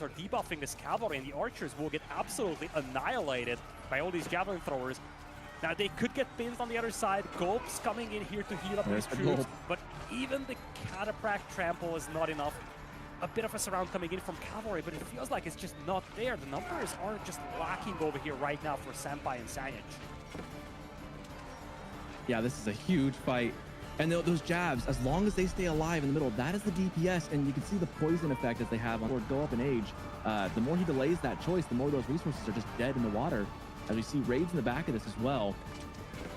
are debuffing this cavalry, and the archers will get absolutely annihilated by all these javelin throwers. Now they could get pinned on the other side. Gulp's coming in here to heal up these troops, but even the Cataphract trample is not enough. A bit of a surround coming in from cavalry, but it feels like it's just not there. The numbers are just lacking over here right now for Senpai and Sanyaj. Yeah, this is a huge fight. And those jabs, as long as they stay alive in the middle, that is the DPS, and you can see the poison effect that they have on or go up in age. The more he delays that choice, the more those resources are just dead in the water. As we see raids in the back of this as well.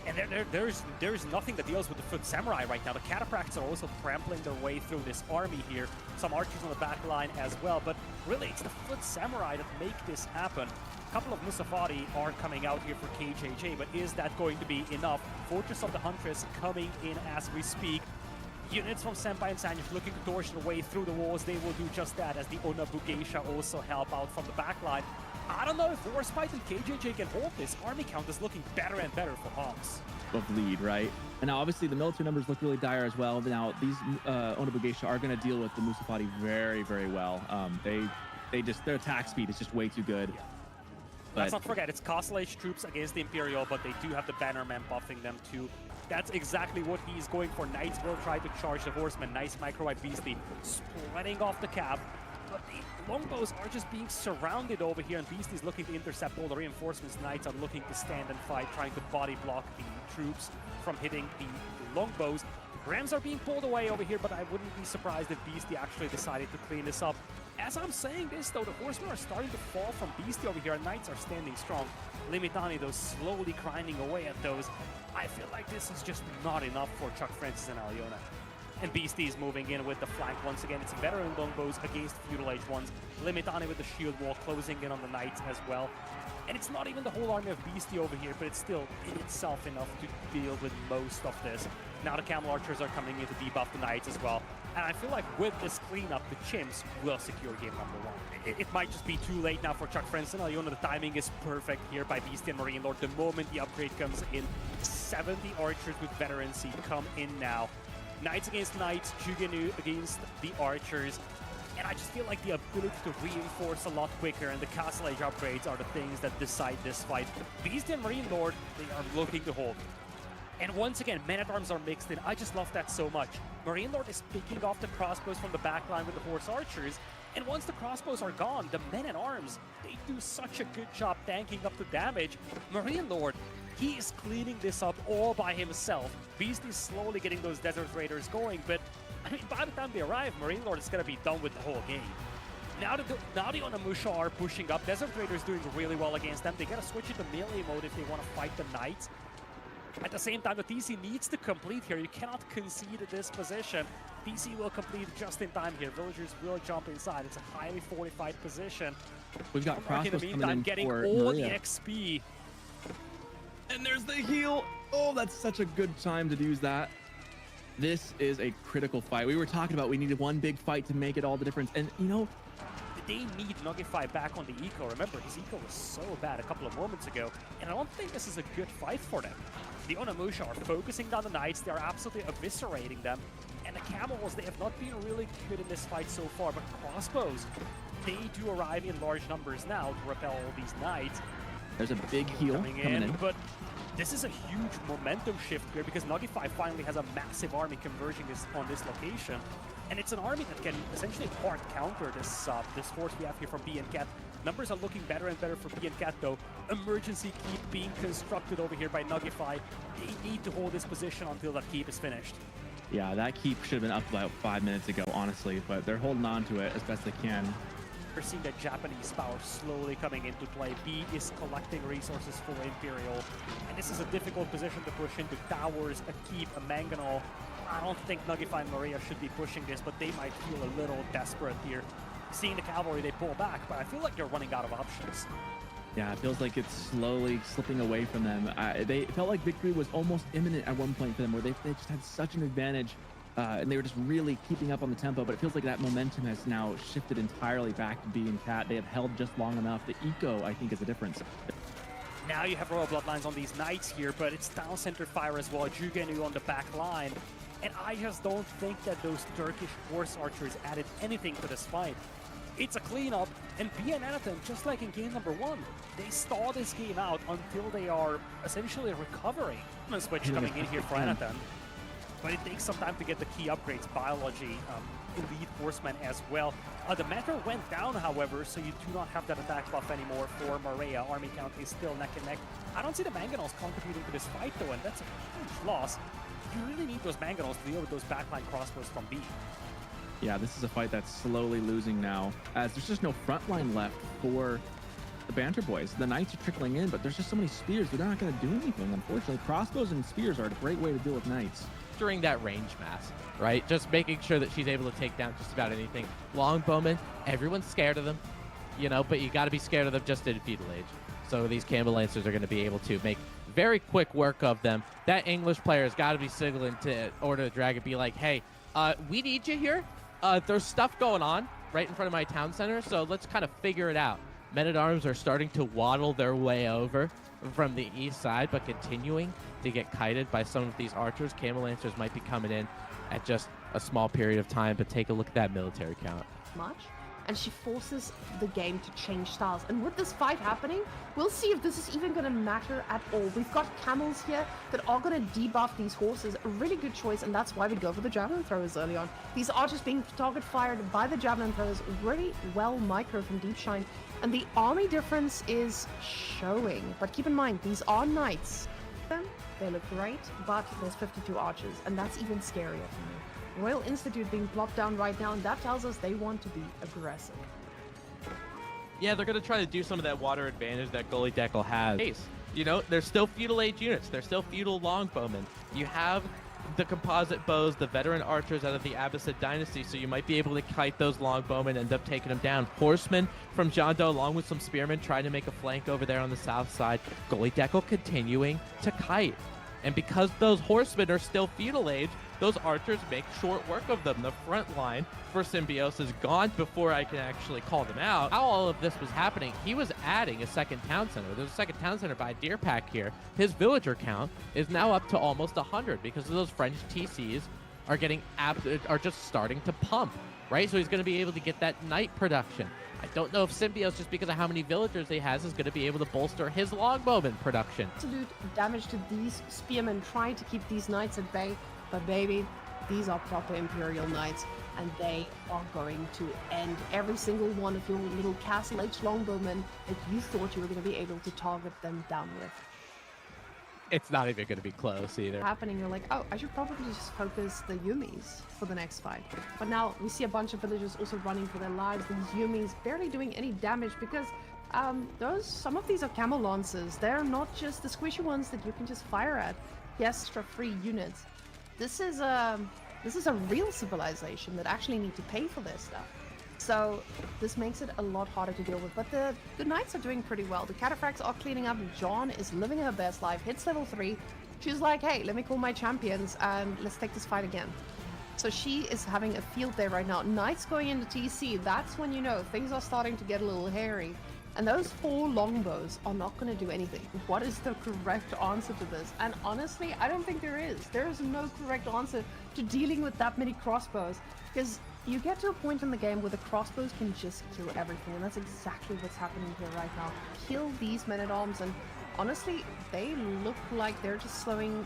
And there's nothing that deals with the Foot Samurai right now. The Cataphracts are also trampling their way through this army here. Some archers on the back line as well, but really it's the Foot Samurai that make this happen. A couple of Musafati are coming out here for KJJ, but is that going to be enough? Fortress of the Huntress coming in as we speak. Units from Senpai and Sanyaj looking to torch their way through the walls. They will do just that as the Onabugeisha also help out from the back line. I don't know if Warspite and KJJ can hold this. Army count is looking better and better for Hawks. Of lead, right? And now obviously the military numbers look really dire as well. Now these Onabugeisha are going to deal with the Musafati very, very well. Their attack speed is just way too good. Yeah. Let's not forget, it's Castle Age troops against the Imperial, but they do have the Bannermen buffing them too. That's exactly what he's going for. Knights will try to charge the Horsemen. Nice microwave Beastie spreading off the cab. But the longbows are just being surrounded over here, and Beastie's looking to intercept all the reinforcements. Knights are looking to stand and fight, trying to body block the troops from hitting the longbows. Rams are being pulled away over here, but I wouldn't be surprised if Beastie actually decided to clean this up. As I'm saying this, though, the Horsemen are starting to fall from Beastie over here, and Knights are standing strong. Limitani, though, slowly grinding away at those. I feel like this is just not enough for Chuck Francis and Aliona. And Beastie is moving in with the flank once again. It's veteran longbows against Feudal Age ones. Limitani with the shield wall closing in on the Knights as well. And it's not even the whole army of Beastie over here, but it's still in itself enough to deal with most of this. Now the Camel Archers are coming in to debuff the Knights as well. And I feel like with this cleanup, the Chimps will secure game number one. It might just be too late now for Chuck Francis and Aliona. The timing is perfect here by Beastie and Marine Lord. The moment the upgrade comes in, 70 archers with veterancy come in now. Knights against Knights, Jugenu against the Archers. And I just feel like the ability to reinforce a lot quicker and the Castle Age upgrades are the things that decide this fight. Beastie and Marine Lord, they are looking to hold. And once again, men-at-arms are mixed in. I just love that so much. Marine Lord is picking off the crossbows from the back line with the Horse Archers. And once the crossbows are gone, the men-at-arms, they do such a good job tanking up the damage. Marine Lord, he is cleaning this up all by himself. Beastie is slowly getting those Desert Raiders going, but I mean, by the time they arrive, Marine Lord is going to be done with the whole game. Now the Onamusha are pushing up. Desert Raiders doing really well against them. They got to switch into melee mode if they want to fight the Knights. At the same time, the TC needs to complete here. You cannot concede this position. TC will complete just in time here. Villagers will jump inside. It's a highly fortified position. We've got crossbows in the meantime, getting all the XP. And there's the heal. Oh, that's such a good time to use that. This is a critical fight. We were talking about we needed one big fight to make it all the difference. And, you know, they need Nugify back on the eco. Remember, his eco was so bad a couple of moments ago. And I don't think this is a good fight for them. The Onamusha are focusing down the Knights. They are absolutely eviscerating them. And the Camels, they have not been really good in this fight so far. But crossbows, they do arrive in large numbers now to repel all these Knights. There's a big heal coming in. But this is a huge momentum shift here because Nugify finally has a massive army converging on this location. And it's an army that can essentially hard counter this force we have here from B and Cat. Numbers are looking better and better for B and Cat though. Emergency keep being constructed over here by Nugify. They need to hold this position until that keep is finished. Yeah, that keep should have been up about 5 minutes ago, honestly, but they're holding on to it as best they can. We're seeing the Japanese power slowly coming into play. B is collecting resources for Imperial. And this is a difficult position to push into. Towers, a keep, a mangonel. I don't think Nugify and Maria should be pushing this, but they might feel a little desperate here. Seeing the cavalry, they pull back, but I feel like they're running out of options. Yeah, it feels like it's slowly slipping away from them. They felt like victory was almost imminent at one point for them, where they just had such an advantage. And they were just really keeping up on the tempo, but it feels like that momentum has now shifted entirely back to B and Cat. They have held just long enough. The eco, I think, is a difference. Now you have Royal Bloodlines on these Knights here, but it's town center fire as well. Jugenu on the back line. And I just don't think that those Turkish Horse Archers added anything to this fight. It's a cleanup, and BN Anathem, just like in game number 1, they stall this game out until they are essentially recovering. A switch coming in here for Anathem, but it takes some time to get the key upgrades, biology, elite horseman as well. The meta went down, however, so you do not have that attack buff anymore for Maria. Army count is still neck and neck. I don't see the Mangonels contributing to this fight though, and that's a huge loss. You really need those Mangonels to deal with those backline crossbows from B. Yeah, this is a fight that's slowly losing now, as there's just no front line left for the Banter Boys. The Knights are trickling in, but there's just so many spears, they're not going to do anything, unfortunately. Crossbows and spears are a great way to deal with Knights. During that range mass, right? Just making sure that she's able to take down just about anything. Longbowmen, everyone's scared of them, you know, but you got to be scared of them just in Feudal Age. So these Campbell Lancers are going to be able to make very quick work of them. That English player has got to be signaling to Order of the Dragon, be like, hey, we need you here. There's stuff going on right in front of my town center, so let's kind of figure it out. Men-at-Arms are starting to waddle their way over from the east side, but continuing to get kited by some of these archers. Camel Lancers might be coming in at just a small period of time, but take a look at that military count. Much, and she forces the game to change styles. And with this fight happening, we'll see if this is even going to matter at all. We've got camels here that are going to debuff these horses. A really good choice, and that's why we go for the javelin throwers early on. These archers being target fired by the javelin throwers, really well micro from Deep Shine. And the army difference is showing. But keep in mind, these are knights. They look great, but there's 52 archers, and that's even scarier for me. Royal Institute being plopped down right now, and that tells us they want to be aggressive. Yeah, they're going to try to do some of that water advantage that Gully Deckle has. You know, they're still Feudal Age units. They're still Feudal Longbowmen. You have the composite bows, the veteran archers out of the Abbasid dynasty, so you might be able to kite those Longbowmen, end up taking them down. Horsemen from John Doe, along with some spearmen, trying to make a flank over there on the south side. Gully Deckle continuing to kite. And because those horsemen are still Feudal Age, those archers make short work of them. The front line for Symbios is gone before I can actually call them out. How all of this was happening, he was adding a second town center. There's a second town center by Deer Pack here. His villager count is now up to almost 100 because of those French TCs are getting are just starting to pump, right? So he's going to be able to get that knight production. I don't know if Symbios, just because of how many villagers he has, is going to be able to bolster his longbowman production. Absolute damage to these spearmen trying to keep these knights at bay. But baby, these are proper Imperial Knights, and they are going to end every single one of your little Castle Age longbowmen that you thought you were going to be able to target them down with. It's not even going to be close either. Happening, you're like, oh, I should probably just focus the Yumis for the next fight. But now we see a bunch of villagers also running for their lives. These Yumis barely doing any damage because some of these are camel lancers. They're not just the squishy ones that you can just fire at. Yes, extra free units. This is a real civilization that actually need to pay for their stuff. So this makes it a lot harder to deal with. But the knights are doing pretty well. The cataphracts are cleaning up. John is living her best life. Hits level 3. She's like, hey, let me call my champions and let's take this fight again. So she is having a field day right now. Knights going into TC. That's when you know things are starting to get a little hairy. And those 4 longbows are not going to do anything. What is the correct answer to this? And honestly, I don't think there is. There is no correct answer to dealing with that many crossbows. Because you get to a point in the game where the crossbows can just kill everything. And that's exactly what's happening here right now. Kill these men-at-arms. And honestly, they look like they're just slowly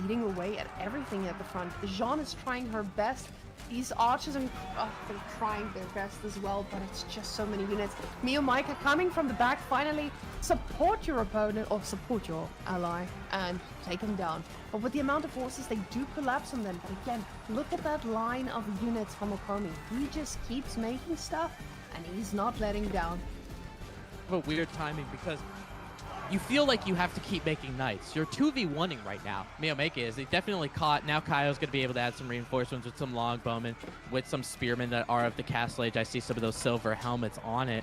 eating away at everything at the front. Jean is trying her best. These archers are they're trying their best as well, but it's just so many units. Mio Micah coming from the back, finally support your opponent or support your ally and take him down. But with the amount of forces, they do collapse on them. But again, look at that line of units from Okomi. He just keeps making stuff and he's not letting down. A weird timing because you feel like you have to keep making knights. You're 2v1ing right now. Miyomake is. They definitely caught. Now Kaio's going to be able to add some reinforcements with some longbowmen, with some spearmen that are of the Castle Age. I see some of those silver helmets on it.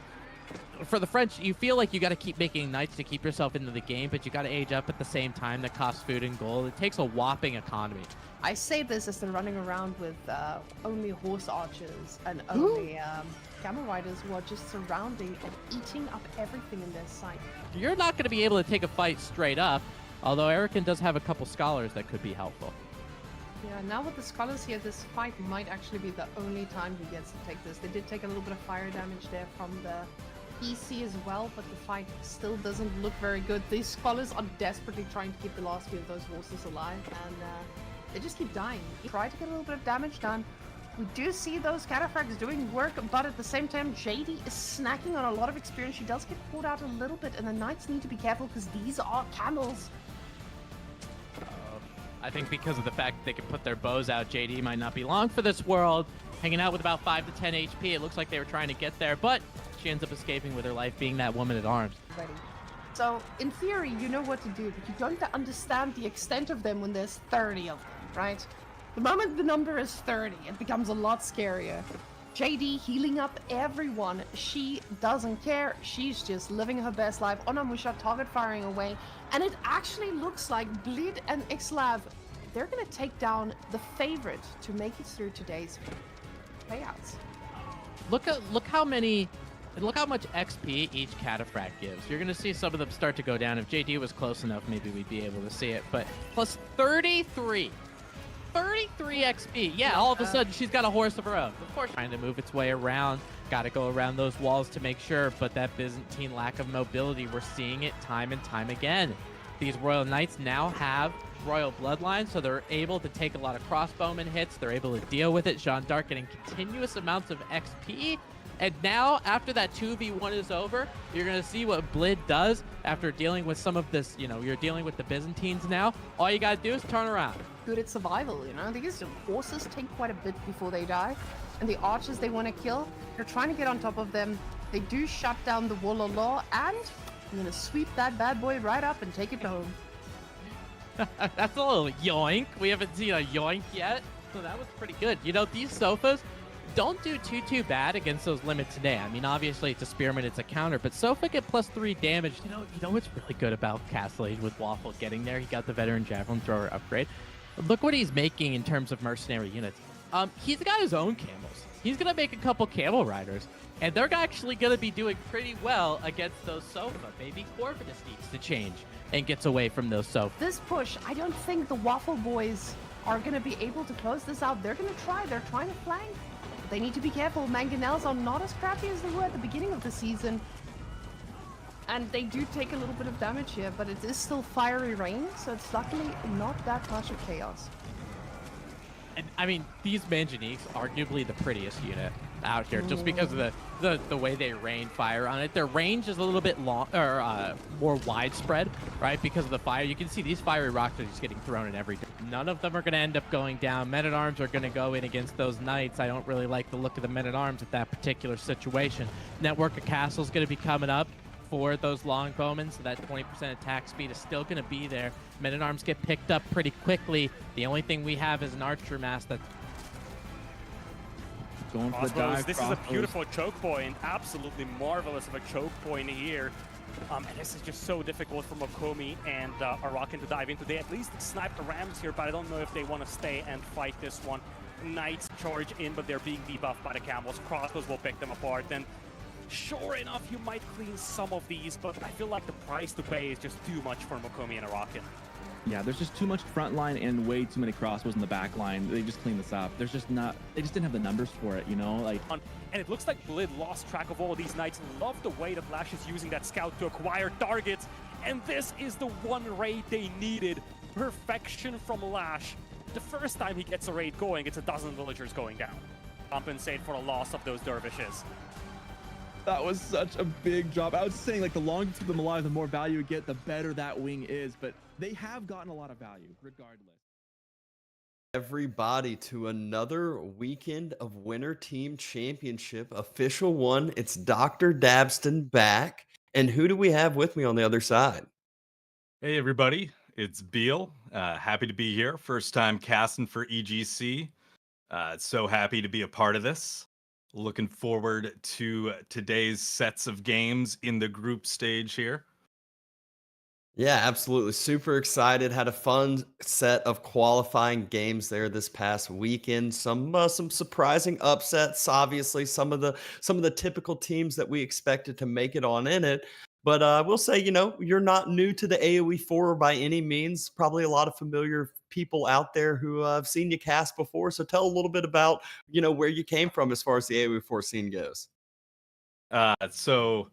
For the French, you feel like you got to keep making knights to keep yourself into the game, but you got to age up at the same time. That costs food and gold. It takes a whopping economy. I say this as they're running around with only horse archers and only camel riders who are just surrounding and eating up everything in their sight. You're not going to be able to take a fight straight up, although Erican does have a couple scholars that could be helpful. Yeah, now with the scholars here, this fight might actually be the only time he gets to take this. They did take a little bit of fire damage there from the EC as well, but the fight still doesn't look very good. These scholars are desperately trying to keep the last few of those horses alive, and they just keep dying. Try to get a little bit of damage done. We do see those cataphracts doing work, but at the same time, JD is snacking on a lot of experience. She does get pulled out a little bit, and the knights need to be careful because these are camels. I think because of the fact that they can put their bows out, JD might not be long for this world. Hanging out with about 5 to 10 HP. It looks like they were trying to get there, but she ends up escaping with her life being that woman at arms. Ready. So, in theory, you know what to do, but you don't understand the extent of them when there's 30 of them, right? The moment the number is 30, it becomes a lot scarier. JD healing up everyone. She doesn't care. She's just living her best life. Onamusha target firing away. And it actually looks like Bleed and Xlav, they're going to take down the favorite to make it through today's payouts. Look how much XP each cataphract gives. You're going to see some of them start to go down. If JD was close enough, maybe we'd be able to see it. But plus 33 XP. Yeah, all of a sudden she's got a horse of her own. Of course, trying to move its way around. Got to go around those walls to make sure. But that Byzantine lack of mobility, we're seeing it time and time again. These Royal Knights now have Royal Bloodline, so they're able to take a lot of crossbowman hits. They're able to deal with it. Jeanne d'Arc getting continuous amounts of XP. And now, after that 2v1 is over, you're going to see what Blid does after dealing with some of this. You know, you're dealing with the Byzantines now. All you got to do is turn around. Good at survival, you know? These horses take quite a bit before they die. And the archers they want to kill, they're trying to get on top of them. They do shut down the wall of law, and I'm going to sweep that bad boy right up and take it home. That's a little yoink. We haven't seen a yoink yet, so that was pretty good. You know, these sofas don't do too bad against those limits today. I mean, obviously it's a spearman, it's a counter, but Sofa get +3 damage. You know what's really good about Castle Age with Waffle getting there? He got the veteran javelin thrower upgrade. Look what he's making in terms of mercenary units. He's got his own camels. He's gonna make a couple camel riders, and they're actually gonna be doing pretty well against those Sofa. Maybe Corvinus needs to change and gets away from those Sofa. This push, I don't think the Waffle Boys are going to be able to close this out. They're going to try. They're trying to flank. They need to be careful. Mangonels are not as crappy as they were at the beginning of the season. And they do take a little bit of damage here, but it is still fiery rain, so it's luckily not that much of chaos. And I mean, these Manganiques, arguably the prettiest unit out here, just because of the way they rain fire on it. Their range is a little bit long, or more widespread, right? Because of the fire. You can see these fiery rocks are just getting thrown in every. None of them are going to end up going down. Men-at-Arms are going to go in against those knights. I don't really like the look of the Men-at-Arms at that particular situation. Network of Castles going to be coming up for those longbowmen, so that 20% attack speed is still going to be there. Men-at-Arms get picked up pretty quickly. The only thing we have is an archer mass that's going for the dive. This is a beautiful choke point, absolutely marvelous of a choke point here. And this is just so difficult for Mokomi and Arakan to dive into. They at least snipe the rams here, but I don't know if they want to stay and fight this one. Knights charge in, but they're being debuffed by the camels. Crossbows will pick them apart, and sure enough, you might clean some of these, but I feel like the price to pay is just too much for Mokomi and Arakan. Yeah, there's just too much front line and way too many crossbows in the back line. They just cleaned this up. There's just not, they just didn't have the numbers for it, you know? Like, and it looks like Blid lost track of all of these knights. Love the way that Lash is using that scout to acquire targets. And this is the one raid they needed. Perfection from Lash. The first time he gets a raid going, it's a dozen villagers going down. Compensate for the loss of those dervishes. that was such a big drop. I was saying, like, the longer you keep them alive, the more value you get, the better that wing is. But they have gotten a lot of value, regardless. Everybody to another weekend of Winter Team Championship. Official one. It's Dr. Dabston back. And who do we have with me on the other side? Hey, everybody. It's Beal. Happy to be here. First time casting for EGC. So happy to be a part of this. Looking forward to today's sets of games in the group stage here. Yeah, absolutely. Super excited. Had a fun set of qualifying games there this past weekend. Some surprising upsets. Obviously, some of the typical teams that we expected to make it on in it. But I will say, you know, you're not new to the AoE 4 by any means. Probably a lot of familiar people out there who have seen you cast before. So tell a little bit about, where you came from as far as the AoE4 scene goes. So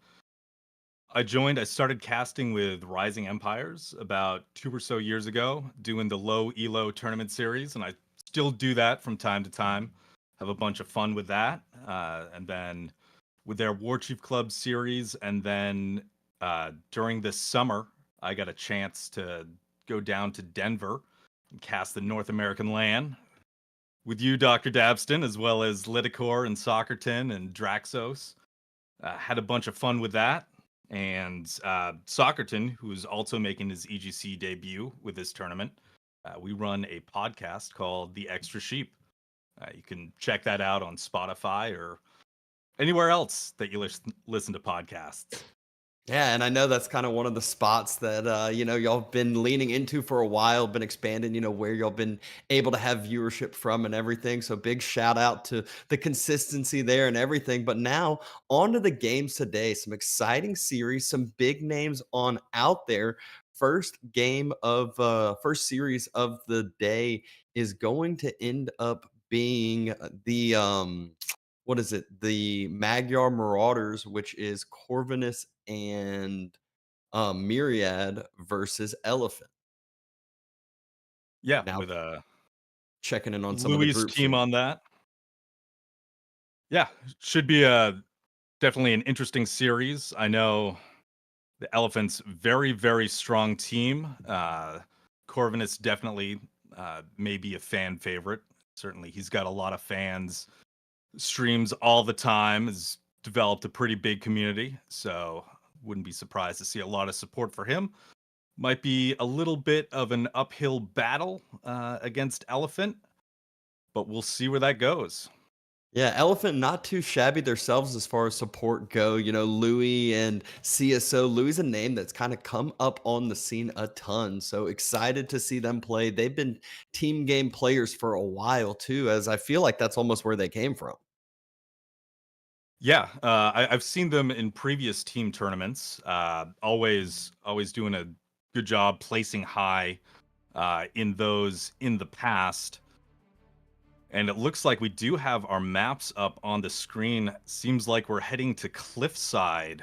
I started casting with Rising Empires about 2 or so years ago, doing the low elo tournament series, and I still do that from time to time. Have a bunch of fun with that, and then with their War Chief Club series, and then during this summer, I got a chance to go down to Denver and cast the North American LAN with you, Dr. Dabston, as well as Liticor and Soccerton and Draxos. Had a bunch of fun with that. And Soccerton, who's also making his EGC debut with this tournament, we run a podcast called The Extra Sheep. You can check that out on Spotify or anywhere else that you listen to podcasts. Yeah, and I know that's kind of one of the spots that y'all have been leaning into for a while, been expanding, where y'all been able to have viewership from and everything. So big shout out to the consistency there and everything. But now on to the games today. Some exciting series, some big names on out there. First series of the day is going to end up being the what is it? The Magyar Marauders, which is Corvinus and Myriad versus Elephant. Yeah, Now with checking in on some of the Louis' groups team here. on that. Yeah, should be definitely an interesting series. I know the Elephants very, very strong team. Corvinus definitely may be a fan favorite. Certainly, he's got a lot of fans. Streams all the time. Has developed a pretty big community, so wouldn't be surprised to see a lot of support for him. Might be a little bit of an uphill battle against Elephant, but we'll see where that goes. Yeah, Elephant not too shabby themselves as far as support go. Louis and CSO. Louis is a name that's kind of come up on the scene a ton. So excited to see them play. They've been team game players for a while too, as I feel like that's almost where they came from. Yeah, I've seen them in previous team tournaments. Always doing a good job placing high in those in the past. And it looks like we do have our maps up on the screen. Seems like we're heading to Cliffside.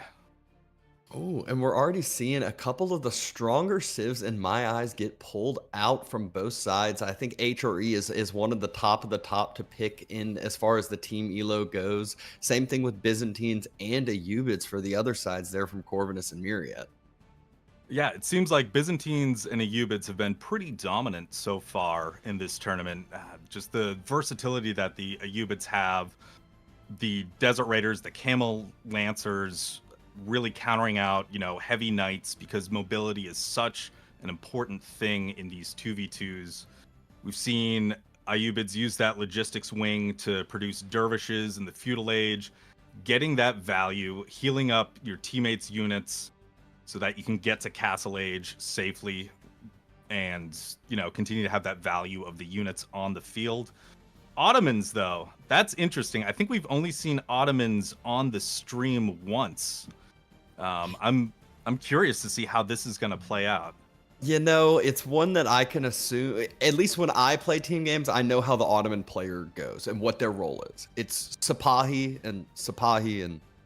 Oh, and we're already seeing a couple of the stronger civs in my eyes get pulled out from both sides. I think HRE is one of the top to pick in as far as the team elo goes. Same thing with Byzantines and Ayubids for the other sides there from Corvinus and Myriad. Yeah, it seems like Byzantines and Ayubids have been pretty dominant so far in this tournament. Just the versatility that the Ayubids have, the Desert Raiders, the Camel Lancers, really countering out, heavy knights because mobility is such an important thing in these 2v2s. We've seen Ayubids use that logistics wing to produce dervishes in the feudal age, getting that value, healing up your teammates' units so that you can get to Castle Age safely and, continue to have that value of the units on the field. Ottomans, though, that's interesting. I think we've only seen Ottomans on the stream once. I'm curious to see how this is going to play out. It's one that I can assume, at least when I play team games, I know how the Ottoman player goes and what their role is. It's Sipahi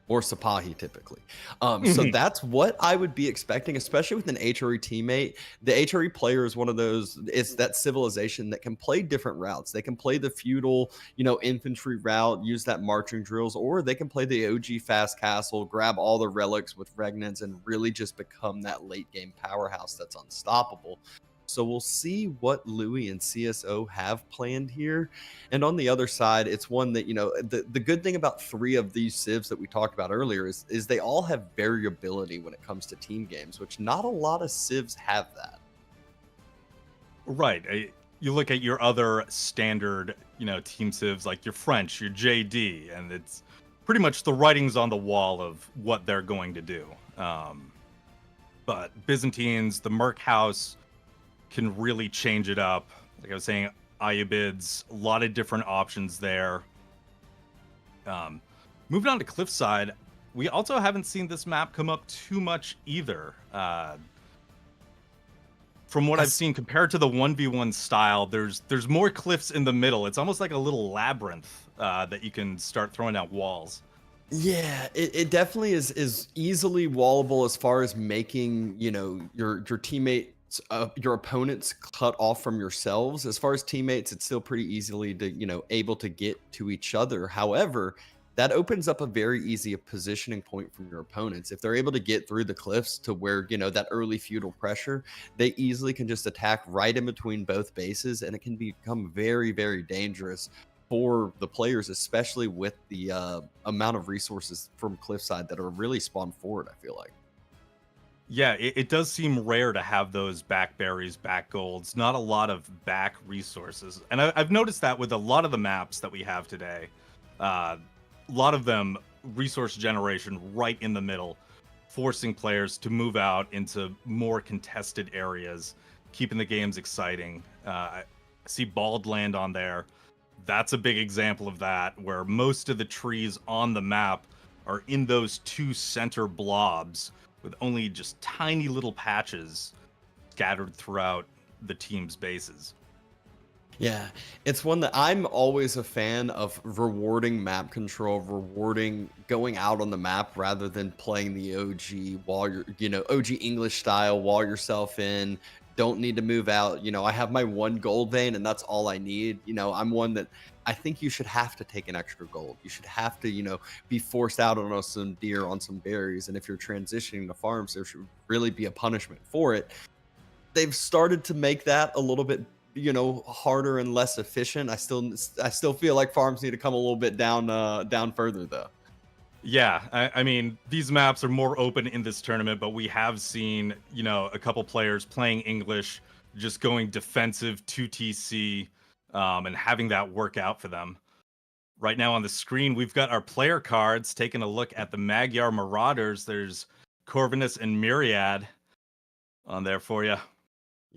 or Sipahi typically. So that's what I would be expecting, especially with an HRE teammate. The HRE player is one of those, it's that civilization that can play different routes. They can play the feudal, infantry route, use that marching drills, or they can play the OG fast castle, grab all the relics with regnants, and really just become that late game powerhouse that's unstoppable. So we'll see what Louis and CSO have planned here. And on the other side, it's one that, the good thing about three of these civs that we talked about earlier is they all have variability when it comes to team games, which not a lot of civs have that. Right. You look at your other standard, team civs like your French, your JD, and it's pretty much the writing's on the wall of what they're going to do. But Byzantines, the Merc House, can really change it up. Like I was saying, Ayubids, a lot of different options there. Moving on to Cliffside, we also haven't seen this map come up too much either. from what I've seen, compared to the 1v1 style, there's more cliffs in the middle. It's almost like a little labyrinth that you can start throwing out walls. Yeah, it definitely is easily wallable as far as making, you know, your teammates, your opponents cut off from yourselves. As far as teammates, it's still pretty easily to, you know, able to get to each other. However, that opens up a very easy positioning point from your opponents. If they're able to get through the cliffs to where, you know, that early feudal pressure, they easily can just attack right in between both bases, and it can become very, very dangerous for the players, especially with the amount of resources from cliffside that are really spawned forward, I feel like. Yeah, it does seem rare to have those back berries, back golds, not a lot of back resources. And I've noticed that with a lot of the maps that we have today. A lot of them, resource generation right in the middle, forcing players to move out into more contested areas, keeping the games exciting. I see Bald Land on there. That's a big example of that, where most of the trees on the map are in those two center blobs with only just tiny little patches scattered throughout the team's bases. Yeah, it's one that I'm always a fan of, rewarding map control, rewarding going out on the map rather than playing the OG while you're, you know, OG English style, wall yourself in, don't need to move out. You know, I have my one gold vein and that's all I need. You know, I'm one that I think you should have to take an extra gold. You should have to, you know, be forced out on some deer, on some berries. And if you're transitioning to farms, there should really be a punishment for it. They've started to make that a little bit, you know, harder and less efficient. I still feel like farms need to come a little bit down further though. Yeah, I mean, these maps are more open in this tournament, but we have seen, you know, a couple players playing English, just going defensive 2TC, and having that work out for them. Right now on the screen, we've got our player cards, taking a look at the Magyar Marauders. There's Corvinus and Myriad on there for you.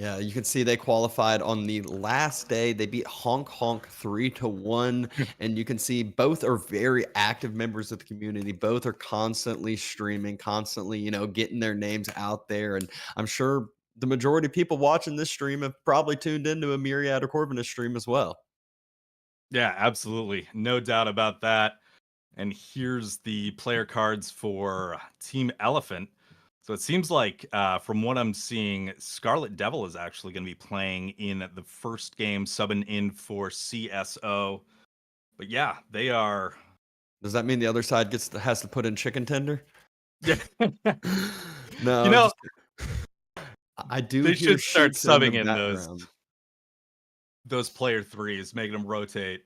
Yeah, you can see they qualified on the last day. They beat Honk Honk 3-1. And you can see both are very active members of the community. Both are constantly streaming, constantly, you know, getting their names out there. And I'm sure the majority of people watching this stream have probably tuned into a Myriad or Corvinus stream as well. Yeah, absolutely. No doubt about that. And here's the player cards for Team Elephant. So it seems like, from what I'm seeing, Scarlet Devil is actually going to be playing in the first game, subbing in for CSO. But yeah, they are. Does that mean the other side has to put in chicken tender? Yeah. No, You know, I do they hear should start sheets in the subbing in background. those player threes, making them rotate.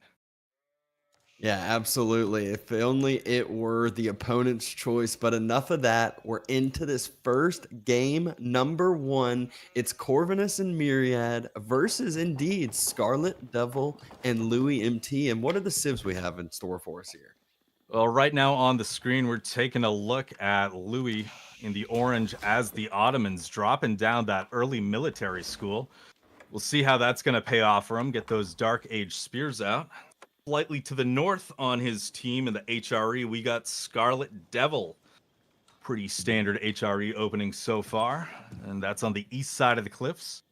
Yeah, absolutely. If only it were the opponent's choice. But enough of that. We're into this first game, number one. It's Corvinus and Myriad versus, indeed, Scarlet Devil and Louis MT. And what are the civs we have in store for us here? Well, right now on the screen, we're taking a look at Louis in the orange as the Ottomans, dropping down that early military school. We'll see how that's going to pay off for him. Get those Dark Age spears out. Slightly to the north on his team in the HRE, we got Scarlet Devil. Pretty standard HRE opening so far. And that's on the east side of the cliffs.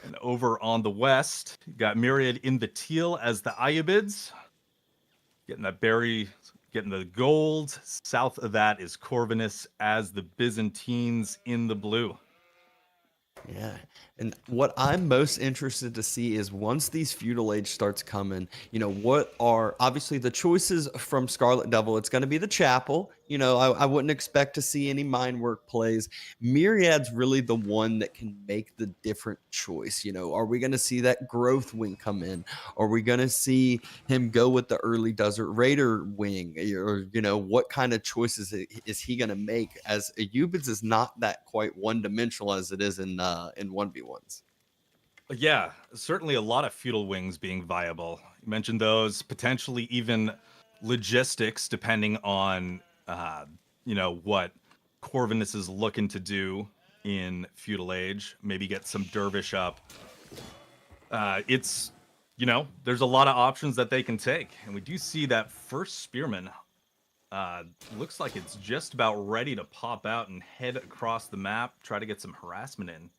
And over on the west, you got Myriad in the teal as the Ayyubids. Getting that berry, getting the gold. South of that is Corvinus as the Byzantines in the blue. Yeah. And what I'm most interested to see is once these feudal age starts coming, you know, what are obviously the choices from Scarlet Devil? It's going to be the chapel. You know, I wouldn't expect to see any mine work plays. Myriad's really the one that can make the different choice. You know, are we going to see that growth wing come in? Are we going to see him go with the early Desert Raider wing? Or, you know, what kind of choices is he going to make? As Ayyubids is not that quite one-dimensional as it is in 1v1s. Yeah, certainly a lot of feudal wings being viable. You mentioned those, potentially even logistics, depending on you know, what Corvinus is looking to do in feudal age. Maybe get some dervish up. It's, you know, there's a lot of options that they can take, and we do see that first spearman Looks like it's just about ready to pop out and head across the map, try to get some harassment in.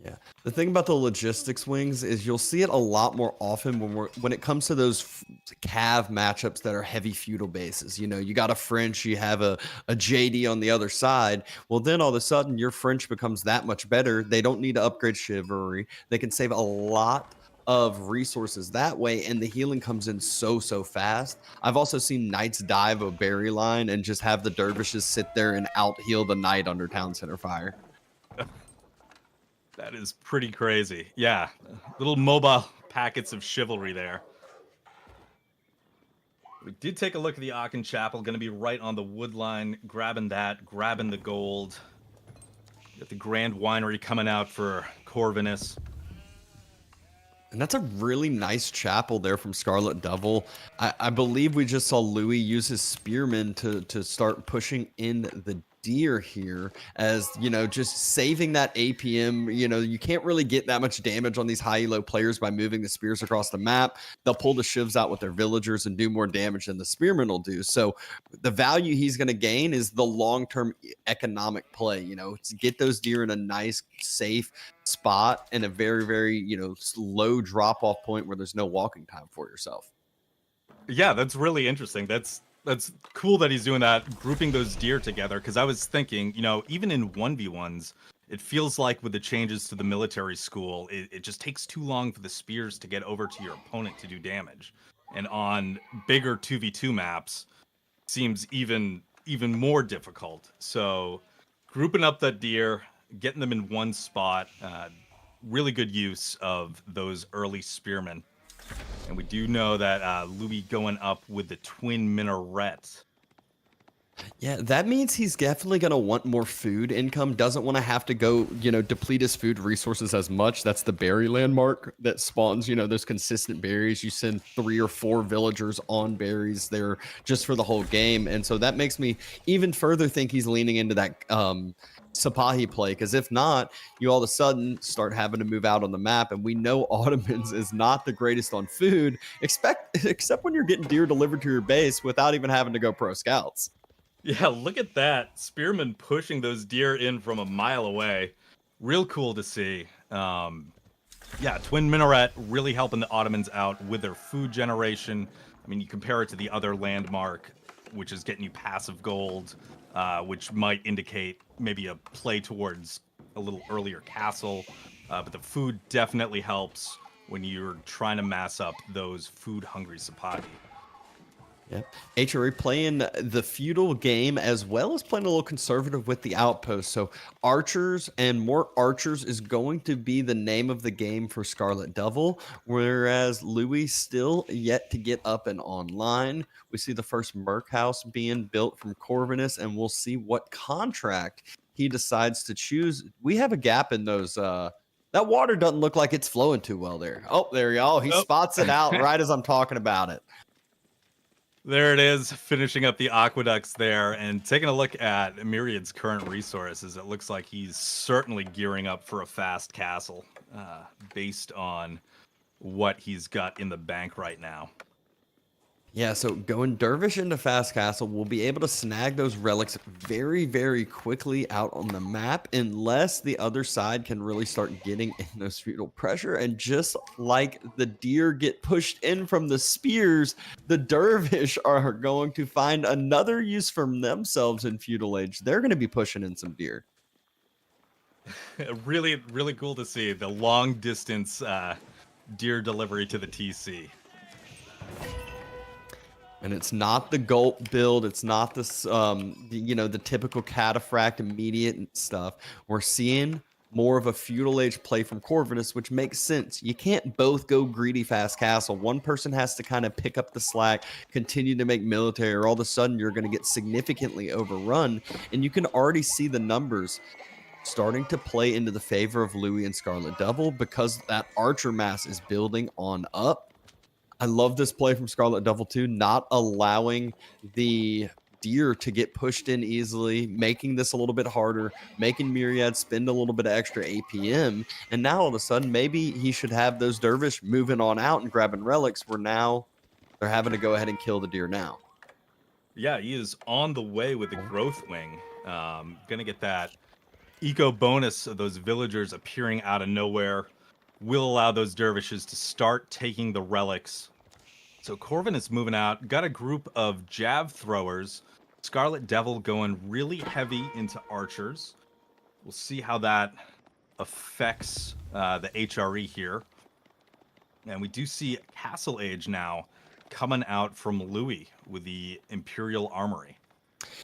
Yeah. The thing about the logistics wings is you'll see it a lot more often when it comes to those cav matchups that are heavy feudal bases. You know, you got a French, you have a JD on the other side. Well, then all of a sudden your French becomes that much better. They don't need to upgrade chivalry. They can save a lot of resources that way, and the healing comes in so fast. I've also seen knights dive a berry line and just have the dervishes sit there and out heal the knight under town center fire. That is pretty crazy. Yeah, little mobile packets of chivalry there. We did take a look at the Aachen Chapel, going to be right on the wood line, grabbing that, grabbing the gold. Got the Grand Winery coming out for Corvinus. And that's a really nice chapel there from Scarlet Devil. I believe we just saw Louis use his spearmen to start pushing in the deer here, as you know, just saving that APM. You know, you can't really get that much damage on these high elo players by moving the spears across the map. They'll pull the shivs out with their villagers and do more damage than the spearmen will do. So the value he's going to gain is the long-term economic play. You know, to get those deer in a nice, safe spot and a very, you know, low drop-off point where there's no walking time for yourself. Yeah, that's really interesting. That's cool that he's doing that, grouping those deer together, because I was thinking, you know, even in 1v1s, it feels like with the changes to the military school, it just takes too long for the spears to get over to your opponent to do damage. And on bigger 2v2 maps, seems even more difficult. So grouping up that deer, getting them in one spot, really good use of those early spearmen. And we do know that Louis going up with the twin minaret. Yeah, that means he's definitely going to want more food income. Doesn't want to have to go, you know, deplete his food resources as much. That's the berry landmark that spawns, you know, those consistent berries. You send 3 or 4 villagers on berries there just for the whole game. And so that makes me even further think he's leaning into that Sipahi play, because if not, you all of a sudden start having to move out on the map, and we know Ottomans is not the greatest on food, except when you're getting deer delivered to your base without even having to go pro scouts. Yeah, look at that. Spearmen pushing those deer in from a mile away. Real cool to see. Yeah, Twin Minaret really helping the Ottomans out with their food generation. I mean, you compare it to the other landmark, which is getting you passive gold, which might indicate maybe a play towards a little earlier castle. But the food definitely helps when you're trying to mass up those food-hungry Sipahi. Yeah, HRA playing the feudal game as well as playing a little conservative with the outpost. So archers and more archers is going to be the name of the game for Scarlet Devil, whereas Louis still yet to get up and online. We see the first Merc house being built from Corvinus, and we'll see what contract he decides to choose. We have a gap in those. That water doesn't look like it's flowing too well there. Oh, there you go. He spots it out right as I'm talking about it. There it is, finishing up the aqueducts there and taking a look at Myriad's current resources. It looks like he's certainly gearing up for a fast castle based on what he's got in the bank right now. Yeah, so going Dervish into Fast Castle, we'll be able to snag those relics very, very quickly out on the map, unless the other side can really start getting in those feudal pressure. And just like the deer get pushed in from the spears, the Dervish are going to find another use for themselves in feudal age. They're going to be pushing in some deer. Really, really cool to see the long distance deer delivery to the TC. And it's not the gulp build. It's not this, you know, the typical cataphract immediate stuff. We're seeing more of a feudal age play from Corvinus, which makes sense. You can't both go greedy fast castle. One person has to kind of pick up the slack, continue to make military, or all of a sudden you're going to get significantly overrun. And you can already see the numbers starting to play into the favor of Louis and Scarlet Devil, because that archer mass is building on up. I love this play from Scarlet Devil too, not allowing the deer to get pushed in easily, making this a little bit harder, making Myriad spend a little bit of extra APM. And now all of a sudden, maybe he should have those dervish moving on out and grabbing relics, where now they're having to go ahead and kill the deer now. Yeah, he is on the way with the growth wing. Gonna get that eco bonus of those villagers appearing out of nowhere. Will allow those dervishes to start taking the relics. So Corvin is moving out. Got a group of jav throwers. Scarlet Devil going really heavy into archers. We'll see how that affects the HRE here. And we do see Castle Age now coming out from Louis with the Imperial Armory.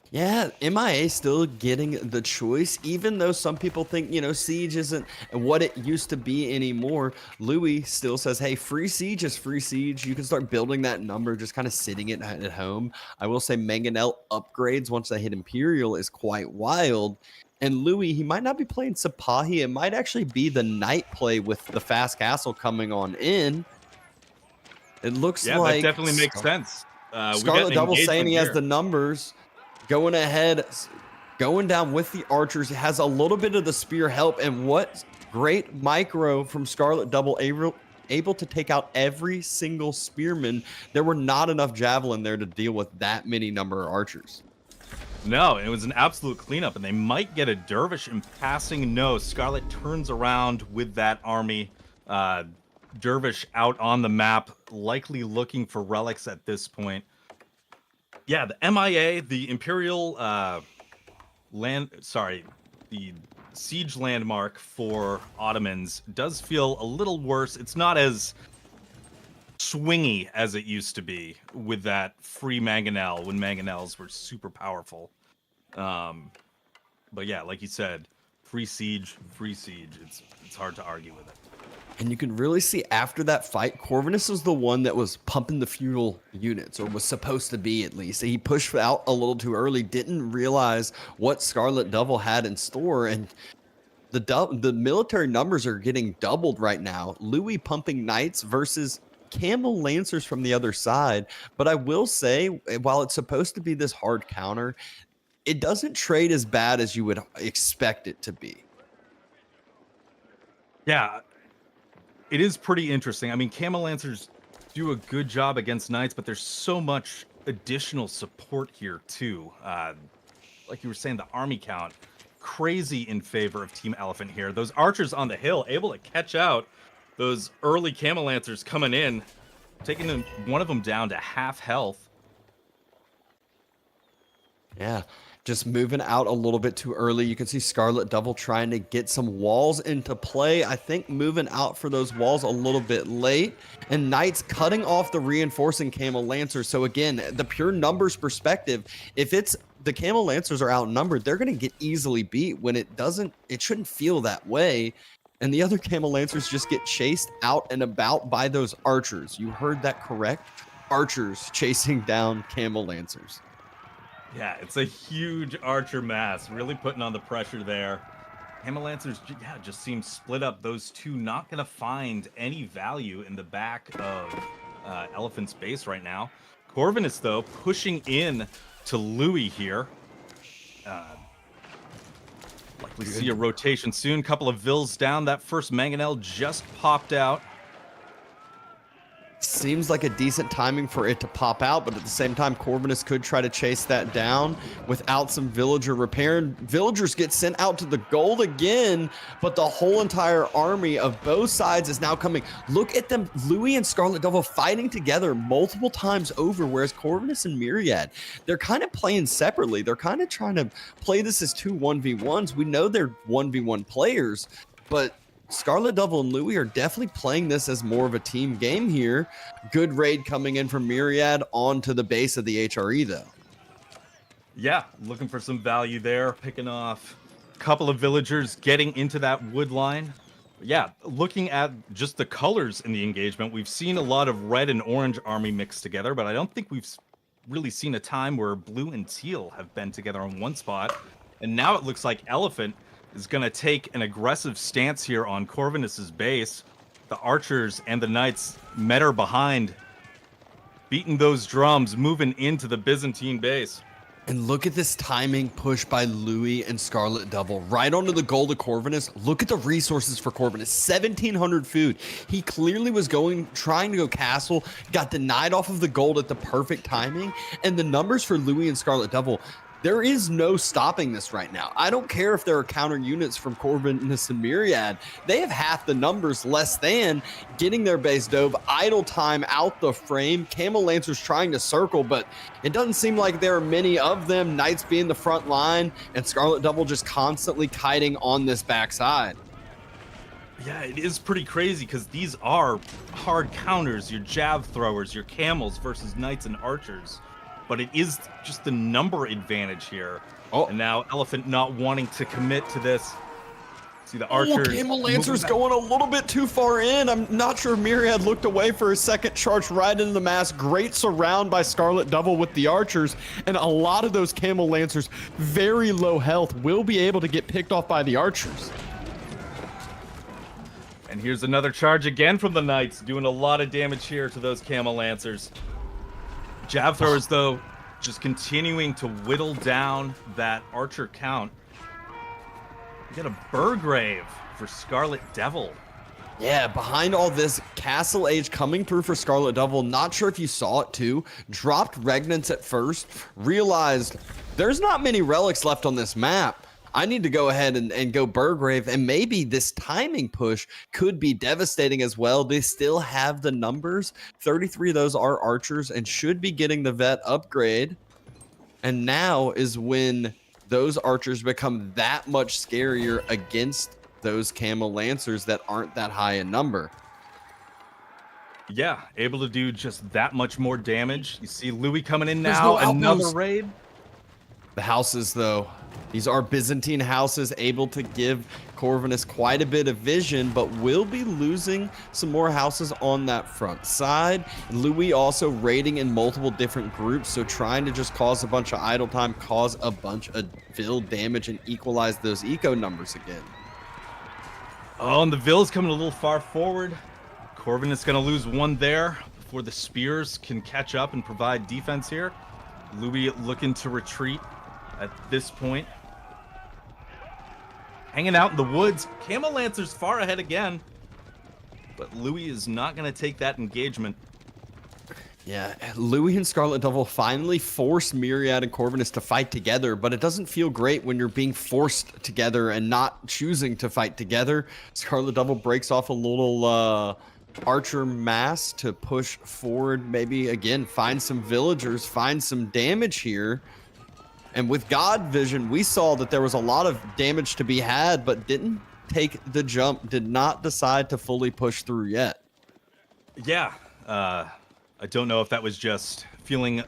Yeah, MIA still getting the choice, even though some people think, Siege isn't what it used to be anymore. Louis still says, hey, free Siege is free Siege. You can start building that number, just kind of sitting it at home. I will say Mangonel upgrades once they hit Imperial is quite wild. And Louis, he might not be playing Sipahi. It might actually be the Knight play with the Fast Castle coming on in. It looks like... that definitely makes sense. Scarlet Devil saying he has the numbers. Going ahead, going down with the archers, has a little bit of the spear help, and what great micro from Scarlet Devil, able to take out every single spearman. There were not enough javelin there to deal with that many number of archers. No, it was an absolute cleanup, and they might get a dervish in passing. No, Scarlet turns around with that army. Dervish out on the map, likely looking for relics at this point. Yeah, the MIA, the Imperial the siege landmark for Ottomans does feel a little worse. It's not as swingy as it used to be with that free Mangonel when Mangonels were super powerful. But yeah, like you said, free siege. It's hard to argue with it. And you can really see after that fight, Corvinus was the one that was pumping the feudal units, or was supposed to be at least. He pushed out a little too early, didn't realize what Scarlet Devil had in store, and the military numbers are getting doubled right now. Louis pumping knights versus Camel Lancers from the other side. But I will say, while it's supposed to be this hard counter, it doesn't trade as bad as you would expect it to be. Yeah. It is pretty interesting. I mean, Camel Lancers do a good job against Knights, but there's so much additional support here, too. Like you were saying, the army count, crazy in favor of Team Elephant here. Those archers on the hill, able to catch out those early Camel Lancers coming in, taking one of them down to half health. Yeah. Just moving out a little bit too early. You can see Scarlet Devil trying to get some walls into play. I think moving out for those walls a little bit late. And Knights cutting off the reinforcing Camel Lancers. So again, the pure numbers perspective, if it's the Camel Lancers are outnumbered, they're going to get easily beat when it shouldn't feel that way. And the other Camel Lancers just get chased out and about by those archers. You heard that correct? Archers chasing down Camel Lancers. Yeah, it's a huge archer mass, really putting on the pressure there. Camel Lancers, just seem split up. Those two not going to find any value in the back of Elephant's base right now. Corvinus, though, pushing in to Louis here. Likely see a rotation soon. Couple of Vills down. That first Mangonel just popped out. Seems like a decent timing for it to pop out, but at the same time, Corvinus could try to chase that down without some villager repair. Villagers get sent out to the gold again, but the whole entire army of both sides is now coming. Look at them, Louis and Scarlet Devil fighting together multiple times over, whereas Corvinus and Myriad, they're kind of playing separately. They're kind of trying to play this as two 1v1s. We know they're 1v1 players, but Scarlet Devil and Louis are definitely playing this as more of a team game here. Good raid coming in from Myriad onto the base of the HRE, though. Yeah, looking for some value there, picking off a couple of villagers, getting into that wood line. Yeah, looking at just the colors in the engagement, we've seen a lot of red and orange army mixed together, but I don't think we've really seen a time where blue and teal have been together on one spot. And now it looks like Elephant is going to take an aggressive stance here on Corvinus's base. The archers and the knights met her behind, beating those drums, moving into the Byzantine base. And look at this timing push by Louis and Scarlet Devil right onto the goal of Corvinus. Look at the resources for Corvinus, 1,700 food. He clearly was trying to go castle, got denied off of the gold at the perfect timing. And the numbers for Louis and Scarlet Devil, there is no stopping this right now. I don't care if there are counter units from Corvinus and Myriad. They have half the numbers less than getting their base dove, idle time out the frame. Camel Lancers trying to circle, but it doesn't seem like there are many of them. Knights being the front line and Scarlet Devil just constantly kiting on this backside. Yeah, it is pretty crazy because these are hard counters, your jab throwers, your camels versus knights and archers. But it is just the number advantage here. Oh, and now Elephant not wanting to commit to this. See the archers. Camel Lancer's going a little bit too far in. I'm not sure Myriad looked away for a second charge right into the mass. Great surround by Scarlet Devil with the archers. And a lot of those Camel Lancers, very low health, will be able to get picked off by the archers. And here's another charge again from the Knights, doing a lot of damage here to those Camel Lancers. Jab throwers, though, just continuing to whittle down that archer count. We got a Burgrave for Scarlet Devil. Yeah, behind all this, Castle Age coming through for Scarlet Devil. Not sure if you saw it too. Dropped Regnants at first. Realized there's not many relics left on this map. I need to go ahead and go Burgrave, and maybe this timing push could be devastating as well. They still have the numbers. 33 of those are archers and should be getting the vet upgrade. And now is when those archers become that much scarier against those Camel Lancers that aren't that high in number. Yeah, able to do just that much more damage. You see Louis coming in now, another raid. The houses, though, these are Byzantine houses, able to give Corvinus quite a bit of vision, but will be losing some more houses on that front side. Louis also raiding in multiple different groups, so trying to just cause a bunch of idle time, cause a bunch of field damage, and equalize those eco numbers again. Oh, and the Ville's coming a little far forward. Corvinus going to lose one there before the spears can catch up and provide defense here. Louis looking to retreat at this point. Hanging out in the woods. Camel Lancer's far ahead again. But Louis is not going to take that engagement. Yeah, Louis and Scarlet Devil finally forced Myriad and Corvinus to fight together, but it doesn't feel great when you're being forced together and not choosing to fight together. Scarlet Devil breaks off a little archer mass to push forward, maybe again find some villagers, find some damage here. And with God Vision, we saw that there was a lot of damage to be had, but didn't take the jump, did not decide to fully push through yet. Yeah, I don't know if that was just feeling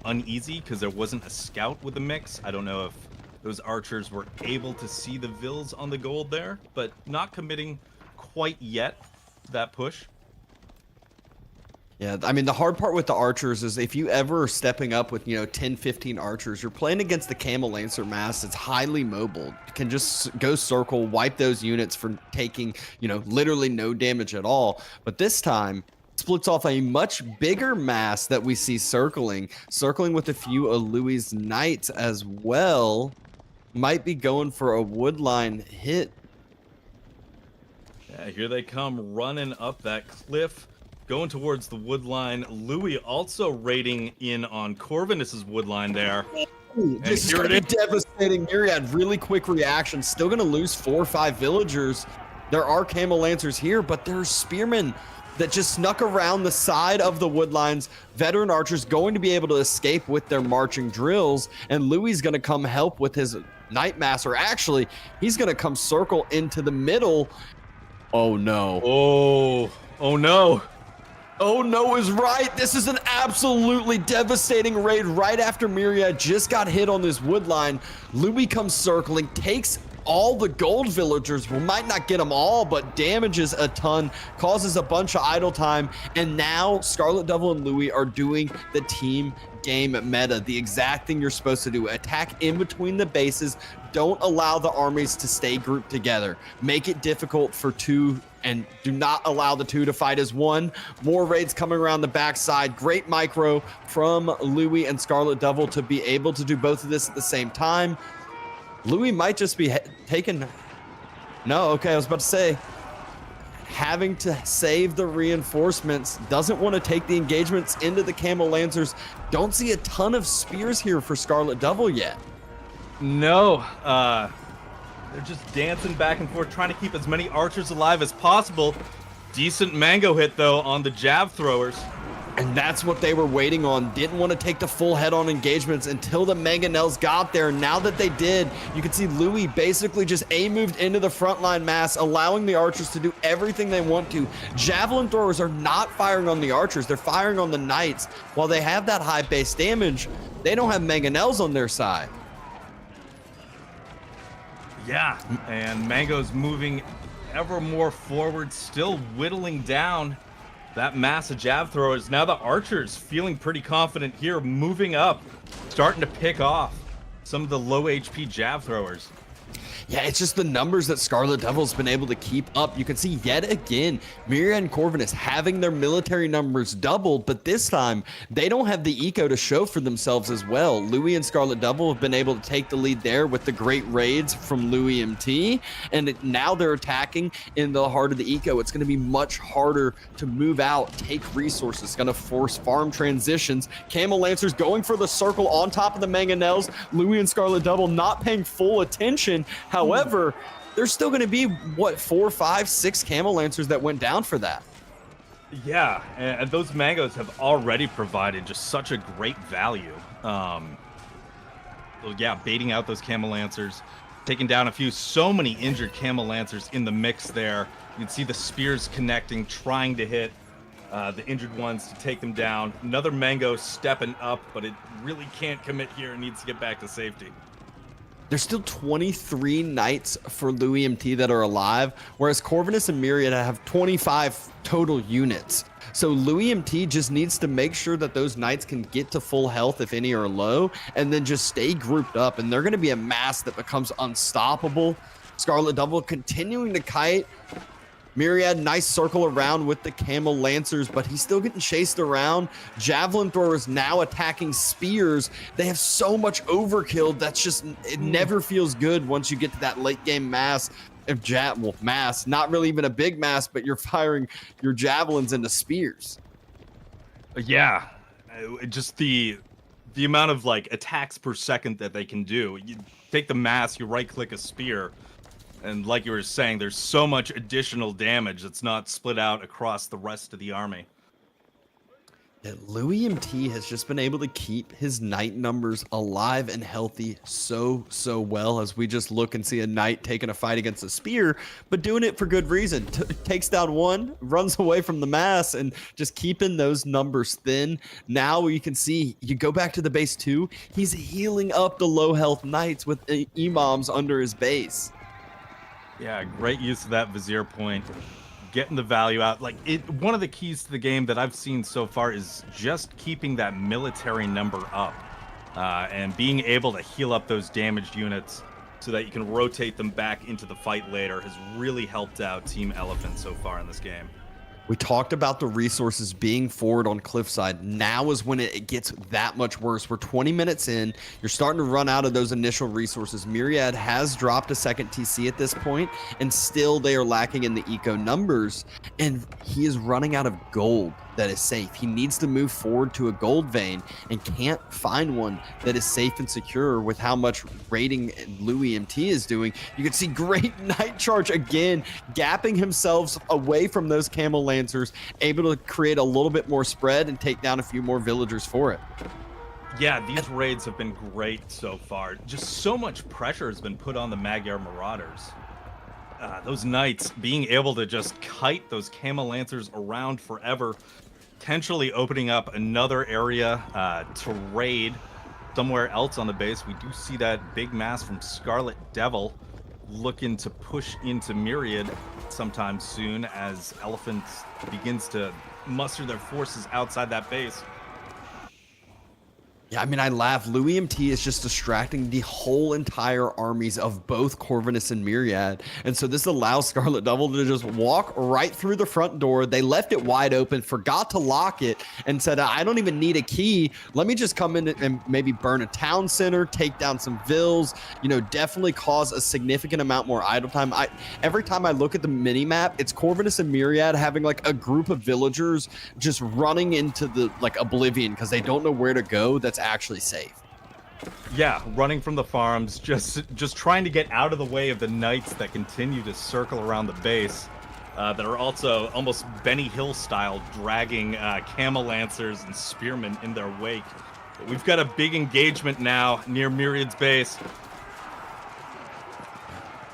uneasy because there wasn't a scout with the mix. I don't know if those archers were able to see the vills on the gold there, but not committing quite yet to that push. Yeah, I mean, the hard part with the archers is if you ever are stepping up with, 10, 15 archers, you're playing against the Camel Lancer mass. It's highly mobile. You can just go circle, wipe those units for taking, literally no damage at all. But this time, splits off a much bigger mass that we see circling with a few of Louis' knights as well. Might be going for a woodline hit. Yeah, here they come running up that cliff. Going towards the wood line. Louis also raiding in on Corvinus's wood line there. This is going to be devastating. Myriad, really quick reaction. Still going to lose 4 or 5 villagers. There are Camel Lancers here, but there's spearmen that just snuck around the side of the wood lines. Veteran archers going to be able to escape with their marching drills, and Louis is going to come help with his Knight Master. Actually, he's going to come circle into the middle. Oh, no. Oh, no. Oh no is right. This is an absolutely devastating raid right after Myriad just got hit on this wood line. Louis comes circling, takes all the gold villagers. We might not get them all, but damages a ton, causes a bunch of idle time. And now Scarlet Devil and Louis are doing the team game meta, the exact thing you're supposed to do. Attack in between the bases. Don't allow the armies to stay grouped together. Make it difficult for two, and do not allow the two to fight as one. More raids coming around the backside. Great micro from Louis and Scarlet Devil to be able to do both of this at the same time. Louis might just be taking... No, okay, I was about to say, having to save the reinforcements, doesn't want to take the engagements into the Camel Lancers. Don't see a ton of spears here for Scarlet Devil yet. No, they're just dancing back and forth, trying to keep as many archers alive as possible. Decent mango hit, though, on the jab throwers. And that's what they were waiting on. Didn't want to take the full head-on engagements until the mangonels got there. Now that they did, you can see Louis basically just A-moved into the frontline mass, allowing the archers to do everything they want to. Javelin throwers are not firing on the archers. They're firing on the knights. While they have that high base damage, they don't have mangonels on their side. Yeah, and Mango's moving ever more forward, still whittling down that mass of jab throwers. Now the archers feeling pretty confident here, moving up, starting to pick off some of the low HP jab throwers. Yeah, it's just the numbers that Scarlet Devil's been able to keep up. You can see yet again, Myriad and Corvinus having their military numbers doubled, but this time they don't have the eco to show for themselves as well. Louis and Scarlet Devil have been able to take the lead there with the great raids from Louis MT, and now they're attacking in the heart of the eco. It's going to be much harder to move out, take resources. It's going to force farm transitions. Camel Lancers going for the circle on top of the mangonels. Louis and Scarlet Devil not paying full attention. However, there's still going to be, what, 4, 5, 6 Camel Lancers that went down for that. Yeah, and those mangoes have already provided just such a great value. Yeah, baiting out those Camel Lancers, taking down a few. So many injured Camel Lancers in the mix there. You can see the spears connecting, trying to hit the injured ones to take them down. Another mango stepping up, but it really can't commit here. It needs to get back to safety. There's still 23 knights for Louis MT that are alive, whereas Corvinus and Myriad have 25 total units. So Louis MT just needs to make sure that those knights can get to full health if any are low, and then just stay grouped up, and they're going to be a mass that becomes unstoppable. Scarlet Devil continuing to kite. Myriad, nice circle around with the Camel Lancers, but he's still getting chased around. Javelin throwers now attacking spears. They have so much overkill that's just, it never feels good once you get to that late game mass of mass, not really even a big mass, but you're firing your javelins into spears. Yeah, just the amount of like attacks per second that they can do. You take the mass, you right click a spear, and like you were saying, there's so much additional damage that's not split out across the rest of the army. Yeah, Louis MT has just been able to keep his knight numbers alive and healthy so well, as we just look and see a knight taking a fight against a spear, but doing it for good reason. Takes down one, runs away from the mass, and just keeping those numbers thin. Now you can see, you go back to the base 2, he's healing up the low health knights with imams under his base. Yeah, great use of that vizier point, getting the value out. Like, one of the keys to the game that I've seen so far is just keeping that military number up, and being able to heal up those damaged units so that you can rotate them back into the fight later has really helped out Team Elephant so far in this game. We talked about the resources being forward on Cliffside. Now is when it gets that much worse. We're 20 minutes in. You're starting to run out of those initial resources. Myriad has dropped a second TC at this point, and still they are lacking in the eco numbers. And he is running out of gold that is safe. He needs to move forward to a gold vein and can't find one that is safe and secure with how much raiding Louis MT is doing. You can see great night charge again, gapping himself away from those Camel Lancers, able to create a little bit more spread and take down a few more villagers for it. Yeah, these raids have been great so far. Just so much pressure has been put on the Magyar Marauders. Those knights being able to just kite those Camel Lancers around forever, potentially opening up another area to raid somewhere else on the base. We do see that big mass from Scarlet Devil looking to push into Myriad sometime soon as Elephant begins to muster their forces outside that base. Yeah, I mean, I laugh. Louis MT is just distracting the whole entire armies of both Corvinus and Myriad. And so this allows Scarlet Devil to just walk right through the front door. They left it wide open, forgot to lock it, and said, I don't even need a key. Let me just come in and maybe burn a town center, take down some vills, you know, definitely cause a significant amount more idle time. Every time I look at the mini map, it's Corvinus and Myriad having like a group of villagers just running into the like oblivion because they don't know where to go. That's actually safe. Yeah, running from the farms, just trying to get out of the way of the knights that continue to circle around the base, that are also almost Benny Hill style, dragging camel lancers and spearmen in their wake. But we've got a big engagement now near Myriad's base.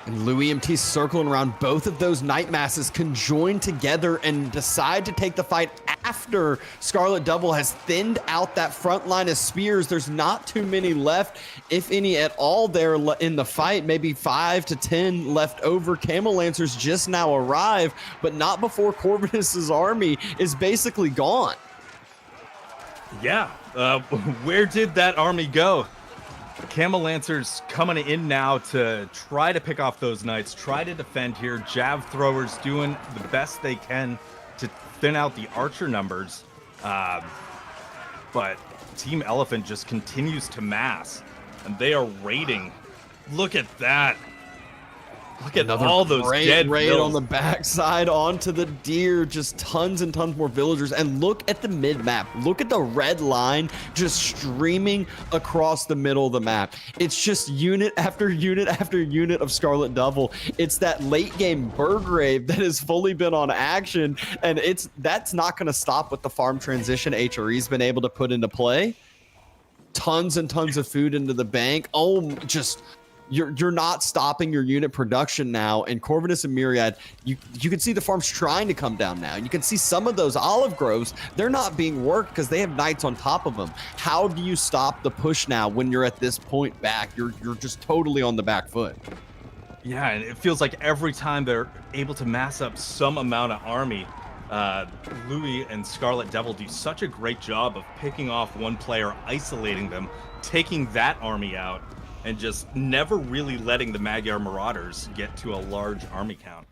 And Louis MT circling around. Both of those knight masses can join together and decide to take the fight after Scarlet Devil has thinned out that front line of spears. There's not too many left, if any at all, there in the fight. Maybe 5 to 10 left over. Camel Lancers just now arrive, but not before Corvinus's army is basically gone. Yeah, where did that army go? Camel Lancers coming in now to try to pick off those knights, try to defend here. Jav throwers doing the best they can to thin out the archer numbers. But Team Elephant just continues to mass, and they are raiding. Look at that. Look at all those dead raid vills on the backside onto the deer. Just tons and tons more villagers. And look at the mid map. Look at the red line just streaming across the middle of the map. It's just unit after unit after unit of Scarlet Devil. It's that late game Burgrave that has fully been on action, and that's not going to stop with the farm transition HRE's been able to put into play. Tons and tons of food into the bank. Oh, just you're not stopping your unit production now. And Corvinus and Myriad, you can see the farms trying to come down now. You can see some of those olive groves, they're not being worked because they have knights on top of them. How do you stop the push now when you're at this point back? You're just totally on the back foot. Yeah, and it feels like every time they're able to mass up some amount of army, Louis and Scarlet Devil do such a great job of picking off one player, isolating them, taking that army out, and just never really letting the Magyar Marauders get to a large army count.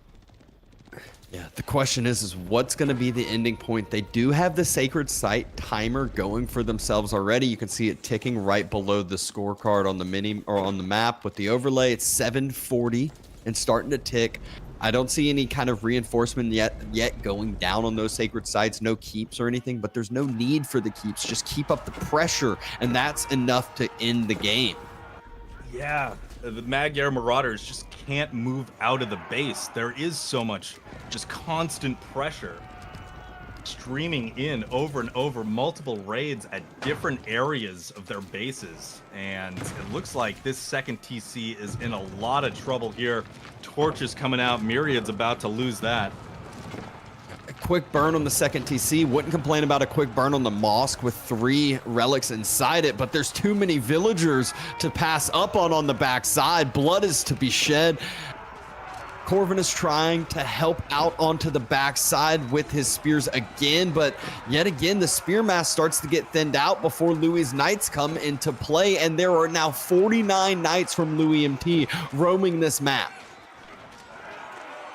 Yeah, the question is what's going to be the ending point? They do have the Sacred Site timer going for themselves already. You can see it ticking right below the scorecard on the mini or on the map with the overlay. It's 7:40 and starting to tick. I don't see any kind of reinforcement yet going down on those sacred sites. No keeps or anything, but there's no need for the keeps. Just keep up the pressure, and that's enough to end the game. Yeah, the Magyar Marauders just can't move out of the base. There is so much just constant pressure streaming in over and over, multiple raids at different areas of their bases. And it looks like this second TC is in a lot of trouble here. Torch is coming out. Myriad's about to lose that. A quick burn on the second TC. Wouldn't complain about a quick burn on the mosque with 3 relics inside it, but there's too many villagers to pass up on the backside. Blood is to be shed. Corvinus trying to help out onto the backside with his spears again, but yet again the spear mass starts to get thinned out before Louis' knights come into play, and there are now 49 knights from Louis MT roaming this map.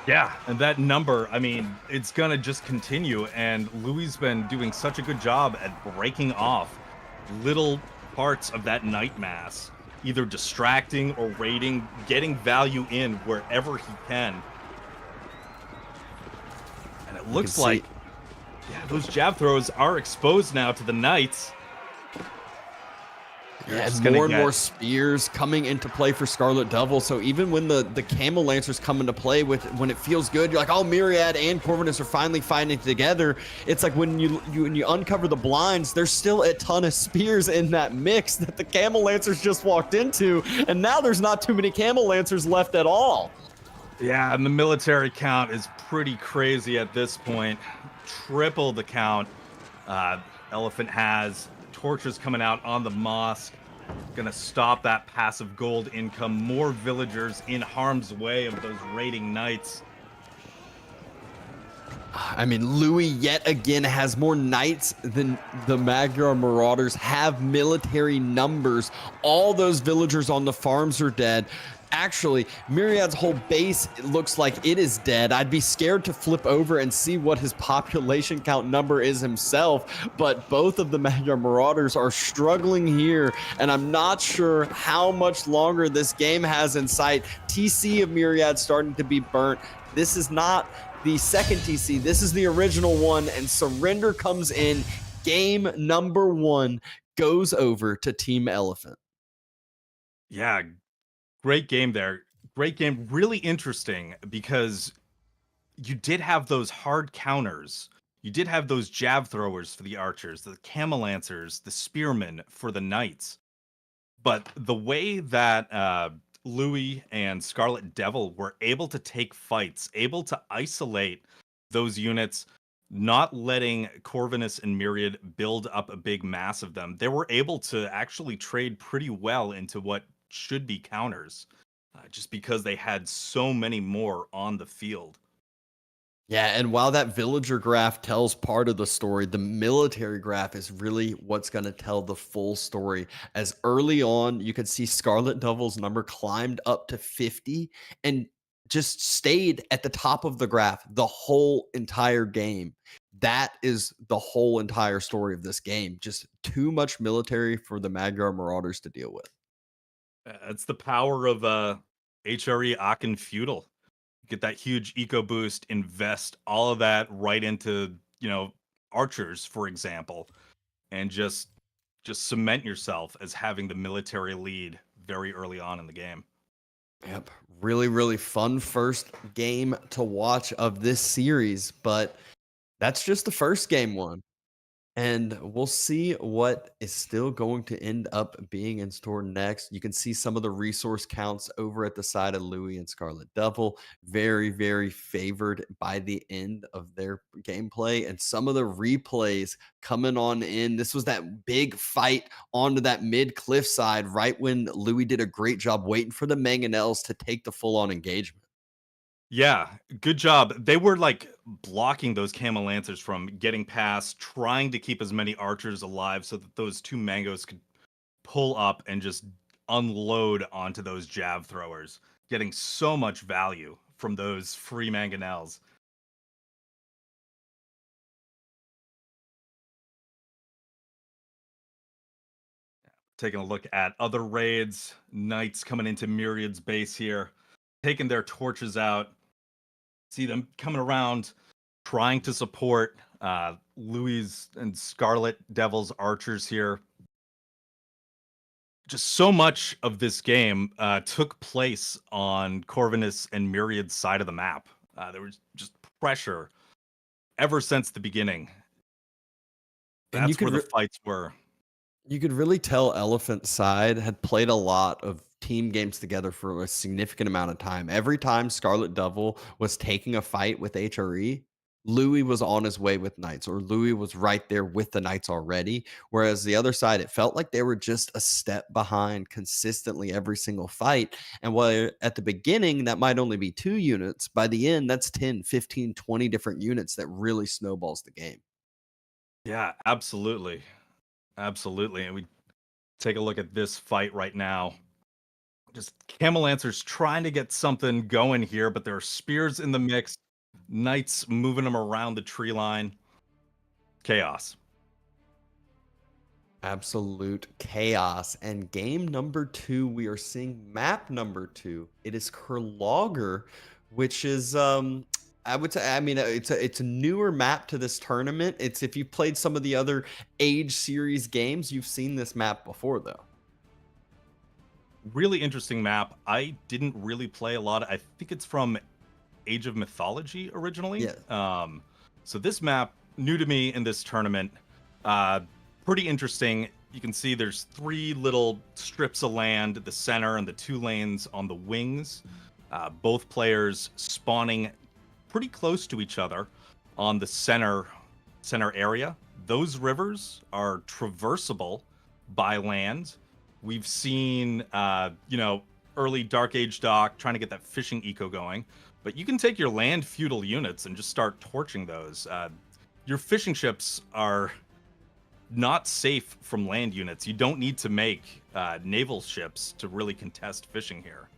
Yeah, and that number, I mean, it's gonna just continue, and Louis been doing such a good job at breaking off little parts of that night mass, either distracting or raiding, getting value in wherever he can. And it looks like, yeah, those jab throws are exposed now to the knights. Yeah, more and more spears coming into play for Scarlet Devil. So even when the Camel Lancers come into play when it feels good, you're like, oh, Myriad and Corvinus are finally fighting together. It's like when you uncover the blinds, there's still a ton of spears in that mix that the Camel Lancers just walked into, and now there's not too many Camel Lancers left at all. Yeah, and the military count is pretty crazy at this point. Triple the count Elephant has. Torches coming out on the mosque. Gonna stop that passive gold income. More villagers in harm's way of those raiding knights. I mean, Louis yet again has more knights than the Magyar Marauders have military numbers. All those villagers on the farms are dead. Actually, Myriad's whole base looks like it is dead. I'd be scared to flip over and see what his population count number is himself, but both of the Magyar Marauders are struggling here, and I'm not sure how much longer this game has in sight. TC of Myriad starting to be burnt. This is not the second TC. This is the original one, and surrender comes in. Game number 1 goes over to Team Elephant. Yeah, great game there. Great game. Really interesting because you did have those hard counters. You did have those jab throwers for the archers, the camel lancers, the spearmen for the knights. But the way that Louis and Scarlet Devil were able to take fights, able to isolate those units, not letting Corvinus and Myriad build up a big mass of them, they were able to actually trade pretty well into what should be counters, just because they had so many more on the field. Yeah, and while that villager graph tells part of the story, the military graph is really what's going to tell the full story. As early on, you could see Scarlet Devil's number climbed up to 50 and just stayed at the top of the graph the whole entire game. That is the whole entire story of this game. Just too much military for the Magyar Marauders to deal with. It's the power of HRE Aachen Feudal. Get that huge eco boost, invest all of that right into, archers, for example, and just cement yourself as having the military lead very early on in the game. Yep. Really, really fun first game to watch of this series, but that's just the first game one. And we'll see what is still going to end up being in store next. You can see some of the resource counts over at the side of Louis and Scarlet Devil. Very, very favored by the end of their gameplay. And some of the replays coming on in. This was that big fight onto that mid cliff side right when Louis did a great job waiting for the mangonels to take the full on engagement. Yeah, good job. They were like blocking those camel lancers from getting past, trying to keep as many archers alive so that those two mangoes could pull up and just unload onto those jab throwers, getting so much value from those free mangonels. Taking a look at other raids, knights coming into Myriad's base here, taking their torches out. See them coming around, trying to support Louis and Scarlet Devil's archers here. Just so much of this game took place on Corvinus and Myriad's side of the map. There was just pressure ever since the beginning. And That's where the fights were. You could really tell Elephant side had played a lot of team games together for a significant amount of time. Every time Scarlet Devil was taking a fight with HRE, Louis was on his way with Knights, or Louis was right there with the Knights already. Whereas the other side, it felt like they were just a step behind consistently every single fight. And while at the beginning, that might only be 2 units, by the end, that's 10, 15, 20 different units that really snowballs the game. Yeah, absolutely. Absolutely. And we take a look at this fight right now. Just Camel Lancers trying to get something going here, but there are spears in the mix. Knights moving them around the tree line. Chaos. Absolute chaos. And game number 2, we are seeing map number 2. It is Kurlager, which is I would say, I mean, it's a newer map to this tournament. It's if you've played some of the other Age series games, you've seen this map before, though. Really interesting map. I didn't really play a lot. I think it's from Age of Mythology originally. Yeah. So this map, new to me in this tournament. Pretty interesting. You can see there's 3 little strips of land, the center and the 2 lanes on the wings. Both players spawning pretty close to each other on the center area. Those rivers are traversable by land. We've seen, early Dark Age dock trying to get that fishing eco going, but you can take your land feudal units and just start torching those. Your fishing ships are not safe from land units. You don't need to make naval ships to really contest fishing here.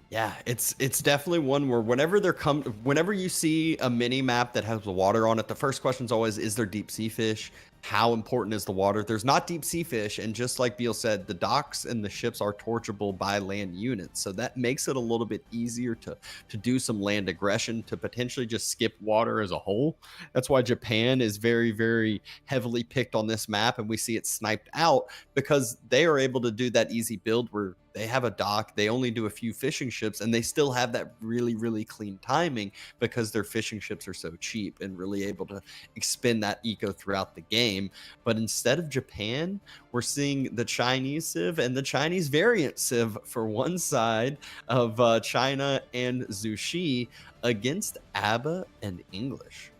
Yeah, it's definitely one where whenever you see a mini map that has the water on it, the first question is always, is there deep sea fish? How important is the water? There's not deep sea fish, and just like Beal said, the docks and the ships are torchable by land units, so that makes it a little bit easier to do some land aggression, to potentially just skip water as a whole. That's why Japan is very, very heavily picked on this map, and we see it sniped out because they are able to do that easy build where they have a dock, they only do a few fishing ships, and they still have that really, really clean timing because their fishing ships are so cheap and really able to expend that eco throughout the game. But instead of Japan, we're seeing the Chinese Civ and the Chinese variant Civ for one side of China and Zushi against ABBA and English.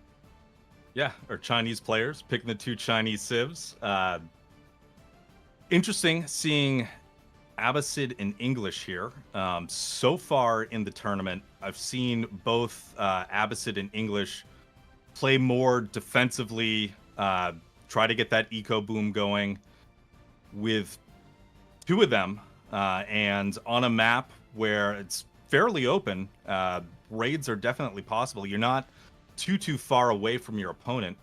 Yeah, our Chinese players picking the two Chinese civs. Interesting seeing Abbasid and English here. So far in the tournament, I've seen both Abbasid and English play more defensively, try to get that eco boom going with two of them, and on a map where it's fairly open, raids are definitely possible. You're not too far away from your opponent.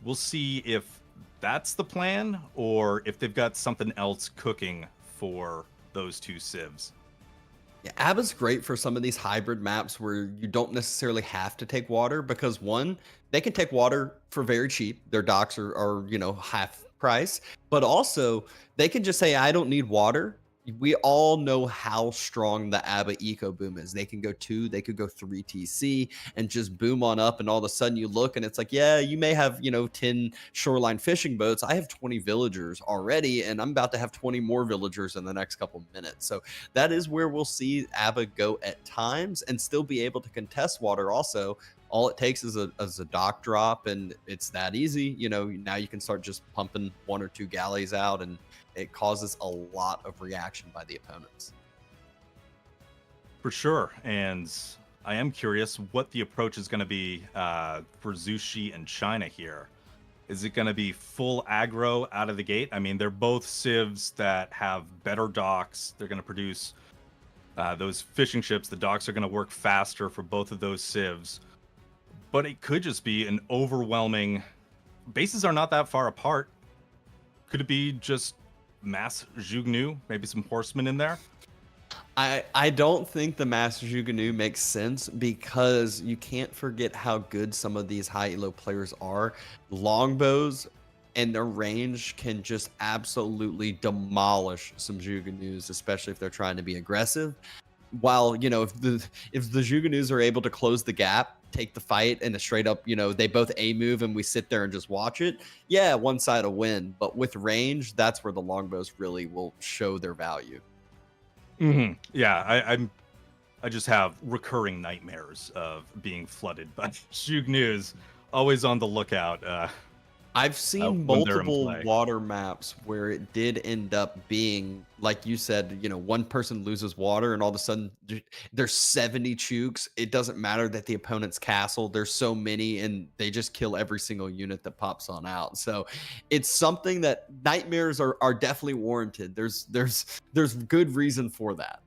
We'll see if that's the plan or if they've got something else cooking for those two civs. Yeah, ABBA's great for some of these hybrid maps where you don't necessarily have to take water because one, they can take water for very cheap. Their docks are half price, but also they can just say, I don't need water. We all know how strong the ABBA eco boom is. They can go 2, they could go 3 TC and just boom on up. And all of a sudden you look and it's like, yeah, you may have, 10 shoreline fishing boats. I have 20 villagers already, and I'm about to have 20 more villagers in the next couple minutes. So that is where we'll see ABBA go at times and still be able to contest water also. All it takes is a dock drop, and it's that easy. Now you can start just pumping 1 or 2 galleys out, and it causes a lot of reaction by the opponents. For sure. And I am curious what the approach is going to be for Zushi and China here. Is it going to be full aggro out of the gate? I mean, they're both civs that have better docks. They're going to produce those fishing ships. The docks are going to work faster for both of those civs. But it could just be an overwhelming... Bases are not that far apart. Could it be just mass Jugnu, maybe some horsemen in there? I don't think the mass Jugnu makes sense because you can't forget how good some of these high elo players are. Longbows and their range can just absolutely demolish some Jugnus, especially if they're trying to be aggressive. While, if the Jugnus are able to close the gap, take the fight, and a straight up, they both A move and we sit there and just watch it, yeah, one side will win. But with range, that's where the longbows really will show their value. Mm-hmm. Yeah, I just have recurring nightmares of being flooded by Jugnus. Always on the lookout. I've seen multiple water maps where it did end up being, like you said, one person loses water and all of a sudden there's 70 chooks. It doesn't matter that the opponent's castle, there's so many, and they just kill every single unit that pops on out. So it's something that nightmares are definitely warranted. There's good reason for that.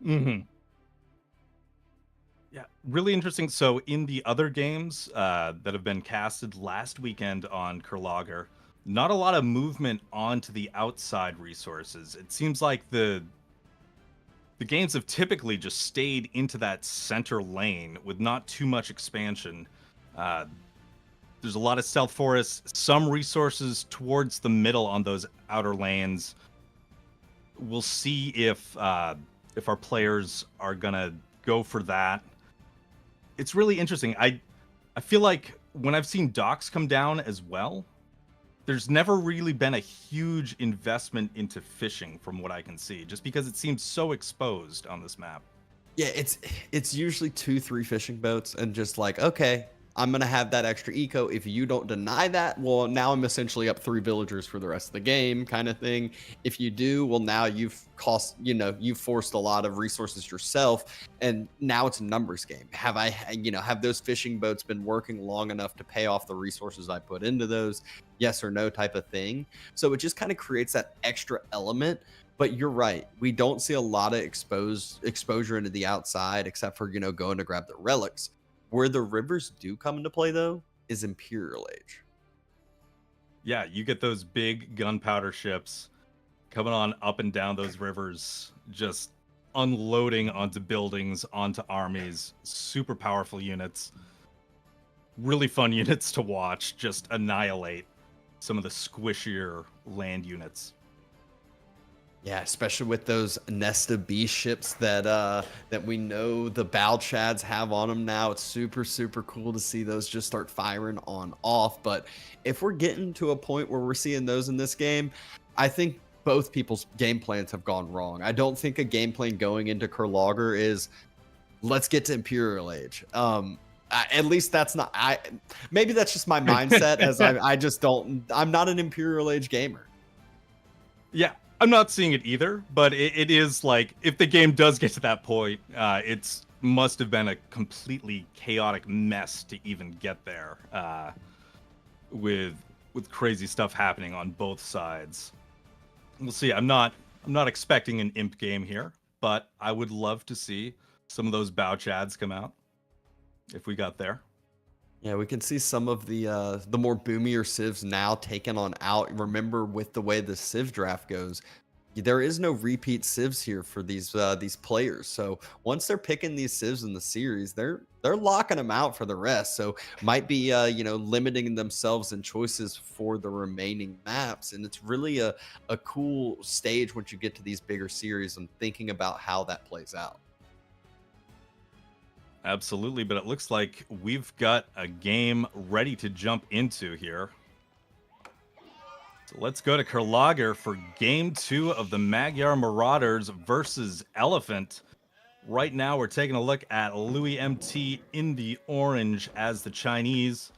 Mm-hmm. Yeah, really interesting. So in the other games that have been casted last weekend on Kurlager, not a lot of movement onto the outside resources. It seems like the games have typically just stayed into that center lane with not too much expansion. There's a lot of stealth forests, some resources towards the middle on those outer lanes. We'll see if our players are gonna go for that. It's really interesting. I feel like when I've seen docks come down as well, there's never really been a huge investment into fishing from what I can see, just because it seems so exposed on this map. Yeah, it's usually 2-3 fishing boats and just like, okay, I'm going to have that extra eco. If you don't deny that, well, now I'm essentially up 3 villagers for the rest of the game kind of thing. If you do, well, now you've you've forced a lot of resources yourself, and now it's a numbers game. Have those fishing boats been working long enough to pay off the resources I put into those? Yes or no type of thing. So it just kind of creates that extra element. But you're right. We don't see a lot of exposure into the outside, except for, going to grab the relics. Where the rivers do come into play, though, is Imperial Age. Yeah, you get those big gunpowder ships coming on up and down those rivers, just unloading onto buildings, onto armies. Super powerful units. Really fun units to watch just annihilate some of the squishier land units. Yeah, especially with those Nesta B ships that we know the Balchads have on them now. It's super, super cool to see those just start firing on off. But if we're getting to a point where we're seeing those in this game, I think both people's game plans have gone wrong. I don't think a game plan going into Kurlager is, let's get to Imperial Age. At least that's not, maybe that's just my mindset as I'm not an Imperial Age gamer. Yeah. I'm not seeing it either, but it is like, if the game does get to that point, it's must have been a completely chaotic mess to even get there, with crazy stuff happening on both sides. We'll see. I'm not expecting an imp game here, but I would love to see some of those Balchads come out if we got there. Yeah, we can see some of the more boomier civs now taken on out. Remember, with the way the civ draft goes, there is no repeat civs here for these players. So once they're picking these civs in the series, they're locking them out for the rest. So might be limiting themselves in choices for the remaining maps. And it's really a cool stage once you get to these bigger series and thinking about how that plays out. Absolutely, but it looks like we've got a game ready to jump into here. So let's go to Kurlager for Game 2 of the Magyar Marauders versus Elephant. Right now, we're taking a look at Louis MT in the orange as the Chinese.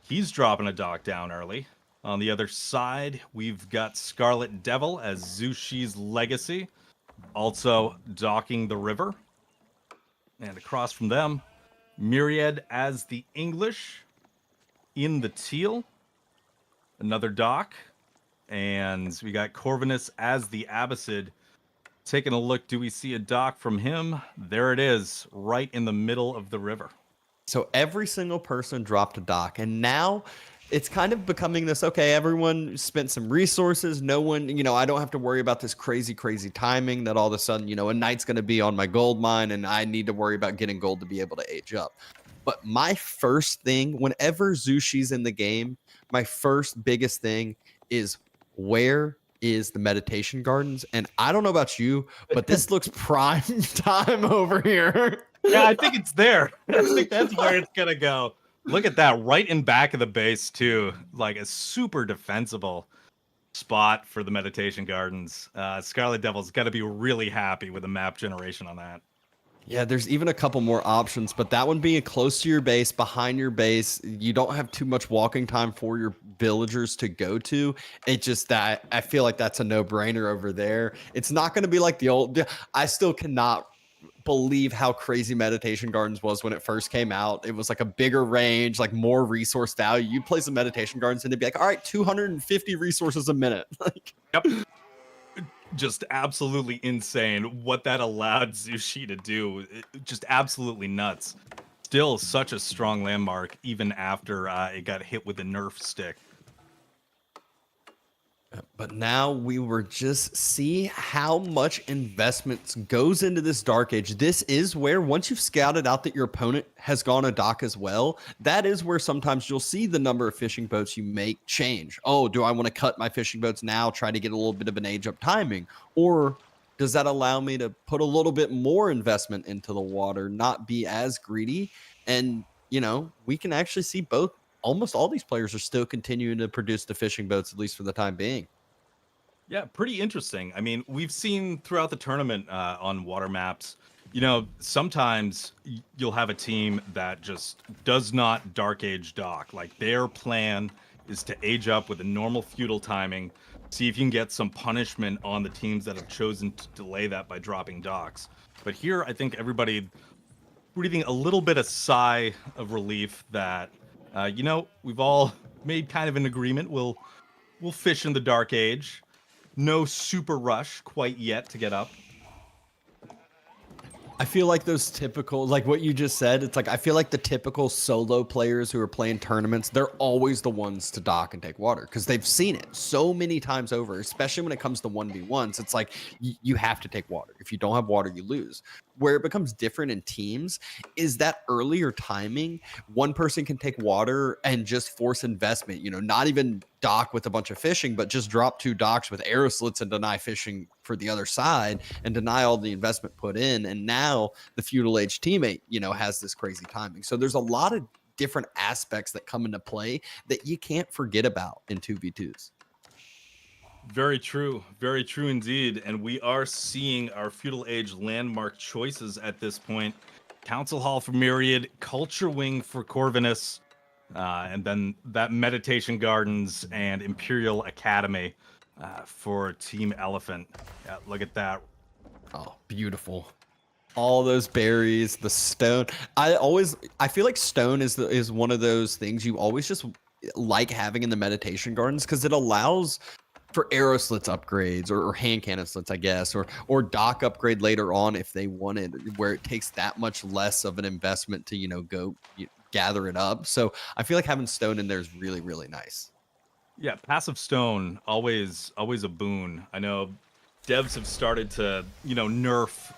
He's dropping a dock down early. On the other side, we've got Scarlet Devil as Zushi's Legacy, also docking the river. And across from them, Myriad as the English in the teal. Another dock. And we got Corvinus as the Abbasid. Taking a look, do we see a dock from him? There it is, right in the middle of the river. So every single person dropped a dock. And now it's kind of becoming this, okay, everyone spent some resources. No one, I don't have to worry about this crazy timing that all of a sudden, a knight's going to be on my gold mine and I need to worry about getting gold to be able to age up. But my first thing, whenever Zushi's in the game, my first biggest thing is, where is the meditation gardens? And I don't know about you, but this looks prime time over here. Yeah, I think it's there. I think that's where it's going to go. Look at that, right in back of the base, too. Like a super defensible spot for the meditation gardens. Scarlet Devil's got to be really happy with the map generation on that. Yeah, there's even a couple more options, but that one being close to your base, behind your base, you don't have too much walking time for your villagers to go to. It just, that I feel like that's a no-brainer over there. It's not going to be like the old, I still cannot believe how crazy Meditation Gardens was when it first came out. It was like a bigger range, like more resource value. You play some Meditation Gardens and it'd be like, all right, 250 resources a minute. Yep. Just absolutely insane what that allowed Zushi to do. Just absolutely nuts. Still such a strong landmark even after it got hit with a nerf stick. But now we were just see how much investment goes into this Dark Age. This is where, once you've scouted out that your opponent has gone a dock as well, that is where sometimes you'll see the number of fishing boats you make change. Oh, do I want to cut my fishing boats now, try to get a little bit of an age up timing? Or does that allow me to put a little bit more investment into the water, not be as greedy? And, we can actually see both. Almost all these players are still continuing to produce the fishing boats, at least for the time being. Yeah, pretty interesting. I mean, we've seen throughout the tournament on water maps, You know, sometimes you'll have a team that just does not Dark Age dock. Like, their plan is to age up with a normal feudal timing, see if you can get some punishment on the teams that have chosen to delay that by dropping docks. But here, I think everybody breathing a little bit of sigh of relief that, you know, we've all made kind of an agreement. We'll fish in the Dark Age. No super rush quite yet to get up. I feel like those typical, like what you just said, it's like I feel like the typical solo players who are playing tournaments, they're always the ones to dock and take water because they've seen it so many times over, especially when it comes to 1v1s. It's like you have to take water. If you don't have water, you lose. Where it becomes different in teams is that earlier timing, one person can take water and just force investment, you know, not even dock with a bunch of fishing, but just drop 2 docks with arrow slits and deny fishing for the other side and deny all the investment put in. And now the feudal age teammate, you know, has this crazy timing. So there's a lot of different aspects that come into play that you can't forget about in 2v2s. Very true indeed. And we are seeing our feudal age landmark choices at this point. Council Hall for Myriad, Culture Wing for Corvinus, and then that Meditation Gardens and Imperial Academy for Team Elephant. Yeah, look at that. Oh, beautiful. All those berries, the stone. I feel like stone is one of those things you always just like having in the Meditation Gardens because it allows for arrow slits upgrades or hand cannon slits, I guess, or dock upgrade later on if they wanted, where it takes that much less of an investment to, you know, go gather it up. So I feel like having stone in there is really, really nice. Yeah, passive stone, always a boon. I know devs have started to, you know, nerf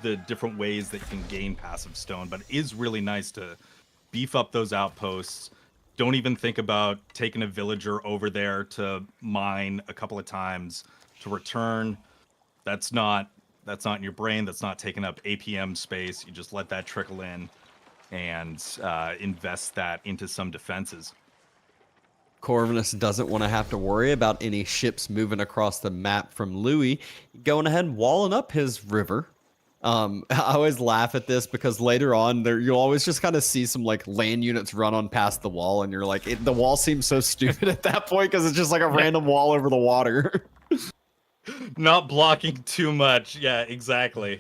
the different ways that you can gain passive stone, but it is really nice to beef up those outposts. Don't even think about taking a villager over there to mine a couple of times to return. That's not in your brain. That's not taking up APM space. You just let that trickle in and invest that into some defenses. Corvinus doesn't want to have to worry about any ships moving across the map from Louis, going ahead and walling up his river. I always laugh at this because later on you'll always just kind of see some like land units run on past the wall and you're like, the wall seems so stupid at that point because it's just like a random wall over the water. Not blocking too much. Yeah, exactly.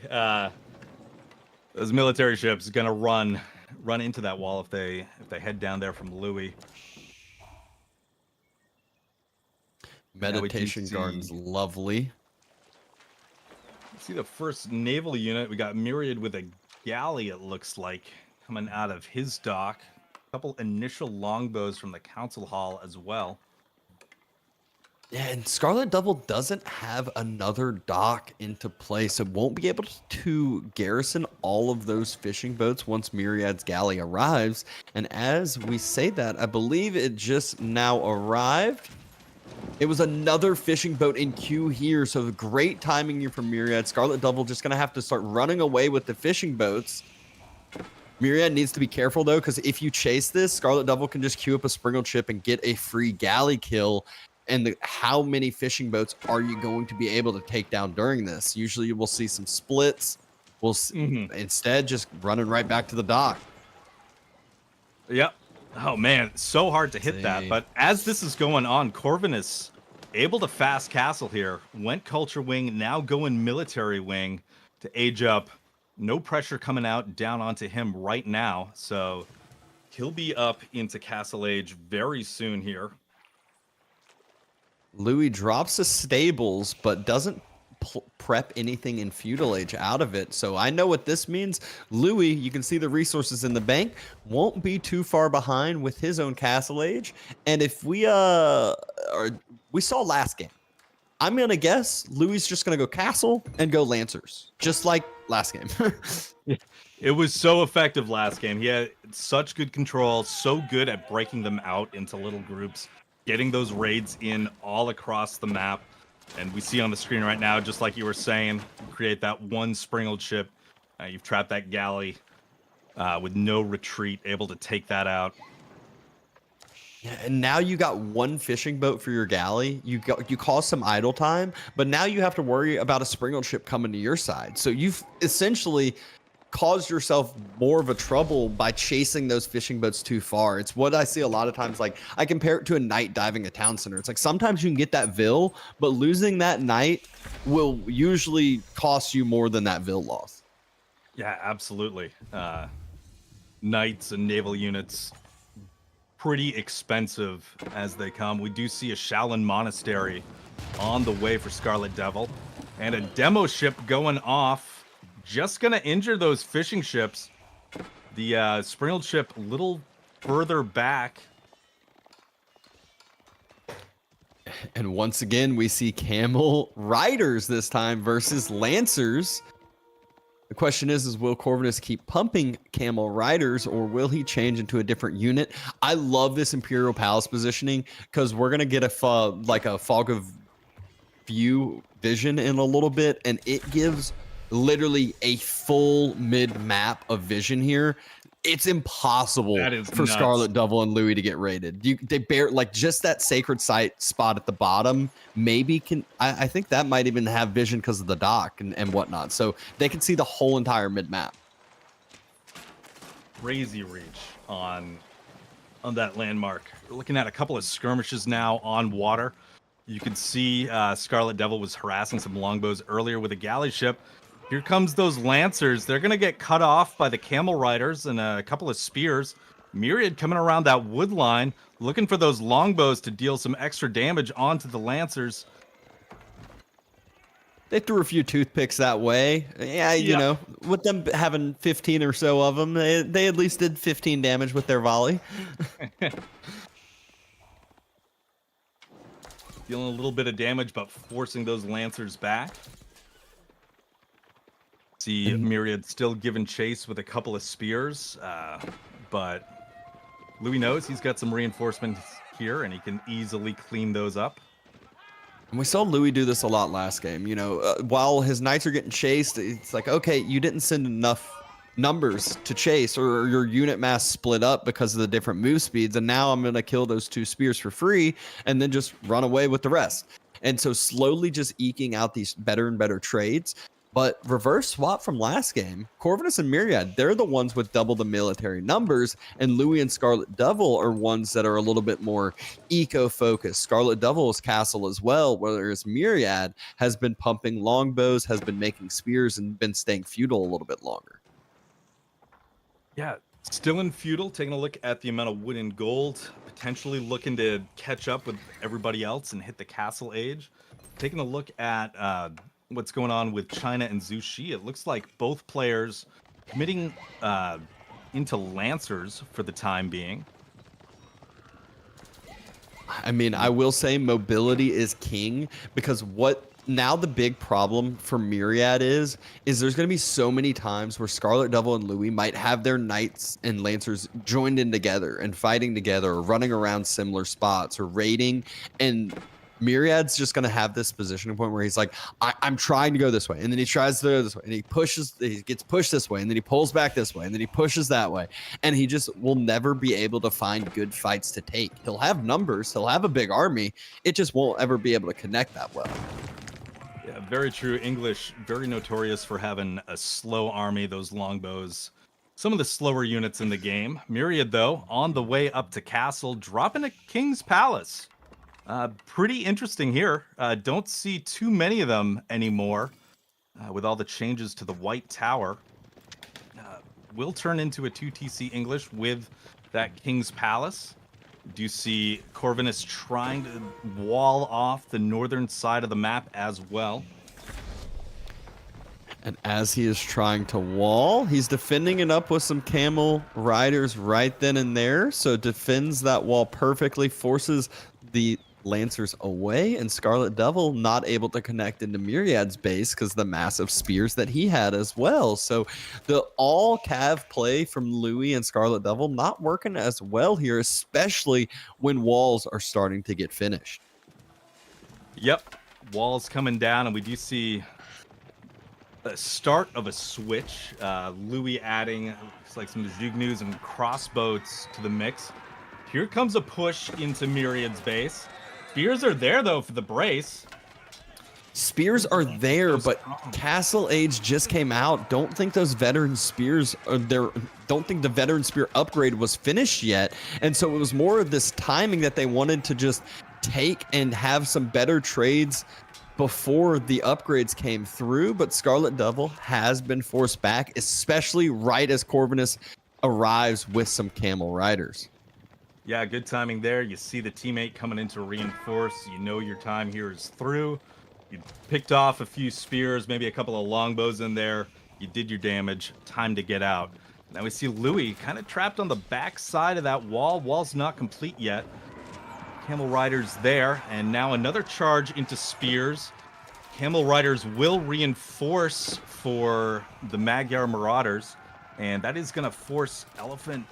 Those military ships gonna run into that wall if they head down there from Louis. Meditation Gardens, lovely. See the first naval unit. We got Myriad with a galley, it looks like, coming out of his dock. A couple initial longbows from the council hall as well. Yeah, and Scarlet Devil doesn't have another dock into play, so won't be able to garrison all of those fishing boats once Myriad's galley arrives. And as we say that, I believe it just now arrived. It was another fishing boat in queue here, so great timing here from Myriad. Scarlet Devil just going to have to start running away with the fishing boats. Myriad needs to be careful, though, because if you chase this, Scarlet Devil can just queue up a sprinkled ship and get a free galley kill. And how many fishing boats are you going to be able to take down during this? Usually you will see some splits. We'll instead just running right back to the dock. Yep. Oh, man, so hard to hit that. But as this is going on, Corvinus able to fast castle here. Went Culture Wing, now going Military Wing to age up. No pressure coming out down onto him right now. So he'll be up into Castle Age very soon here. Louis drops the stables, but doesn't prep anything in Feudal Age out of it. So I know what this means. Louis, you can see the resources in the bank, won't be too far behind with his own Castle Age. And if we saw last game, I'm gonna guess Louis is just gonna go Castle and go Lancers, just like last game. It was so effective last game. He had such good control, so good at breaking them out into little groups, getting those raids in all across the map. And we see on the screen right now, just like you were saying, create that one sprinkled ship. You've trapped that galley with no retreat, able to take that out. Yeah, and now you got one fishing boat for your galley. You caused some idle time, but now you have to worry about a sprinkled ship coming to your side. So you've essentially cause yourself more of a trouble by chasing those fishing boats too far. It's what I see a lot of times. Like, I compare it to a knight diving a town center. It's like sometimes you can get that vill, but losing that knight will usually cost you more than that vill loss. Yeah, absolutely. Knights and naval units, pretty expensive as they come. We do see a Shaolin monastery on the way for Scarlet Devil, and a demo ship going off. Just gonna injure those fishing ships. The Springald ship a little further back. And once again, we see Camel Riders this time versus Lancers. The question is will Corvinus keep pumping Camel Riders, or will he change into a different unit? I love this Imperial Palace positioning because we're gonna get a fog of view vision in a little bit, and it gives literally a full mid-map of vision here. It's impossible for nuts. Scarlet Devil and Louis to get raided. Just that sacred site spot at the bottom maybe can. I think that might even have vision because of the dock and whatnot, so they can see the whole entire mid-map. Crazy reach on that landmark. We're looking at a couple of skirmishes now on water. You can see Scarlet Devil was harassing some longbows earlier with a galley ship. Here comes those Lancers. They're going to get cut off by the Camel Riders and a couple of spears. Myriad coming around that wood line, looking for those longbows to deal some extra damage onto the Lancers. They threw a few toothpicks that way. Yeah, you know, with them having 15 or so of them, they at least did 15 damage with their volley. Dealing a little bit of damage, but forcing those Lancers back. See Myriad still giving chase with a couple of spears, but Louis knows he's got some reinforcements here, and he can easily clean those up. And we saw Louis do this a lot last game. You know, while his knights are getting chased, it's like, okay, you didn't send enough numbers to chase, or your unit mass split up because of the different move speeds, and now I'm going to kill those 2 spears for free and then just run away with the rest. And so slowly just eking out these better and better trades. But reverse swap from last game, Corvinus and Myriad, they're the ones with double the military numbers, and Louis and Scarlet Devil are ones that are a little bit more eco-focused. Scarlet Devil's castle as well, whereas Myriad has been pumping longbows, has been making spears, and been staying feudal a little bit longer. Yeah, still in feudal, taking a look at the amount of wood and gold, potentially looking to catch up with everybody else and hit the castle age. Taking a look at what's going on with China and Zhu Shi. It looks like both players committing into Lancers for the time being. I mean, I will say mobility is king, because now the big problem for Myriad is there's going to be so many times where Scarlet Devil and Louis might have their knights and Lancers joined in together and fighting together, or running around similar spots, or raiding, and Myriad's just going to have this positioning point where he's like, I'm trying to go this way. And then he tries to go this way. And he gets pushed this way. And then he pulls back this way. And then he pushes that way. And he just will never be able to find good fights to take. He'll have numbers. He'll have a big army. It just won't ever be able to connect that well. Yeah, very true. English, very notorious for having a slow army, those longbows. Some of the slower units in the game. Myriad, though, on the way up to castle, dropping a King's Palace. Pretty interesting here. Don't see too many of them anymore with all the changes to the White Tower. Will turn into a 2TC English with that King's Palace. Do you see Corvinus trying to wall off the northern side of the map as well? And as he is trying to wall, he's defending it up with some Camel Riders right then and there. So defends that wall perfectly, forces the Lancers away, and Scarlet Devil not able to connect into Myriad's base because the massive spears that he had as well. So the all cav play from Louis and Scarlet Devil not working as well here, especially when walls are starting to get finished. Yep, walls coming down, and we do see the start of a switch. Louis adding looks like some Jugnus and crossbows to the mix. Here comes a push into Myriad's base. Spears are there, though, for the brace. Spears are there, but Castle Age just came out. Don't think those veteran spears are there. Don't think the veteran spear upgrade was finished yet. And so it was more of this timing that they wanted to just take and have some better trades before the upgrades came through. But Scarlet Devil has been forced back, especially right as Corvinus arrives with some camel riders. Yeah, good timing there. You see the teammate coming in to reinforce. You know your time here is through. You picked off a few spears, maybe a couple of longbows in there. You did your damage. Time to get out. Now we see Louis kind of trapped on the back side of that wall. Wall's not complete yet. Camel Riders there, and now another charge into spears. Camel Riders will reinforce for the Magyar Marauders, and that is going to force Elephant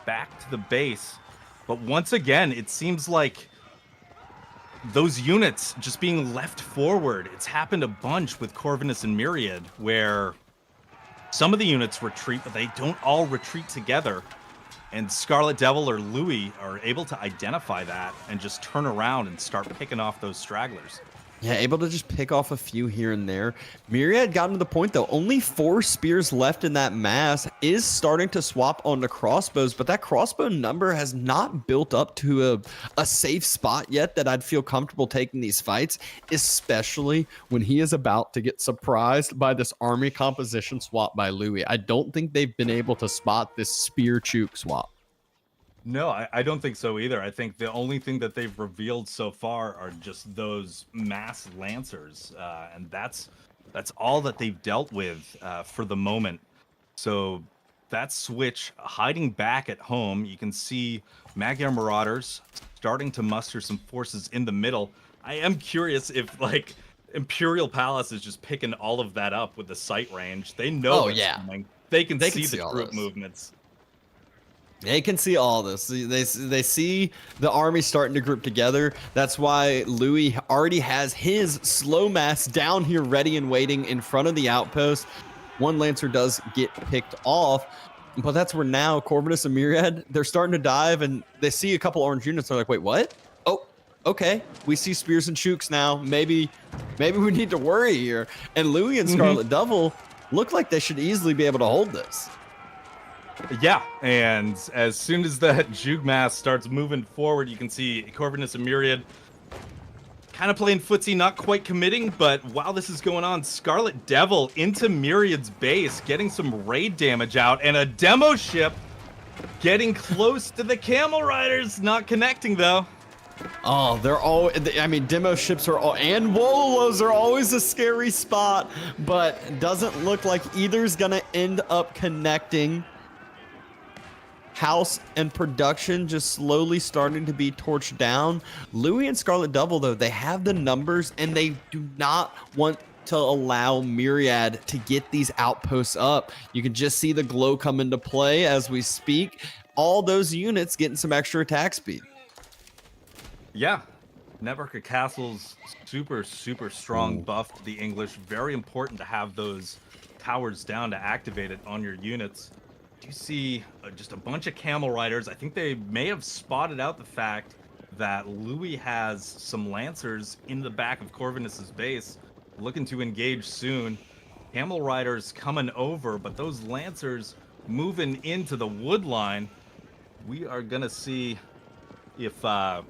back to the base. But once again, it seems like those units just being left forward. It's happened a bunch with Corvinus and Myriad, where some of the units retreat, but they don't all retreat together. And Scarlet Devil or Louis are able to identify that and just turn around and start picking off those stragglers. Yeah, able to just pick off a few here and there. Myriad got to the point, though. Only 4 spears left in that mass. Is starting to swap onto crossbows, but that crossbow number has not built up to a safe spot yet that I'd feel comfortable taking these fights, especially when he is about to get surprised by this army composition swap by Louis. I don't think they've been able to spot this spear chook swap. No, I don't think so either. I think the only thing that they've revealed so far are just those mass lancers, and that's all that they've dealt with for the moment. So that switch hiding back at home, you can see Magyar Marauders starting to muster some forces in the middle. I am curious if like Imperial Palace is just picking all of that up with the sight range. They know what's coming. They can see the troop movements. They can see all this. They see the army starting to group together. That's why Louis already has his slow mass down here ready and waiting in front of the outpost. One Lancer does get picked off, but that's where now Corvinus and Myriad, they're starting to dive, and they see a couple orange units. They're like, wait, what? Oh, okay. We see spears and chooks now. Maybe we need to worry here. And Louis and Scarlet Devil look like they should easily be able to hold this. Yeah, and as soon as that Juke mass starts moving forward, you can see Corvinus and Myriad kind of playing footsie, not quite committing, but while this is going on, Scarlet Devil into Myriad's base, getting some raid damage out, and a demo ship getting close to the Camel Riders, not connecting though. Oh, they're all, I mean, demo ships are all, and Wololos are always a scary spot, but doesn't look like either's gonna end up connecting. House and production just slowly starting to be torched down. Louis and Scarlet Devil, though, they have the numbers, and they do not want to allow Myriad to get these outposts up. You can just see the glow come into play as we speak. All those units getting some extra attack speed. Yeah, Network of Castles, super strong buff to the English. Very important to have those towers down to activate it on your units. You see just a bunch of Camel Riders. I think they may have spotted out the fact that Louis has some Lancers in the back of Corvinus's base, looking to engage soon. Camel Riders coming over, but those Lancers moving into the wood line. We are going to see if Corvinus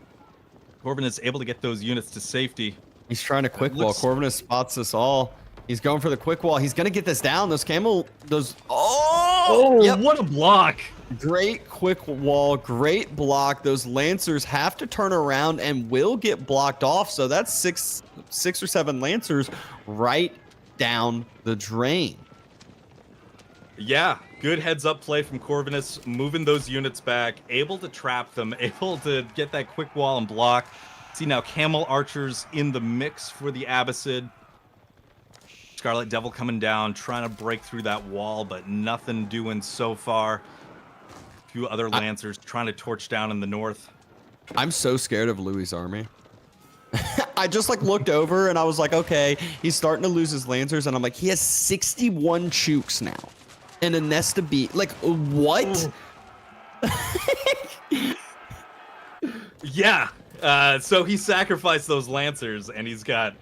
is able to get those units to safety. He's trying to quick wall. Corvinus spots us all. He's going for the quick wall. He's going to get this down. Oh, yep. What a block. Great quick wall, great block. Those Lancers have to turn around and will get blocked off. So that's six or seven Lancers right down the drain. Yeah, good heads up play from Corvinus, moving those units back, able to trap them, able to get that quick wall and block. See now Camel Archers in the mix for the Abbasid. Scarlet Devil coming down, trying to break through that wall, but nothing doing so far. A few other Lancers trying to torch down in the north. I'm so scared of Louis' army. I just like looked over and I was like, okay, he's starting to lose his Lancers, and I'm like, he has 61 chooks now and a nest of bees. Like, what? Yeah. So he sacrificed those Lancers, and he's got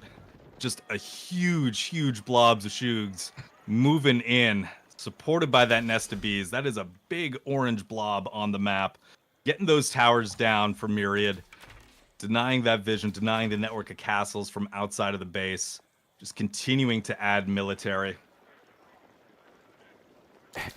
just a huge blobs of Shugs moving in, supported by that nest of bees. That is a big orange blob on the map. Getting those towers down for Myriad, denying that vision, denying the network of castles from outside of the base, just continuing to add military.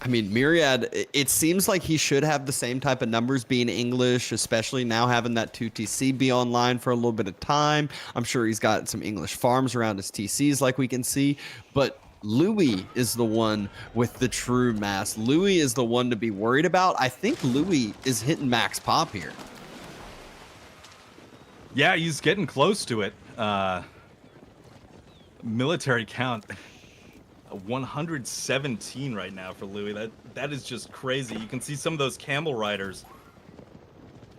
I mean, Myriad, it seems like he should have the same type of numbers being English, especially now having that 2TC be online for a little bit of time. I'm sure he's got some English farms around his TCs like we can see, but Louis is the one with the true mass. Louis is the one to be worried about. I think Louis is hitting max pop here. Yeah, he's getting close to it. Military count 117 right now for Louis. That is just crazy. You can see some of those camel riders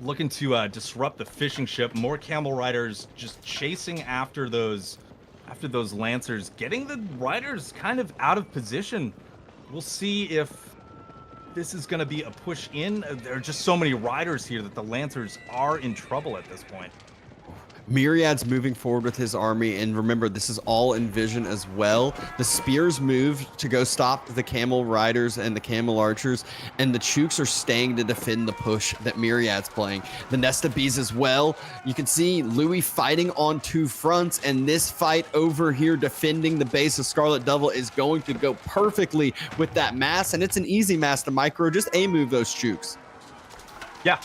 looking to disrupt the fishing ship. More camel riders just chasing after those lancers, getting the riders kind of out of position. We'll see if this is going to be a push in. There are just so many riders here that the lancers are in trouble at this point. Myriad's moving forward with his army, and remember, this is all in vision as well. The spears move to go stop the camel riders and the camel archers, and the Chooks are staying to defend the push that Myriad's playing. The nest of bees as well. You can see Louis fighting on two fronts, and this fight over here defending the base of Scarlet Devil is going to go perfectly with that mass, and it's an easy mass to micro. Just A-move those Chooks. Yeah,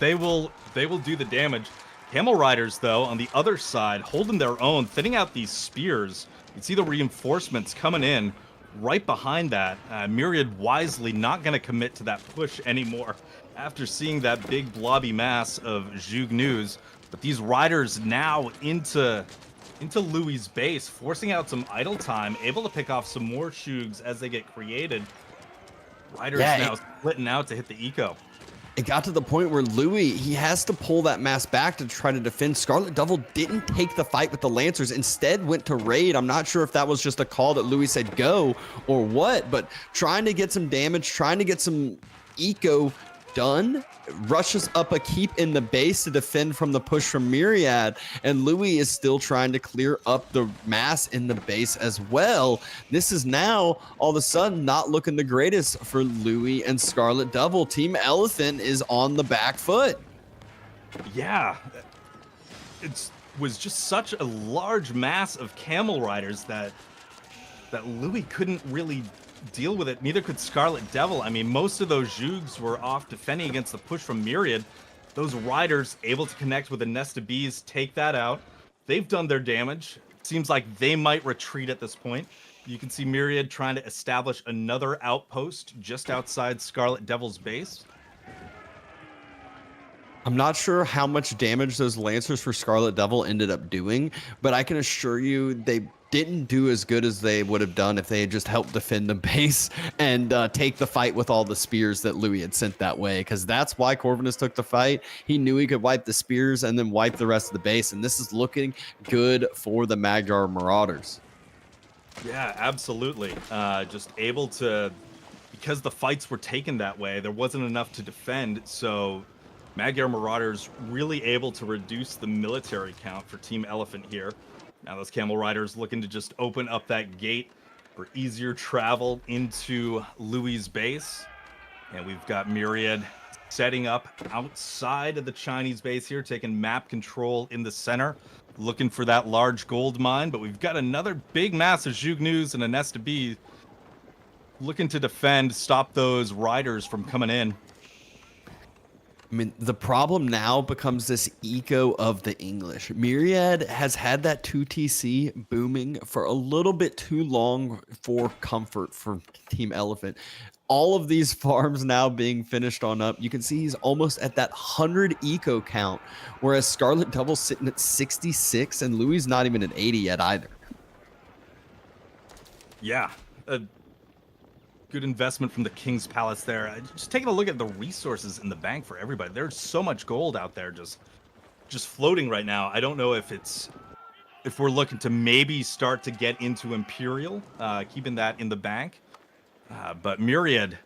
they will do the damage. Camel Riders, though, on the other side, holding their own, thinning out these spears. You can see the reinforcements coming in right behind that. Myriad wisely not going to commit to that push anymore after seeing that big blobby mass of Zhug News. But these riders now into Louis' base, forcing out some idle time, able to pick off some more Shugs as they get created. Riders now splitting out to hit the eco. It got to the point where Louis, he has to pull that mass back to try to defend. Scarlet Devil didn't take the fight with the Lancers, instead went to raid. I'm not sure if that was just a call that Louis said go or what, but trying to get some damage, trying to get some eco done, rushes up a keep in the base to defend from the push from Myriad, and Louis is still trying to clear up the mass in the base as well. This is now all of a sudden not looking the greatest for Louis and Scarlet Devil. Team Elephant is on the back foot. Yeah, it was just such a large mass of camel riders that Louis couldn't really deal with it. Neither could Scarlet Devil. I mean, most of those Zhugs were off defending against the push from Myriad. Those riders able to connect with a nest of bees, take that out. They've done their damage. Seems like they might retreat at this point. You can see Myriad trying to establish another outpost just outside Scarlet Devil's base. I'm not sure how much damage those Lancers for Scarlet Devil ended up doing, but I can assure you they didn't do as good as they would have done if they had just helped defend the base and take the fight with all the spears that Louis had sent that way, because that's why Corvinus took the fight. He knew he could wipe the spears and then wipe the rest of the base, and this is looking good for the Magyar Marauders. Yeah, absolutely. Just able to, because the fights were taken that way, there wasn't enough to defend, so Magyar Marauders really able to reduce the military count for Team Elephant here. Now those Camel Riders looking to just open up that gate for easier travel into Louis' base. And we've got Myriad setting up outside of the Chinese base here, taking map control in the center, looking for that large gold mine. But we've got another big mass of Zhug News and a nest of bees looking to defend, stop those riders from coming in. I mean, the problem now becomes this eco of the English. Myriad has had that 2TC booming for a little bit too long for comfort for Team Elephant. All of these farms now being finished on up. You can see he's almost at that 100 eco count, whereas Scarlet Devil's sitting at 66 and Louis not even at 80 yet either. Yeah. Good investment from the King's Palace there. Just taking a look at the resources in the bank for everybody. There's so much gold out there just floating right now. I don't know if we're looking to maybe start to get into Imperial, keeping that in the bank. But Myriad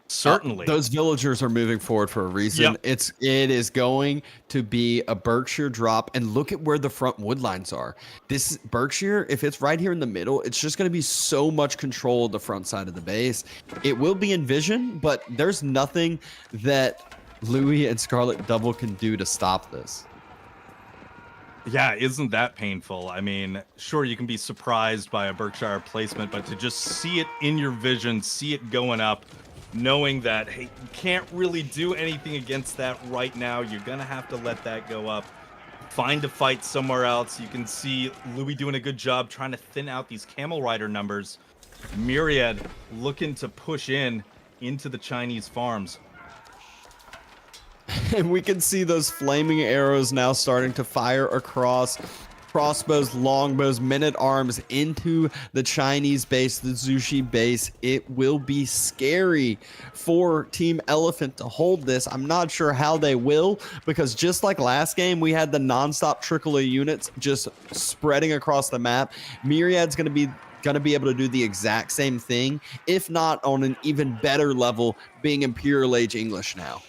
Certainly. Those villagers are moving forward for a reason. Yep. It is going to be a Berkshire drop, and look at where the front wood lines are. This Berkshire, if it's right here in the middle, it's just going to be so much control of the front side of the base. It will be in vision, but there's nothing that Louis and Scarlet Devil can do to stop this. Yeah, isn't that painful? I mean, sure, you can be surprised by a Berkshire placement, but to just see it in your vision, see it going up, knowing that, hey, you can't really do anything against that right now. You're going to have to let that go up. Find a fight somewhere else. You can see Louis doing a good job trying to thin out these Camel Rider numbers. Myriad looking to push into the Chinese farms. And we can see those flaming arrows now starting to fire across. Crossbows, longbows, men-at-arms into the Chinese base, the Zushi base. It will be scary for Team Elephant to hold this. I'm not sure how they will, because just like last game, we had the non-stop trickle of units just spreading across the map. Myriad's going to be able to do the exact same thing, if not on an even better level, being Imperial Age English now.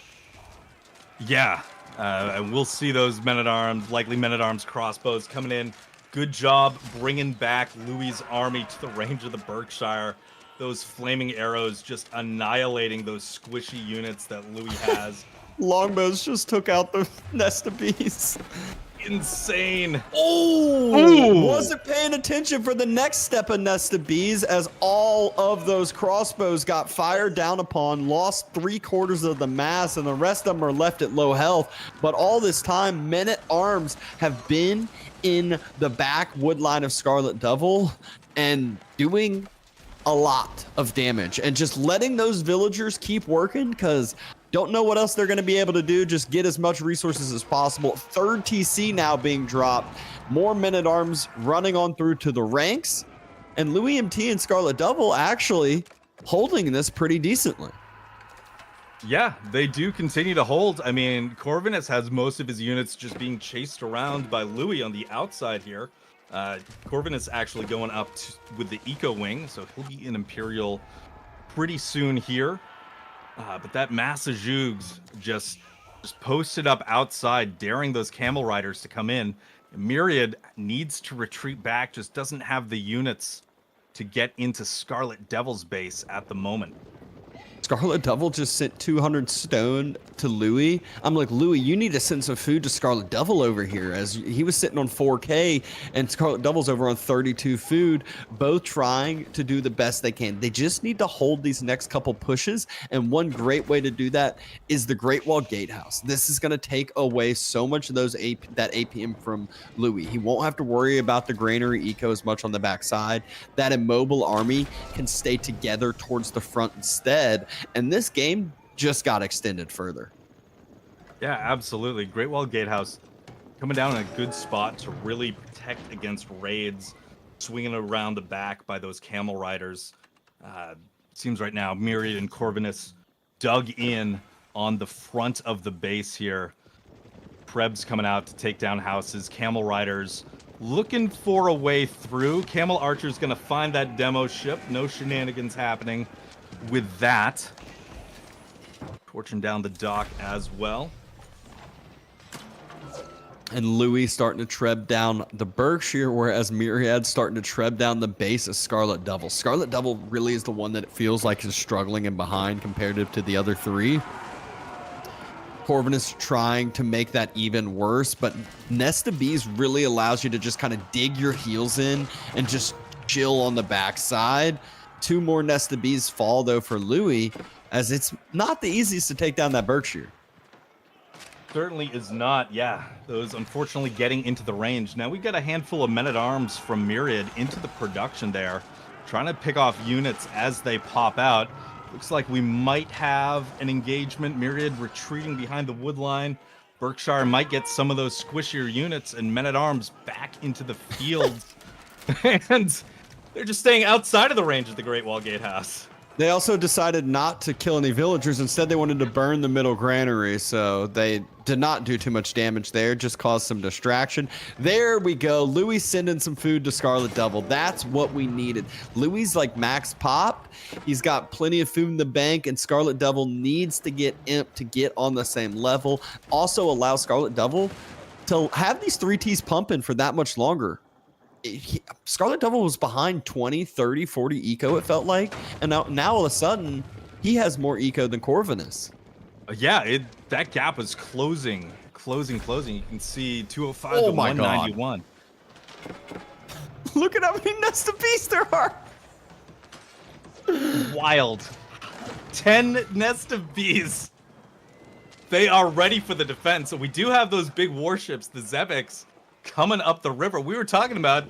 Yeah, and we'll see those men-at-arms, likely men-at-arms crossbows coming in. Good job bringing back Louis' army to the range of the Berkshire. Those flaming arrows just annihilating those squishy units that Louis has. Longbows just took out the nest of bees. Insane. Oh, wasn't paying attention for the next step of nest of bees as all of those crossbows got fired down upon, lost 3/4 of the mass, and the rest of them are left at low health. But all this time, men-at-arms have been in the back wood line of Scarlet Devil and doing a lot of damage and just letting those villagers keep working, because don't know what else they're going to be able to do. Just get as much resources as possible. Third TC now being dropped. More men-at-arms running on through to the ranks. And Louis MT and Scarlet Devil actually holding this pretty decently. Yeah, they do continue to hold. I mean, Corvinus has most of his units just being chased around by Louis on the outside here. Corvinus actually going up with the Eco Wing, so he'll be in Imperial pretty soon here. But that mass of Zhugs just posted up outside, daring those Camel Riders to come in. Myriad needs to retreat back, just doesn't have the units to get into Scarlet Devil's base at the moment. Scarlet Devil just sent 200 stone to Louis. I'm like, Louis, you need to send some food to Scarlet Devil over here, as he was sitting on 4K and Scarlet Devil's over on 32 food, both trying to do the best they can. They just need to hold these next couple pushes, and one great way to do that is the Great Wall Gatehouse. This is going to take away so much of that APM from Louis. He won't have to worry about the granary eco as much on the backside. That immobile army can stay together towards the front instead. And this game just got extended further. Yeah, absolutely. Great Wall Gatehouse coming down in a good spot to really protect against raids, swinging around the back by those Camel Riders. Seems right now Myriad and Corvinus dug in on the front of the base here. Preb's coming out to take down houses. Camel Riders looking for a way through. Camel Archer's going to find that demo ship. No shenanigans happening with that. Torching down the dock as well. And Louis starting to treb down the Berkshire, whereas Myriad's starting to treb down the base of Scarlet Devil. Scarlet Devil really is the one that it feels like is struggling and behind comparative to the other three. Corvinus trying to make that even worse, but Nest of Bees really allows you to just kind of dig your heels in and just chill on the backside. 2 more Nest of Bees fall, though, for Louis, as it's not the easiest to take down that Berkshire. Certainly is not. Yeah, those unfortunately getting into the range. Now we've got a handful of men-at-arms from Myriad into the production there, trying to pick off units as they pop out. Looks like we might have an engagement. Myriad retreating behind the wood line. Berkshire might get some of those squishier units and men-at-arms back into the field. And they're just staying outside of the range of the Great Wall Gatehouse. They also decided not to kill any villagers. Instead, they wanted to burn the middle granary, so they did not do too much damage there, just caused some distraction. There we go. Louis sending some food to Scarlet Devil. That's what we needed. Louis like max pop. He's got plenty of food in the bank, and Scarlet Devil needs to get Imp to get on the same level. Also allow Scarlet Devil to have these 3Ts pumping for that much longer. Scarlet Devil was behind 20, 30, 40 eco, it felt like. And now all of a sudden, he has more eco than Corvinus. Yeah, that gap was closing. You can see 205 to my 191. Look at how many Nest of Beasts there are. Wild. 10 Nest of Bees. They are ready for the defense. So we do have those big warships, the Zebiks, coming up the river. We were talking about,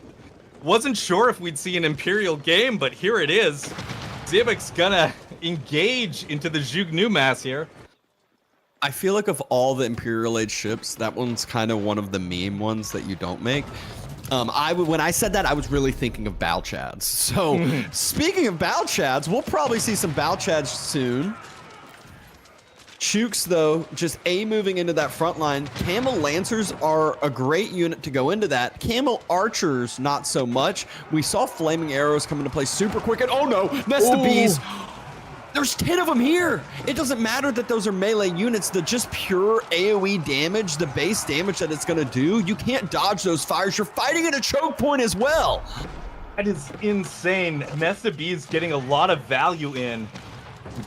wasn't sure if we'd see an Imperial game, but here it is. Zebek's gonna engage into the Jugnu mass here. I feel like of all the Imperial Age ships, that one's kind of one of the meme ones that you don't make. When I said that, I was really thinking of Balchads. So speaking of Balchads, we'll probably see some Balchads soon. Chooks, though, just moving into that front line. Camel Lancers are a great unit to go into that. Camel Archers, not so much. We saw Flaming Arrows come into play super quick, and oh no, Nest of Bees. There's 10 of them here. It doesn't matter that those are melee units. The just pure AoE damage, the base damage that it's going to do, you can't dodge those fires. You're fighting at a choke point as well. That is insane. Nest of Bees getting a lot of value in.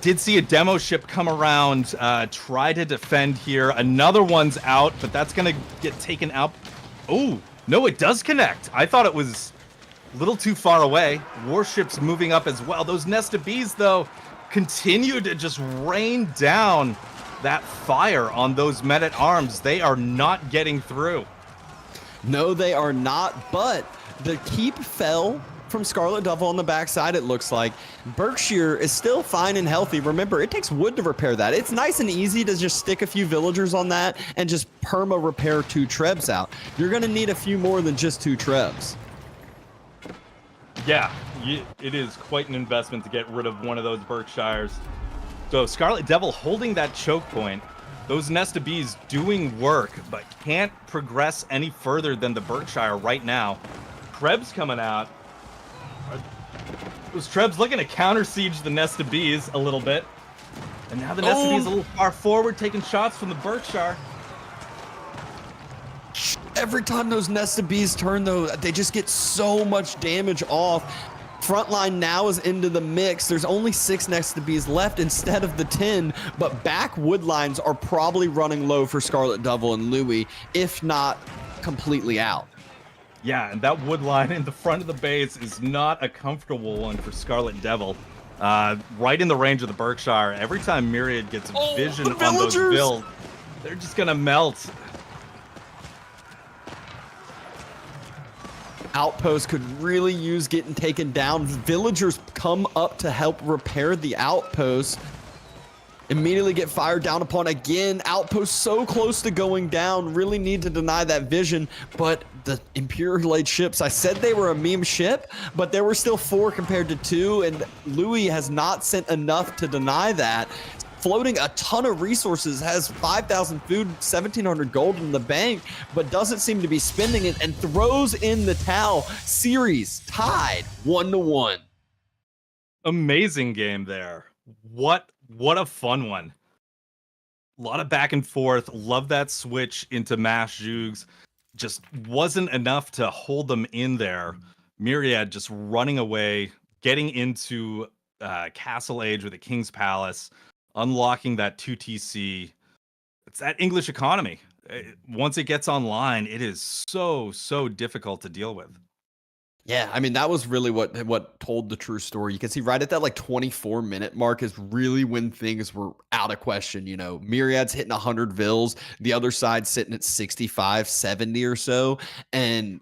Did see a demo ship come around, try to defend here. Another one's out, but that's going to get taken out. Oh, no, it does connect. I thought it was a little too far away. Warships moving up as well. Those Nest of Bees, though, continue to just rain down that fire on those men-at-arms. They are not getting through. No, they are not, but the keep fell from Scarlet Devil on the backside, it looks like. Berkshire is still fine and healthy. Remember, it takes wood to repair that. It's nice and easy to just stick a few villagers on that and just perma repair 2 Trebs out. You're going to need a few more than just 2 Trebs. Yeah, it is quite an investment to get rid of one of those Berkshires. So Scarlet Devil holding that choke point. Those Nest of Bees doing work, but can't progress any further than the Berkshire right now. Krebs coming out. Was Trebs looking to counter siege the Nest of Bees a little bit. And now the Nest of Bees a little far forward, taking shots from the Berkshire. Every time those Nest of Bees turn, though, they just get so much damage off. Frontline now is into the mix. There's only 6 Nest of Bees left instead of the 10, but back wood lines are probably running low for Scarlet Devil and Louis, if not completely out. Yeah, and that wood line in the front of the base is not a comfortable one for Scarlet Devil. Right in the range of the Berkshire. Every time Myriad gets vision on those builds, they're just gonna melt. Outpost could really use getting taken down. Villagers come up to help repair the outpost. Immediately get fired down upon again. Outpost so close to going down. Really need to deny that vision. But the Imperial Age ships, I said they were a meme ship, but there were still 4 compared to 2. And Louis has not sent enough to deny that. Floating a ton of resources, has 5,000 food, 1,700 gold in the bank, but doesn't seem to be spending it and throws in the towel. Series tied 1-1. Amazing game there. What a fun one. A lot of back and forth. Love that switch into mass jugs. Just wasn't enough to hold them in there. Myriad just running away, getting into Castle Age with the King's Palace, unlocking that 2TC. It's that English economy. Once it gets online, it is so difficult to deal with. Yeah, I mean, that was really what told the true story. You can see right at that like 24-minute mark is really when things were out of question. You know, Myriad's hitting 100 vills, the other side sitting at 65, 70 or so, and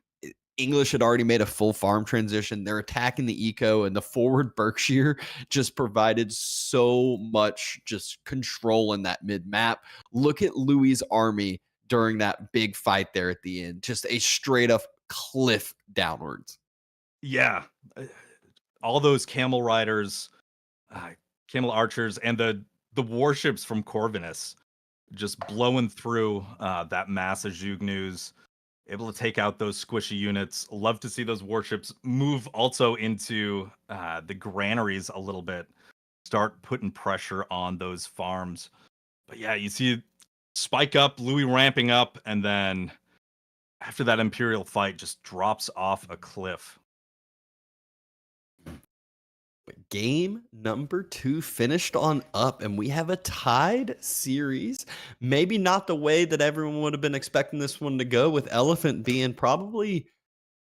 English had already made a full farm transition. They're attacking the eco, and the forward Berkshire just provided so much just control in that mid-map. Look at Louis' army during that big fight there at the end. Just a straight-up cliff downwards. Yeah. All those camel riders uh, camel archers and the warships from Corvinus just blowing through that mass of Jugnus, able to take out those squishy units. Love to see those warships move also into the granaries a little bit, start putting pressure on those farms. But yeah, you see spike up, Louis ramping up, and then after that Imperial fight just drops off a cliff. Game number 2 finished on up, and we have a tied series. Maybe not the way that everyone would have been expecting this one to go, with Elephant being probably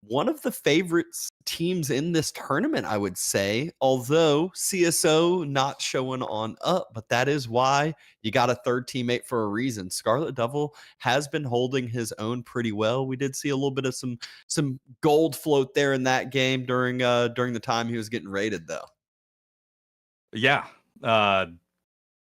one of the favorites teams in this tournament, I would say. Although CSO not showing on up, but that is why you got a third teammate for a reason. Scarlet Devil has been holding his own pretty well. We did see a little bit of some gold float there in that game during the time he was getting raided, though. Yeah. As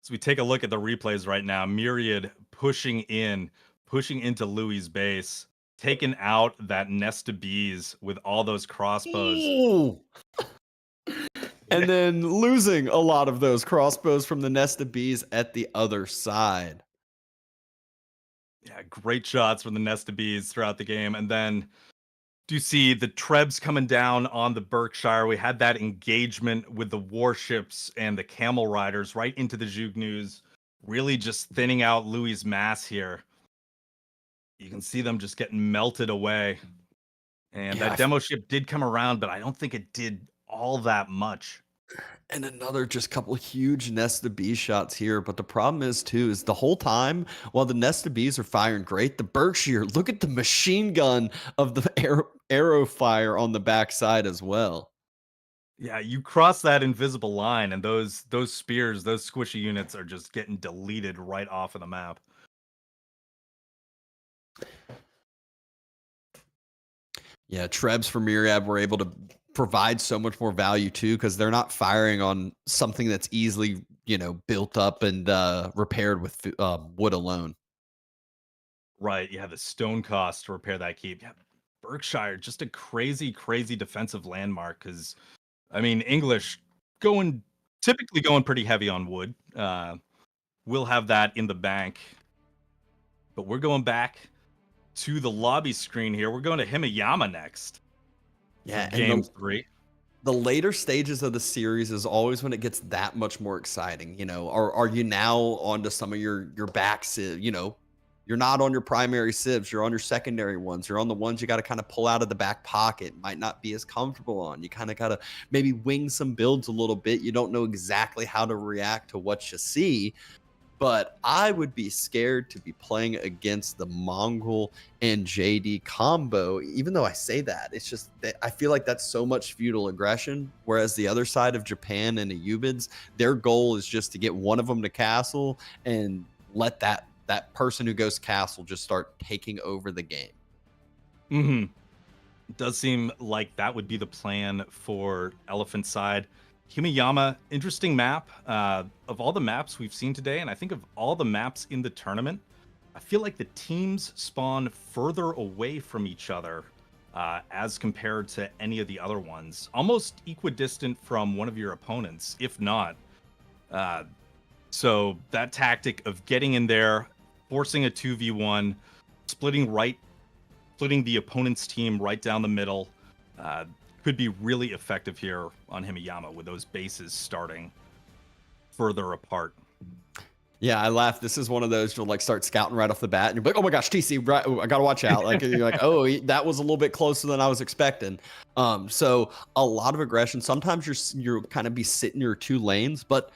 we take a look at the replays right now, Myriad pushing into Louis' base, taking out that nest of bees with all those crossbows. Ooh. And then losing a lot of those crossbows from the nest of bees at the other side. Yeah, great shots from the nest of bees throughout the game. And then do you see the Trebs coming down on the Berkshire? We had that engagement with the warships and the camel riders right into the Jugnus, really just thinning out Louis' mass here. You can see them just getting melted away. And Yeah, that demo ship did come around, but I don't think it did all that much. And another just couple huge nest of bee shots here. But the problem is, too, is the whole time while the nest of bees are firing great, the Berkshire, look at the machine gun of the arrow fire on the backside as well. Yeah, you cross that invisible line, and those spears, those squishy units are just getting deleted right off of the map. Yeah, Trebs for Myriad were able to provide so much more value too, because they're not firing on something that's easily, built up and repaired with wood alone. Right, yeah, the stone cost to repair that keep. Yeah, Berkshire, just a crazy, crazy defensive landmark, because, I mean, English typically going pretty heavy on wood. We'll have that in the bank. But we're going back to the lobby screen here. We're going to Himeyama next. Yeah, Game 3. The later stages of the series is always when it gets that much more exciting. Are you now onto some of your back civ? You're not on your primary civs. You're on your secondary ones. You're on the ones you got to kind of pull out of the back pocket. Might not be as comfortable on. You kind of got to maybe wing some builds a little bit. You don't know exactly how to react to what you see. But I would be scared to be playing against the Mongol and JD combo. Even though I say that, it's just that I feel like that's so much feudal aggression. Whereas the other side of Japan and the Ayubids, their goal is just to get one of them to castle and let that person who goes castle just start taking over the game. Mm-hmm. It does seem like that would be the plan for Elephant side. Himeyama, interesting map. Of all the maps we've seen today, and I think of all the maps in the tournament, I feel like the teams spawn further away from each other as compared to any of the other ones. Almost equidistant from one of your opponents, if not. So that tactic of getting in there, forcing a 2v1, splitting the opponent's team right down the middle, could be really effective here on Himeyama with those bases starting further apart. Yeah, I laugh. This is one of those you'll start scouting right off the bat, and you're like, "Oh my gosh, TC, right, I gotta watch out!" You're like, "Oh, that was a little bit closer than I was expecting." So a lot of aggression. Sometimes you're kind of be sitting your two lanes, but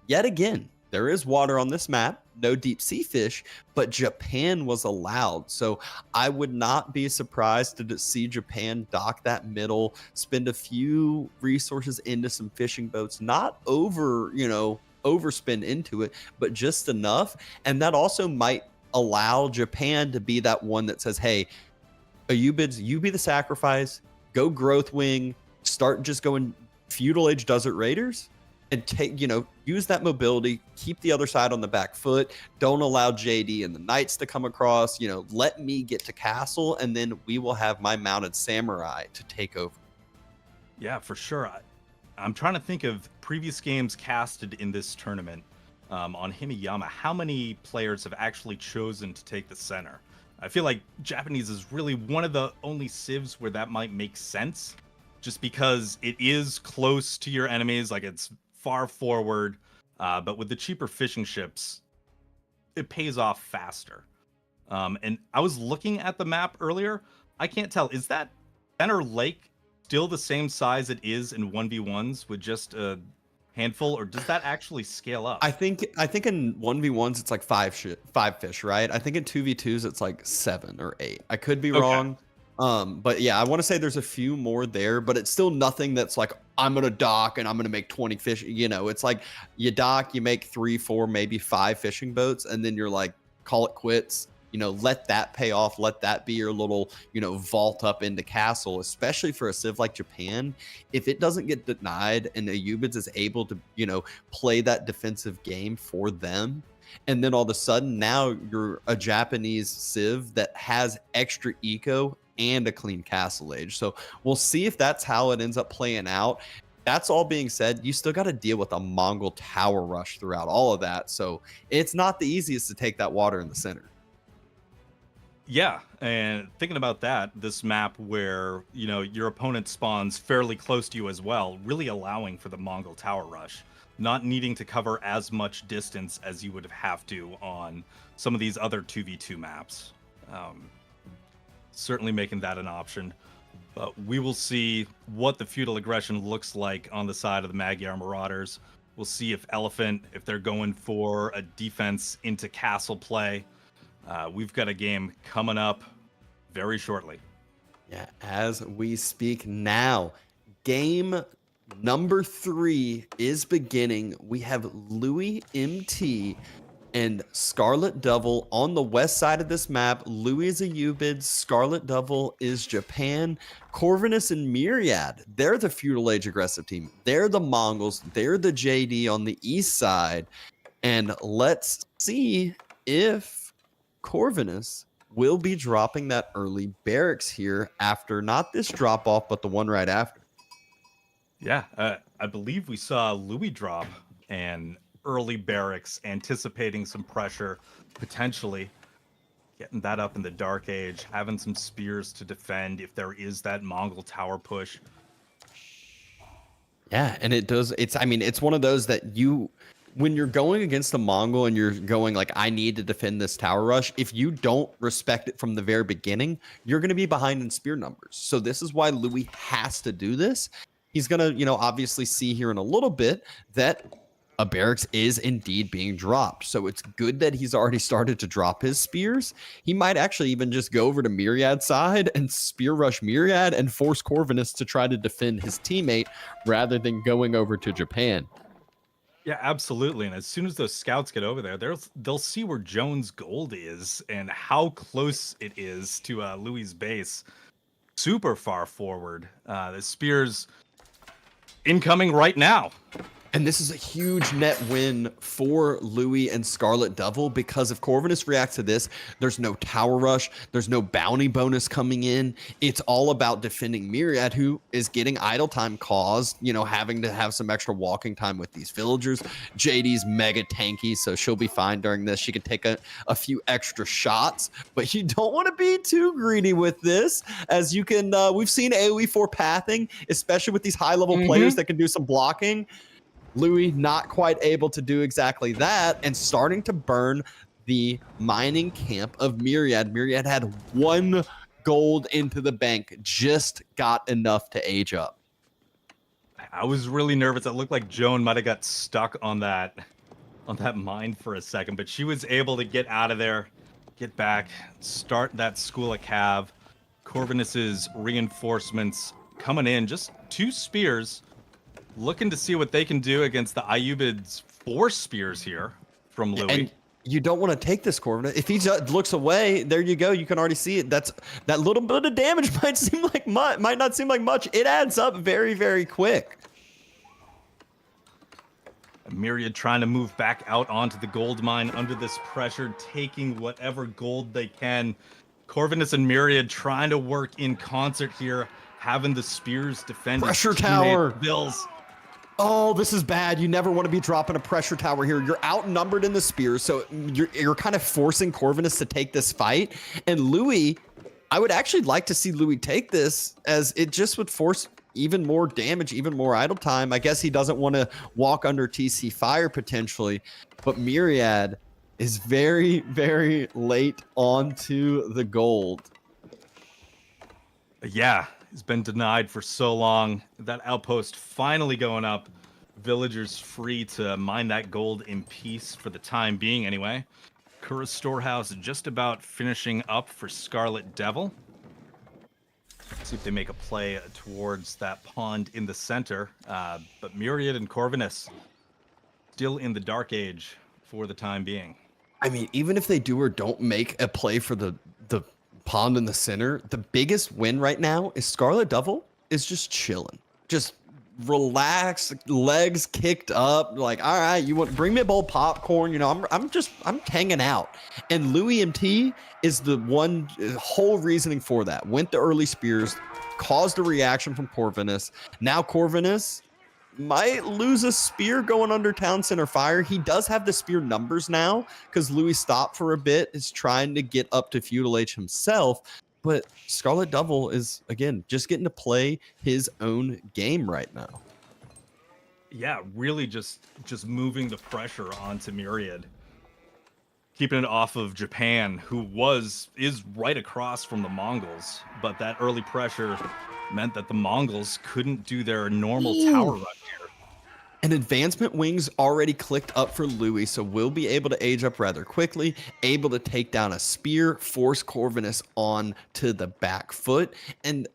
yet again, there is water on this map. No deep sea fish, but Japan was allowed. So I would not be surprised to see Japan dock that middle, spend a few resources into some fishing boats, not overspend into it, but just enough. And that also might allow Japan to be that one that says, hey, Ayubids, you be the sacrifice, go growth wing, start just going feudal age desert raiders. And use that mobility, keep the other side on the back foot. Don't allow JD and the Knights to come across. Let me get to castle, and then we will have my mounted samurai to take over. Yeah, for sure. I'm trying to think of previous games casted in this tournament on Himiyama. How many players have actually chosen to take the center? I feel like Japanese is really one of the only civs where that might make sense, just because it is close to your enemies, like it's far forward. But with the cheaper fishing ships, it pays off faster. And I was looking at the map earlier. I can't tell. Is that center lake still the same size it is in 1v1s with just a handful, or does that actually scale up? I think in 1v1s it's like five fish, right? I think in 2v2s it's like 7 or 8. I could be wrong. But yeah, I want to say there's a few more there, but it's still nothing that's like, I'm gonna dock and I'm gonna make 20 fish. You know, it's like you dock, you make 3, 4, maybe 5 fishing boats, and then you're like, call it quits. You know, let that pay off. Let that be your little, you know, vault up into castle, especially for a civ like Japan. If it doesn't get denied and the Ayubids is able to, you know, play that defensive game for them, and then all of a sudden now you're a Japanese civ that has extra eco and a clean castle age. So we'll see if that's how it ends up playing out. That's all being said, you still got to deal with a Mongol tower rush throughout all of that. So it's not the easiest to take that water in the center. Yeah, and thinking about that, this map where, you know, your opponent spawns fairly close to you as well, really allowing for the Mongol tower rush, not needing to cover as much distance as you would have to on some of these other 2v2 maps. Certainly making that an option. But we will see what the feudal aggression looks like on the side of the Magyar Marauders. We'll see if Elephant, if they're going for a defense into castle play. We've got a game coming up very shortly. Yeah, as we speak now, game number 3 is beginning. We have Louis MT and Scarlet Devil on the west side of this map. Louis is a Ayubid, Scarlet Devil is Japan. Corvinus and Myriad, they're the feudal age aggressive team. They're the Mongols, they're the JD on the east side. And let's see if Corvinus will be dropping that early barracks here after not this drop off, but the one right after. Yeah, I believe we saw Louis drop an early barracks, anticipating some pressure, potentially getting that up in the Dark Age, having some spears to defend if there is that Mongol tower push. Yeah, and it does. I mean, it's one of those that when you're going against the Mongol and you're going like, I need to defend this tower rush, if you don't respect it from the very beginning, you're going to be behind in spear numbers. So this is why Louis has to do this. He's going to, you know, obviously see here in a little bit that a barracks is indeed being dropped. So it's good that he's already started to drop his spears. He might actually even just go over to Myriad's side and spear rush Myriad and force Corvinus to try to defend his teammate rather than going over to Japan. Yeah, absolutely. And as soon as those scouts get over there, they'll see where Jones' gold is and how close it is to Louis' base. Super far forward. The spears incoming right now. And this is a huge net win for Louis and Scarlet Devil, because if Corvinus reacts to this, there's no tower rush, there's no bounty bonus coming in. It's all about defending Myriad, who is getting idle time caused, you know, having to have some extra walking time with these villagers. JD's mega tanky, so she'll be fine during this. She can take a few extra shots, but you don't want to be too greedy with this, as you can, we've seen AoE for pathing, especially with these high-level players that can do some blocking. Louis not quite able to do exactly that and starting to burn the mining camp of Myriad. Myriad had 1 gold into the bank, just got enough to age up. I was really nervous. It looked like Joan might have got stuck on that mine for a second, but she was able to get out of there, get back, start that school of cav. Corvinus's reinforcements coming in, just 2 spears. Looking to see what they can do against the Ayubids' 4 spears here from Louis. And you don't want to take this Corvinus. If he looks away, there you go. You can already see it. That little bit of damage might not seem like much. It adds up very, very quick. Myriad trying to move back out onto the gold mine under this pressure, taking whatever gold they can. Corvinus and Myriad trying to work in concert here, having the spears defend pressure tower bills. Oh, this is bad. You never want to be dropping a pressure tower here. You're outnumbered in the spears, so you're kind of forcing Corvinus to take this fight. And Louis, I would actually like to see Louis take this, as it just would force even more damage, even more idle time. I guess he doesn't want to walk under TC fire potentially, but Myriad is very, very late onto the gold. Yeah, he's been denied for so long. That outpost finally going up. Villagers free to mine that gold in peace for the time being anyway. Kura's storehouse just about finishing up for Scarlet Devil. See if they make a play towards that pond in the center. But Myriad and Corvinus still in the Dark Age for the time being. I mean, even if they do or don't make a play for the pond in the center, the biggest win right now is Scarlet Devil is just chilling, just relaxed, legs kicked up, like, all right, you want bring me a bowl of popcorn, you know, I'm hanging out. And Louis MT is the one whole reasoning for that. Went the early spears, caused a reaction from Corvinus. Now Corvinus might lose a spear going under town center fire. He does have the spear numbers now because Louis stopped for a bit, is trying to get up to Feudal H himself. But Scarlet Devil is, again, just getting to play his own game right now. Yeah, really just moving the pressure onto Myriad. Keeping it off of Japan, who is right across from the Mongols, but that early pressure meant that the Mongols couldn't do their normal tower run here. An advancement wing's already clicked up for Louis, so we'll be able to age up rather quickly, able to take down a spear, force Corvinus on to the back foot, and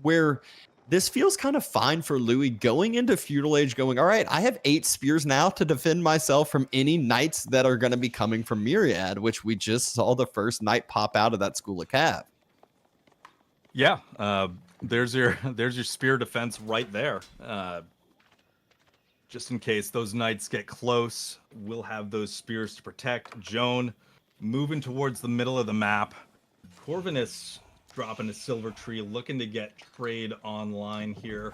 where this feels kind of fine for Louis going into Feudal Age, going, all right, I have 8 spears now to defend myself from any knights that are going to be coming from Myriad, which we just saw the first knight pop out of that School of Cav. Yeah, there's your spear defense right there. Just in case those knights get close, we'll have those spears to protect. Joan moving towards the middle of the map. Corvinus dropping a silver tree, looking to get trade online here.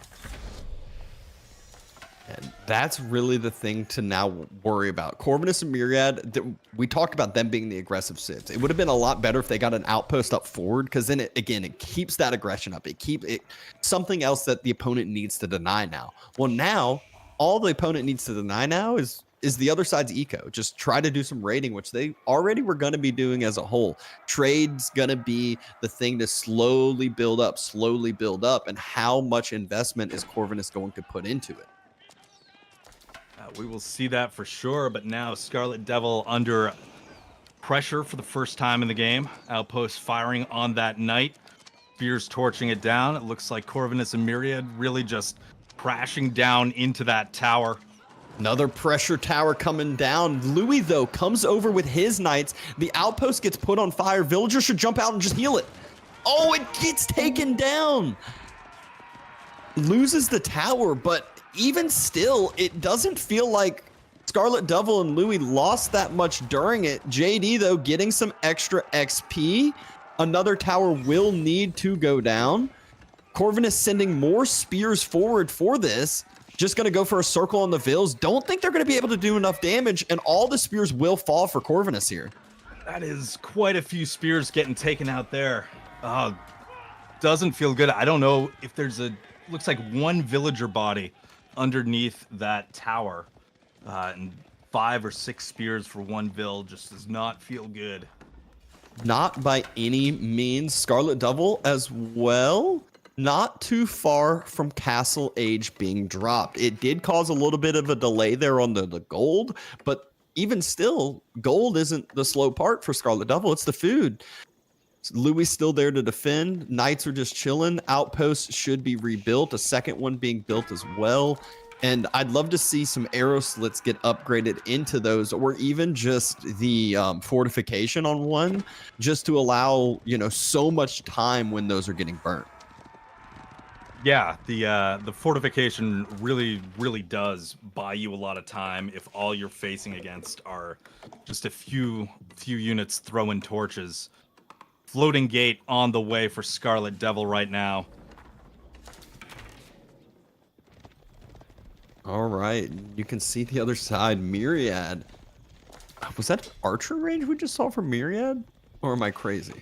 And that's really the thing to now worry about. Corvinus and Myriad, we talked about them being the aggressive Cids. It would have been a lot better if they got an outpost up forward, because then, it keeps that aggression up. It keeps it something else that the opponent needs to deny now. Well, now, all the opponent needs to deny now is the other side's eco. Just try to do some raiding, which they already were going to be doing as a whole. Trade's going to be the thing to slowly build up. And how much investment is Corvinus going to put into it? We will see that for sure, but now Scarlet Devil under pressure for the first time in the game. Outpost firing on that knight. Spears torching it down. It looks like Corvinus and Myriad really just crashing down into that tower. Another pressure tower coming down. Louis, though, comes over with his knights. The outpost gets put on fire. Villagers should jump out and just heal it. Oh, it gets taken down. Loses the tower, but even still, it doesn't feel like Scarlet Devil and Louis lost that much during it. JD, though, getting some extra XP. Another tower will need to go down. Corvinus sending more spears forward for this. Just going to go for a circle on the Vills. Don't think they're going to be able to do enough damage, and all the spears will fall for Corvinus here. That is quite a few spears getting taken out there. Doesn't feel good. I don't know if there's looks like one villager body underneath that tower, and 5 or 6 spears for one Vill just does not feel good. Not by any means. Scarlet Devil as well. Not too far from Castle Age being dropped. It did cause a little bit of a delay there on the gold, but even still, gold isn't the slow part for Scarlet Devil. It's the food. Louis still there to defend. Knights are just chilling. Outposts should be rebuilt. A second one being built as well. And I'd love to see some arrow slits get upgraded into those, or even just the fortification on one, just to allow, so much time when those are getting burnt. Yeah, the fortification really does buy you a lot of time if all you're facing against are just a few units throwing torches. Floating gate on the way for Scarlet Devil right now. All right, you can see the other side. Myriad. Was that archer range we just saw from Myriad? Or am I crazy?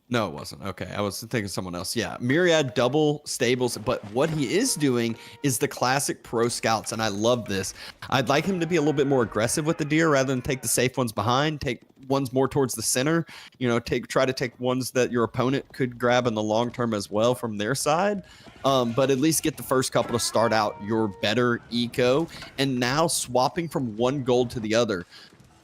No, it wasn't. Okay, I was thinking someone else. Yeah, Myriad double stables, but what he is doing is the classic pro scouts, and I love this. I'd like him to be a little bit more aggressive with the deer rather than take the safe ones behind, take ones more towards the center, you know, try to take ones that your opponent could grab in the long term as well from their side. But at least get the first couple to start out your better eco, and now swapping from one gold to the other.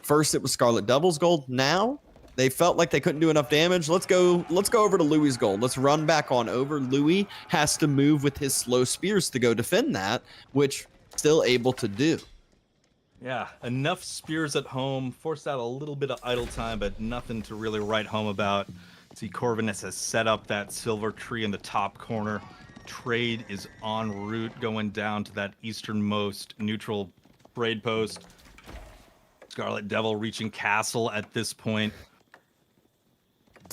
First, it was Scarlet Devil's gold. Now, they felt like they couldn't do enough damage. Let's go over to Louis's gold. Let's run back on over. Louis has to move with his slow spears to go defend that, which still able to do. Yeah, enough spears at home. Forced out a little bit of idle time, but nothing to really write home about. See, Corvinus has set up that silver tree in the top corner. Trade is en route going down to that easternmost neutral trade post. Scarlet Devil reaching castle at this point.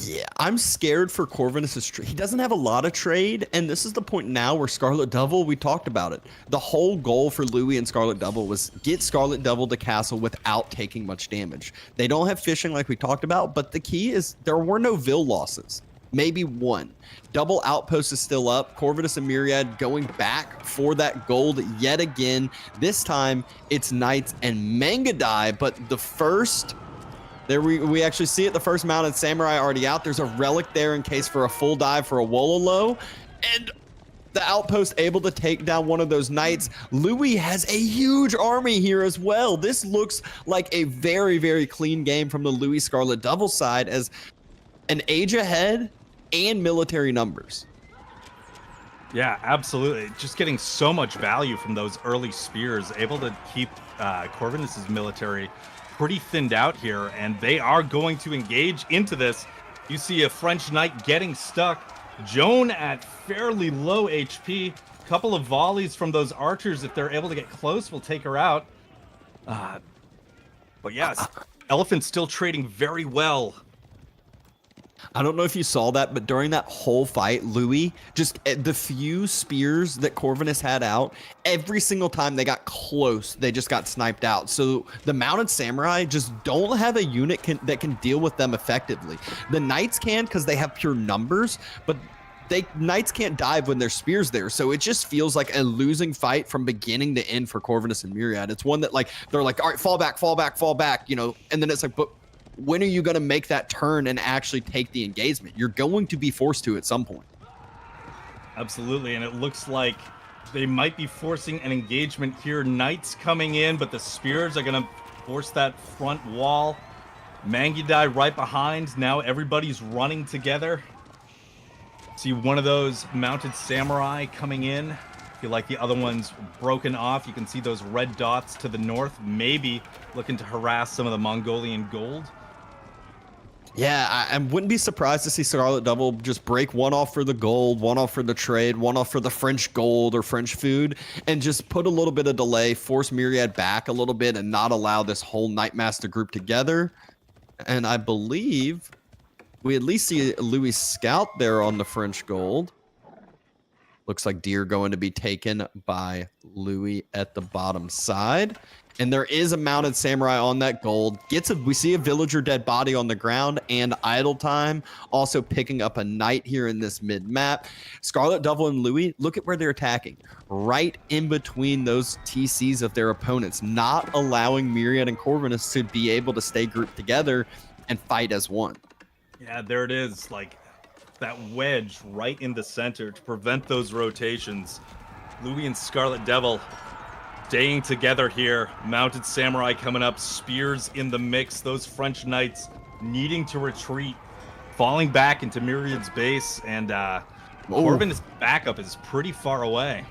Yeah, I'm scared for Corvinus's trade. He doesn't have a lot of trade, and this is the point now where Scarlet Devil, we talked about it. The whole goal for Louis and Scarlet Devil was get Scarlet Devil to castle without taking much damage. They don't have fishing like we talked about, but the key is there were no Vil losses. Maybe one. Double outpost is still up. Corvinus and Myriad going back for that gold yet again. This time it's Knights and Mangadai, but the first, there we actually see it, the first mounted samurai already out. There's a relic there in case for a full dive for a Wololo, and the outpost able to take down one of those knights. Louis has a huge army here as well. This looks like a very, very clean game from the Louis Scarlet Devil side, as an age ahead and military numbers. Yeah, absolutely. Just getting so much value from those early spears, able to keep Corvinus's military pretty thinned out here, and they are going to engage into this. You see a French knight getting stuck. Joan at fairly low HP. Couple of volleys from those archers, if they're able to get close, will take her out. But yes, Elephant's still trading very well. I don't know if you saw that, but during that whole fight, Louis, just the few spears that Corvinus had out, every single time they got close, they just got sniped out. So the mounted samurai just don't have a unit that can deal with them effectively. The knights can because they have pure numbers, but knights can't dive when there's spears there. So it just feels like a losing fight from beginning to end for Corvinus and Myriad. It's one that like they're like, all right, fall back, you know, and then it's like, but when are you going to make that turn and actually take the engagement? You're going to be forced to at some point. Absolutely, and it looks like they might be forcing an engagement here. Knights coming in, but the spears are going to force that front wall. Mangadai right behind. Now everybody's running together. See one of those mounted samurai coming in. Feel like the other one's broken off. You can see those red dots to the north, maybe looking to harass some of the Mongolian gold. Yeah, I wouldn't be surprised to see Scarlet Devil just break one off for the gold, one off for the trade, one off for the French gold or French food, and just put a little bit of delay, force Myriad back a little bit, and not allow this whole Knightmaster group together. And I believe we at least see Louis Scout there on the French gold. Looks like deer going to be taken by Louis at the bottom side. And there is a mounted samurai on that gold. We see a villager dead body on the ground and idle time. Also picking up a knight here in this mid map. Scarlet Devil and Louis, look at where they're attacking. Right in between those TCs of their opponents, not allowing Myriad and Corvinus to be able to stay grouped together and fight as one. Yeah, there it is. Like that wedge right in the center to prevent those rotations. Louis and Scarlet Devil staying together here. Mounted samurai coming up, spears in the mix. Those French knights needing to retreat, falling back into Myriad's base, and Corvin's backup is pretty far away.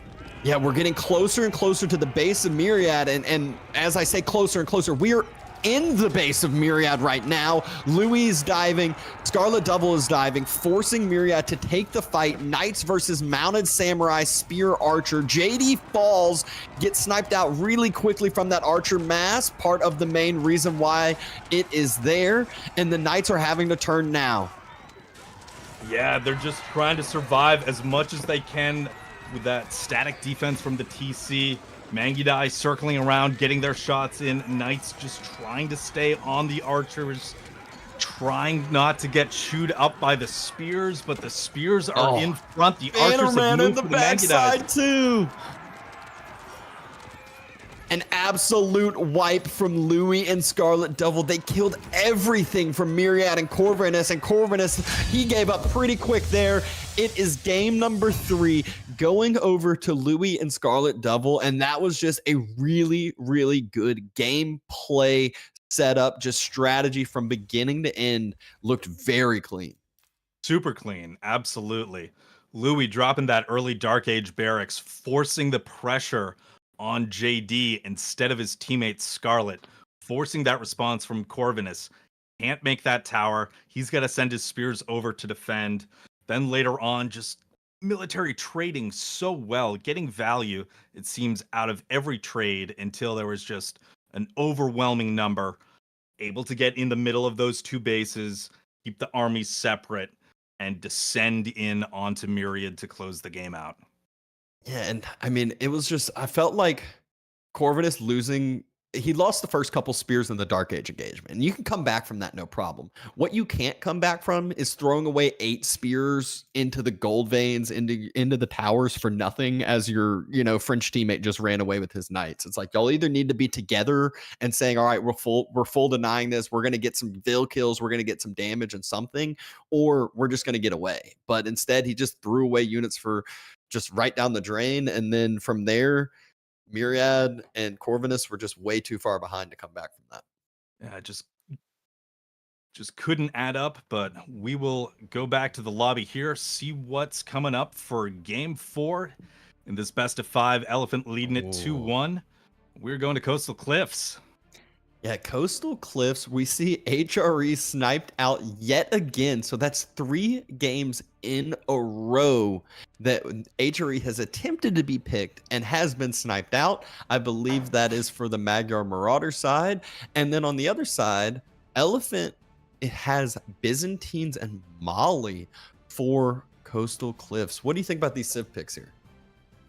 Yeah, we're getting closer and closer to the base of Myriad, and as I say closer and closer, we're in the base of Myriad right now. Louis is diving, Scarlet Devil is diving, forcing Myriad to take the fight. Knights versus mounted samurai, spear archer. JD falls, gets sniped out really quickly from that archer mass, part of the main reason why it is there, and the Knights are having to turn now. Yeah, they're just trying to survive as much as they can with that static defense from the TC. Mangudai circling around, getting their shots in. Knights just trying to stay on the archers, trying not to get chewed up by the spears, but the spears are in front. The archers have Bannerman in moved the to the Mangudais. backside too. An absolute wipe from Louis and Scarlet Devil. They killed everything from Myriad and Corvinus, he gave up pretty quick there. It is game number 3 going over to Louis and Scarlet Devil, and that was just a really, really good gameplay setup. Just strategy from beginning to end looked very clean. Super clean, absolutely. Louis dropping that early Dark Age barracks, forcing the pressure on JD instead of his teammate Scarlet, forcing that response from Corvinus. Can't make that tower. He's got to send his spears over to defend. Then later on, just military trading so well, getting value, it seems, out of every trade until there was just an overwhelming number, able to get in the middle of those 2 bases, keep the armies separate, and descend in onto Myriad to close the game out. Yeah, and I mean, it was just, I felt like Corvinus losing, he lost the first couple spears in the Dark Age engagement, and you can come back from that no problem. What you can't come back from is throwing away 8 spears into the gold veins, into the towers for nothing, as your, French teammate just ran away with his knights. It's like, y'all either need to be together and saying, all right, we're full denying this, we're going to get some Vil kills, we're going to get some damage and something, or we're just going to get away. But instead, he just threw away units for just right down the drain, and then from there, Myriad and Corvinus were just way too far behind to come back from that. Yeah, just couldn't add up, but we will go back to the lobby here, see what's coming up for game 4 in this best of 5. Elephant leading it 2-1. We're going to Coastal Cliffs. Yeah, Coastal Cliffs, we see HRE sniped out yet again. So that's 3 games in a row that HRE has attempted to be picked and has been sniped out. I believe that is for the Magyar Marauder side. And then on the other side, Elephant, it has Byzantines and Mali for Coastal Cliffs. What do you think about these Civ picks here?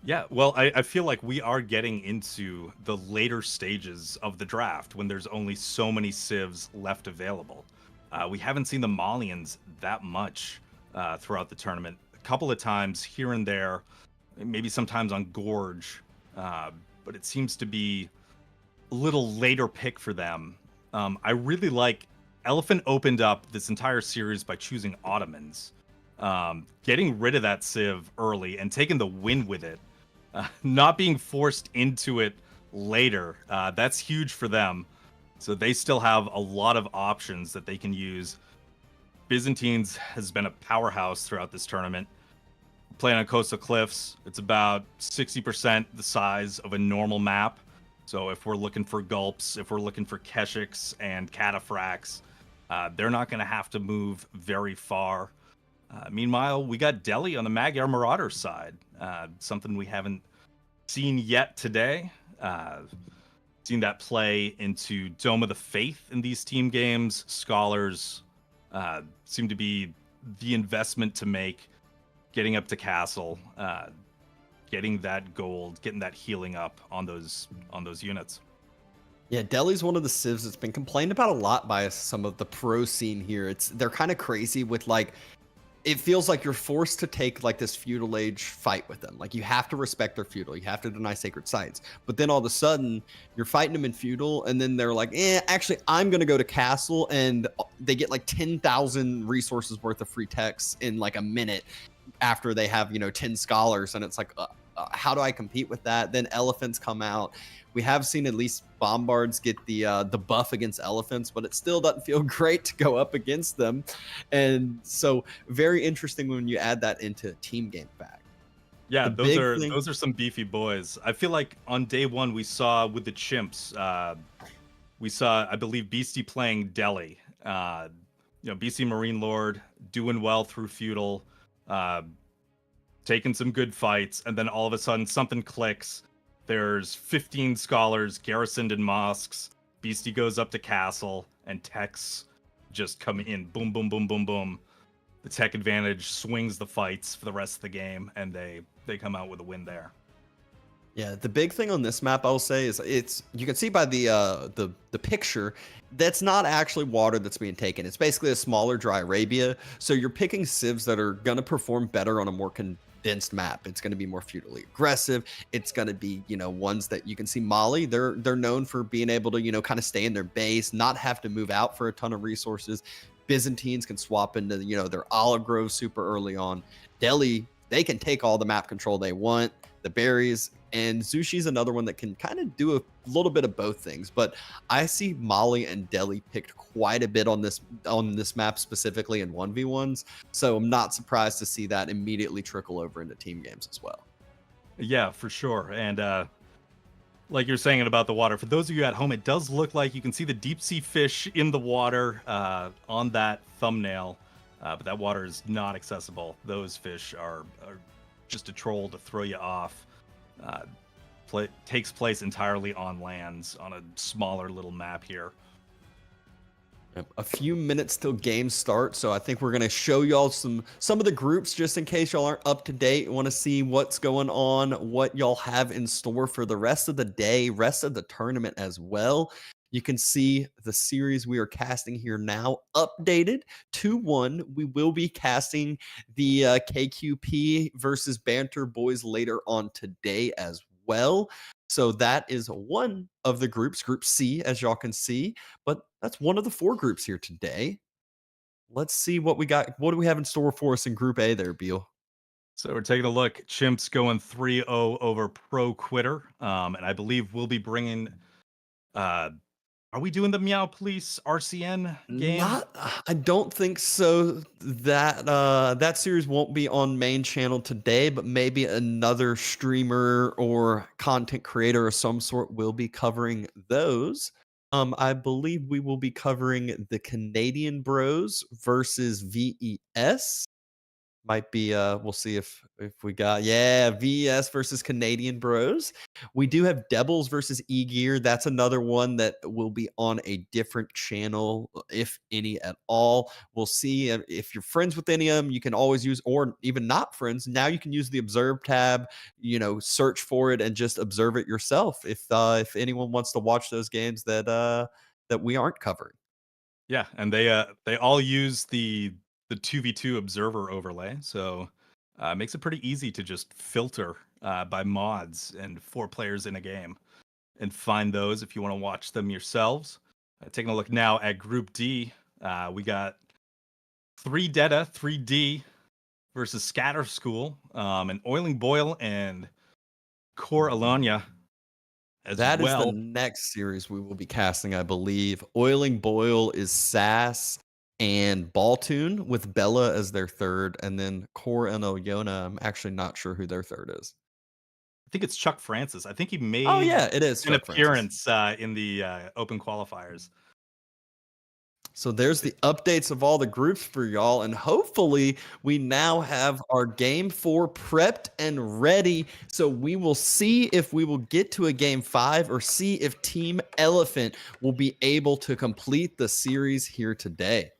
Yeah, well, I feel like we are getting into the later stages of the draft when there's only so many civs left available. We haven't seen the Malians that much throughout the tournament. A couple of times here and there, maybe sometimes on Gorge, but it seems to be a little later pick for them. I really like Elephant opened up this entire series by choosing Ottomans, getting rid of that civ early and taking the win with it. Not being forced into it later, that's huge for them. So they still have a lot of options that they can use. Byzantines has been a powerhouse throughout this tournament. Playing on Coastal Cliffs, it's about 60% the size of a normal map. So if we're looking for gulps, if we're looking for Keshiks and Cataphracts, they're not going to have to move very far. Meanwhile, we got Delhi on the Magyar Marauder side, something we haven't seen yet today. Seen that play into Dome of the Faith in these team games. Scholars seem to be the investment to make, getting up to Castle, getting that gold, getting that healing up on those units. Yeah, Delhi's one of the civs that's been complained about a lot by some of the pro scene here. They're kind of crazy with, like, it feels like you're forced to take like this feudal age fight with them. Like, you have to respect their feudal, you have to deny sacred sites. But then all of a sudden you're fighting them in feudal, and then they're like, actually I'm gonna go to castle, and they get like 10,000 resources worth of free texts in like a minute after they have 10 scholars, and it's like, how do I compete with that? Then elephants come out. We have seen at least bombards get the buff against elephants, but it still doesn't feel great to go up against them. And so very interesting when you add that into team game fact. Yeah, those are some beefy boys. I feel like on day one we saw with the chimps, we saw, I believe, Beastie playing Delhi. Beastie Marine Lord doing well through feudal, taking some good fights, and then all of a sudden something clicks. There's 15 scholars garrisoned in mosques. Beastie goes up to castle, and techs just come in. Boom, boom, boom, boom, boom. The tech advantage swings the fights for the rest of the game, and they come out with a win there. Yeah, the big thing on this map, I'll say, is you can see by the picture that's not actually water that's being taken. It's basically a smaller dry Arabia. So you're picking civs that are gonna perform better on a more condensed map. It's gonna be more feudally aggressive. It's gonna be, ones that you can see Mali. They're known for being able to, kind of stay in their base, not have to move out for a ton of resources. Byzantines can swap into, their olive grove super early on. Delhi, they can take all the map control they want. The berries, and Zushi's another one that can kind of do a little bit of both things. But I see Mali and Delhi picked quite a bit on this map specifically in 1v1s. So I'm not surprised to see that immediately trickle over into team games as well. Yeah, for sure. And like you're saying about the water, for those of you at home, it does look like you can see the deep sea fish in the water on that thumbnail. But that water is not accessible. Those fish are just a troll to throw you off. Takes place entirely on lands on a smaller little map here. A few minutes till game start, so I think we're gonna show y'all some of the groups just in case y'all aren't up to date, want to see what's going on, what y'all have in store for the rest of the day, rest of the tournament as well. You can see the series we are casting here now updated 2-1. We will be casting the KQP versus Banter Boys later on today as well. So that is one of the groups, Group C, as y'all can see. But that's one of the 4 groups here today. Let's see what we got. What do we have in store for us in Group A there, Beal? So we're taking a look. Chimps going 3-0 over Pro Quitter. And I believe we'll be bringing... are we doing the Meow Police RCN game? I don't think so. That series won't be on main channel today, but maybe another streamer or content creator of some sort will be covering those. I believe we will be covering the Canadian Bros versus VES. Might be we'll see if we got VES versus Canadian Bros. We do have Devils versus E-Gear. That's another one that will be on a different channel, if any at all. We'll see if you're friends with any of them. You can always use, or even not friends. Now you can use the Observe tab. Search for it and just observe it yourself. If anyone wants to watch those games that we aren't covering. Yeah, and they all use the 2v2 observer overlay, so it makes it pretty easy to just filter by mods and 4 players in a game and find those if you want to watch them yourselves. Taking a look now at Group D, we got 3 Deta, 3D versus Scatter School, and Oiling Boil and Core Alanya as That well. is the next series we will be casting, I believe. Oiling Boil is Sass and Balltune with Bella as their third, and then Core and Oyona. I'm actually not sure who their third is. I think it's Chuck Francis. I think he made Oh yeah, it is an Chuck Francis. appearance in the open qualifiers. So there's the updates of all the groups for y'all, and hopefully we now have our game 4 prepped and ready. So we will see if we will get to a game 5 or see if Team Elephant will be able to complete the series here today.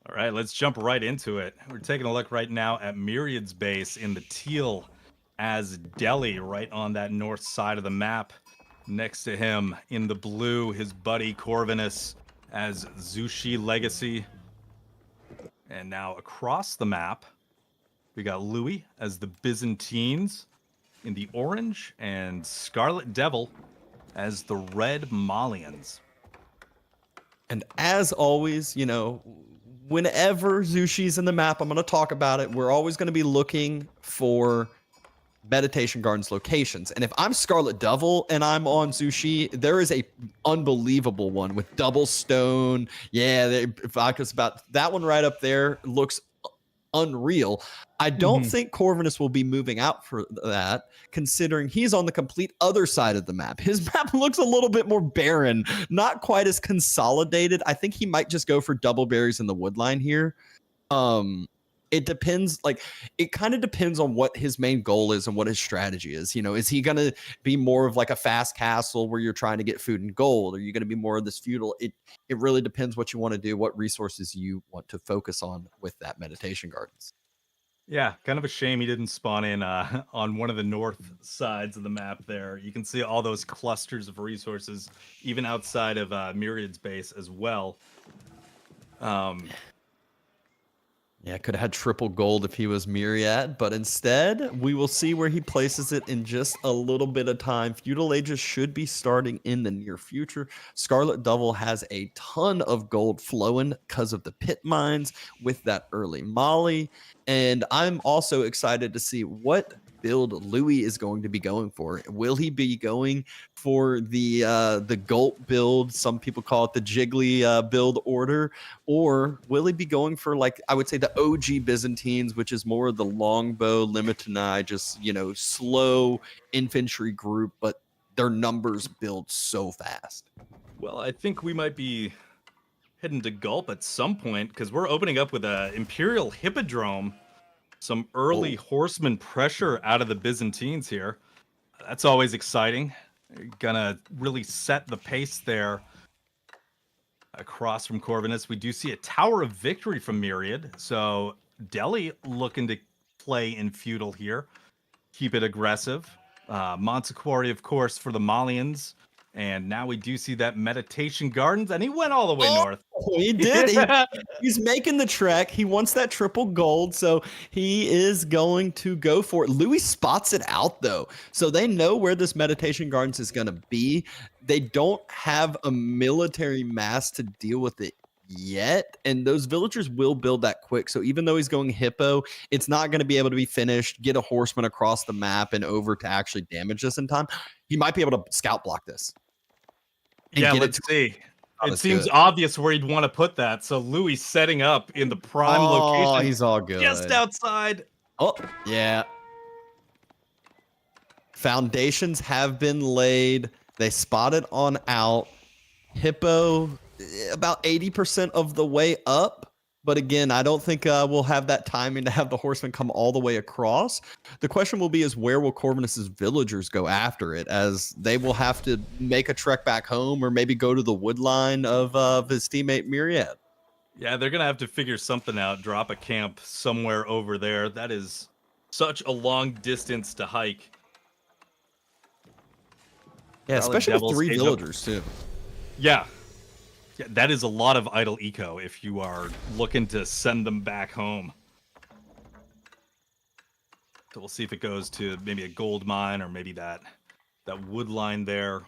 All right, let's jump right into it. We're taking a look right now at Myriad's base in the teal as Delhi right on that north side of the map. Next to him in the blue, his buddy Corvinus as Zushi Legacy. And now across the map, we got Louis as the Byzantines in the orange and Scarlet Devil as the red Malians. And as always, whenever Zushi's in the map, I'm going to talk about it. We're always going to be looking for Meditation Gardens locations. And if I'm Scarlet Devil and I'm on Zushi, there is a unbelievable one with double stone. Yeah, vodka's about that one right up there. Looks unreal. I don't think Corvinus will be moving out for that, considering he's on the complete other side of the map. His map looks a little bit more barren, not quite as consolidated. I think he might just go for double berries in the woodline here. It depends, it kind of depends on what his main goal is and what his strategy is. Is he going to be more of like a fast castle where you're trying to get food and gold? Or are you going to be more of this feudal? It really depends what you want to do, what resources you want to focus on with that Meditation Gardens. Yeah, kind of a shame he didn't spawn in on one of the north sides of the map there. You can see all those clusters of resources, even outside of Myriad's base as well. Yeah, could have had triple gold if he was Myriad, but instead, we will see where he places it in just a little bit of time. Feudal Ages should be starting in the near future. Scarlet Devil has a ton of gold flowing because of the pit mines with that early molly. And I'm also excited to see what build Louis is going to be going for. Will he be going for the Gulp build? Some people call it the Jiggly build order. Or will he be going for, like, I would say the OG Byzantines, which is more of the longbow, Limitanai, just, slow infantry group, but their numbers build so fast? Well, I think we might be heading to Gulp at some point because we're opening up with a Imperial Hippodrome. Some early horseman pressure out of the Byzantines here. That's always exciting. Gonna really set the pace there. Across from Corvinus, we do see a Tower of Victory from Myriad. So Delhi looking to play in Feudal here. Keep it aggressive. Montequari, of course, for the Malians. And now we do see that Meditation Gardens, and he went all the way north. He did. He's making the trek. He wants that triple gold, so he is going to go for it. Louis spots it out, though, so they know where this Meditation Gardens is going to be. They don't have a military mass to deal with it yet, and those villagers will build that quick. So even though he's going Hippo, it's not going to be able to be finished, get a horseman across the map and over to actually damage this in time. He might be able to scout block this. Yeah, let's see. It seems obvious where he'd want to put that. So Louis setting up in the prime location. He's all good. Just outside. Oh, yeah. Foundations have been laid. They spotted on out. Hippo about 80% of the way up. But again, I don't think we'll have that timing to have the horsemen come all the way across. The question will be is where will Corvinus's villagers go after it, as they will have to make a trek back home or maybe go to the wood line of his teammate Myriad. Yeah, they're going to have to figure something out, drop a camp somewhere over there. That is such a long distance to hike. Yeah, especially with 3 villagers too. Yeah. Yeah, that is a lot of idle eco if you are looking to send them back home. So we'll see if it goes to maybe a gold mine or maybe that wood line there.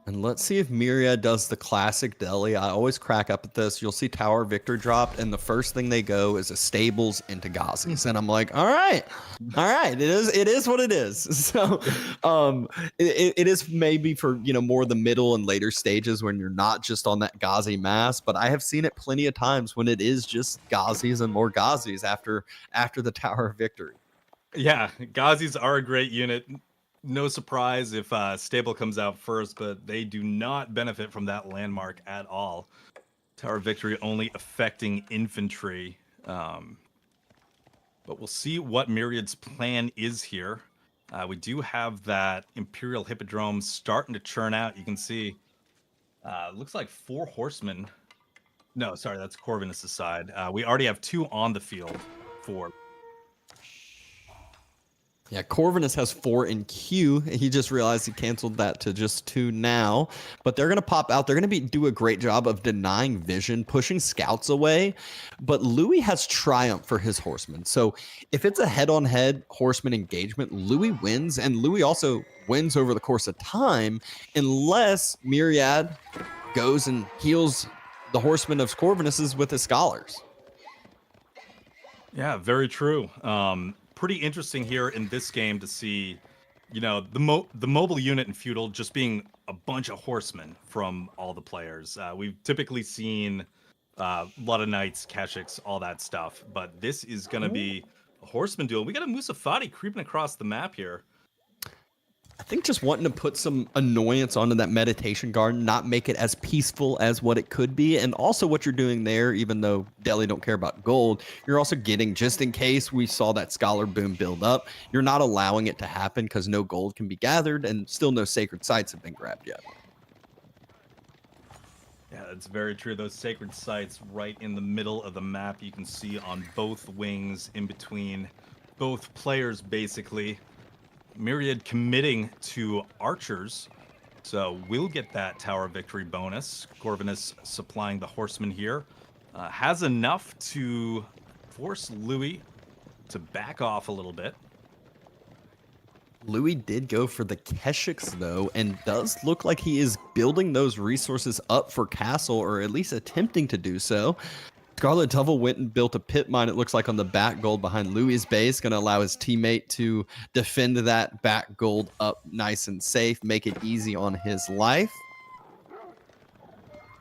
And let's see if Myriad does the classic Delhi. I always crack up at this. You'll see Tower Victor dropped, and the first thing they go is a stables into Ghazi's. And I'm like, all right. It is what it is. So it is maybe for more the middle and later stages when you're not just on that Ghazi mass. But I have seen it plenty of times when it is just Ghazis and more Ghazis after the Tower of Victory. Yeah, Ghazis are a great unit. No surprise if Stable comes out first, but they do not benefit from that landmark at all. Tower of Victory only affecting infantry. But we'll see what Myriad's plan is here. We do have that Imperial Hippodrome starting to churn out. You can see, looks like 4 horsemen. No, sorry, that's Corvinus' side. We already have 2 on the field for... Yeah, Corvinus has 4 in queue. He just realized he canceled that to just 2 now. But they're going to pop out. They're going to do a great job of denying vision, pushing scouts away. But Louis has triumph for his horsemen. So if it's a head-on-head horseman engagement, Louis wins. And Louis also wins over the course of time unless Myriad goes and heals the horsemen of Corvinus's with his scholars. Yeah, very true. Pretty interesting here in this game to see, the mobile unit in Feudal just being a bunch of horsemen from all the players. We've typically seen a lot of knights, Keshiks, all that stuff, but this is going to be a horseman duel. We got a Musafati creeping across the map here. I think just wanting to put some annoyance onto that meditation garden, not make it as peaceful as what it could be. And also what you're doing there, even though Delhi don't care about gold, you're also getting, just in case we saw that scholar boom build up, you're not allowing it to happen because no gold can be gathered and still no sacred sites have been grabbed yet. Yeah, that's very true. Those sacred sites right in the middle of the map, you can see on both wings, in between both players, basically. Myriad committing to archers, so we'll get that tower victory bonus. Corvinus supplying the horsemen here. Has enough to force Louis to back off a little bit. Louis did go for the Keshiks, though, and does look like he is building those resources up for Castle, or at least attempting to do so. Scarlet Devil went and built a pit mine, it looks like, on the back gold behind Louis' base. Going to allow his teammate to defend that back gold up nice and safe, make it easy on his life.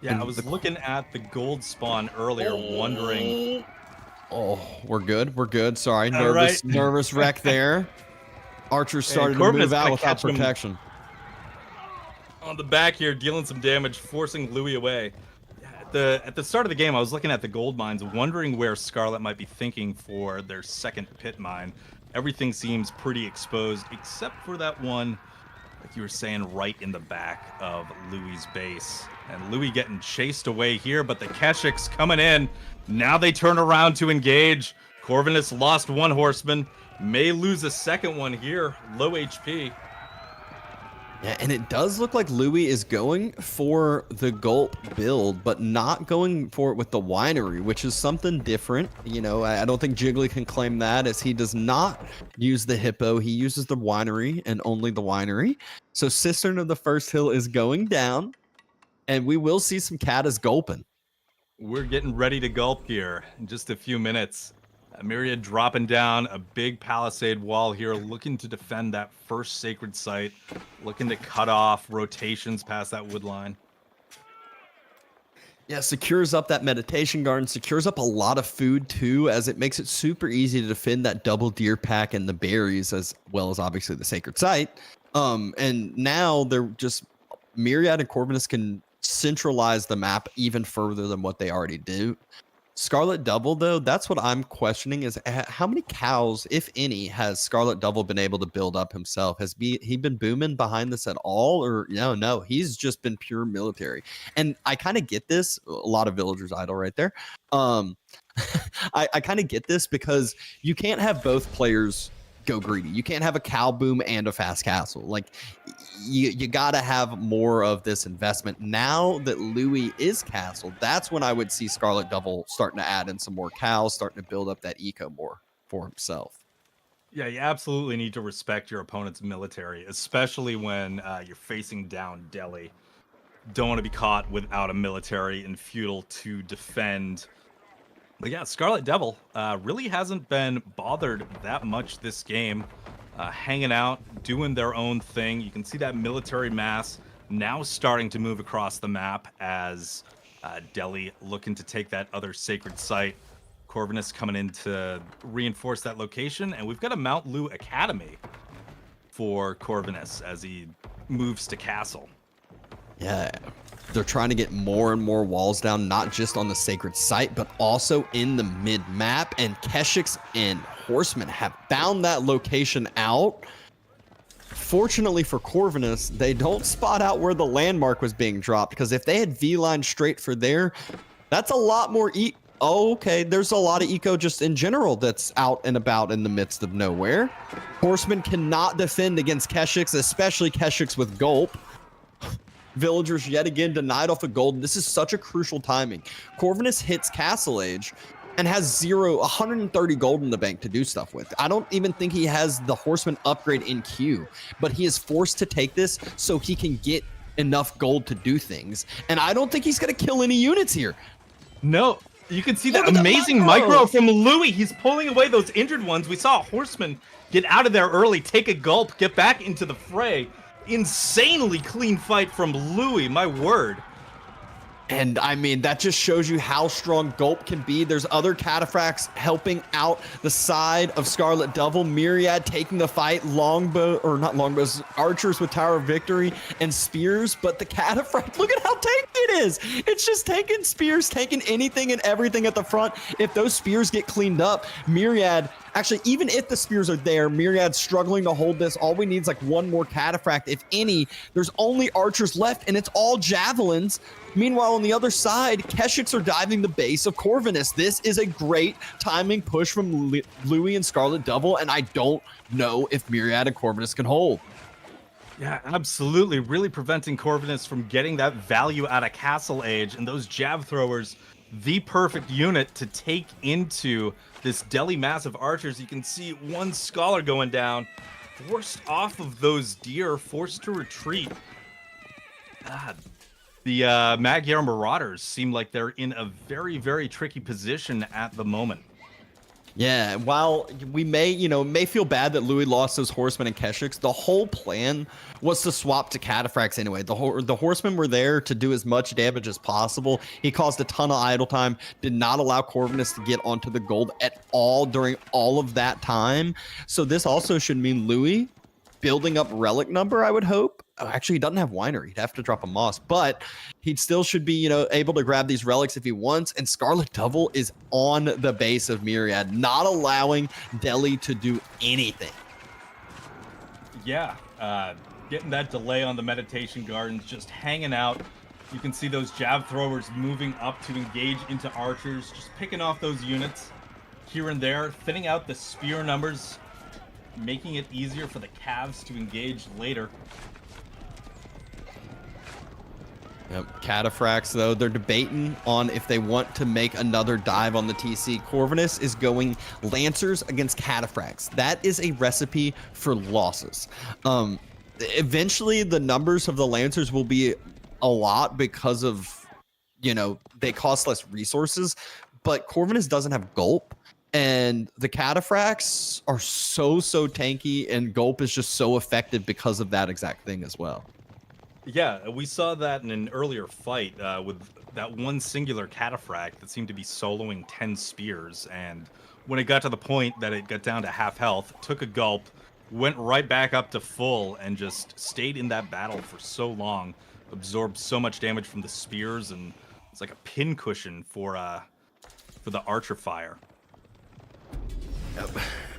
Yeah, And I was looking at the gold spawn earlier, wondering... Oh, we're good. We're good. Sorry, All right. nervous wreck there. Archers started to Corvinus move out gonna without catch him protection. on the back here, dealing some damage, forcing Louis away. At the start of the game, I was looking at the gold mines, wondering where Scarlet might be thinking for their second pit mine. Everything seems pretty exposed, except for that one, like you were saying, right in the back of Louis' base. And Louis getting chased away here, but the Keshiks coming in. Now they turn around to engage. Corvinus lost one horseman, may lose a second one here, low HP. Yeah, and it does look like Louis is going for the Gulp build, but not going for it with the winery, which is something different. You know, I don't think Jiggly can claim that, as he does not use the Hippo. He uses the winery and only the winery. So Cistern of the First Hill is going down, and we will see some Katas gulping. We're getting ready to gulp here in just a few minutes. Myriad dropping down a big palisade wall here, looking to defend that first sacred site, looking to cut off rotations past that wood line. Yeah, secures up that meditation garden, secures up a lot of food too, as it makes it super easy to defend that double deer pack and the berries, as well as obviously the sacred site. And now they're just, Myriad and Corvinus can centralize the map even further than what they already do. Scarlet Devil, though, that's what I'm questioning, is how many cows, if any, has Scarlet Devil been able to build up himself? Has he been booming behind this at all? Or no, he's just been pure military. And I kind of get this. A lot of villagers idle right there. I kind of get this, because you can't have both players go greedy. You can't have a cow boom and a fast castle. Like, you gotta have more of this investment. Now that Louis is castled, that's when I would see Scarlet Devil starting to add in some more cows, starting to build up that eco more for himself. Yeah, you absolutely need to respect your opponent's military, especially when you're facing down Delhi. Don't want to be caught without a military in Feudal to defend. But yeah, Scarlet Devil really hasn't been bothered that much this game. Hanging out, doing their own thing. You can see that military mass now starting to move across the map as Delhi looking to take that other sacred site. Corvinus coming in to reinforce that location. And we've got a Mount Lu Academy for Corvinus as he moves to Castle. Yeah, they're trying to get more and more walls down, not just on the sacred site, but also in the mid-map. And Keshiks and Horsemen have found that location out. Fortunately for Corvinus, they don't spot out where the landmark was being dropped, because if they had V-line straight for there, that's a lot more there's a lot of eco just in general that's out and about in the midst of nowhere. Horsemen cannot defend against Keshiks, especially Keshiks with Gulp. Villagers yet again denied off of gold. This is such a crucial timing. Corvinus hits Castle Age and has 130 gold in the bank to do stuff with. I don't even think he has the Horseman upgrade in queue, but he is forced to take this so he can get enough gold to do things. And I don't think he's going to kill any units here. No, you can see that amazing micro from Louis. He's pulling away those injured ones. We saw a Horseman get out of there early, take a gulp, get back into the fray. Insanely clean fight from Louis, my word. And I mean, that just shows you how strong Gulp can be. There's other cataphracts helping out the side of Scarlet Devil. Myriad taking the fight, archers with Tower of Victory and spears. But the cataphract, look at how tanky it is. It's just taking spears, taking anything and everything at the front. If those spears get cleaned up, Myriad Actually, even if the spears are there, Myriad's struggling to hold this. All we need is like one more cataphract, if any. There's only archers left, and it's all javelins. Meanwhile, on the other side, Keshiks are diving the base of Corvinus. This is a great timing push from Louis and Scarlet Devil, and I don't know if Myriad and Corvinus can hold. Yeah, absolutely. Really preventing Corvinus from getting that value out of Castle Age, and those jab throwers, the perfect unit to take into this deli mass of archers. You can see one scholar going down, forced off of those deer, forced to retreat. God. The Magyar Marauders seem like they're in a very, very tricky position at the moment. Yeah, while we may feel bad that Louis lost those horsemen and Keshiks, the whole plan was to swap to cataphracts anyway. The horsemen were there to do as much damage as possible. He caused a ton of idle time, did not allow Corvinus to get onto the gold at all during all of that time. So this also should mean Louis building up relic number, I would hope. Oh, actually, he doesn't have winery. He'd have to drop a moss, but he still should be, able to grab these relics if he wants. And Scarlet Devil is on the base of Myriad, not allowing Delhi to do anything. Yeah, getting that delay on the Meditation Gardens, just hanging out. You can see those jab throwers moving up to engage into archers, just picking off those units here and there, thinning out the spear numbers, making it easier for the Cavs to engage later. Yep. Cataphracts, though, they're debating on if they want to make another dive on the TC. Corvinus is going Lancers against Cataphracts. That is a recipe for losses. Eventually, the numbers of the Lancers will be a lot because of, they cost less resources, but Corvinus doesn't have Gulp. And the Cataphracts are so tanky, and Gulp is just so effective because of that exact thing as well. Yeah, we saw that in an earlier fight with that one singular cataphract that seemed to be soloing 10 spears. And when it got to the point that it got down to half health, took a gulp, went right back up to full, and just stayed in that battle for so long, absorbed so much damage from the spears, and it's like a pincushion for the archer fire. Yep.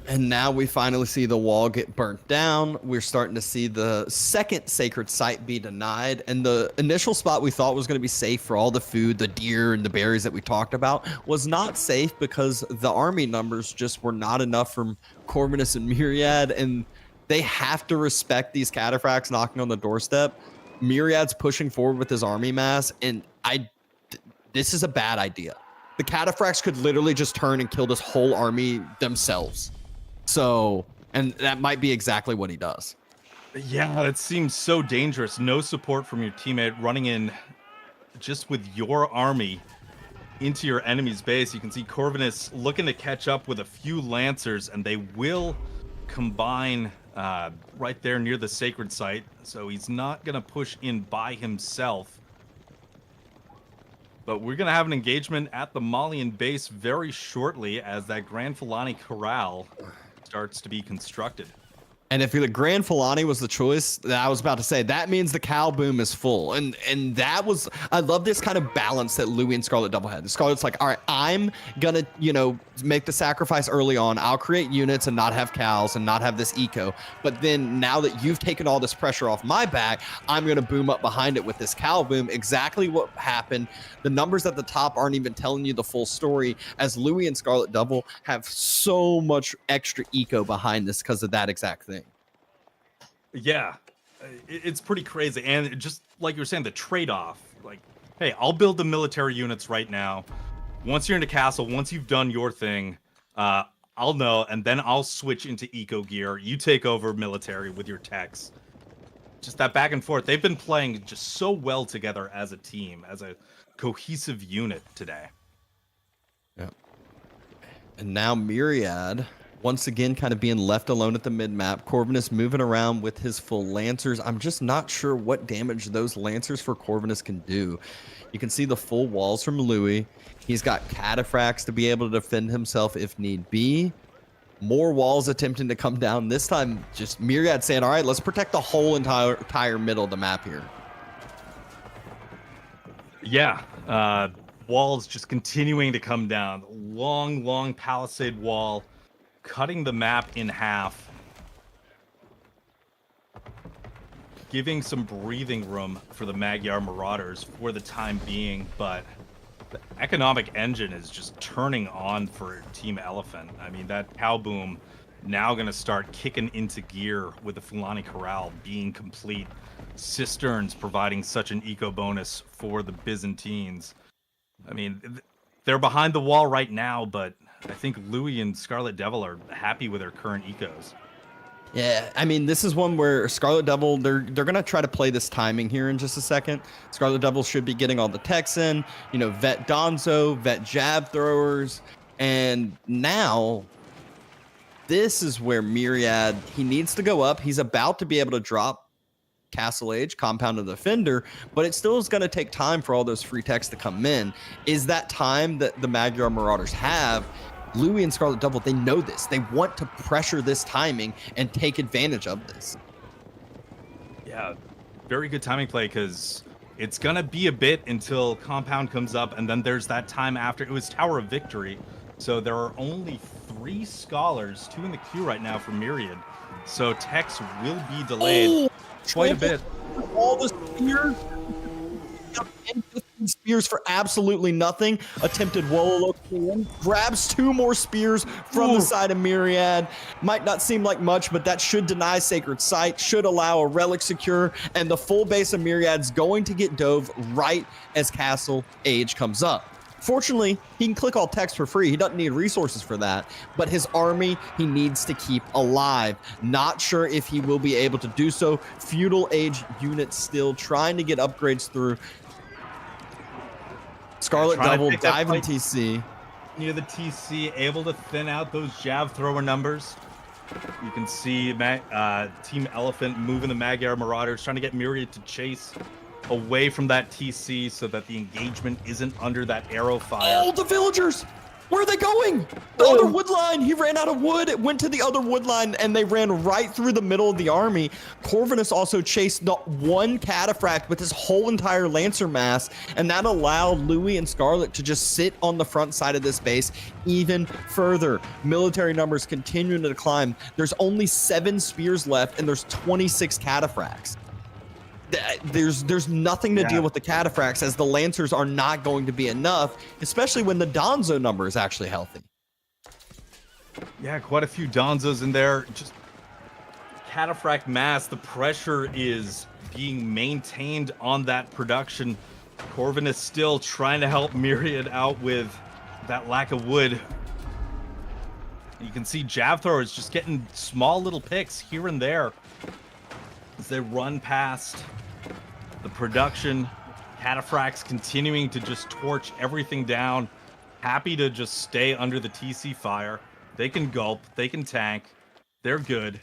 And now we finally see the wall get burnt down. We're starting to see the second sacred site be denied. And the initial spot we thought was going to be safe for all the food, the deer, and the berries that we talked about was not safe because the army numbers just were not enough from Corvinus and Myriad. And they have to respect these cataphracts knocking on the doorstep. Myriad's pushing forward with his army mass. And this is a bad idea. The cataphracts could literally just turn and kill this whole army themselves. So, and that might be exactly what he does. Yeah, it seems so dangerous. No support from your teammate, running in just with your army into your enemy's base. You can see Corvinus looking to catch up with a few Lancers, and they will combine right there near the sacred site. So he's not going to push in by himself. But we're going to have an engagement at the Malian base very shortly as that Grand Fulani Corral starts to be constructed. And if the Grand Fulani was the choice, I was about to say, that means the cow boom is full. And that was, I love this kind of balance that Louis and Scarlet Devil had. The Scarlet's like, all right, I'm going to, make the sacrifice early on. I'll create units and not have cows and not have this eco. But then now that you've taken all this pressure off my back, I'm going to boom up behind it with this cow boom. Exactly what happened. The numbers at the top aren't even telling you the full story, as Louis and Scarlet Devil have so much extra eco behind this because of that exact thing. Yeah, it's pretty crazy. And just like you were saying, the trade-off, like, hey, I'll build the military units right now. Once you're in the castle, once you've done your thing, I'll know, and then I'll switch into eco gear. You take over military with your techs. Just that back and forth. They've been playing just so well together as a team, as a cohesive unit today. Yeah. And now Myriad, once again, kind of being left alone at the mid-map. Corvinus moving around with his full Lancers. I'm just not sure what damage those Lancers for Corvinus can do. You can see the full walls from Louis. He's got cataphracts to be able to defend himself if need be. More walls attempting to come down. This time, just Myriad saying, all right, let's protect the whole entire middle of the map here. Yeah, walls just continuing to come down. Long palisade wall cutting the map in half, giving some breathing room for the Magyar Marauders for the time being, but the economic engine is just turning on for Team Elephant. I mean, that cow boom now going to start kicking into gear with the Fulani Corral being complete. Cisterns providing such an eco bonus for the Byzantines. I mean, they're behind the wall right now, but I think Louis and Scarlet Devil are happy with their current ecos. Yeah, I mean, this is one where Scarlet Devil, they're going to try to play this timing here in just a second. Scarlet Devil should be getting all the techs in, you know, vet Donzo, vet jab throwers, and now this is where Myriad, he needs to go up. He's about to be able to drop Castle Age, Compound of the Defender, but it still is going to take time for all those free techs to come in. Is that time that the Magyar Marauders have? Louis and Scarlet Devil, they know this. They want to pressure this timing and take advantage of this. Yeah, very good timing play, because it's going to be a bit until Compound comes up, and then there's that time after. It was Tower of Victory, so there are only 3 Scholars, 2 in the queue right now for Myriad, so techs will be delayed quite a bit. All the spears for absolutely nothing. Attempted Wololo grabs 2 more spears from the side of Myriad. Might not seem like much, but that should deny Sacred Site, should allow a relic secure, and the full base of Myriad's going to get dove right as Castle Age comes up. Fortunately, he can click all text for free. He doesn't need resources for that, but his army, he needs to keep alive. Not sure if he will be able to do so. Feudal Age units still trying to get upgrades through. Scarlet Devil diving TC. Near the TC, able to thin out those jab thrower numbers. You can see Team Elephant moving the Magyar Marauders, trying to get Myriad to chase away from that TC so that the engagement isn't under that arrow fire. Oh, the villagers! Where are they going? The other wood line. He ran out of wood. It went to the other wood line, and they ran right through the middle of the army. Corvinus also chased not one cataphract with his whole entire Lancer mass, and that allowed Louis and Scarlet to just sit on the front side of this base even further. Military numbers continuing to climb. There's only 7 spears left, and there's 26 cataphracts. There's nothing to deal with the cataphracts, as the Lancers are not going to be enough, especially when the Donzo number is actually healthy. Yeah, quite a few Donzos in there. Just cataphract mass. The pressure is being maintained on that production. Corvin is still trying to help Myriad out with that lack of wood. You can see jab throwers just getting small little picks here and there as they run past the production. Cataphracts continuing to just torch everything down, happy to just stay under the TC fire. They can gulp, they can tank, they're good.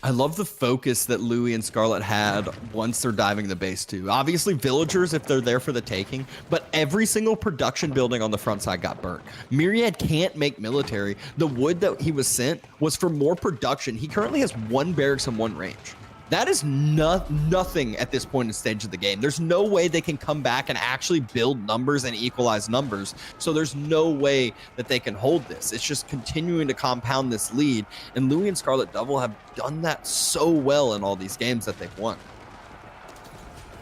I love the focus that Louis and Scarlet had once they're diving the base too. Obviously villagers if they're there for the taking, but every single production building on the front side got burnt. Myriad can't make military. The wood that he was sent was for more production. He currently has 1 barracks and 1 range. That is nothing at this point in stage of the game. There's no way they can come back and actually build numbers and equalize numbers. So there's no way that they can hold this. It's just continuing to compound this lead. And Louis and Scarlet Devil have done that so well in all these games that they've won.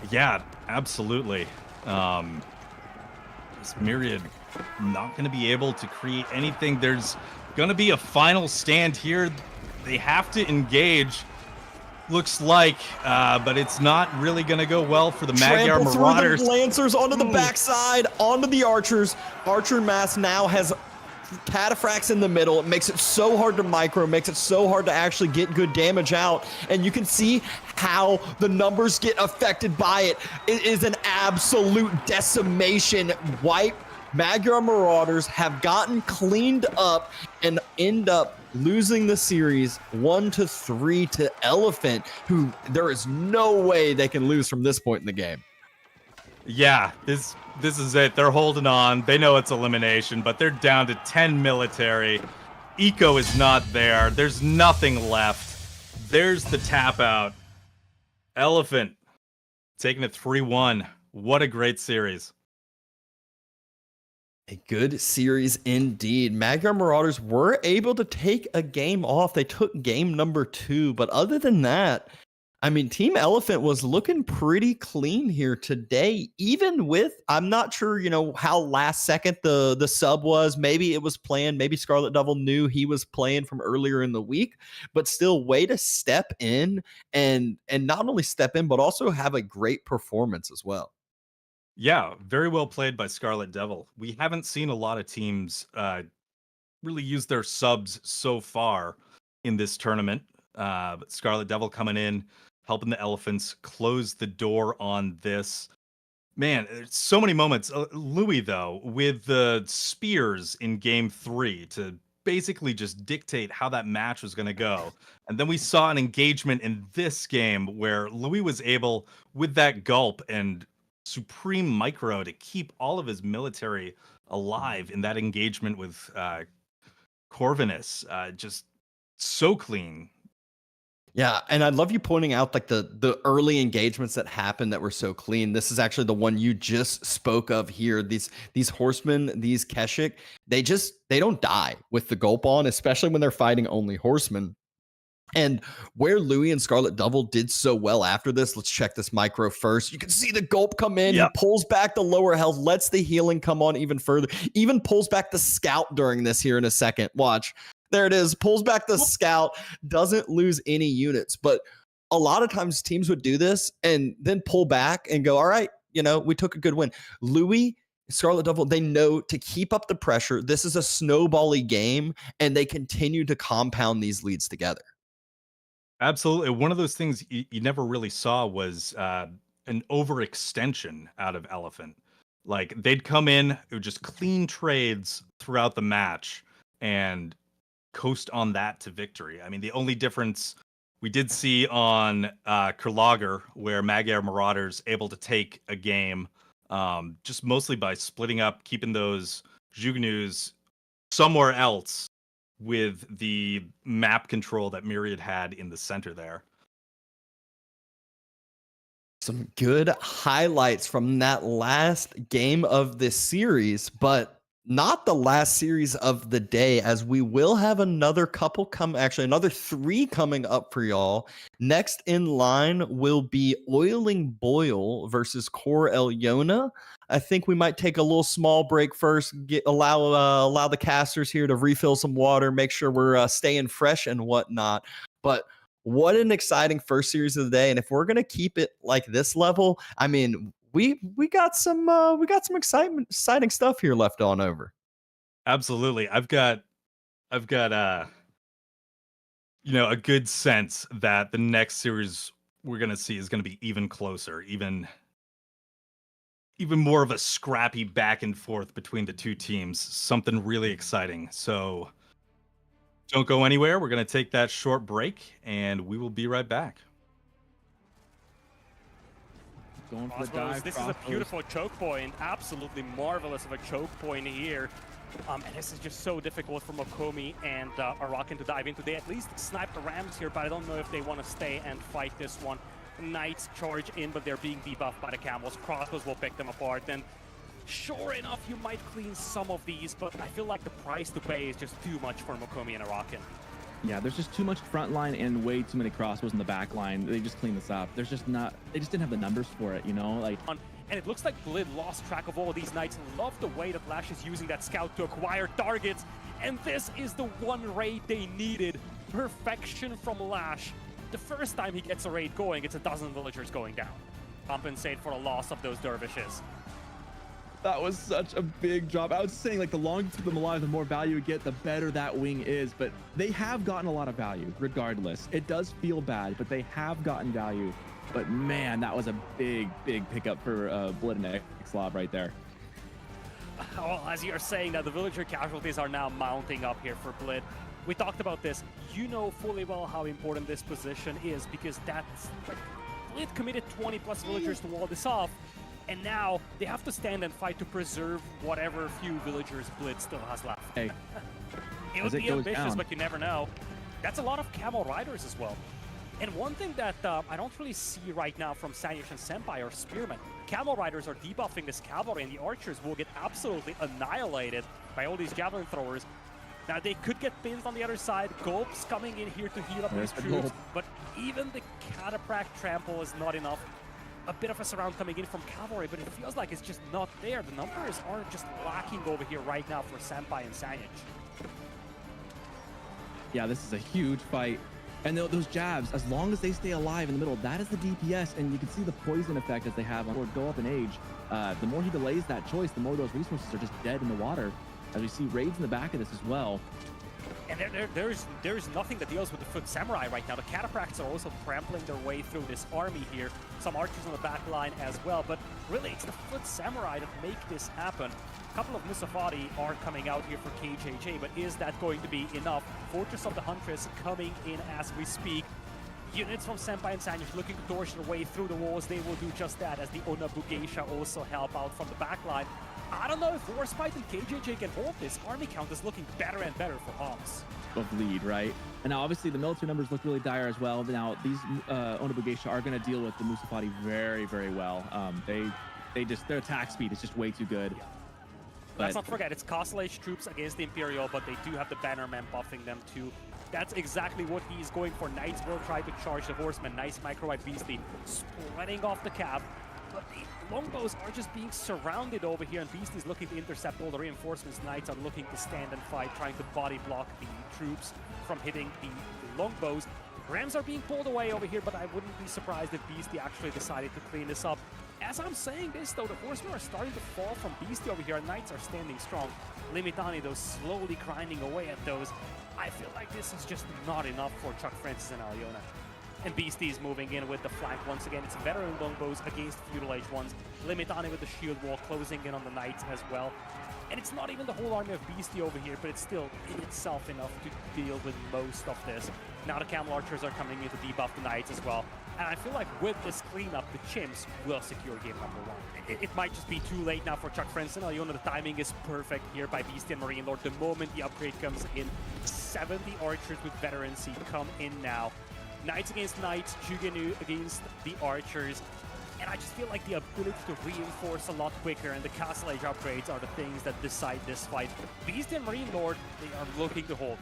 Yeah, absolutely. This Myriad not going to be able to create anything. There's going to be a final stand here. They have to engage. Looks like, but it's not really going to go well for the Magyar Marauders. Through the Lancers onto the backside, onto the Archers. Archer mass now has cataphracts in the middle. It makes it so hard to micro, makes it so hard to actually get good damage out. And you can see how the numbers get affected by it. It is an absolute decimation wipe. Magyar Marauders have gotten cleaned up and end up losing the series 1-3 to Elephant, who there is no way they can lose from this point in the game. Yeah, this is it. They're holding on. They know it's elimination, but they're down to 10 military. Eco is not there. There's nothing left. There's the tap out. Elephant taking it 3-1. What a great series. A good series indeed. Magyar Marauders were able to take a game off. They took game number 2, but other than that, I mean, Team Elephant was looking pretty clean here today, even with, I'm not sure, how last second the sub was. Maybe it was planned. Maybe Scarlet Devil knew he was playing from earlier in the week, but still way to step in and not only step in, but also have a great performance as well. Yeah, very well played by Scarlet Devil. We haven't seen a lot of teams really use their subs so far in this tournament. But Scarlet Devil coming in, helping the Elephants close the door on this. Man, there's so many moments. Louis, though, with the spears in game 3 to basically just dictate how that match was going to go. And then we saw an engagement in this game where Louis was able, with that gulp and supreme micro, to keep all of his military alive in that engagement with Corvinus. Just so clean. Yeah, and I love you pointing out like the early engagements that happened that were so clean. This is actually the one you just spoke of here. These horsemen, these Keshik, they don't die with the gulp on, especially when they're fighting only horsemen. And where Louis and Scarlet Devil did so well after this, let's check this micro first. You can see the gulp come in. Yep. He pulls back the lower health, lets the healing come on even further, even pulls back the scout during this here in a second. Watch. There it is. Pulls back the scout, doesn't lose any units. But a lot of times teams would do this and then pull back and go, all right, we took a good win. Louis, Scarlet Devil, they know to keep up the pressure. This is a snowbally game, and they continue to compound these leads together. Absolutely. One of those things you never really saw was an overextension out of Elephant. Like, they'd come in, it would just clean trades throughout the match and coast on that to victory. I mean, the only difference we did see on Kurlager, where Magyar Marauders able to take a game just mostly by splitting up, keeping those Jugnus somewhere else with the map control that Myriad had in the center there. Some good highlights from that last game of this series, but not the last series of the day, as we will have another another 3 coming up for y'all. Next in line will be Oiling Boil versus Cor Elyona. I think we might take a little small break first, allow the casters here to refill some water, make sure we're staying fresh and whatnot. But what an exciting first series of the day. And if we're going to keep it like this level, I mean, we got some exciting stuff here left on over. Absolutely. I've got a good sense that the next series we're going to see is going to be even closer, even more of a scrappy back and forth between the two teams. Something really exciting. So don't go anywhere. We're going to take that short break and we will be right back. Going for the dive. This is a beautiful choke point, absolutely marvelous of a choke point here. And this is just so difficult for Mokomi and Arakan to dive into. They at least sniped the Rams here, but I don't know if they want to stay and fight this one. Knights charge in, but they're being debuffed by the Camels. Crossbows will pick them apart. And sure enough, you might clean some of these, but I feel like the price to pay is just too much for Mokomi and Arakan. Yeah, there's just too much front line and way too many crossbows in the back line. They just clean this up. They just didn't have the numbers for it, like. And it looks like Blid lost track of all these Knights. Love the way that Lash is using that scout to acquire targets. And this is the one raid they needed. Perfection from Lash. The first time he gets a raid going, it's a dozen villagers going down. Compensate for the loss of those dervishes. That was such a big drop. I was saying, like, the longer you keep them alive, the more value you get, the better that wing is. But they have gotten a lot of value, regardless. It does feel bad, but they have gotten value. But man, that was a big pickup for Blid and Xlob right there. Well, as you're saying that the villager casualties are now mounting up here for Blid. We talked about this. You know fully well how important this position is, because that's like, Blid committed 20 plus villagers to wall this off. And now they have to stand and fight to preserve whatever few villagers Blid still has left. Hey, it would be ambitious, but you never know. That's a lot of camel riders as well. And one thing that I don't really see right now from Sanyush and Senpai are spearmen. Camel Riders are debuffing this cavalry, and the archers will get absolutely annihilated by all these javelin throwers. Now they could get pinned on the other side. Gulp's coming in here to heal up There's these the troops, Gulp. but even the Catapract trample is not enough. A bit of a surround coming in from cavalry, but it feels like it's just not there. The numbers are just lacking over here right now for Senpai and Sanyage. Yeah, this is a huge fight. And those jabs, as long as they stay alive in the middle, that is the DPS. And you can see the poison effect as they have on go up in age. The more he delays that choice, the more those resources are just dead in the water. As we see raids in the back of this as well. And there's nothing that deals with the Foot Samurai right now. The Catapracts are also trampling their way through this army here. Some archers on the back line as well. But really, it's the Foot Samurai that make this happen. A couple of Musafati are coming out here for KJJ, but is that going to be enough? Fortress of the Huntress coming in as we speak. Units from Senpai and Sanyage looking to torch their way through the walls. They will do just that, as the Onabugeisha also help out from the back line. I don't know if Warspite and KJJ can hold this. Army count is looking better and better for Hobbs. Of lead, right? And now obviously the military numbers look really dire as well. But now these Onabugeisha are going to deal with the Musafati very, very well. Their attack speed is just way too good. Yeah. Let's not forget, it's Castle Age troops against the Imperial, but they do have the Bannermen buffing them too. That's exactly what he's going for. Knights will try to charge the Horsemen. Nice microwave beastie, splitting off the cab. But the longbows are just being surrounded over here, and Beastie's looking to intercept all the reinforcements. Knights are looking to stand and fight, trying to body block the troops from hitting the longbows. Rams are being pulled away over here, but I wouldn't be surprised if Beastie actually decided to clean this up. As I'm saying this, though, the Horsemen are starting to fall from Beastie over here, and Knights are standing strong. Limitani, though, slowly grinding away at those. I feel like this is just not enough for Chuck Francis and Aliona. And Beastie is moving in with the flank once again. It's veteran longbows against feudal age ones. Limitani with the shield wall closing in on the Knights as well. And it's not even the whole army of Beastie over here, but it's still in itself enough to deal with most of this. Now the Camel Archers are coming in to debuff the Knights as well. And I feel like with this cleanup, the Chimps will secure game number one. It might just be too late now for Chuck Francis and Aliona. The timing is perfect here by Beastie and Marine Lord. The moment the upgrade comes in, 70 archers with veterancy come in now. Knights against Knights, Jugenu against the Archers. And I just feel like the ability to reinforce a lot quicker and the Castle Age upgrades are the things that decide this fight. Beast and Marine Lord, they are looking to hold.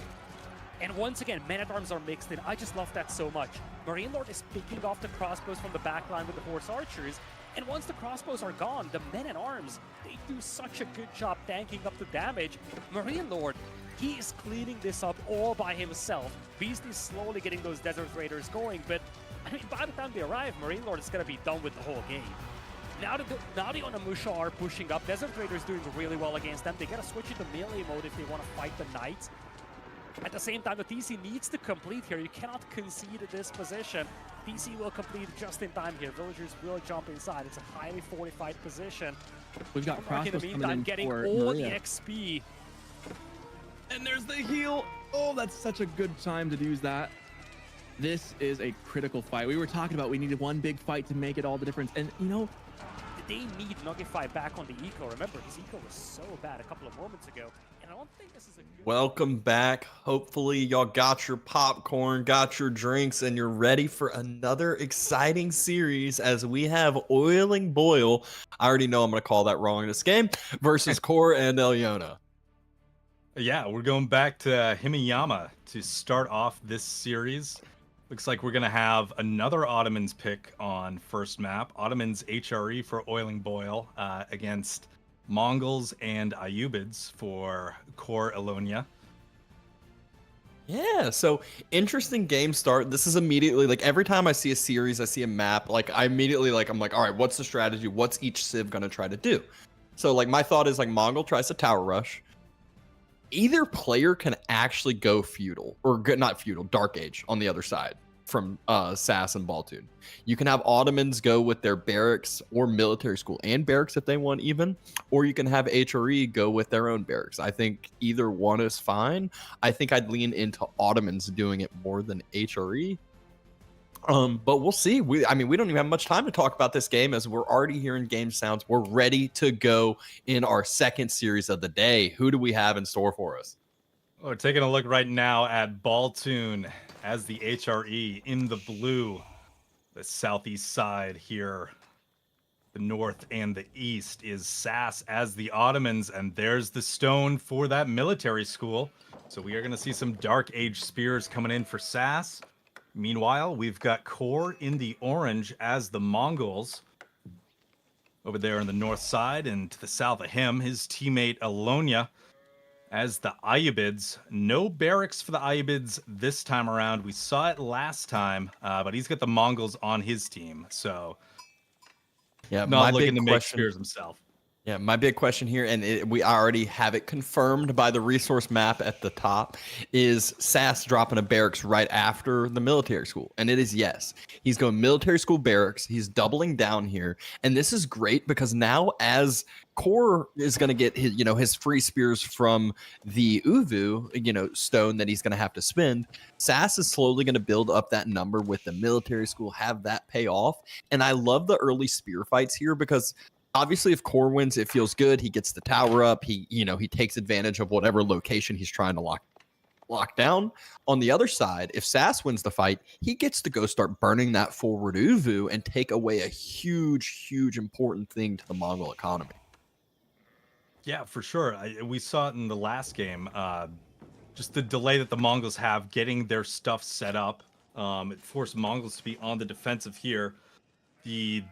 And once again, men-at-arms are mixed in. I just love that so much. Marine Lord is picking off the crossbows from the backline with the Horse Archers. And once the crossbows are gone, the men-at-arms, they do such a good job tanking up the damage. Marine Lord, he is cleaning this up all by himself. Beast is slowly getting those Desert Raiders going, but I mean, by the time they arrive, Marine Lord is going to be done with the whole game. Now the Onamusha are pushing up. Desert Raiders doing really well against them. They got to switch into melee mode if they want to fight the Knights. At the same time, the TC needs to complete here. You cannot concede this position. TC will complete just in time here. Villagers will jump inside. It's a highly fortified position. We've got in the meantime getting for all Maria. the XP. And there's the heal. Oh, that's such a good time to use that. This is a critical fight. We were talking about we needed one big fight to make it all the difference. And, you know, they need Nugify back on the eco. Remember, his eco was so bad a couple of moments ago. And I don't think this is a good... Welcome back. Hopefully y'all got your popcorn, got your drinks, and you're ready for another exciting series as we have Oiling Boil. I already know I'm going to call that wrong in this game, versus Core and Eliona. Yeah, we're going back to Himiyama to start off this series. Looks like we're going to have another Ottomans pick on first map. Ottomans HRE for Oiling Boil against Mongols and Ayubids for Core Elonia. Yeah, so interesting game start. This is immediately, like, every time I see a series, I see a map, like, I immediately, like, I'm like, all right, what's the strategy? What's each civ going to try to do? So, like, my thought is, like, Mongol tries to tower rush. Either player can actually go feudal, or not feudal, Dark Age on the other side from Sass and Baltun. You can have Ottomans go with their barracks or military school and barracks if they want even, or you can have HRE go with their own barracks. I think either one is fine. I think I'd lean into Ottomans doing it more than HRE. But we'll see. I mean, we don't even have much time to talk about this game as we're already hearing game sounds. We're ready to go in our second series of the day. Who do we have in store for us? We're taking a look right now at Baltun as the HRE in the blue, the southeast side here. the north and the east is SAS as the Ottomans, and there's the stone for that military school. So we are going to see some Dark Age spears coming in for SAS. Meanwhile, we've got Kor in the orange as the Mongols. Over there on the north side, and to the south of him, his teammate Alonia as the Ayyubids. No barracks for the Ayyubids this time around. We saw it last time, but he's got the Mongols on his team, so Yeah, not looking to make spears himself. Yeah, my big question here, and we already have it confirmed by the resource map at the top, is SAS dropping a barracks right after the military school? And it is yes. He's going military school barracks. He's doubling down here. And this is great because now as Kor is going to get his free spears from the Uvu, stone that he's going to have to spend, SAS is slowly going to build up that number with the military school, have that pay off. And I love the early spear fights here because obviously, if Kor wins, it feels good. He gets the tower up. He takes advantage of whatever location he's trying to lock down. On the other side, if SAS wins the fight, he gets to go start burning that forward Uvu and take away a huge, huge important thing to the Mongol economy. Yeah, for sure. We saw it in the last game. Just the delay that the Mongols have getting their stuff set up. It forced Mongols to be on the defensive here. The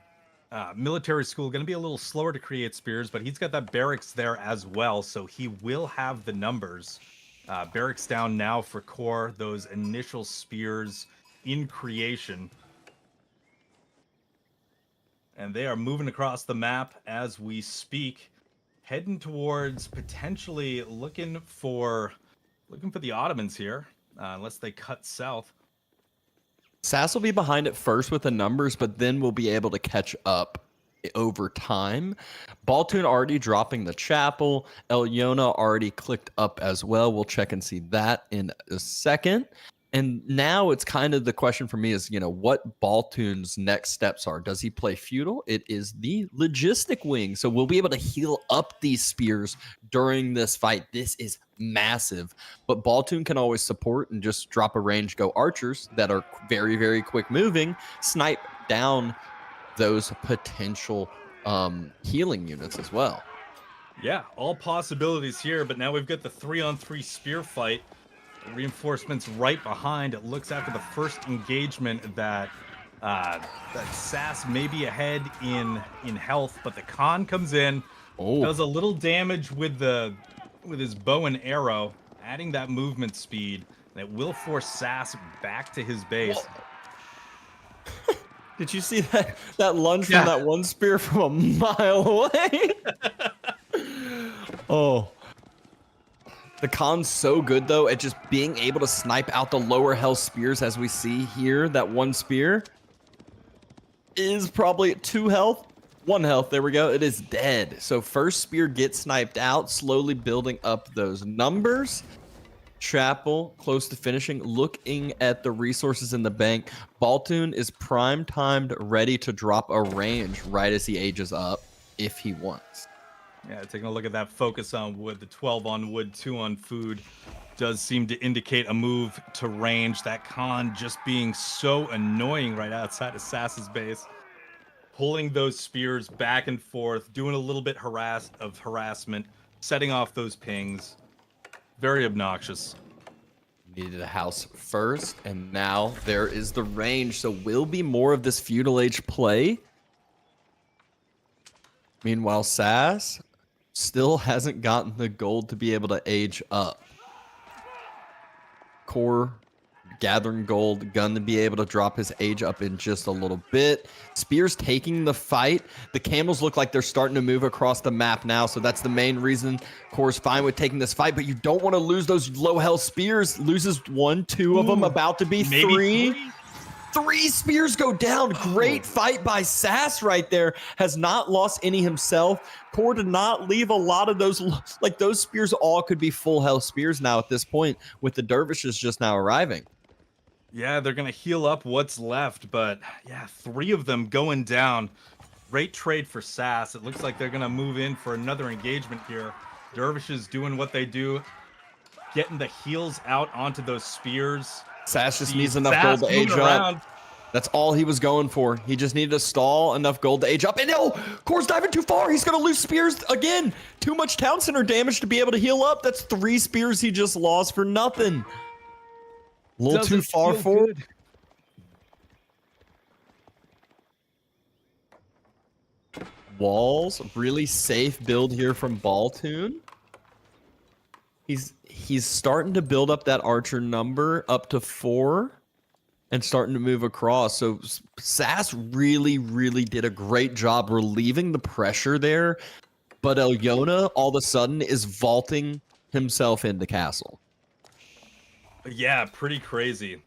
military school going to be a little slower to create spears, but he's got that barracks there as well, so he will have the numbers. Barracks down now for Kor, those initial spears in creation. And they are moving across the map as we speak, heading towards potentially looking for the Ottomans here, unless they cut south. SAS will be behind at first with the numbers, but then we'll be able to catch up over time. Baltoon already dropping the chapel. Elyona already clicked up as well. We'll check and see that in a second. And now it's kind of the question for me is, what Baltoon's next steps are. Does he play Feudal? It is the logistic wing. So we'll be able to heal up these spears during this fight. This is massive. But Baltoon can always support and just drop a range, go archers that are very, very quick moving, snipe down those potential healing units as well. Yeah, all possibilities here, but now we've got the 3-on-3 spear fight. Reinforcements right behind. It looks after the first engagement that SAS may be ahead in health, but the Khan comes in, does a little damage with his bow and arrow, adding that movement speed that will force SAS back to his base. Did you see that lunge from that one spear from a mile away? Oh. The Khan's so good, though, at just being able to snipe out the lower health spears, as we see here. That one spear is probably at 2 health. 1 health. There we go. It is dead. So first spear gets sniped out, slowly building up those numbers. Chapel close to finishing. Looking at the resources in the bank, Baltoon is prime-timed, ready to drop a range right as he ages up if he wants. Yeah, taking a look at that focus on wood, the 12 on wood, 2 on food does seem to indicate a move to range. That Khan just being so annoying right outside of SAS's base. Pulling those spears back and forth, doing a little bit of harassment, setting off those pings. Very obnoxious. Needed a house first, and now there is the range. So will be more of this feudal age play. Meanwhile, SAS still hasn't gotten the gold to be able to age up. Kor gathering gold, gun to be able to drop his age up in just a little bit. Spears taking the fight. The camels look like they're starting to move across the map now, so that's the main reason Kor's fine with taking this fight, but you don't want to lose those low health spears. Loses 1, 2 of them, about to be 3. 3 spears go down. Great fight by SAS right there. Has not lost any himself. Kor did not leave a lot of those. Like, those spears all could be full health spears now at this point, with the dervishes just now arriving. Yeah, they're going to heal up what's left, but yeah, 3 of them going down. Great trade for SAS. It looks like they're going to move in for another engagement here. Dervishes doing what they do, getting the heals out onto those spears. SAS just needs enough gold to age up. That's all he was going for. He just needed to stall enough gold to age up. And no, Core's diving too far. He's going to lose spears again. Too much town center damage to be able to heal up. That's 3 spears he just lost for nothing. A little too far forward. Walls, really safe build here from Baltoon. He's starting to build up that archer number up to 4 and starting to move across. So Sass really, really did a great job relieving the pressure there. But Elyona all of a sudden is vaulting himself into castle. Yeah, pretty crazy.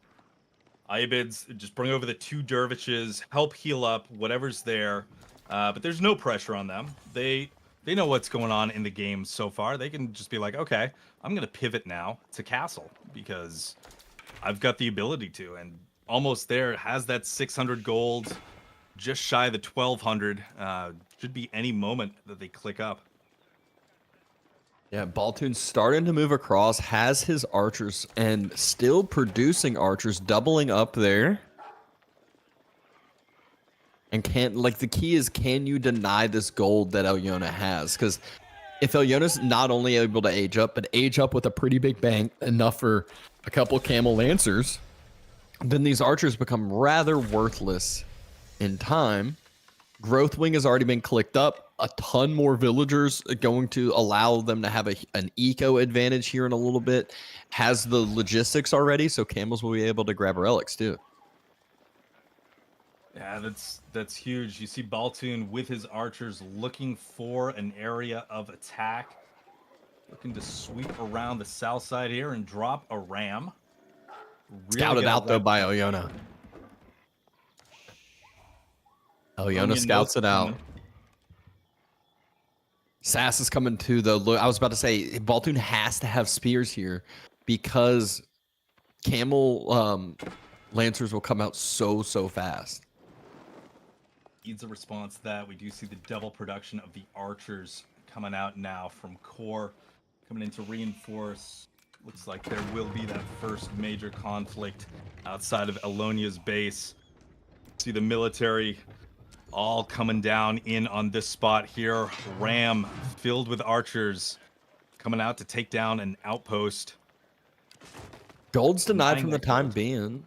Ibids just bring over the 2 dervishes, help heal up whatever's there. But there's no pressure on them. They know what's going on in the game so far. They can just be like, okay, I'm going to pivot now to castle because I've got the ability to. And almost there, has that 600 gold, just shy of the 1200. Should be any moment that they click up. Yeah, Baltoon's starting to move across, has his archers, and still producing archers, doubling up there. And the key is, can you deny this gold that Elyona has? Because if Elyona's not only able to age up, but age up with a pretty big bank, enough for a couple Camel Lancers, then these archers become rather worthless in time. Growth Wing has already been clicked up. A ton more villagers going to allow them to have an eco advantage here in a little bit. Has the logistics already, so Camels will be able to grab relics too. Yeah, that's huge. You see Baltoon with his archers looking for an area of attack. Looking to sweep around the south side here and drop a ram. Scouted out though by Elyona. Elyona scouts it out. Sass is coming too though. Look, I was about to say Baltoon has to have spears here because Camel Lancers will come out so fast. Needs a response to that. We do see the double production of the archers coming out now from Core, coming in to reinforce. Looks like there will be that first major conflict outside of Elonia's base. See the military all coming down in on this spot here. Ram filled with archers coming out to take down an outpost. Gold's denied from the time being.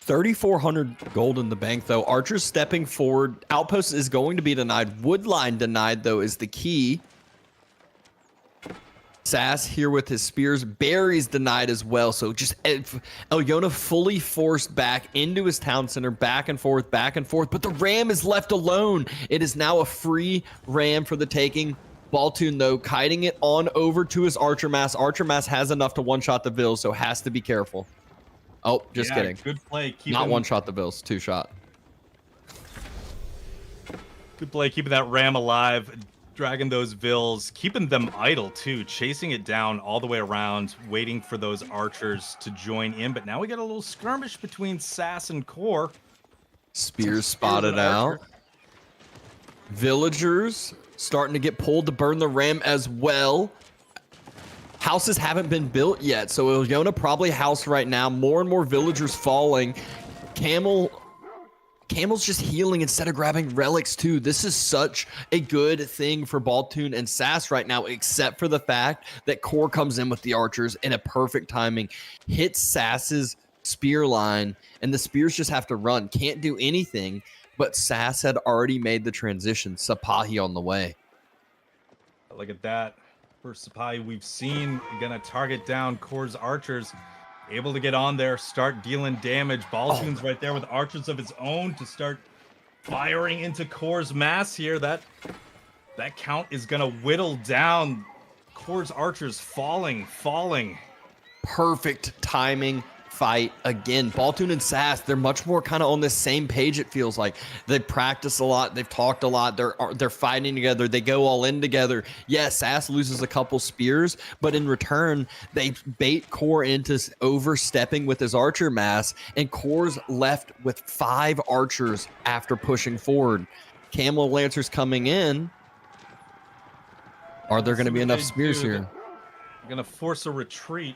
3,400 gold in the bank, though. Archers stepping forward. Outpost is going to be denied. Woodline denied, though, is the key. Sass here with his spears. Berries denied as well. So just Elyona fully forced back into his town center, back and forth. But the ram is left alone. It is now a free ram for the taking. Baltoon, though, kiting it on over to his archer mass. Archer mass has enough to one-shot the Vills, so has to be careful. Oh, just kidding. Good play. Not one-shot the Vills, 2-shot. Good play, keeping that ram alive, dragging those Vills, keeping them idle too, chasing it down all the way around, waiting for those archers to join in. But now we got a little skirmish between Sass and Core. Spears spotted out. Villagers starting to get pulled to burn the ram as well. Houses haven't been built yet, so Elyona probably house right now. More and more villagers falling. Camel's just healing instead of grabbing relics too. This is such a good thing for Baltoon and Sass right now, except for the fact that Core comes in with the archers in a perfect timing. Hits Sass's spear line, and the spears just have to run. Can't do anything, but Sass had already made the transition. Sapahi on the way. Look at that. First Sapai we've seen, gonna target down Core's archers. Able to get on there, start dealing damage. Baltoon's right there with archers of his own to start firing into Core's mass here. That count is gonna whittle down. Core's archers falling. Perfect timing fight again. Baltoon and Sass, they're much more kind of on the same page, it feels like. They practice a lot, they've talked a lot, they're fighting together, they go all in together. Yes, Sass loses a couple spears, but in return they bait Core into overstepping with his archer mass, and Core's left with 5 archers after pushing forward. Camel Lancers coming in. Are there going to be enough spears here? They're gonna force a retreat.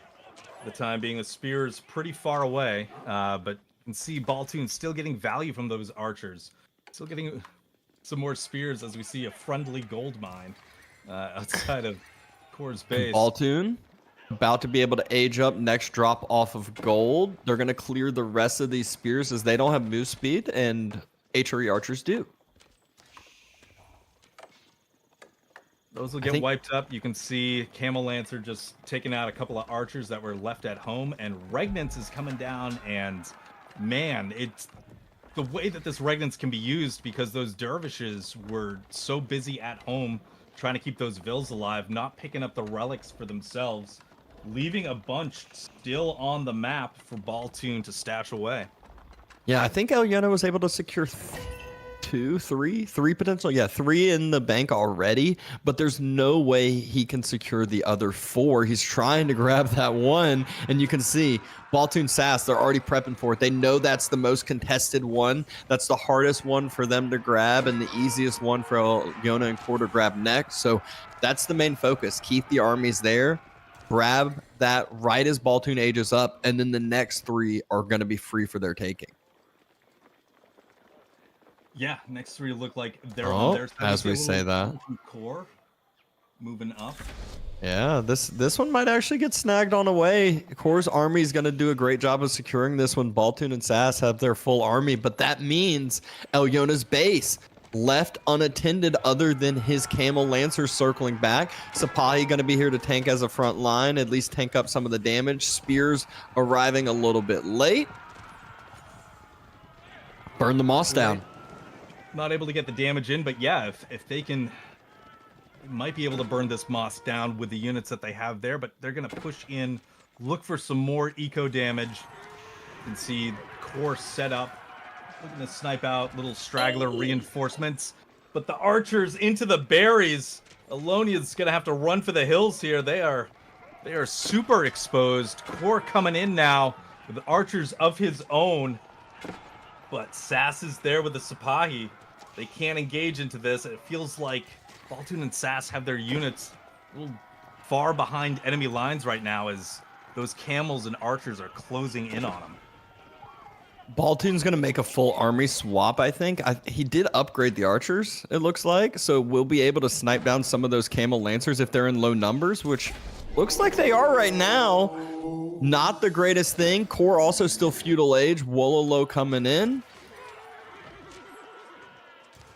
The time being, the spear's pretty far away, but And see Baltoon still getting value from those archers. Still getting some more spears as we see a friendly gold mine outside of Core's base. Baltoon about to be able to age up next drop off of gold. They're going to clear the rest of these spears as they don't have move speed, and HRE archers do. Those will get wiped up. You can see Camel Lancer just taking out a couple of archers that were left at home, and Regnance is coming down, and man, it's the way that this Regnance can be used, because those dervishes were so busy at home trying to keep those vills alive, not picking up the relics for themselves, leaving a bunch still on the map for Baltoon to stash away. Yeah, I think Elyono was able to secure three potential. Yeah, 3 in the bank already, but there's no way he can secure the other 4. He's trying to grab that one, and you can see Baltoon Sass, they're already prepping for it. They know that's the most contested one. That's the hardest one for them to grab, and the easiest one for Elyono and Core to grab next. So that's the main focus. Keep the armies there. Grab that right as Baltoon ages up, and then the next 3 are going to be free for their taking. Yeah, next 3 look like they're on their side. As we say that. Core moving up. Yeah, this one might actually get snagged on away. Core's army is going to do a great job of securing this one. Baltoon and Sass have their full army, but that means Elyona's base left unattended other than his Camel Lancers circling back. Sipahi going to be here to tank as a front line, at least tank up some of the damage. Spears arriving a little bit late. Burn the moss down. Not able to get the damage in, but yeah, if they can, might be able to burn this moss down with the units that they have there, but they're going to push in, look for some more eco damage. You can see Core set up, looking to snipe out little straggler reinforcements, but the archers into the berries. Alonia's going to have to run for the hills here. They are super exposed. Core coming in now with archers of his own, but Sass is there with the Sipahi. They can't engage into this. It feels like Baltoon and Sass have their units a little far behind enemy lines right now as those camels and archers are closing in on them. Baltoon's going to make a full army swap, I think. He did upgrade the archers, it looks like, so we'll be able to snipe down some of those Camel Lancers if they're in low numbers, which looks like they are right now. Not the greatest thing. Core also still Feudal Age. Wololo coming in.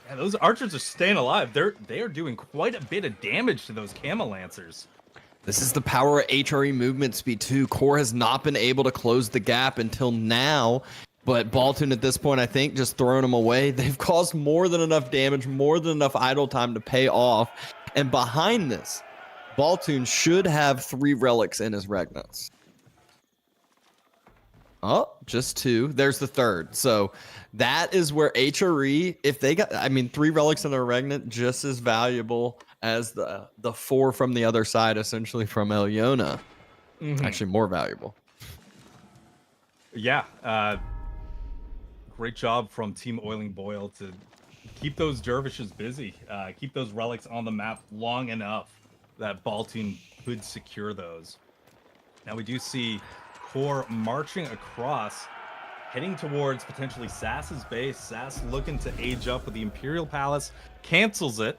Yeah, those archers are staying alive. They are doing quite a bit of damage to those Camel Lancers. This is the power of HRE movement speed too. Core has not been able to close the gap until now, but Baltoon at this point, I think, just throwing them away. They've caused more than enough damage, more than enough idle time to pay off. And behind this, Baltoon should have 3 relics in his Regnance. Oh, just 2. There's the 3rd. So that is where HRE, if they got, 3 relics in their Regnant, just as valuable as the 4 from the other side, essentially from Elyona. Actually, more valuable. Yeah. Great job from Team Oiling Boil to keep those dervishes busy, keep those relics on the map long enough that Baltoon could secure those. Now we do see Core marching across, heading towards potentially Sass's base. Sass looking to age up with the Imperial Palace, cancels it,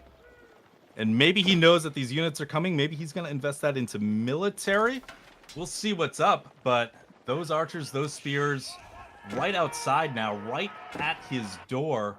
and maybe he knows that these units are coming. Maybe he's going to invest that into military. We'll see what's up, but those archers, those spears, right outside now, right at his door.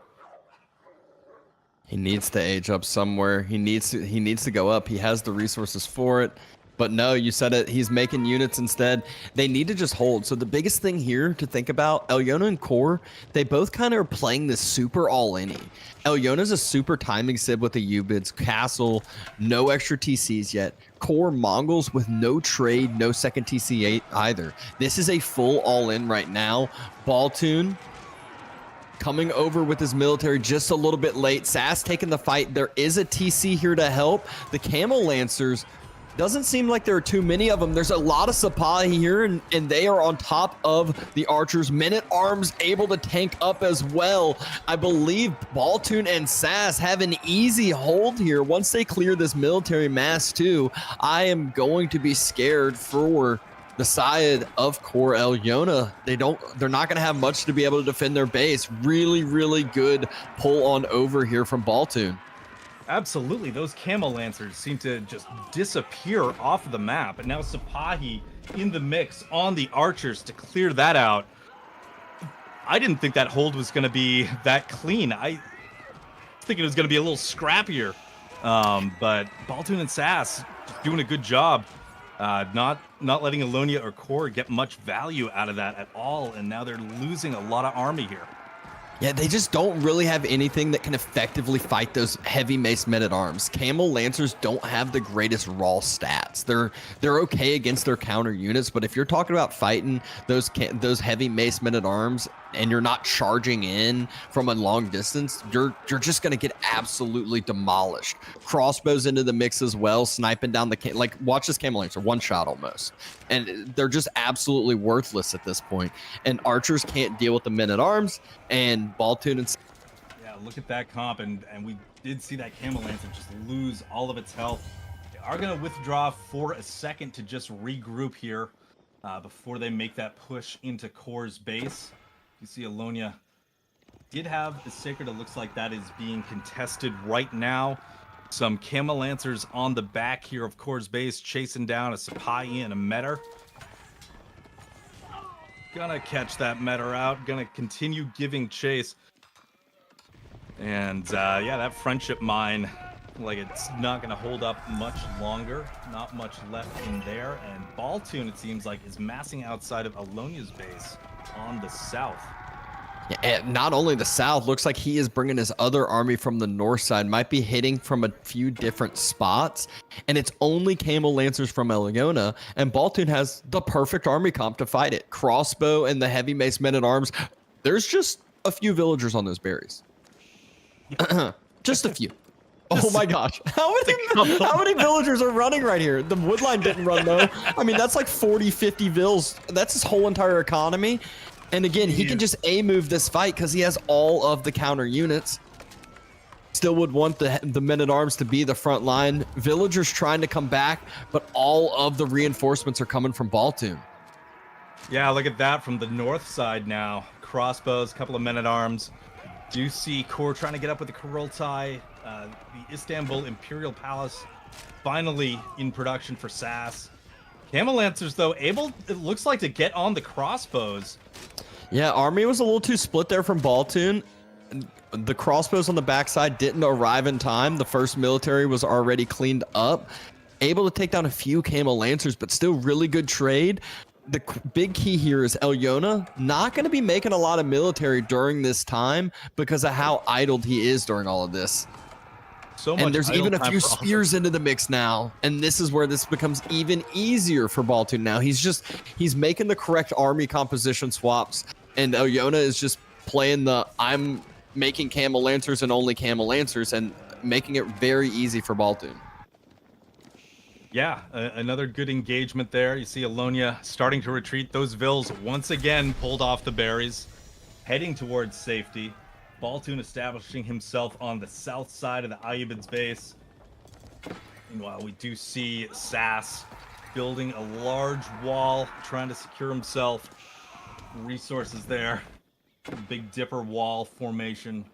He needs to age up somewhere. He needs to go up. He has the resources for it. But no, you said it. He's making units instead. They need to just hold. So the biggest thing here to think about, Elyona and Core, they both kind of are playing this super all-in-y. Elyona's a super timing sib with the U-bids, castle, no extra TCs yet. Core Mongols with no trade, no second TC either. This is a full all-in right now. Baltoon coming over with his military just a little bit late. Sass taking the fight. There is a TC here to help. The Camel Lancers, doesn't seem like there are too many of them. There's a lot of Sipahi here, and they are on top of the archers. Men-at-Arms able to tank up as well. I believe Baltoon and Sass have an easy hold here. Once they clear this military mass too, I am going to be scared for the side of Core Elyona, they're not going to have much to be able to defend their base. Really, really good pull on over here from Baltoon. Absolutely, those Camel Lancers seem to just disappear off of the map, and now Sipahi in the mix on the Archers to clear that out. I didn't think that hold was going to be that clean. I was thinking it was going to be a little scrappier, but Baltoon and Sass doing a good job, not letting Alonia or Core get much value out of that at all, and now they're losing a lot of army here. Yeah, they just don't really have anything that can effectively fight those heavy mace men-at-arms. Camel Lancers don't have the greatest raw stats. They're okay against their counter units, but if you're talking about fighting those heavy mace men-at-arms and you're not charging in from a long distance, you're just going to get absolutely demolished. Crossbows into the mix as well, sniping down the like watch this Camel Lancer, one shot almost. And they're just absolutely worthless at this point. And archers can't deal with the men-at-arms, and Baltoon and yeah, look at that comp, and we did see that Camel Lancer just lose all of its health. They are going to withdraw for a second to just regroup here before they make that push into Core's base. You see Alonia did have the Sacred. It looks like that is being contested right now. Some Camel Lancers on the back here of Core's base, chasing down a Sipahi and a Metter. Gonna catch that Metter out. Gonna continue giving chase. And yeah, that friendship mine, like it's not gonna hold up much longer. Not much left in there. And Baltoon, it seems like, is massing outside of Alonia's base on the south. Yeah, not only the south, looks like he is bringing his other army from the north side, might be hitting from a few different spots, and it's only Camel Lancers from Elyona, and Baltoon has the perfect army comp to fight it. Crossbow and the heavy mace men-at-arms. There's just a few villagers on those berries. Just a few. Oh my gosh. How many villagers are running right here? The woodline didn't run though. I mean, that's like 40, 50 vills. That's his whole entire economy. And again, he can just A-move this fight because he has all of the counter units. Still would want the men-at-arms to be the front line. Villagers trying to come back, but all of the reinforcements are coming from Baltoon. Yeah, look at that from the north side now. Crossbows, a couple of men-at-arms. Do see Core trying to get up with the Kurultai. The Istanbul Imperial Palace finally in production for Sass. Camel Lancers, though, able, it looks like, to get on the crossbows. Yeah, army was a little too split there from Baltoon. The crossbows on the backside didn't arrive in time. The first military was already cleaned up. Able to take down a few Camel Lancers, but still really good trade. The big key here is Elyona not going to be making a lot of military during this time because of how idled he is during all of this. And there's even a few spears into the mix now, and this is where this becomes even easier for Baltoon now. He's making the correct army composition swaps, and Elyona is just playing the I'm making Camel Lancers and only Camel Lancers and making it very easy for Baltoon. Yeah, another good engagement there. You see Alonia starting to retreat. Those vills once again pulled off the berries, heading towards safety. Baltoon establishing himself on the south side of the Ayyubid's base. Meanwhile, we do see Sass building a large wall, trying to secure himself. Resources there. Big Dipper wall formation.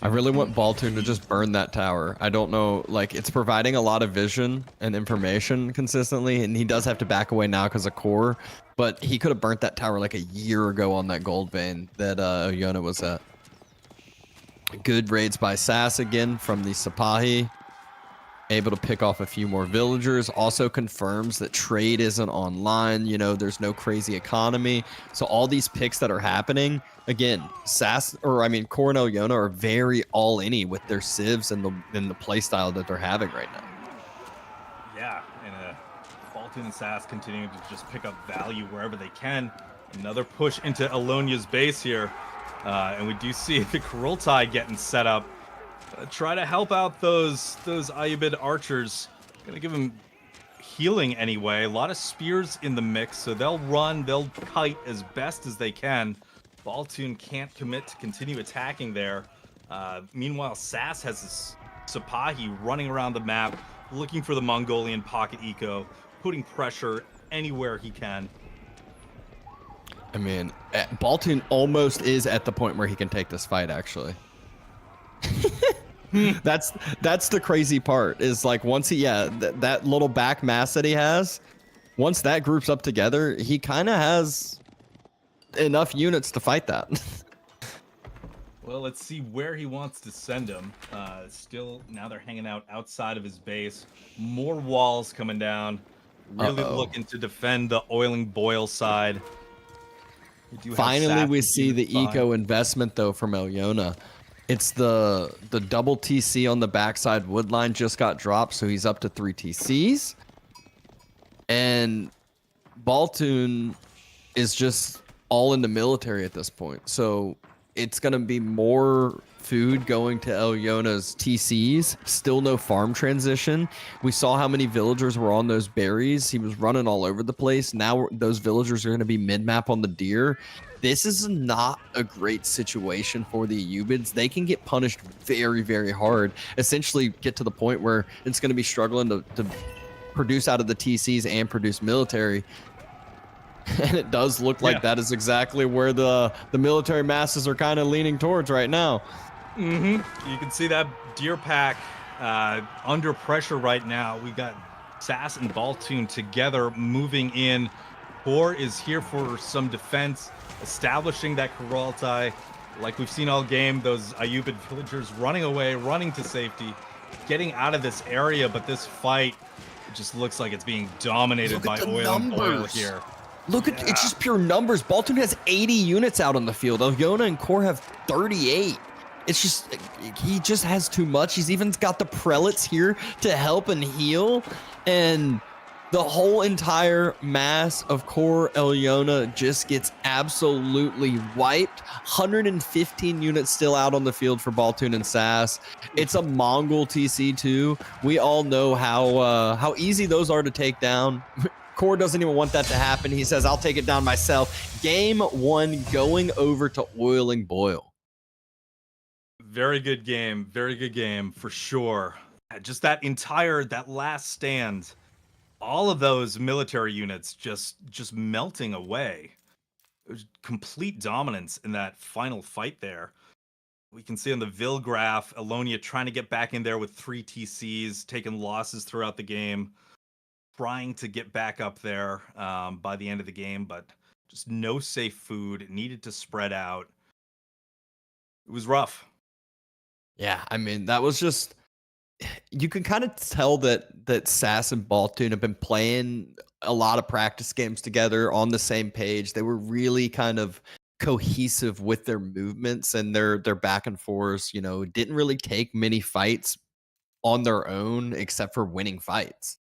I really want Baltoon to just burn that tower. I don't know, like, it's providing a lot of vision and information consistently, and he does have to back away now because of Core, but he could have burnt that tower like a year ago on that gold vein that Elyona was at. Good raids by Sass again from the Sipahi. Able to pick off a few more villagers. Also confirms that trade isn't online. You know, there's no crazy economy. So all these picks that are happening, again, Core and Elyona are very all-in-y with their civs and the playstyle that they're having right now. Yeah, and Baltoon and Sass continuing to just pick up value wherever they can. Another push into Alonia's base here. And we do see the Kurultai getting set up. Try to help out those Ayyubid archers. Gonna give them healing anyway. A lot of spears in the mix, so they'll run, they'll kite as best as they can. Baltoon can't commit to continue attacking there. Meanwhile, Sass has his Sipahi running around the map, looking for the Mongolian pocket eco, putting pressure anywhere he can. I mean, Baltoon almost is at the point where he can take this fight, actually. That's the crazy part, is like once he, that little back mass that he has, once that groups up together, he kind of has enough units to fight that. Well, let's see where he wants to send them. Still, now they're hanging out outside of his base. More walls coming down. Really looking to defend the oiling boil side. Finally, we see the eco investment, though, from Elyona. It's the double TC on the backside wood line just got dropped, so he's up to 3 TCs. And Baltoon is just all in the military at this point. So it's going to be more food going to Elyona's TCs. Still no farm transition. We saw how many villagers were on those berries. He was running all over the place. Now those villagers are going to be mid-map on the deer. This is not a great situation for the Ayubids. They can get punished very, very hard. Essentially get to the point where it's going to be struggling to produce out of the TCs and produce military. And it does look like that is exactly where the military masses are kind of leaning towards right now. You can see that deer pack under pressure right now. We got Sass and Baltoon together moving in. Core is here for some defense, establishing that Kuraltai. Like we've seen all game, those Ayubid villagers running away, running to safety, getting out of this area. But this fight just looks like it's being dominated by oil and boil here. Look at it's just pure numbers. Baltoon has 80 units out on the field. Elyona and Core have 38. It's just, he just has too much. He's even got the prelates here to help and heal. And the whole entire mass of Core Elyona just gets absolutely wiped. 115 units still out on the field for Baltoon and Sass. It's a Mongol TC too. We all know how easy those are to take down. Core doesn't even want that to happen. He says, I'll take it down myself. Game 1 going over to Oiling Boil. Very good game for sure. Just that last stand, all of those military units just melting away. It was complete dominance in that final fight there. We can see on the Vil graph, Elyona trying to get back in there with 3 TCs, taking losses throughout the game, trying to get back up there by the end of the game, but just no safe food, needed to spread out. It was rough. Yeah, I mean, that was just, you can kind of tell that Sass and Baltoon have been playing a lot of practice games together on the same page. They were really kind of cohesive with their movements and their back and forth, didn't really take many fights on their own except for winning fights.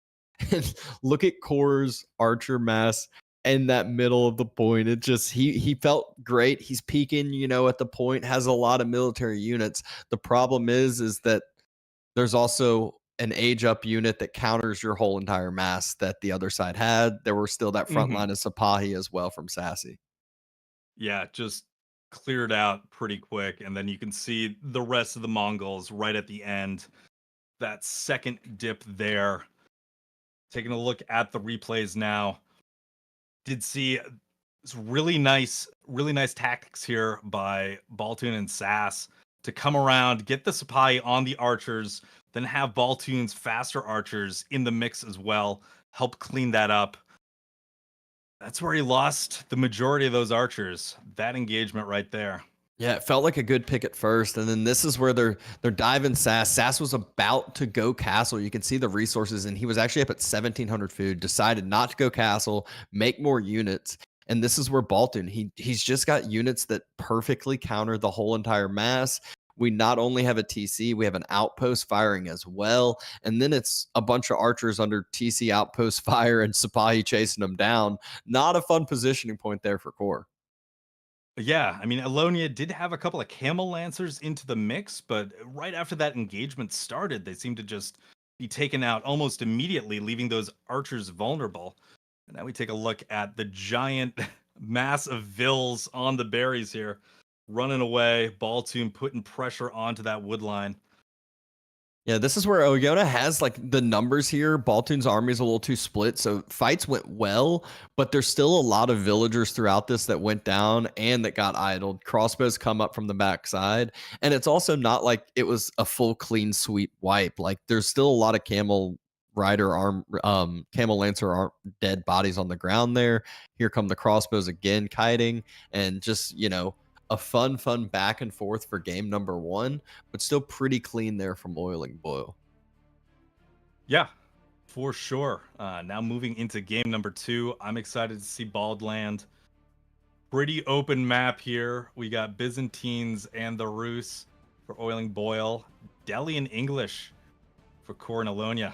And look at Core's archer mass and that middle of the point. It just, he felt great. He's peaking, at the point, has a lot of military units. The problem is that there's also an age up unit that counters your whole entire mass that the other side had. There were still that front line of Sapahi as well from Sassy. Yeah, just cleared out pretty quick. And then you can see the rest of the Mongols right at the end. That second dip there. Taking a look at the replays now. Did see really nice tactics here by Baltoon and Sass to come around, get the Sapai on the archers, then have Baltoon's faster archers in the mix as well, help clean that up. That's where he lost the majority of those archers. That engagement right there. Yeah, it felt like a good pick at first, and then this is where they're diving Sass. Sass was about to go castle. You can see the resources, and he was actually up at 1,700 food, decided not to go castle, make more units. And this is where Baltoon, he's just got units that perfectly counter the whole entire mass. We not only have a TC, we have an outpost firing as well. And then it's a bunch of archers under TC outpost fire and Sapahi chasing them down. Not a fun positioning point there for Core. Yeah, I mean, Elyona did have a couple of camel lancers into the mix, but right after that engagement started, they seemed to just be taken out almost immediately, leaving those archers vulnerable. And now we take a look at the giant mass of Vils on the berries here, running away. Baltoon putting pressure onto that wood line. Yeah, this is where Oyona has like the numbers here. Baltoon's army is a little too split, so fights went well, but there's still a lot of villagers throughout this that went down and that got idled. Crossbows come up from the backside, and it's also not like it was a full clean sweep wipe. Like there's still a lot of camel lancer arm dead bodies on the ground there. Here come the crossbows again, kiting, and just a fun back and forth for game number 1, but still pretty clean there from Oiling Boil. Yeah, for sure. Now moving into game number 2, I'm excited to see Baldland. Pretty open map here. We got Byzantines and the Rus for Oiling Boil, Delhi and English for Cornalonia.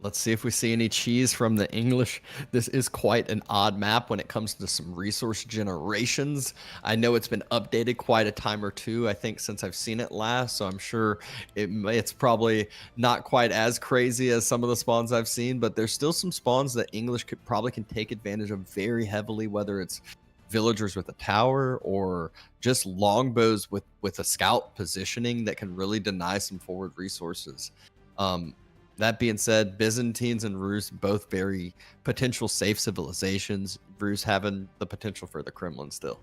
Let's see if we see any cheese from the English. This is quite an odd map when it comes to some resource generations. I know it's been updated quite a time or two, I think, since I've seen it last, so I'm sure it's probably not quite as crazy as some of the spawns I've seen, but there's still some spawns that English probably can take advantage of very heavily, whether it's villagers with a tower or just longbows with a scout positioning that can really deny some forward resources. That being said, Byzantines and Rus both very potential safe civilizations. Rus having the potential for the Kremlin still.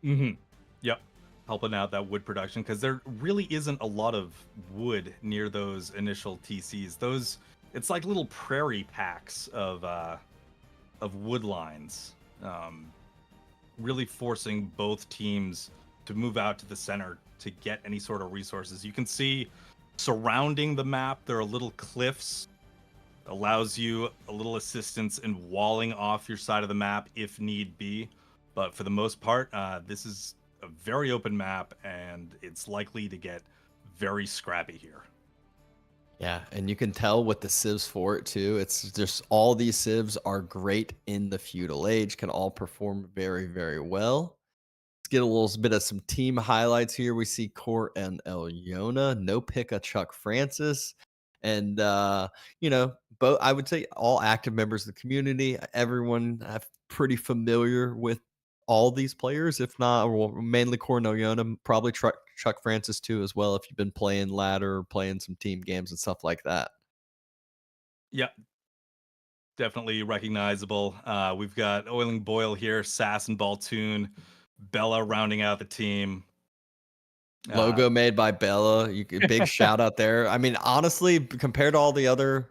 Yep. Helping out that wood production, because there really isn't a lot of wood near those initial TCs. It's like little prairie packs of wood lines, really forcing both teams to move out to the center to get any sort of resources. You can see surrounding the map, there are little cliffs. Allows you a little assistance in walling off your side of the map if need be. But for the most part, this is a very open map, and it's likely to get very scrappy here. Yeah, and you can tell with the civs for it too. It's just all these civs are great in the feudal age, can all perform very, very well. Let's get a little bit of some team highlights here. We see Court and Elyona, no pick of Chuck Francis, and both, I would say, all active members of the community. Everyone pretty familiar with all these players, if not, well, mainly Court and Elyona, probably Chuck Francis too as well, if you've been playing ladder or playing some team games and stuff like that. Yeah, definitely recognizable. We've got Oiling Boil here, Sass and Baltoon, Bella rounding out the team. Logo made by Bella. Big shout out there. I mean, honestly, compared to all the other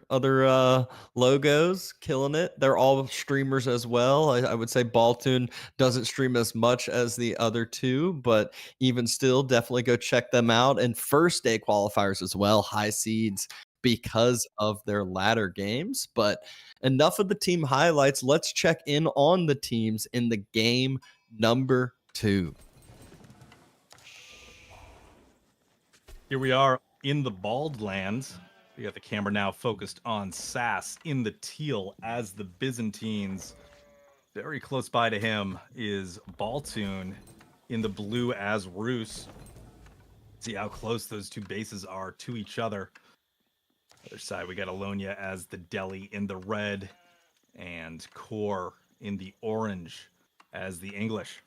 logos, killing it. They're all streamers as well. I would say Baltoon doesn't stream as much as the other two, but even still, definitely go check them out. And first day qualifiers as well, high seeds because of their ladder games. But enough of the team highlights. Let's check in on the teams in the game number 2. Here we are in the Baldland. We got the camera now focused on Sass in the teal as the Byzantines. Very close by to him is Baltoon in the blue as Rus. See how close those two bases are to each other. Other side, we got Elyona as the Delhi in the red, and Core in the orange as the English.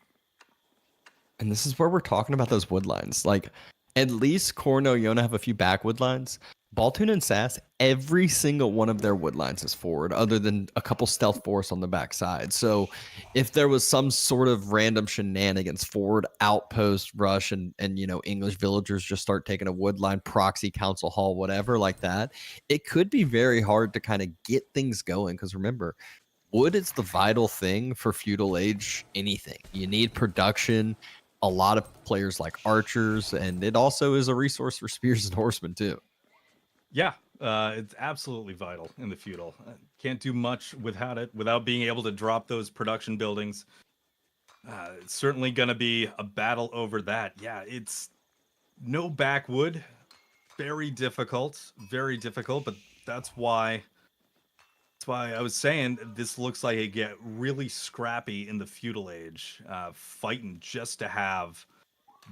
And this is where we're talking about those wood lines. Like, at least Core and Elyona have a few back wood lines. Baltoon and Sass, every single one of their wood lines is forward, other than a couple stealth forests on the backside. So if there was some sort of random shenanigans, forward outpost rush, and English villagers just start taking a wood line, proxy, council hall, whatever like that, it could be very hard to kind of get things going. Because remember, wood is the vital thing for feudal age anything. You need production. A lot of players like archers, and it also is a resource for spears and horsemen too. Yeah, it's absolutely vital in the feudal. Can't do much without it, without being able to drop those production buildings. It's certainly going to be a battle over that. Yeah, it's no backwood. Very difficult, but that's why I was saying this looks like it get really scrappy in the feudal age, fighting just to have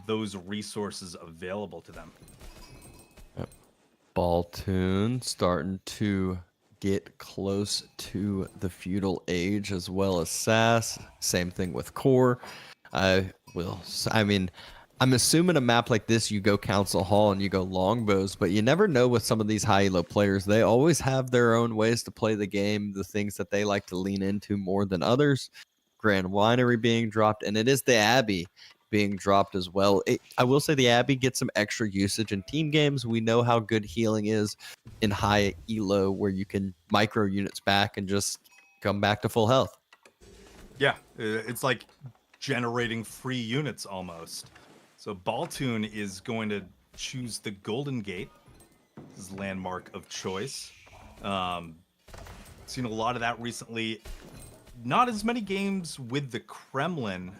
those resources available to them. Yep. Baltoon starting to get close to the feudal age, as well as Sass. Same thing with Core. I'm assuming a map like this, you go Council Hall and you go longbows, but you never know with some of these high elo players. They always have their own ways to play the game, the things that they like to lean into more than others. Grand Winery being dropped, and it is the Abbey being dropped as well. I will say the Abbey gets some extra usage in team games. We know how good healing is in high elo, where you can micro units back and just come back to full health. Yeah, it's like generating free units almost. So Baltoon is going to choose the Golden Gate, his landmark of choice. Seen a lot of that recently. Not as many games with the Kremlin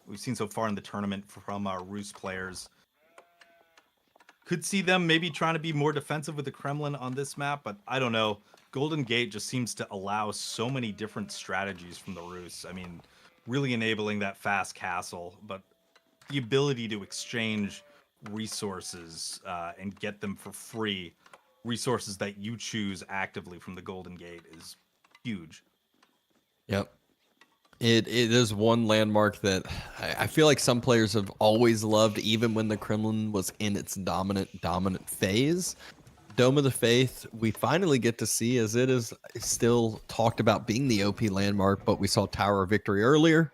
we've seen so far in the tournament from our Rus players. Could see them maybe trying to be more defensive with the Kremlin on this map, but I don't know. Golden Gate just seems to allow so many different strategies from the Rus. I mean, really enabling that fast castle, but the ability to exchange resources and get them for free, resources that you choose actively from the Golden Gate, is huge. Yep. It is one landmark that I feel like some players have always loved, even when the Kremlin was in its dominant phase. Dome of the Faith, we finally get to see, as it is still talked about being the OP landmark, but we saw Tower of Victory earlier.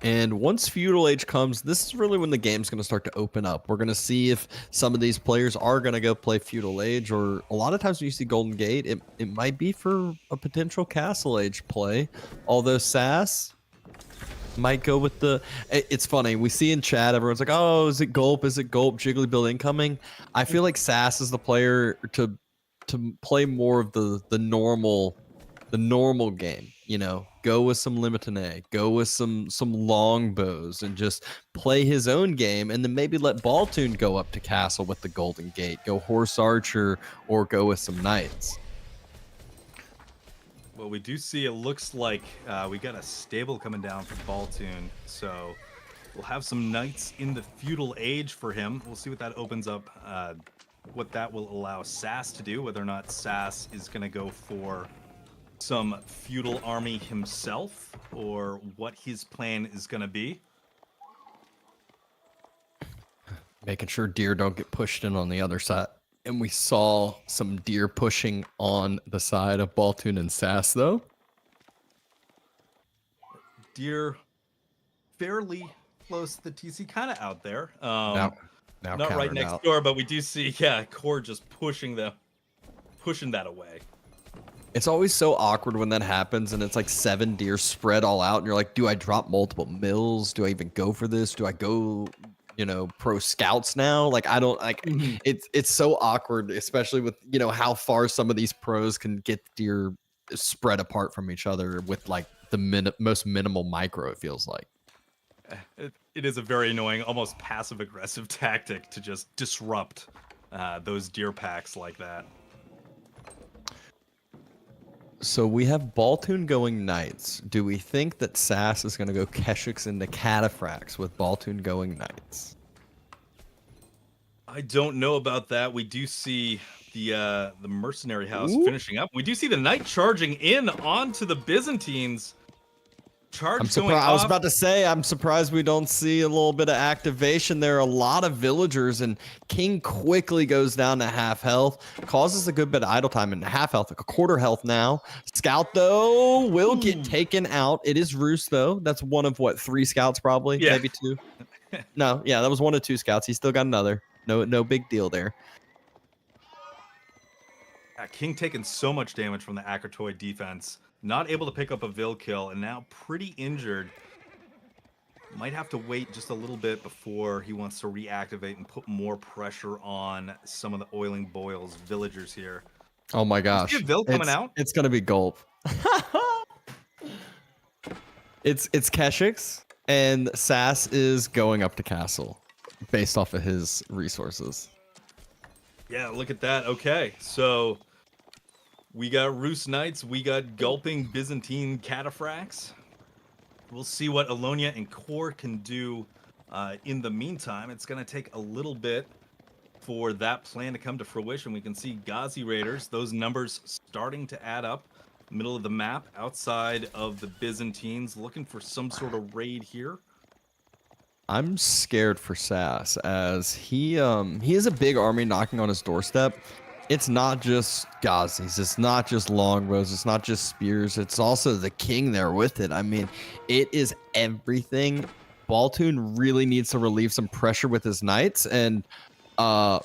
And once Feudal Age comes, this is really when the game's going to start to open up. We're going to see if some of these players are going to go play Feudal Age, or a lot of times when you see Golden Gate, it might be for a potential Castle Age play. Although SAS might go with the... It's funny, we see in chat, everyone's like, oh, is it Gulp? Is it Gulp? Jiggly Build incoming? I feel like SAS is the player to play more of the normal game, you know, go with some Limitanei, go with some longbows, and just play his own game, and then maybe let Baltoon go up to castle with the Golden Gate, go Horse Archer, or go with some knights. Well, we do see it looks like we got a stable coming down for Baltoon, so we'll have some knights in the Feudal Age for him. We'll see what that opens up, what that will allow SAS to do, whether or not SAS is going to go for some feudal army himself, or what his plan is going to be. Making sure deer don't get pushed in on the other side. And we saw some deer pushing on the side of Baltoon and SAS, though. Deer fairly close to the TC, kind of out there. Now not right next out. door, but we do see, Core just pushing that away. It's always so awkward when that happens, and it's like 7 deer spread all out, and you're like, do I drop multiple mills? Do I even go for this? Do I go, you know, pro scouts now? Like, I don't like. It's so awkward, especially with, you know, how far some of these pros can get deer spread apart from each other with like the most minimal micro. It feels like it is a very annoying, almost passive aggressive tactic to just disrupt those deer packs like that. So we have Baltoon going knights. Do we think that SAS is going to go Keshiks into Cataphracts with Baltoon going knights? I don't know about that. We do see the mercenary house finishing up. We do see the knight charging in onto the Byzantines. I was about to say, I'm surprised we don't see a little bit of activation there. A lot of villagers, and King quickly goes down to half health, causes a good bit of idle time, and half health, like a quarter health now. Scout, though, will get taken out. It is Roos, though. That's one of, what, 3 scouts probably? Yeah. Maybe 2? No, yeah, that was 1 of 2 scouts. He's still got another. No big deal there. King taking so much damage from the Akratoy defense. Not able to pick up a Vil kill, and now pretty injured. Might have to wait just a little bit before he wants to reactivate and put more pressure on some of the Oiling Boils villagers here. Oh my gosh. Vil coming out? It's going to be Gulp. It's Keshiks, and SAS is going up to castle based off of his resources. Yeah, look at that. Okay, so we got Roos Knights, we got Gulping Byzantine Cataphracts. We'll see what Alonia and Core can do in the meantime. It's going to take a little bit for that plan to come to fruition. We can see Ghazi Raiders, those numbers starting to add up. Middle of the map, outside of the Byzantines, looking for some sort of raid here. I'm scared for Sass as he has a big army knocking on his doorstep. It's not just Gazis, it's not just longbows, it's not just spears, it's also the king there with it. I mean, it is everything. Baltoon really needs to relieve some pressure with his knights, and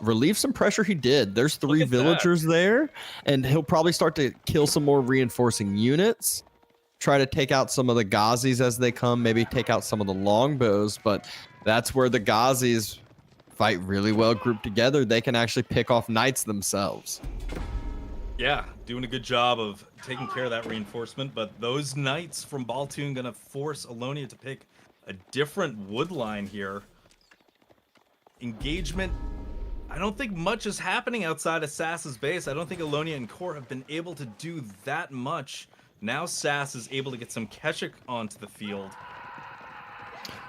relieve some pressure he did. There's 3 villagers there, and he'll probably start to kill some more reinforcing units, try to take out some of the Gazis as they come, maybe take out some of the longbows, but that's where the Gazis fight really well grouped together. They can actually pick off knights themselves. Yeah, doing a good job of taking care of that reinforcement, but those knights from Baltoon gonna force Alonia to pick a different wood line here. Engagement, I don't think much is happening outside of Sass's base. I don't think Alonia and Core have been able to do that much. Now Sass is able to get some Keshik onto the field.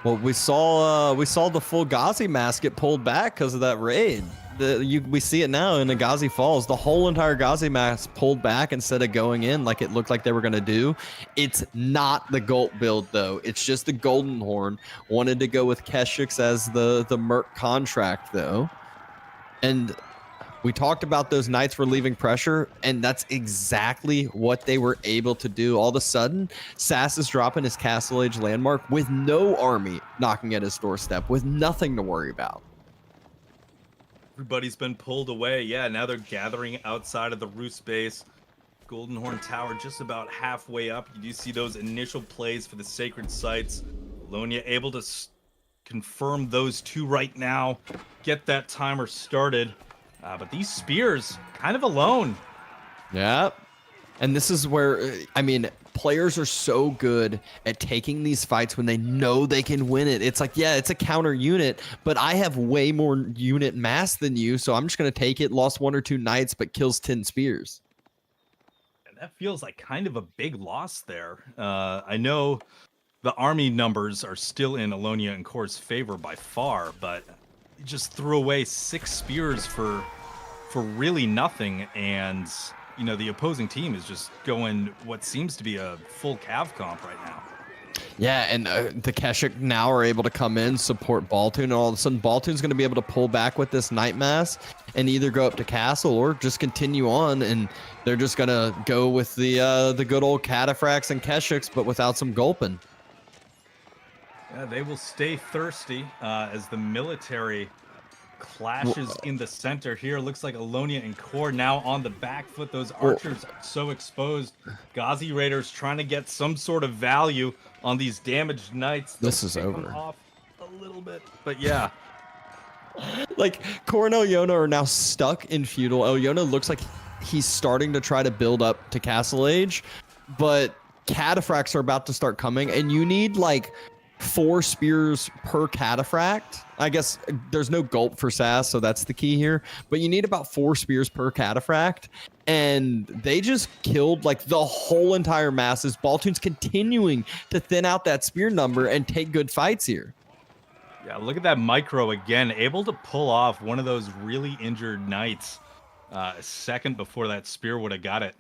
Well, we saw the full Ghazi mass get pulled back because of that raid. We see it now in the Ghazi Falls. The whole entire Ghazi mass pulled back instead of going in like it looked like they were going to do. It's not the Gulp build, though. It's just the Golden Horn. Wanted to go with Keshiks as the Merc contract, though. And we talked about those knights relieving pressure, and that's exactly what they were able to do. All of a sudden, Sass is dropping his Castle Age landmark with no army knocking at his doorstep, with nothing to worry about. Everybody's been pulled away. Yeah, now they're gathering outside of the Roost base. Golden Horn Tower just about halfway up. You do see those initial plays for the sacred sites. Alonia able to confirm those 2 right now. Get that timer started. But these spears kind of alone. Yeah. And this is where, I mean, players are so good at taking these fights when they know they can win it. It's like, yeah, it's a counter unit, but I have way more unit mass than you, so I'm just going to take it. Lost 1 or 2 knights, but kills 10 spears. And that feels like kind of a big loss there. I know the army numbers are still in Alonia and Core's favor by far, but you just threw away 6 spears for really nothing, and you know the opposing team is just going what seems to be a full cav comp right now. Yeah, and the Keshik now are able to come in, support Baltoon, and all of a sudden Baltoon's going to be able to pull back with this Night Mass and either go up to Castle or just continue on, and they're just going to go with the good old Cataphracts and Keshiks, but without some gulping. Yeah, they will stay thirsty as the military clashes in the center here. Looks like Alonia and Core now on the back foot. Those archers are so exposed. Ghazi Raiders trying to get some sort of value on these damaged knights. This is over. Off a little bit, but yeah. Like, Core and Iona are now stuck in Feudal. Iona looks like he's starting to try to build up to Castle Age, but Cataphracts are about to start coming, and you need like 4 spears per cataphract. I guess there's no gulp for Sass, so that's the key here. But you need about 4 spears per cataphract. And they just killed like the whole entire masses. Baltoon's continuing to thin out that spear number and take good fights here. Yeah, look at that micro again. Able to pull off one of those really injured knights a second before that spear would have got it.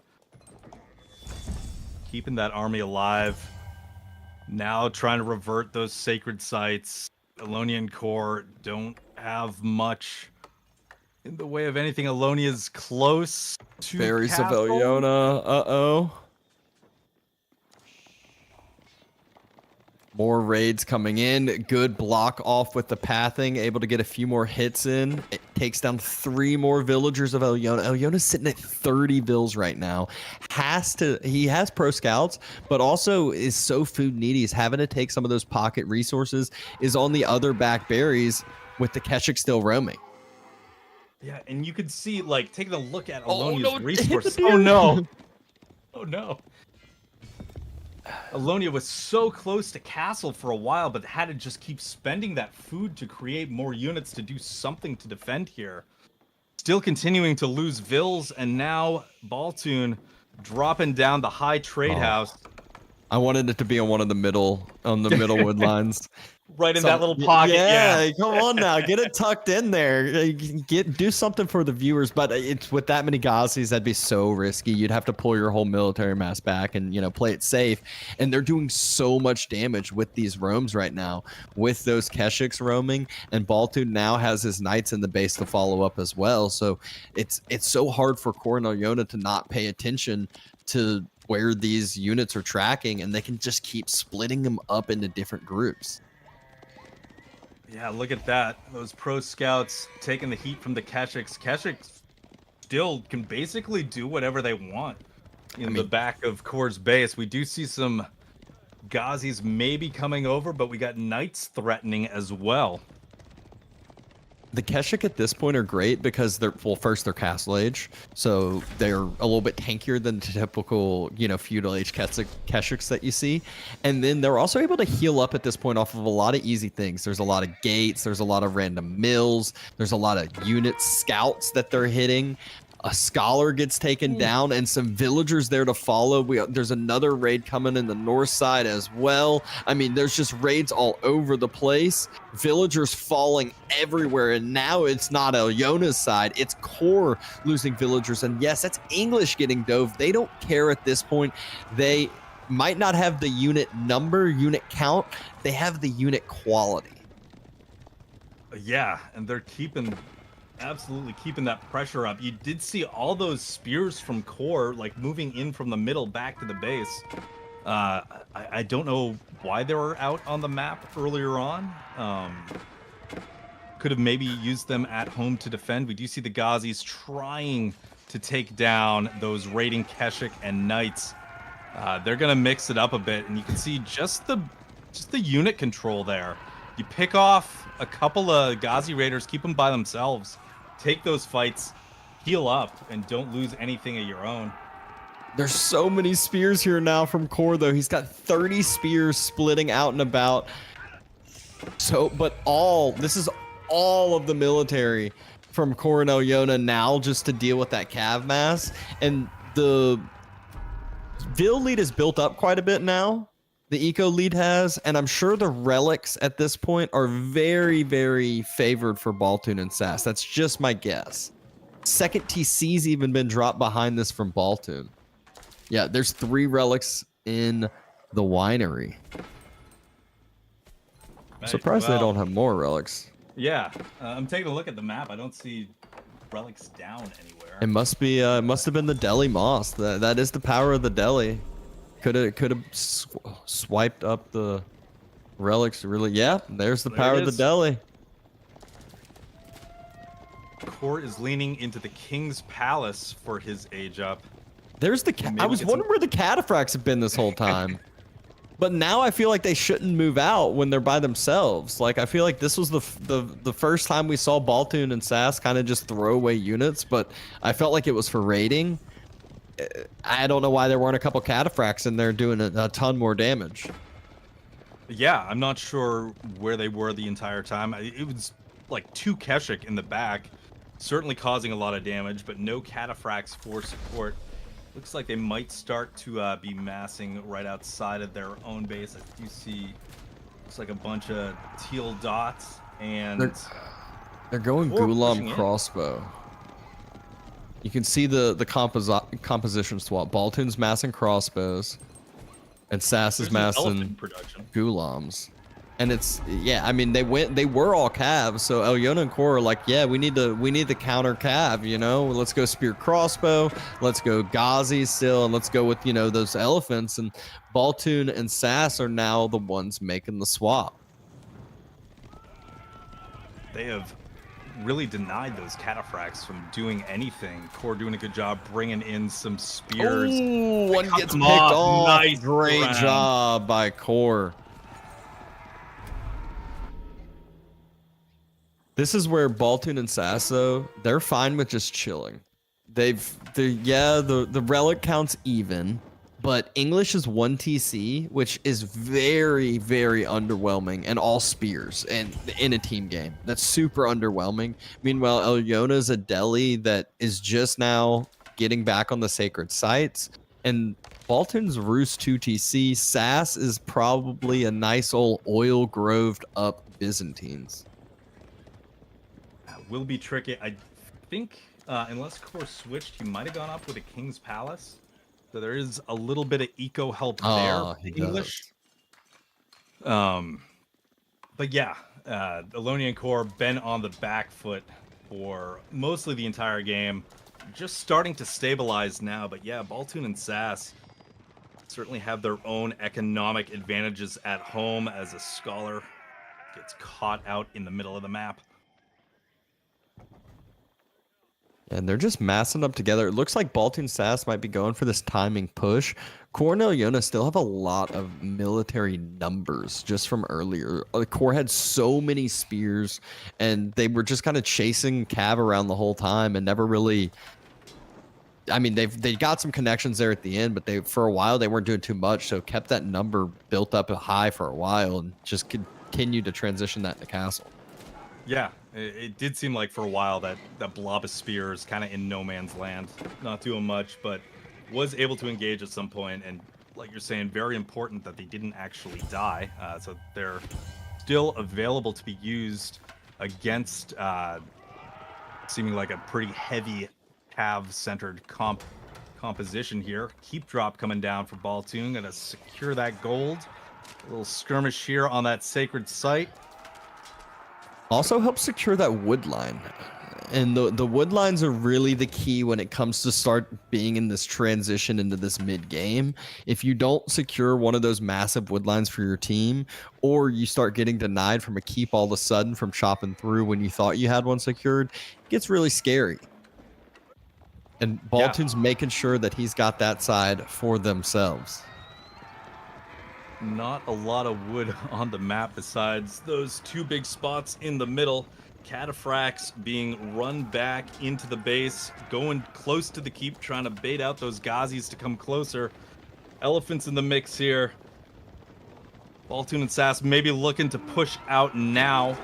Keeping that army alive. Now trying to revert those sacred sites. Alonia and Core don't have much in the way of anything. Alonia's close to Berries of Castle. Iona. Uh-oh. More raids coming in. Good block off with the pathing. Able to get a few more hits in. It takes down 3 more villagers of Iona. Iona's sitting at 30 vills right now. He has pro scouts, but also is so food needy. He's having to take some of those pocket resources. Is on the other back berries with the Keshik still roaming. Yeah, and you could see, like, taking a look at Alonia's resources. Oh, no. Oh, no. Alonia was so close to Castle for a while, but had to just keep spending that food to create more units to do something to defend here. Still continuing to lose vills, and now Baltoon dropping down the high trade house. I wanted it to be on one of the middle wood lines. Right in that little pocket. Yeah, come on now, get it tucked in there. Do something for the viewers. But it's with that many Gazis, that'd be so risky. You'd have to pull your whole military mass back and play it safe. And they're doing so much damage with these roams right now, with those Keshiks roaming. And Baltoon now has his knights in the base to follow up as well. So it's so hard for Core and Iona to not pay attention to where these units are tracking, and they can just keep splitting them up into different groups. Yeah, look at that. Those pro scouts taking the heat from the Keshiks. Keshiks still can basically do whatever they want in the back of Core's base. We do see some Gazis maybe coming over, but we got Knights threatening as well. The Keshik at this point are great because first they're castle age, so they're a little bit tankier than typical, feudal age Keshiks that you see. And then they're also able to heal up at this point off of a lot of easy things. There's a lot of gates, there's a lot of random mills, there's a lot of unit scouts that they're hitting. A scholar gets taken down and some villagers there to follow. There's another raid coming in the north side as well. I mean, there's just raids all over the place. Villagers falling everywhere. And now it's not Elyona's side. It's Core losing villagers. And yes, that's English getting dove. They don't care at this point. They might not have the unit number, unit count. They have the unit quality. Yeah, and they're absolutely keeping that pressure up. You did see all those spears from Core like moving in from the middle back to the base. I don't know why they were out on the map earlier on. Could have maybe used them at home to defend. We do see the Gazis trying to take down those raiding Keshik and Knights. They're gonna mix it up a bit, and you can see just the unit control there. You pick off a couple of Ghazi raiders, keep them by themselves, take those fights, heal up, and don't lose anything of your own. There's so many spears here now from Core, though. He's got 30 spears splitting out and about. So, but this is all of the military from Core and Iona now just to deal with that cav mass. And the Vil lead is built up quite a bit now. The eco lead has, and I'm sure the relics at this point are very, very favored for Baltoon and Sass. That's just my guess. Second TC's even been dropped behind this from Baltoon. Yeah, there's 3 relics in the winery. Nice. Surprised they don't have more relics. Yeah, I'm taking a look at the map. I don't see relics down anywhere. It must be. It must have been the Delhi Moss. That is the power of the Delhi. Could have swiped up the relics. Really, yeah. There's the power of the Delhi. Core is leaning into the King's Palace for his age up. There's the. I was wondering where the cataphracts have been this whole time. But now I feel like they shouldn't move out when they're by themselves. Like, I feel like this was the first time we saw Baltoon and Sass kind of just throw away units, but I felt like it was for raiding. I don't know why there weren't a couple cataphracts in there doing a ton more damage. Yeah, I'm not sure where they were the entire time. It was like 2 Keshik in the back, certainly causing a lot of damage, but no cataphracts for support. Looks like they might start to be massing right outside of their own base. I do see, looks like a bunch of teal dots, and they're going Gulam crossbow. You can see the composition swap. Baltoon's massing crossbows, and Sass is massing Gulams. And it's, yeah, I mean, they were all calves, so Iona and Core are like, yeah, we need the counter cav, let's go spear crossbow, let's go Ghazi still, and let's go with, those elephants. And Baltoon and Sass are now the ones making the swap. They have really denied those cataphracts from doing anything. Core doing a good job bringing in some spears. Ooh, one gets picked off. Nice, great job by Core. This is where Baltoon and Sass, though, they're fine with just chilling. The relic count's even, but English is 1 TC, which is very, very underwhelming, and all spears and in a team game. That's super underwhelming. Meanwhile, Elyona's a Delhi that is just now getting back on the sacred sites. And Balton's Roost 2TC, Sass is probably a nice old oil groved up Byzantines. Will be tricky. I think unless Core switched, he might have gone up with a King's Palace. So there is a little bit of eco help there. English. But yeah, Alonia and Core been on the back foot for mostly the entire game. Just starting to stabilize now, but yeah, Baltoon and Sass certainly have their own economic advantages at home as a Scholar gets caught out in the middle of the map. And they're just massing up together. It looks like Baltoon Sass might be going for this timing push. Core and Ilyona still have a lot of military numbers just from earlier. Core had so many spears, and they were just kind of chasing Cav around the whole time and never really... I mean, they got some connections there at the end, but for a while they weren't doing too much, so kept that number built up high for a while and just continued to transition that into castle. Yeah, it did seem like for a while that blob of spears kind of in no man's land, not doing much, but was able to engage at some point, and like you're saying, very important that they didn't actually die, so they're still available to be used against seeming like a pretty heavy Cav-centered composition here. Keep drop coming down for Baltoon, gonna secure that gold. A little skirmish here on that sacred site. Also helps secure that wood line. And the wood lines are really the key when it comes to start being in this transition into this mid game. If you don't secure one of those massive wood lines for your team, or you start getting denied from a keep all of a sudden from chopping through when you thought you had one secured, it gets really scary. And Baltoon's making sure that he's got that side for themselves. Not a lot of wood on the map besides those two big spots in the middle. Cataphracts being run back into the base, going close to the keep, trying to bait out those Ghazis to come closer. Elephants in the mix here. Baltoon and Sass maybe looking to push out now.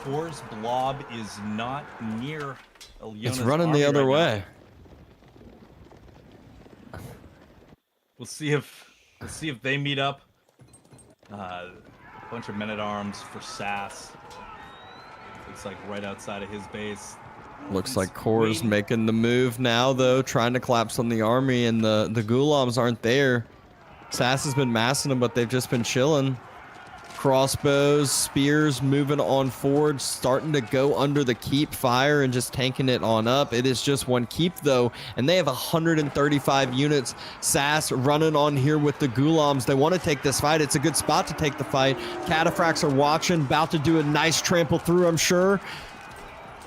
Core's blob is not near Ilyona's It's running the other way. We'll see if they meet up. A bunch of men-at-arms for Sass. Looks like right outside of his base. Looks like Core's making the move now, though, trying to collapse on the army, and the Ghulams aren't there. Sass has been massing them, but they've just been chilling. Crossbows, spears moving on forward, starting to go under the keep fire and just tanking it on up. It is just one keep, though, and they have 135 units. Sass running on here with the Ghulams. They want to take this fight. It's a good spot to take the fight. Cataphracts are watching, about to do a nice trample through, I'm sure.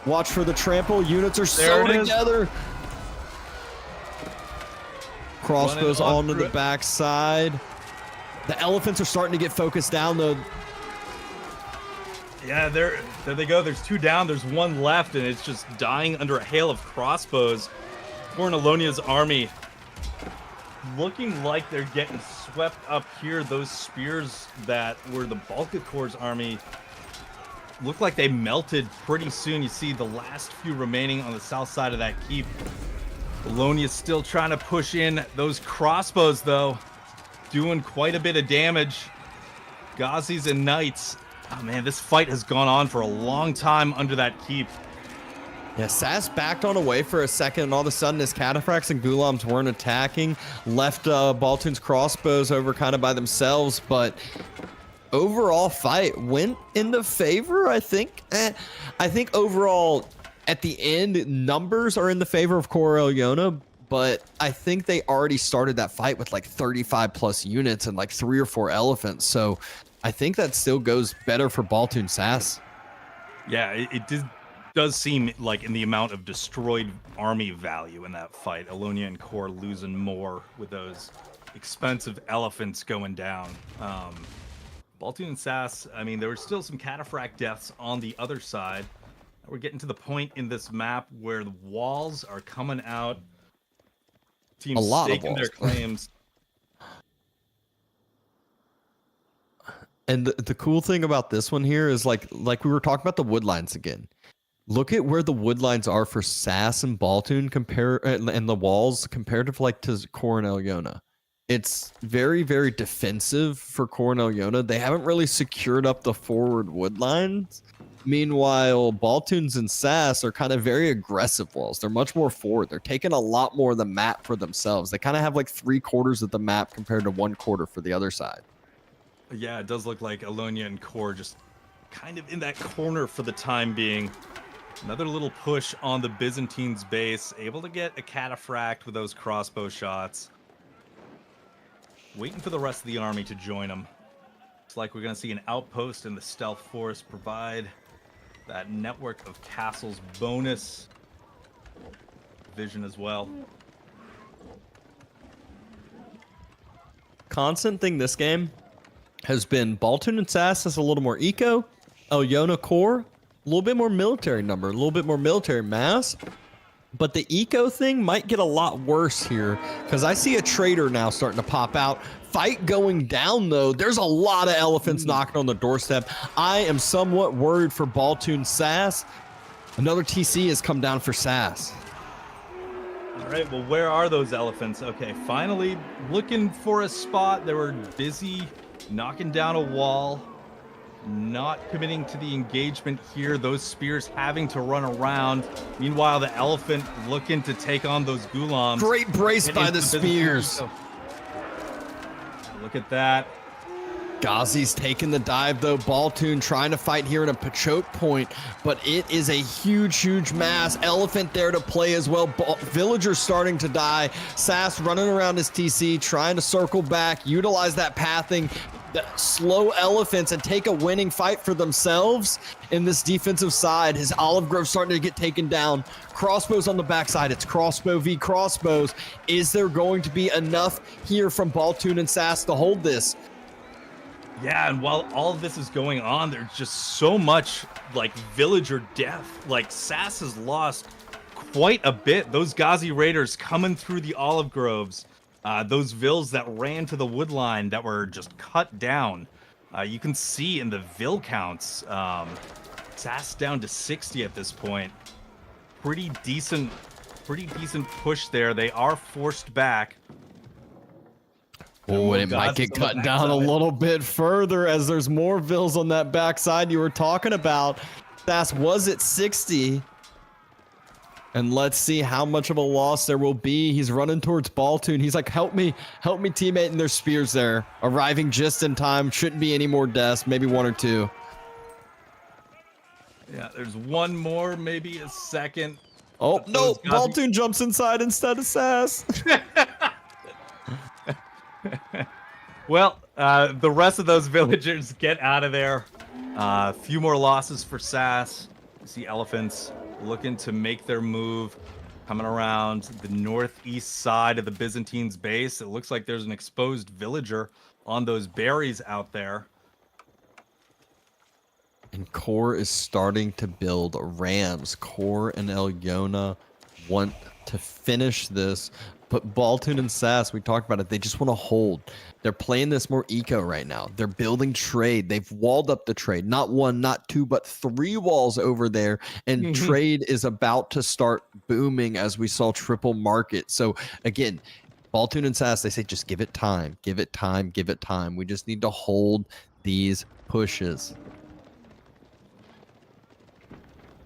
Watch for the trample. Units are so together. Crossbows onto the backside. The elephants are starting to get focused down, though. Yeah, there they go. There's two down. There's one left, and it's just dying under a hail of crossbows. Core and Alonia's army looking like they're getting swept up here. Those spears that were the bulk of Core's army look like they melted pretty soon. You see the last few remaining on the south side of that keep. Alonia's still trying to push in. Those crossbows, though, doing quite a bit of damage. Ghazis and Knights. Oh man, this fight has gone on for a long time under that keep. Yeah, Sass backed on away for a second, and all of a sudden his Cataphracts and Ghulams weren't attacking. Left Baltoon's crossbows over kind of by themselves, but overall fight went in the favor, I think. I think overall, at the end, numbers are in the favor of Core Ilyona, but I think they already started that fight with like 35 plus units and like 3 or 4 elephants. So I think that still goes better for Baltoon Sass. Yeah, it does seem like in the amount of destroyed army value in that fight, Alonia and Core losing more with those expensive elephants going down. Baltoon and Sass, I mean, there were still some Cataphract deaths on the other side. We're getting to the point in this map where the walls are coming out. Teams staking their claims. And the cool thing about this one here is like we were talking about the wood lines again. Look at where the wood lines are for SAS and Baltoon and the walls compared to like to Core and Ilyona. It's very, very defensive for Core and Ilyona. They haven't really secured up the forward wood lines. Meanwhile, Baltoons and SAS are kind of very aggressive walls. They're much more forward. They're taking a lot more of the map for themselves. They kind of have like 3/4 of the map compared to 1/4 for the other side. Yeah, it does look like Ilyona and Core just kind of in that corner for the time being. Another little push on the Byzantines base, able to get a cataphract with those crossbow shots. Waiting for the rest of the army to join them. Looks like we're going to see an outpost in the stealth force provide that network of castles bonus vision as well. Constant thing this game has been Baltoon and SAS has a little more eco, Ilyona Core, a little bit more military number, a little bit more military mass. But the eco thing might get a lot worse here because I see a trader now starting to pop out. Fight going down, though. There's a lot of elephants knocking on the doorstep. I am somewhat worried for Baltoon SAS. Another TC has come down for SAS. All right, well, where are those elephants? Okay, finally looking for a spot. They were busy knocking down a wall, not committing to the engagement here. Those spears having to run around. Meanwhile, the elephant looking to take on those ghulams. Great brace by the spears. Look at that. Ghazi's taking the dive, though. Baltoon trying to fight here in a choke point, but it is a huge, huge mass. Elephant there to play as well. Villagers starting to die. SAS running around his TC, trying to circle back, utilize that pathing, the slow elephants, and take a winning fight for themselves in this defensive side. His olive grove starting to get taken down. Crossbows on the backside. It's crossbow v crossbows. Is there going to be enough here from Baltoon and SAS to hold this? Yeah, and while all of this is going on, there's just so much like villager death. Like SAS has lost quite a bit. Those Ghazi raiders coming through the olive groves, those vills that ran to the wood line that were just cut down. You can see in the vill counts, SAS down to 60 at this point. Pretty decent push there. They are forced back. Oh, and it might get cut down a little bit further as there's more vills on that backside you were talking about. SAS was at 60. And let's see how much of a loss there will be. He's running towards Baltoon. He's like, help me, teammate. And there's spears there. Arriving just in time. Shouldn't be any more deaths. Maybe one or two. Yeah, there's one more, maybe a second. Oh, no. Baltoon jumps inside instead of SAS. Well, the rest of those villagers get out of there. A few more losses for SAS. You see elephants looking to make their move, coming around the northeast side of the Byzantines base. It looks like there's an exposed villager on those berries out there. And Core is starting to build rams. Core and Ilyona want to finish this. But Baltoon and SAS, we talked about it, they just want to hold. They're playing this more eco right now. They're building trade. They've walled up the trade. Not one, not two, but 3 walls over there. And trade is about to start booming as we saw triple market. So again, Baltoon and SAS, they say just give it time. Give it time. Give it time. We just need to hold these pushes.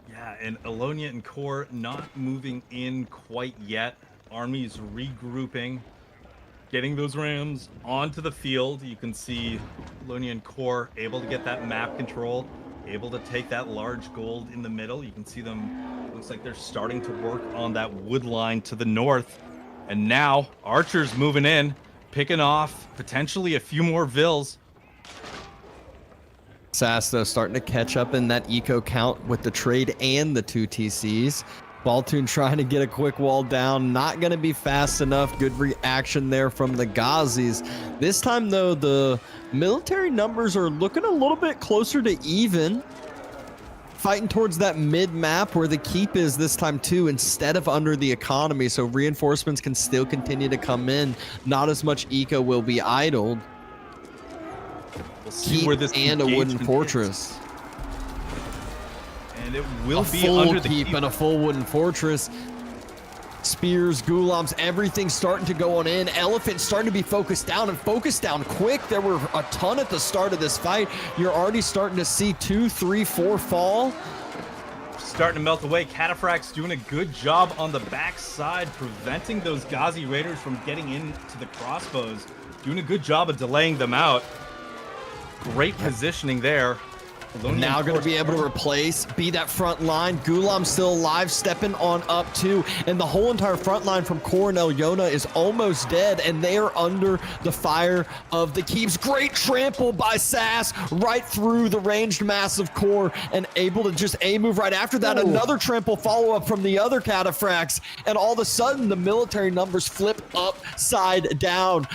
Yeah, and Ilyona and Core not moving in quite yet. Armies regrouping, getting those rams onto the field. You can see Ilyona and Core able to get that map control, able to take that large gold in the middle. You can see them, looks like they're starting to work on that wood line to the north. And now archers moving in, picking off potentially a few more vills. SAS, though, starting to catch up in that eco count with the trade and the 2 TCs. Baltoon trying to get a quick wall down. Not going to be fast enough. Good reaction there from the Ghazis. This time, though, the military numbers are looking a little bit closer to even. Fighting towards that mid-map where the keep is this time, too, instead of under the economy. So reinforcements can still continue to come in. Not as much eco will be idled. We'll see Keep where this and a wooden fortress. and it will A be full under the keep and a full wooden fortress. Spears, Gulams, everything's starting to go on in. Elephant's starting to be focused down and focused down quick. There were a ton at the start of this fight. You're already starting to see 2, 3, 4 fall. Starting to melt away. Cataphract's doing a good job on the backside, preventing those Ghazi Raiders from getting into the crossbows. Doing a good job of delaying them out. Great positioning there. Now going to be able to replace, be that front line. Gulam's still alive, stepping on up too. And the whole entire front line from Core and Elyona is almost dead, and they are under the fire of the keeps. Great trample by Sass right through the ranged massive Core, and able to just A-move right after that. Ooh. Another trample follow-up from the other Cataphracts, and all of a sudden the military numbers flip upside down.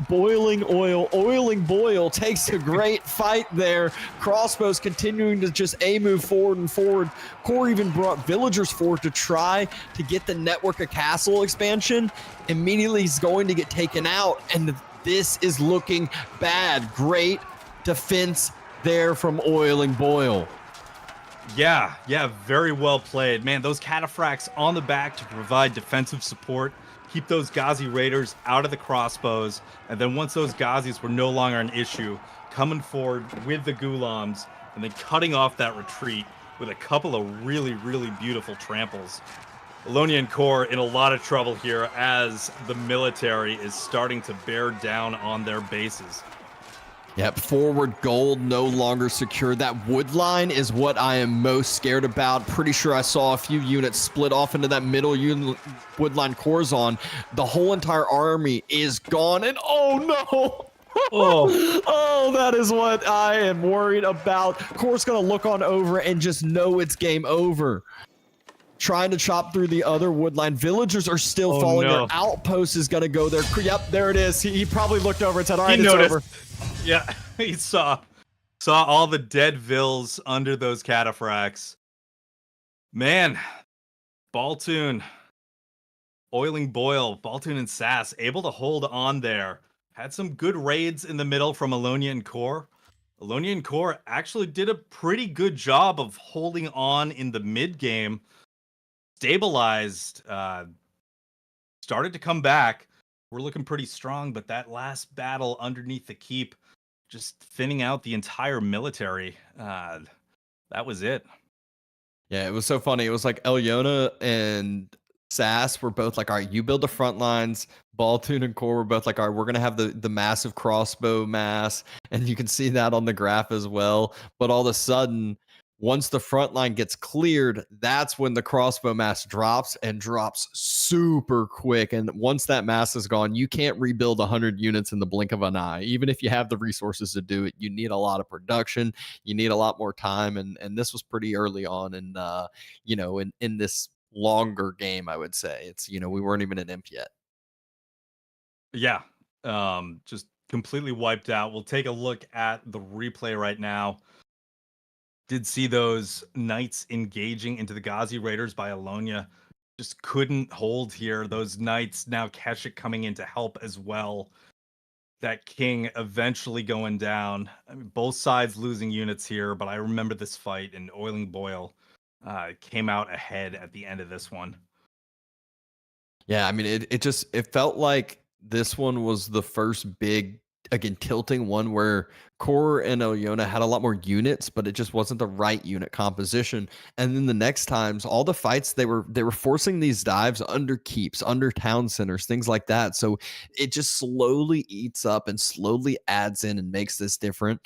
Boiling oil, oiling boil takes a great fight there. Crossbows continuing to just A-move forward and forward. Core even brought villagers forward to try to get the network of castle expansion. Immediately he's going to get taken out, and this is looking bad. Great defense there from Oiling Boil. Yeah, very well played. Man, those Cataphracts on the back to provide defensive support, keep those Ghazi Raiders out of the crossbows, and then once those Ghazis were no longer an issue, coming forward with the Gulams, and then cutting off that retreat with a couple of really, really beautiful tramples. Elonian Core in a lot of trouble here as the military is starting to bear down on their bases. Yep, forward gold no longer secure. That wood line is what I am most scared about. Pretty sure I saw a few units split off into that middle wood line Core's on. The whole entire army is gone, and oh no! Oh, that is what I am worried about. Core's gonna look on over and just know it's game over. Trying to chop through the other wood line. Villagers are still falling. No. Their outpost is gonna go there. Yep, there it is. He probably looked over and said, all right, He it's noticed. over. Yeah, he saw all the dead vills under those Cataphracts. Man, Baltoon, Oiling Boil, Baltoon and Sass able to hold on there. Had some good raids in the middle from Elonian Core. Elonian Core actually did a pretty good job of holding on in the mid game. Stabilized, started to come back. We're looking pretty strong, but that last battle underneath the keep, just thinning out the entire military. That was it. Yeah, it was so funny. It was like Elyona and Sass were both like, all right, you build the front lines. Baltoon and Core were both like, all right, we're going to have the massive crossbow mass. And you can see that on the graph as well. But all of a sudden, once the front line gets cleared, that's when the crossbow mass drops, and drops super quick. And once that mass is gone, you can't rebuild 100 units in the blink of an eye. Even if you have the resources to do it, you need a lot of production. You need a lot more time. And this was pretty early on. And, in this longer game, I would say it's, we weren't even an imp yet. Yeah, just completely wiped out. We'll take a look at the replay right now. Did see those knights engaging into the Ghazi Raiders by Elyona. Just couldn't hold here. Those knights, now Keshic coming in to help as well. That king eventually going down. I mean, both sides losing units here, but I remember this fight, and Oiling Boil came out ahead at the end of this one. Yeah, I mean, it felt like this one was the first big, again, tilting one where Core and Elyona had a lot more units, but it just wasn't the right unit composition. And then the next times, all the fights, they were forcing these dives under keeps, under town centers, things like that. So it just slowly eats up and slowly adds in and makes this difference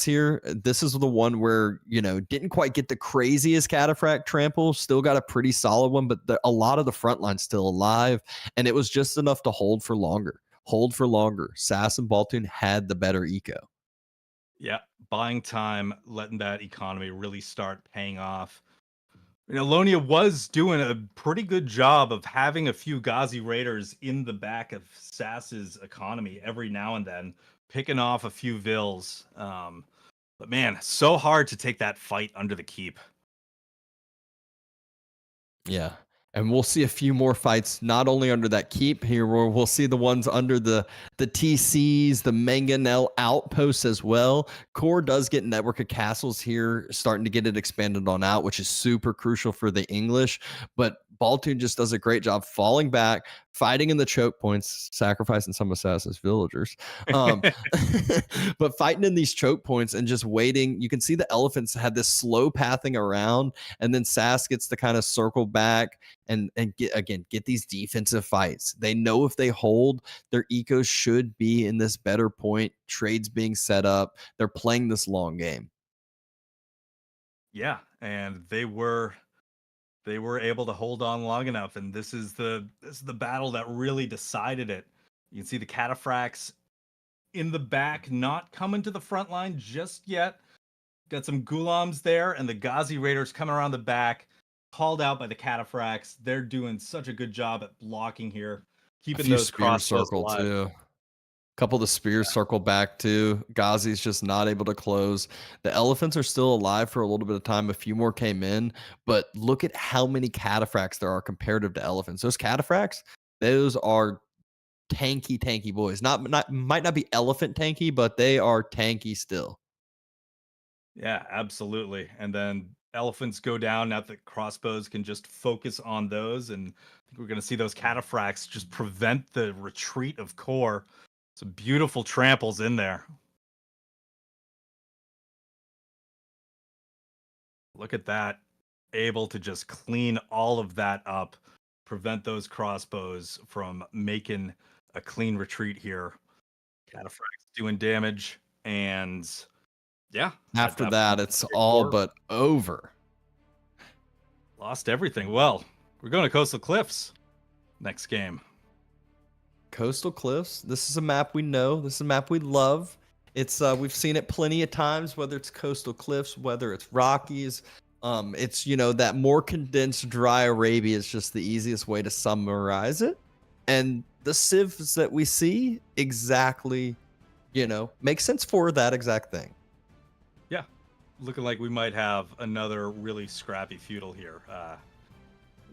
here. This is the one where, didn't quite get the craziest Cataphract trample, still got a pretty solid one, but a lot of the front line's still alive, and it was just enough to hold for longer. Sass and Baltoon had the better eco. Yeah, buying time, letting that economy really start paying off. Elyona was doing a pretty good job of having a few Ghazi Raiders in the back of Sass's economy every now and then, picking off a few vills. But man, so hard to take that fight under the keep. Yeah. And we'll see a few more fights, not only under that keep here, where we'll see the ones under the TCs, the Mangonel outposts as well. Core does get network of castles here, starting to get it expanded on out, which is super crucial for the English. But Baltoon just does a great job falling back, fighting in the choke points, sacrificing some assassins villagers. But fighting in these choke points and just waiting. You can see the elephants had this slow pathing around, and then Sass gets to kind of circle back and get these defensive fights. They know if they hold, their ecos should be in this better point. Trades being set up. They're playing this long game. Yeah, and they were able to hold on long enough, and this is the battle that really decided it. You can see the cataphracts in the back, not coming to the front line just yet. Got some Gulams there, and the Ghazi Raiders coming around the back, called out by the cataphracts. They're doing such a good job at blocking here, keeping those crossbows alive. Too. Couple of the spears circle back too. Ghazi's just not able to close. The elephants are still alive for a little bit of time. A few more came in, but look at how many cataphracts there are comparative to elephants. Those cataphracts, those are tanky boys. Might not be elephant tanky, but they are tanky still. Yeah, absolutely. And then elephants go down. Now that crossbows can just focus on those, and I think we're going to see those cataphracts just prevent the retreat of Core. Some beautiful tramples in there. Look at that. Able to just clean all of that up, prevent those crossbows from making a clean retreat here. Cataphracts doing damage, and yeah. After that, it's all but over. Lost everything. Well, we're going to Coastal Cliffs next game. Coastal Cliffs. This is a map we know. This is a map we love. It's we've seen it plenty of times, whether it's Coastal Cliffs, whether it's Rockies. It's, that more condensed dry Arabia is just the easiest way to summarize it. And the civs that we see exactly, make sense for that exact thing. Yeah. Looking like we might have another really scrappy feudal here.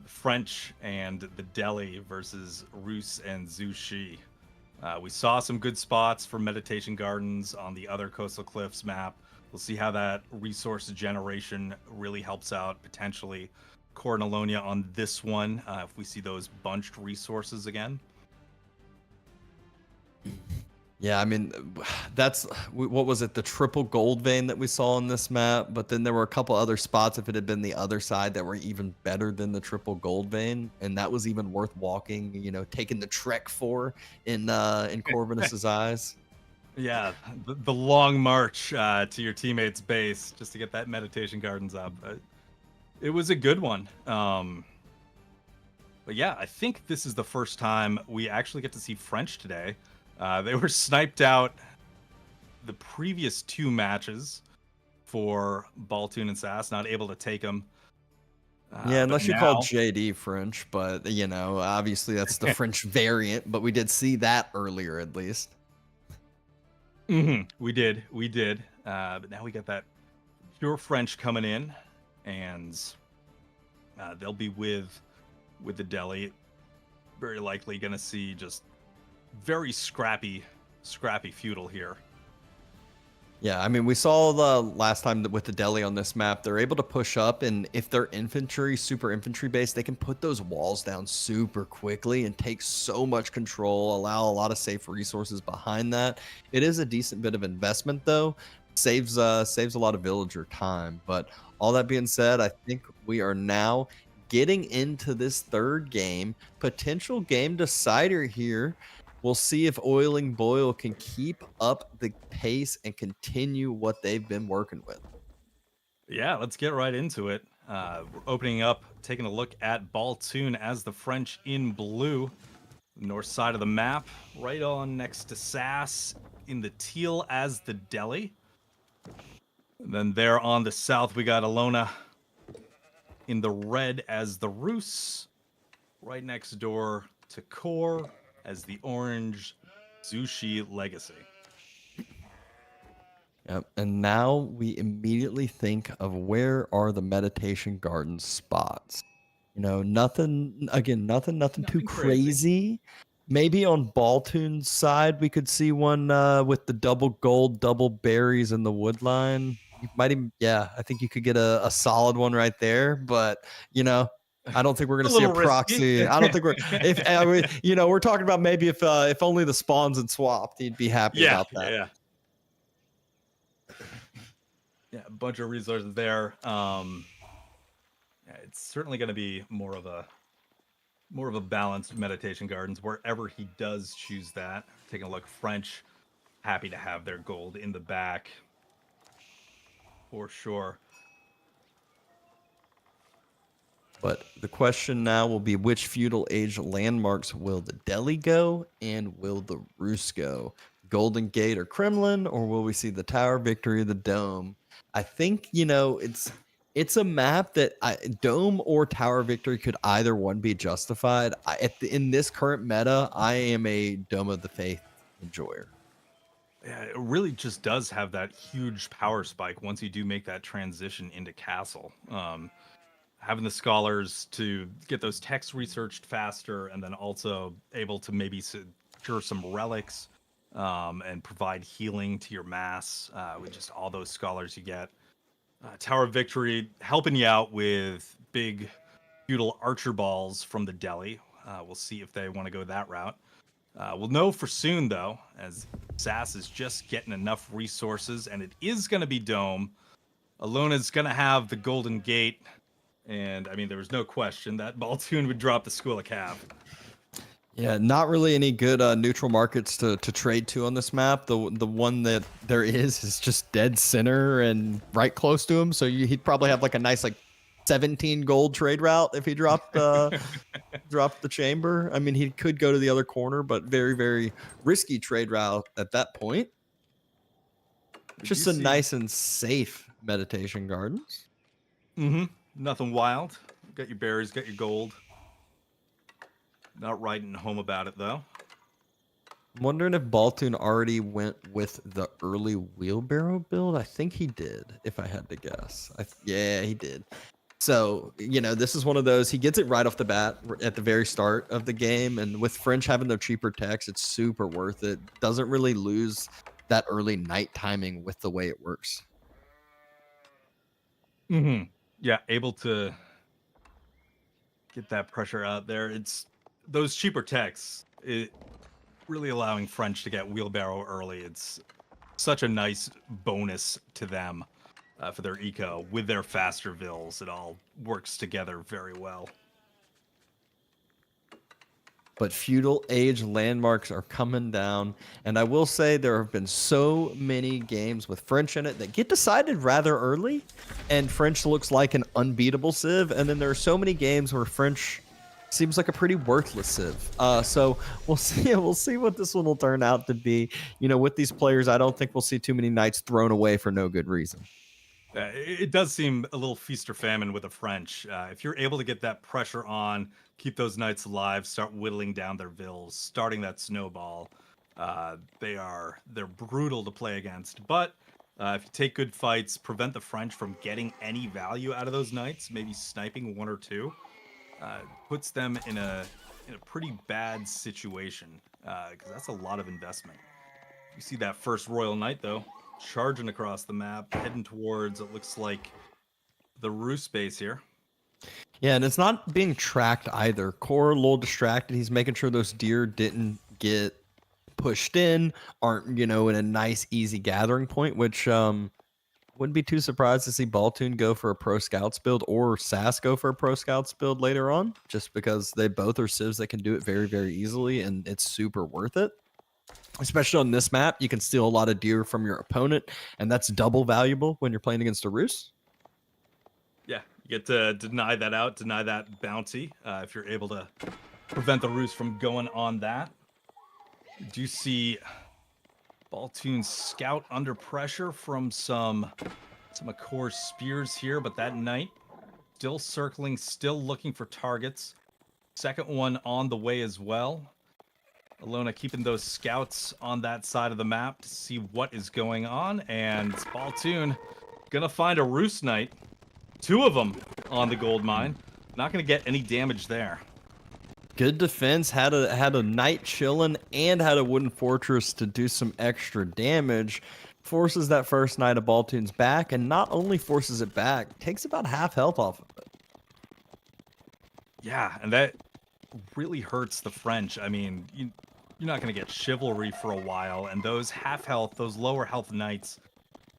French and the Delhi versus Rus and Zushi. We saw some good spots for meditation gardens on the other Coastal Cliffs map. We'll see how that resource generation really helps out potentially Cornalonia on this one, if we see those bunched resources again. Yeah, I mean, that's, what was it, the triple gold vein that we saw on this map, but then there were a couple other spots, if it had been the other side, that were even better than the triple gold vein, and that was even worth walking, taking the trek for in Corvinus's eyes. Yeah, the long march to your teammate's base just to get that meditation gardens up. It was a good one. But yeah, I think this is the first time we actually get to see French today. They were sniped out the previous two matches for Baltoon and Sass, not able to take them. Yeah, unless you call JD French, but, obviously that's the French variant, but we did see that earlier at least. Mm-hmm. We did. But now we got that pure French coming in, and they'll be with the Delhi. Very likely going to see just very scrappy feudal here. Yeah, I mean, we saw the last time with the Delhi on this map, they're able to push up, and if they're super infantry based, they can put those walls down super quickly and take so much control, allow a lot of safe resources behind that. It is a decent bit of investment, though. Saves a lot of villager time. But all that being said, I think we are now getting into this third game, potential game decider here. We'll see if Oiling Boil can keep up the pace and continue what they've been working with. Yeah, let's get right into it. We're opening up, taking a look at Baltoon as the French in blue. North side of the map, right on next to Sass, in the teal as the Delhi. And then there on the south, we got Alona in the red as the Rus. Right next door to Core as the orange Zushi Legacy. Yep. And now we immediately think of where are the meditation garden spots. Nothing again, nothing too Nothing crazy. Maybe on Baltoon's side, we could see one with the double gold, double berries in the wood line. You might even, yeah, I think you could get a solid one right there. But I don't think we're going A to see a little risky. proxy. I don't think we're we're talking about maybe if only the spawns had swapped, he'd be happy about that. Yeah, a bunch of resources there. Yeah, it's certainly going to be more of a balanced meditation gardens wherever he does choose that. Taking a look, French happy to have their gold in the back for sure. But the question now will be, which feudal age landmarks will the Delhi go and will the Rus go? Golden Gate or Kremlin, or will we see the Tower of Victory or the Dome? I think, it's a map that Dome or Tower of Victory could either one be justified. In this current meta, I am a Dome of the Faith enjoyer. Yeah, it really just does have that huge power spike once you do make that transition into Castle. Having the scholars to get those texts researched faster, and then also able to maybe secure some relics and provide healing to your mass with just all those scholars you get. Tower of Victory helping you out with big feudal archer balls from the Delhi. We'll see if they want to go that route. We'll know for soon, though, as SAS is just getting enough resources, and it is going to be Dome. Alona's going to have the Golden Gate, and, I mean, there was no question that Baltoon would drop the School of Cav. Yeah, not really any good neutral markets to trade to on this map. The one that there is just dead center and right close to him. So he'd probably have like a nice 17 gold trade route if he dropped dropped the chamber. I mean, he could go to the other corner, but very, very risky trade route at that point. Just a nice and safe meditation gardens. Mm-hmm. Nothing wild. Got your berries, got your gold. Not writing home about it, though. I'm wondering if Baltoon already went with the early wheelbarrow build. I think he did, if I had to guess. Yeah, he did. So, this is one of those, he gets it right off the bat at the very start of the game. And with French having their cheaper techs, it's super worth it. Doesn't really lose that early night timing with the way it works. Mm-hmm. Yeah, able to get that pressure out there. It's those cheaper techs, really allowing French to get wheelbarrow early. It's such a nice bonus to them for their eco with their faster vills. It all works together very well. But feudal age landmarks are coming down, and I will say there have been so many games with French in it that get decided rather early, and French looks like an unbeatable civ, and then there are so many games where French seems like a pretty worthless civ. So we'll see what this one will turn out to be. With these players, I don't think we'll see too many knights thrown away for no good reason. It does seem a little feast or famine with the French. If you're able to get that pressure on, keep those knights alive, start whittling down their vills, starting that snowball, they're brutal to play against. But if you take good fights, prevent the French from getting any value out of those knights, maybe sniping one or two, puts them in a pretty bad situation, because that's a lot of investment. You see that first Royal Knight, though, charging across the map, heading towards, it looks like, the Rus base here. Yeah, and it's not being tracked either. Core a little distracted. He's making sure those deer didn't get pushed in, aren't, in a nice, easy gathering point, which wouldn't be too surprised to see Baltoon go for a Pro Scouts build or SAS go for a Pro Scouts build later on, just because they both are civs that can do it very, very easily, and it's super worth it. Especially on this map, you can steal a lot of deer from your opponent, and that's double valuable when you're playing against a Rus. Yeah, you get to deny that bounty if you're able to prevent the Rus from going on that. Do you see Baltoon's scout under pressure from some of Core's spears here, but that knight still circling, still looking for targets. Second one on the way as well. Alona keeping those scouts on that side of the map to see what is going on, and Baltoon gonna find a Rus Knight. Two of them on the gold mine. Not going to get any damage there. Good defense, had a knight chilling and had a wooden fortress to do some extra damage. Forces that first knight of Baltoon's back, and not only forces it back, takes about half health off of it. Yeah, and that really hurts the French. I mean, you're not going to get chivalry for a while, and those half health, those lower health knights,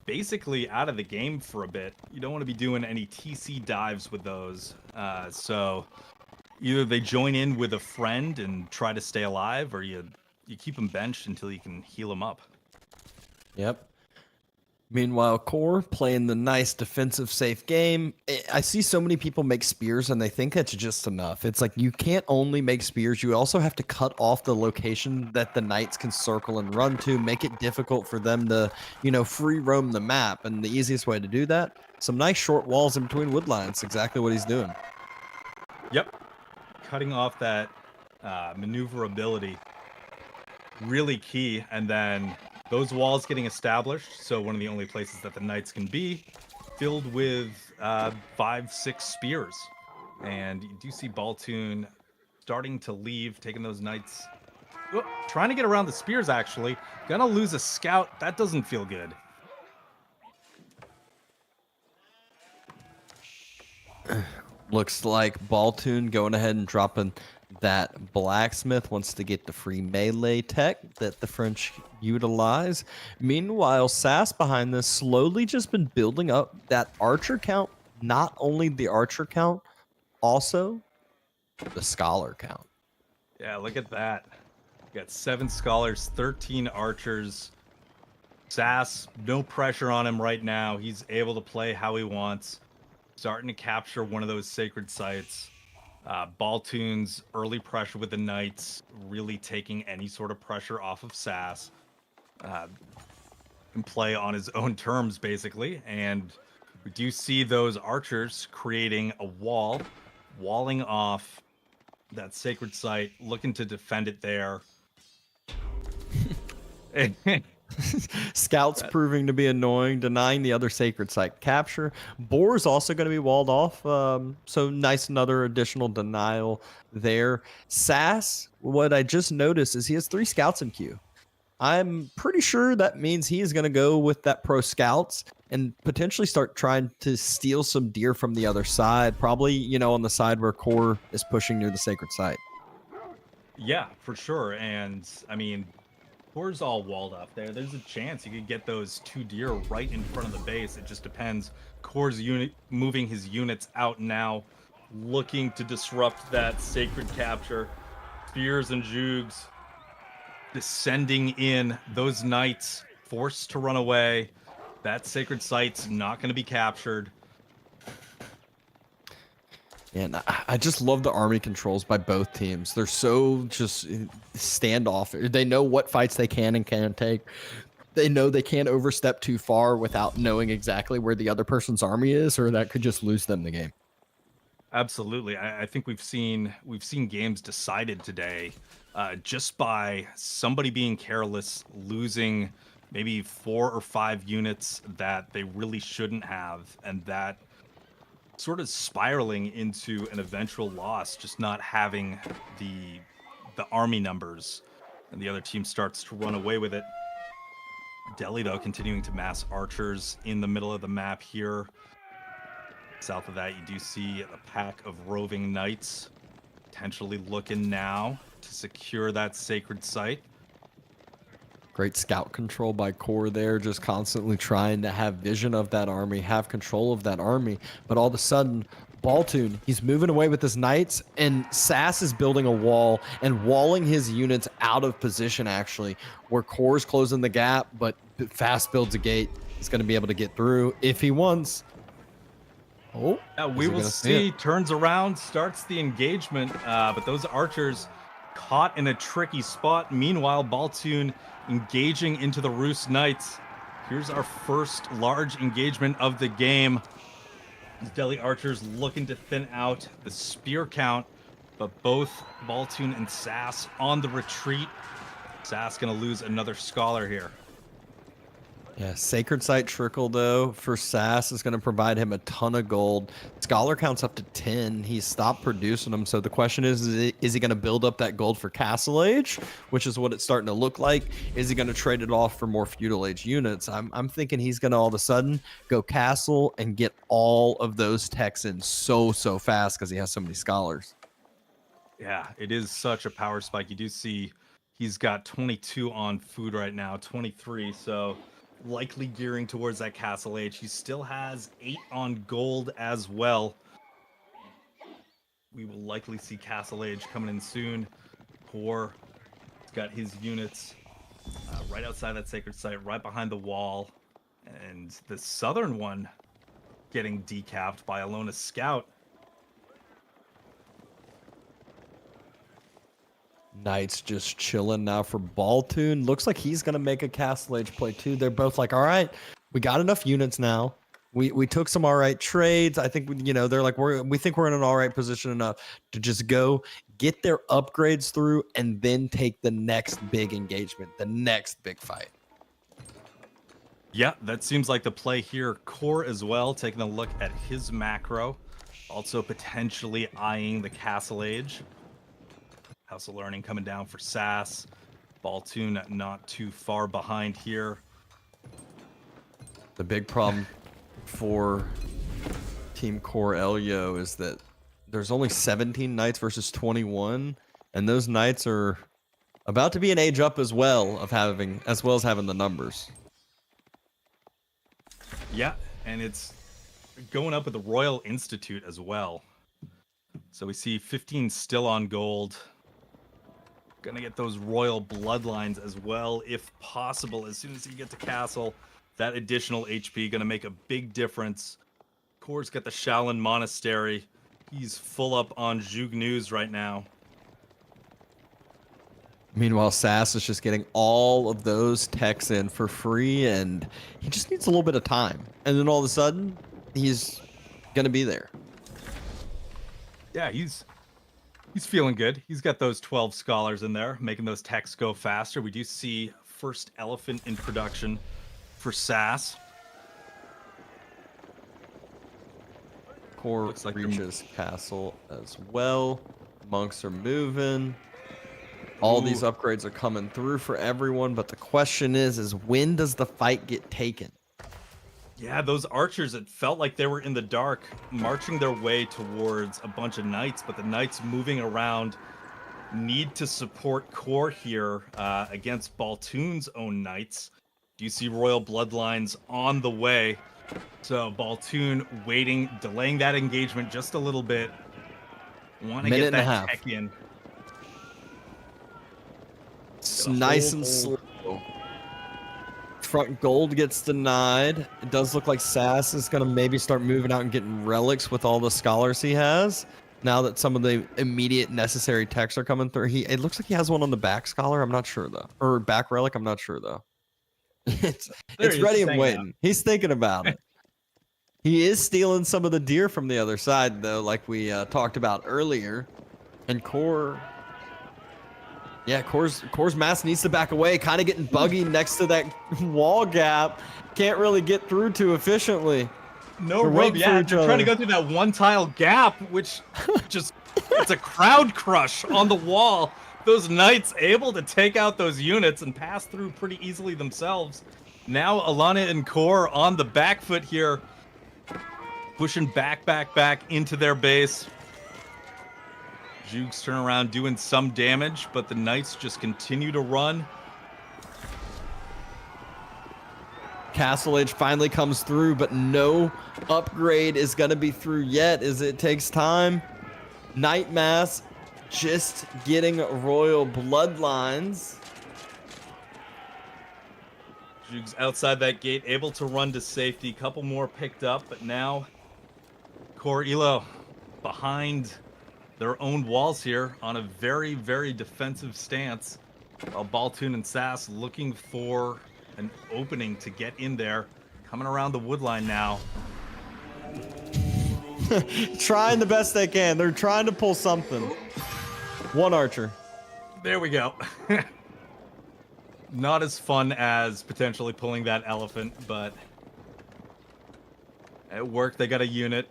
basically out of the game for a bit. You don't want to be doing any TC dives with those. So either they join in with a friend and try to stay alive, or you keep them benched until you can heal them up. Yep. Meanwhile, Core playing the nice defensive safe game. I see so many people make spears and they think that's just enough. It's like you can't only make spears, you also have to cut off the location that the knights can circle and run to, make it difficult for them to, free roam the map. And the easiest way to do that, some nice short walls in between wood lines. Exactly what he's doing. Yep. Cutting off that maneuverability, really key. And then those walls getting established, so one of the only places that the knights can be, filled with 5-6 spears. And you do see Baltoon starting to leave, taking those knights, trying to get around the spears, actually. Gonna lose a scout. That doesn't feel good. Looks like Baltoon going ahead and dropping that blacksmith, wants to get the free melee tech that the French utilize. Meanwhile, Sass behind this slowly just been building up that archer count. Not only the archer count, also the scholar count. Yeah, look at that. We got 7 scholars, 13 archers. Sass, no pressure on him right now. He's able to play how he wants. Starting to capture one of those sacred sites. Baltoon's early pressure with the knights, really taking any sort of pressure off of Sass. Can play on his own terms, basically. And we do see those archers creating a wall, walling off that sacred site, looking to defend it there. Scouts proving to be annoying, denying the other sacred site capture. Boar's also going to be walled off, so nice, another additional denial there. Sass, what I just noticed is he has 3 scouts in queue. I'm pretty sure that means he is going to go with that pro scouts and potentially start trying to steal some deer from the other side, probably, on the side where Core is pushing near the sacred site. Yeah, for sure. And I mean, Core's all walled up there. There's a chance you could get those 2 deer right in front of the base. It just depends. Core's moving his units out now, looking to disrupt that sacred capture. Spears and jugs descending in. Those knights forced to run away. That sacred site's not going to be captured. And I just love the army controls by both teams. They're so just standoff. They know what fights they can and can't take. They know they can't overstep too far without knowing exactly where the other person's army is, or that could just lose them the game. Absolutely. I think we've seen games decided today just by somebody being careless, losing maybe 4 or 5 units that they really shouldn't have, and that sort of spiraling into an eventual loss, just not having the army numbers, and the other team starts to run away with it. Delhi, though, continuing to mass archers in the middle of the map here. South of that, you do see a pack of roving knights potentially looking now to secure that sacred site. Great scout control by Core there, just constantly trying to have vision of that army, have control of that army. But all of a sudden, Baltoon, he's moving away with his knights, and Sass is building a wall and walling his units out of position, actually, where Core's closing the gap, but fast builds a gate. He's going to be able to get through if he wants. Oh, we will see. Turns around, starts the engagement, but those archers caught in a tricky spot. Meanwhile, Baltoon engaging into the Roost Knights. Here's our first large engagement of the game. Delhi archers looking to thin out the spear count, but both Baltoon and Sass on the retreat. Sass gonna lose another scholar here. Yeah, Sacred Site Trickle, though, for Sass is going to provide him a ton of gold. Scholar counts up to 10. He's stopped producing them. So the question is he going to build up that gold for Castle Age, which is what it's starting to look like? Is he going to trade it off for more Feudal Age units? I'm thinking he's going to all of a sudden go Castle and get all of those techs in so fast because he has so many Scholars. Yeah, it is such a power spike. You do see he's got 22 on food right now, 23. So likely gearing towards that Castle Age. He still has 8 on gold as well. We will likely see Castle Age coming in soon. Core has got his units right outside that sacred site, right behind the wall. And the southern one getting decapped by Alona Scout. Knights just chilling now for Baltoon. Looks like he's going to make a Castle Age play too. They're both like, all right, we got enough units now. We took some all right trades. I think, they're like, we think we're in an all right position enough to just go get their upgrades through and then take the next big engagement, the next big fight. Yeah, that seems like the play here. Core as well, taking a look at his macro. Also potentially eyeing the Castle Age. House of Learning coming down for Sass. Baltoon not too far behind here. The big problem for Team Core Elio is that there's only 17 knights versus 21, and those knights are about to be an age up as well as having the numbers. Yeah, and it's going up with the Royal Institute as well. So we see 15 still on gold. Gonna get those royal bloodlines as well, if possible. As soon as you get to Castle, that additional HP gonna make a big difference. Core's got the Shaolin Monastery. He's full up on Zhug News right now. Meanwhile, Sass is just getting all of those techs in for free, and he just needs a little bit of time. And then all of a sudden, he's gonna be there. Yeah, he's feeling good. He's got those 12 scholars in there, making those techs go faster. We do see first elephant in production for Sass. Core Looks like reaches Castle as well. Monks are moving. All these upgrades are coming through for everyone, but the question is when does the fight get taken? Yeah, those archers, it felt like they were in the dark, marching their way towards a bunch of knights, but the knights moving around need to support Core here against Baltoon's own knights. Do you see Royal Bloodlines on the way? So Baltoon waiting, delaying that engagement just a little bit. Want to get that tech in. It's nice and slow. Front gold gets denied. It does look like Sass is going to maybe start moving out and getting relics with all the scholars he has. Now that some of the immediate necessary techs are coming through. It looks like he has one on the back scholar. I'm not sure though. Or back relic. I'm not sure though. It's ready and waiting. He's thinking about it. He is stealing some of the deer from the other side though, like we talked about earlier. And Core... Yeah, Core's mass needs to back away, kind of getting buggy next to that wall gap. Can't really get through too efficiently. No rope, yeah. They're trying to go through that one tile gap, which just, it's a crowd crush on the wall. Those knights able to take out those units and pass through pretty easily themselves. Now Alana and Core on the back foot here, pushing back into their base. Zhug's turn around doing some damage, but the knights just continue to run. Castle Age finally comes through, but no upgrade is going to be through yet as it takes time. Knight Mass just getting Royal Bloodlines. Zhug's outside that gate, able to run to safety. Couple more picked up, but now Core Elo behind their own walls here on a very, very defensive stance. While Baltoon and Sass looking for an opening to get in there. Coming around the wood line now. Trying the best they can. They're trying to pull something. One archer. There we go. Not as fun as potentially pulling that elephant, but it worked. They got a unit.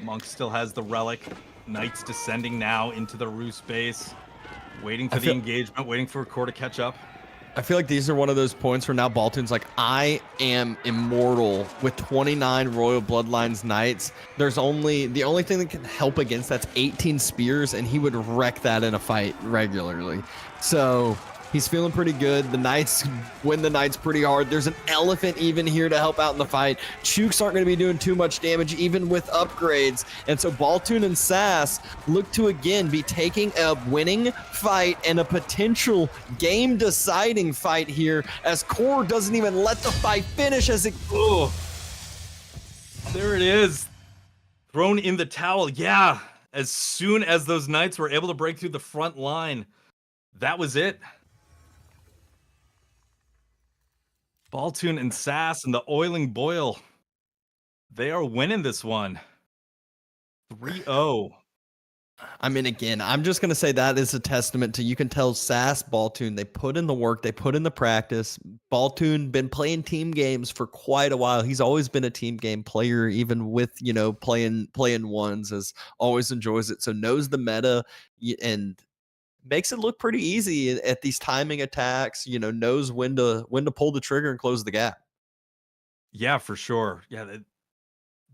Monk still has the relic. Knights descending now into the Roost base. Waiting for the engagement, waiting for Core to catch up. I feel like these are one of those points where now Baltoon's like, I am immortal with 29 Royal Bloodlines Knights. The only thing that can help against that's 18 spears, and he would wreck that in a fight regularly. So he's feeling pretty good. The Knights win the Knights pretty hard. There's an elephant even here to help out in the fight. Chooks aren't going to be doing too much damage even with upgrades. And so Baltoon and Sass look to again be taking a winning fight and a potential game deciding fight here as Core doesn't even let the fight finish as it... Ugh. There it is. Thrown in the towel. Yeah. As soon as those Knights were able to break through the front line, that was it. Baltoon and Sass and the Oiling Boil, they are winning this one. 3-0. I mean, again, I'm just going to say that is a testament to, you can tell Sass, Baltoon, they put in the work, they put in the practice. Baltoon been playing team games for quite a while. He's always been a team game player, even with, playing ones, as always enjoys it. So knows the meta and makes it look pretty easy at these timing attacks, knows when to pull the trigger and close the gap. Yeah, for sure. Yeah,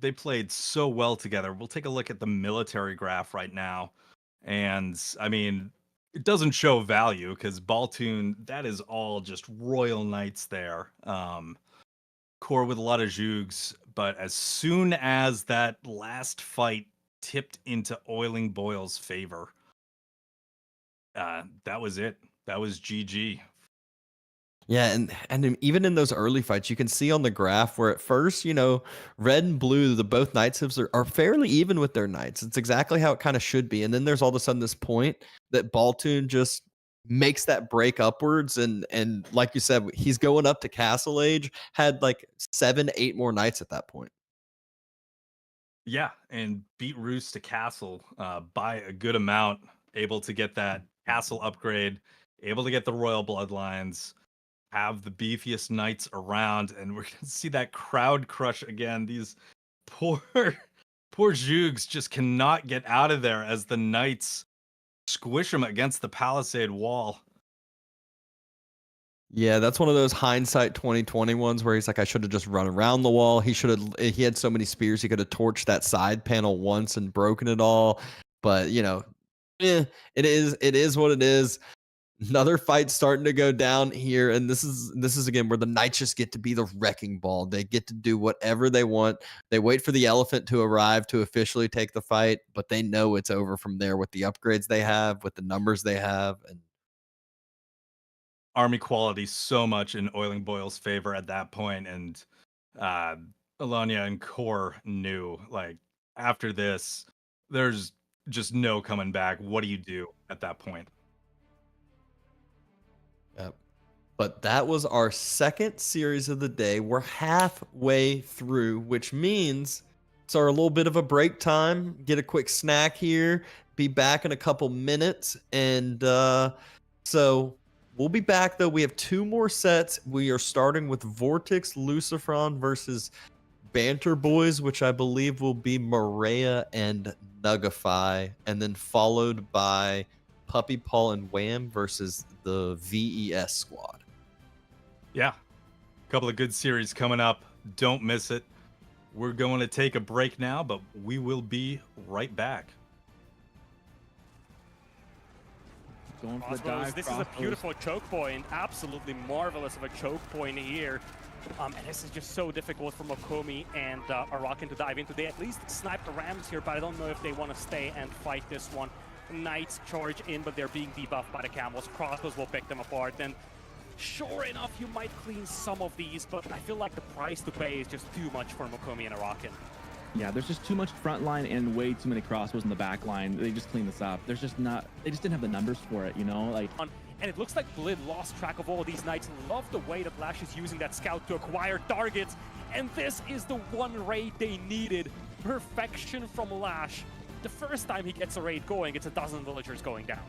they played so well together. We'll take a look at the military graph right now. And I mean, it doesn't show value because Baltoon, that is all just Royal Knights there. Core with a lot of Zhugs, but as soon as that last fight tipped into Oiling Boil's favor, that was it. That was GG. Yeah, and even in those early fights, you can see on the graph where at first, red and blue, the both knights are fairly even with their knights. It's exactly how it kind of should be. And then there's all of a sudden this point that Baltoon just makes that break upwards, and like you said, he's going up to Castle Age, had like 7-8 more knights at that point. Yeah, and beat Roost to Castle by a good amount, able to get that Castle upgrade, able to get the Royal Bloodlines, have the beefiest knights around, and we're gonna see that crowd crush again. These poor Zhugs just cannot get out of there as the knights squish them against the palisade wall. Yeah, that's one of those hindsight 2020 ones where he's like, I should have just run around the wall. He had so many spears, he could have torched that side panel once and broken it all. But it is what it is. Another fight starting to go down here, and this is again where the Knights just get to be the wrecking ball. They get to do whatever they want. They wait for the elephant to arrive to officially take the fight, but they know it's over from there with the upgrades they have, with the numbers they have, and army quality so much in Oiling Boil's favor at that point, and Alanya and Core knew, like, after this, there's just no coming back. What do you do at that point? Yep. But that was our second series of the day. We're halfway through, which means it's our little bit of a break time. Get a quick snack here. Be back in a couple minutes. And so we'll be back, though. We have 2 more sets. We are starting with Vortex Lucifron versus Banter Boys, which I believe will be Maria and Nugify. And then followed by Puppy Paw and Wham versus the VES squad. Yeah, a couple of good series coming up. Don't miss it. We're going to take a break now, but we will be right back. Going for the dive. This is a beautiful choke point, absolutely marvelous of a choke point here. And this is just so difficult for Mokomi and Arakan to dive into. They at least sniped the Rams here, but I don't know if they want to stay and fight this one. Knights charge in, but they're being debuffed by the camels. Crossbows will pick them apart. Then, sure enough, you might clean some of these, but I feel like the price to pay is just too much for Mokomi and Arakan. Yeah, there's just too much front line and way too many crossbows in the back line. They just clean this up. They just didn't have the numbers for it, like. And it looks like Blid lost track of all these knights. Love the way that Lash is using that scout to acquire targets. And this is the one raid they needed. Perfection from Lash. The first time he gets a raid going, it's a dozen villagers going down.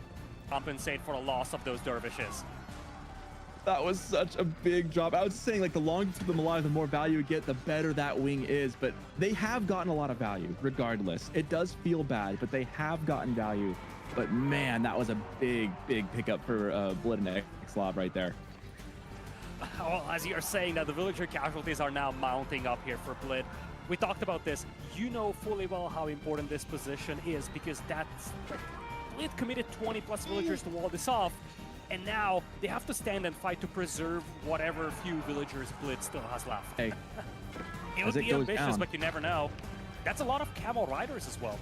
Compensate for the loss of those dervishes. That was such a big drop. I was saying, like, the longer you keep them alive, the more value you get, the better that wing is. But they have gotten a lot of value regardless. It does feel bad, but they have gotten value. But man, that was a big pickup for Blid and Xlob right there. Well, as you're saying that the villager casualties are now mounting up here for Blid. We talked about this. You know fully well how important this position is because that's... Blid committed 20 plus villagers to wall this off. And now they have to stand and fight to preserve whatever few villagers Blid still has left. Hey, it would be ambitious, but you never know. That's a lot of camel riders as well.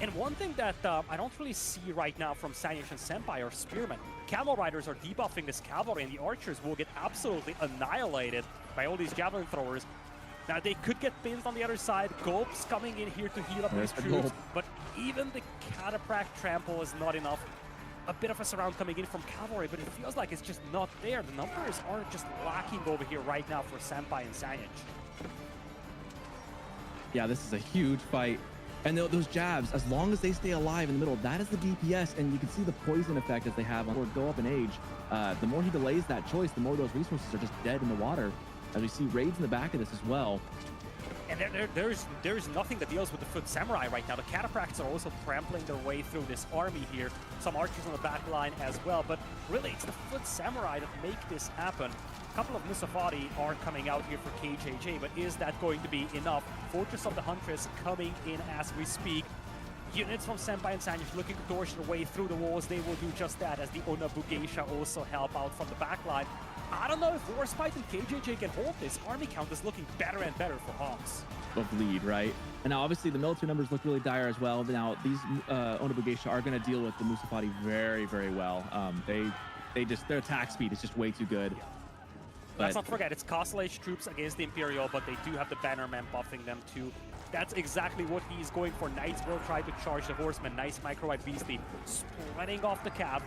And one thing that I don't really see right now from Sanish and Senpai are spearmen. Camel riders are debuffing this cavalry, and the archers will get absolutely annihilated by all these javelin throwers. Now they could get pinned on the other side. Gulp's coming in here to heal up these troops, but even the Catapract trample is not enough. A bit of a surround coming in from cavalry, but it feels like it's just not there. The numbers are just lacking over here right now for Senpai and Sanish. Yeah, this is a huge fight. And those jabs, as long as they stay alive in the middle, that is the DPS, and you can see the poison effect as they have or go up in age. The more he delays that choice, the more those resources are just dead in the water. As we see raids in the back of this as well. And there's nothing that deals with the Foot Samurai right now. The Catapracts are also trampling their way through this army here. Some archers on the back line as well, but really it's the Foot Samurai that make this happen. A couple of Musafati are coming out here for KJJ, but is that going to be enough? Fortress of the Huntress coming in as we speak. Units from Senpai and Sanish looking to torch their way through the walls. They will do just that as the Onabugeisha also help out from the back line. I don't know if Warspite and KJJ can hold this. Army count is looking better and better for Hawks. Of lead, right? And now obviously the military numbers look really dire as well. Now these Onabugeisha are going to deal with the Musafati very well. Their attack speed is just way too good. But let's not forget, it's Castle Age troops against the Imperial, but they do have the Bannermen buffing them too. That's exactly what he's going for. Knights will try to charge the Horsemen. Nice micro-white Beastie spreading off the cab.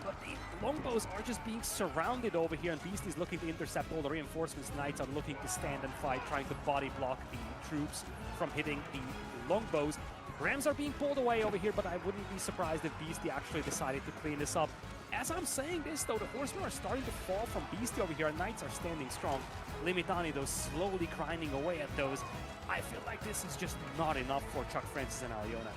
But the longbows are just being surrounded over here, and Beastie's looking to intercept all the reinforcements. Knights are looking to stand and fight, trying to body block the troops from hitting the longbows. Rams are being pulled away over here, but I wouldn't be surprised if Beastie actually decided to clean this up. As I'm saying this, though, the Horsemen are starting to fall from Beastie over here, and Knights are standing strong. Limitani, though, slowly grinding away at those. I feel like this is just not enough for Chuck Francis and Aliona.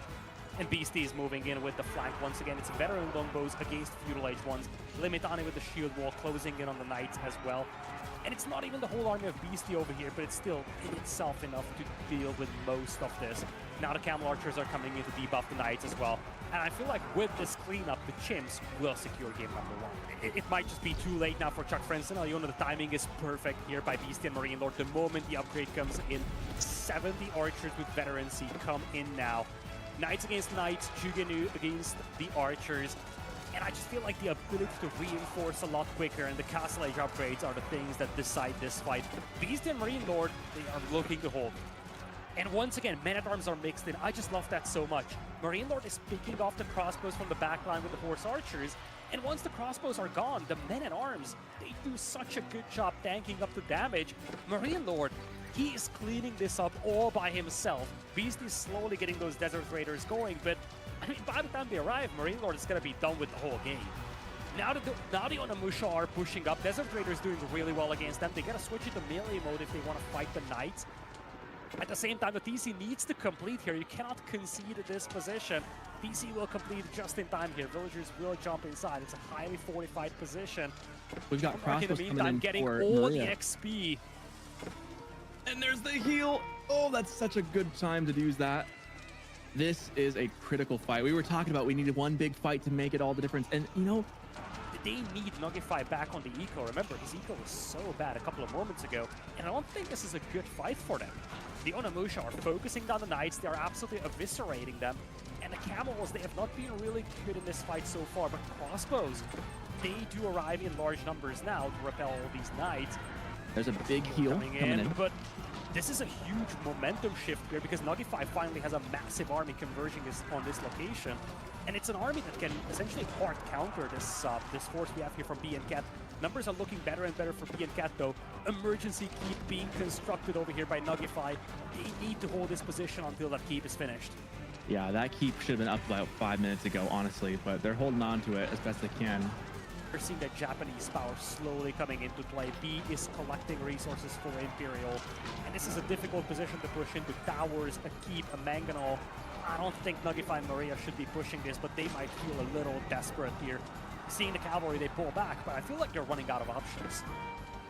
And Beastie is moving in with the flank once again. It's veteran longbows against feudal age ones. Limitani with the shield wall closing in on the Knights as well. And it's not even the whole army of Beastie over here, but it's still in itself enough to deal with most of this. Now the Camel Archers are coming in to debuff the Knights as well. And I feel like with this cleanup, the Chimps will secure game number one. It might just be too late now for Chuck Francis and Aliona. The timing is perfect here by Beastie and Marine Lord. The moment the upgrade comes in, 70 archers with veterancy come in now. Knights against Knights, Jugenu against the Archers. And I just feel like the ability to reinforce a lot quicker and the Castle Age upgrades are the things that decide this fight. Beastie and Marine Lord, they are looking to hold. And once again, men-at-arms are mixed in. I just love that so much. Marine Lord is picking off the crossbows from the backline with the Horse Archers. And once the crossbows are gone, the men-at-arms, they do such a good job tanking up the damage. Marine Lord, he is cleaning this up all by himself. Beast is slowly getting those Desert Raiders going, but I mean, by the time they arrive, Marine Lord is going to be done with the whole game. Now the Onamusha are pushing up. Desert Raiders doing really well against them. They got to switch into melee mode if they want to fight the Knights. At the same time, the TC needs to complete here. You cannot concede this position. TC will complete just in time here. Villagers will jump inside. It's a highly fortified position. We've got crossbows in the meantime, getting all the XP. And there's the heal. Oh, that's such a good time to use that. This is a critical fight. We were talking about we needed one big fight to make it all the difference. And, you know, they need Nugify back on the eco. Remember, his eco was so bad a couple of moments ago. And I don't think this is a good fight for them. The Onamusha are focusing down the Knights. They are absolutely eviscerating them. And the Camels, they have not been really good in this fight so far. But crossbows, they do arrive in large numbers now to repel all these Knights. There's a big heal coming in. But this is a huge momentum shift here because Nugify finally has a massive army converging on this location. And it's an army that can essentially hard counter this force we have here from B and Cat. Numbers are looking better and better for B and Cat though. Emergency keep being constructed over here by Nugify. They need to hold this position until that keep is finished. Yeah, that keep should have been up about 5 minutes ago, honestly, but they're holding on to it as best they can. We're seeing the Japanese power slowly coming into play. B is collecting resources for Imperial, and this is a difficult position to push into. Towers, a keep, a mangonel. I don't think Nugify and Maria should be pushing this, but they might feel a little desperate here. Seeing the cavalry, they pull back, but I feel like they're running out of options.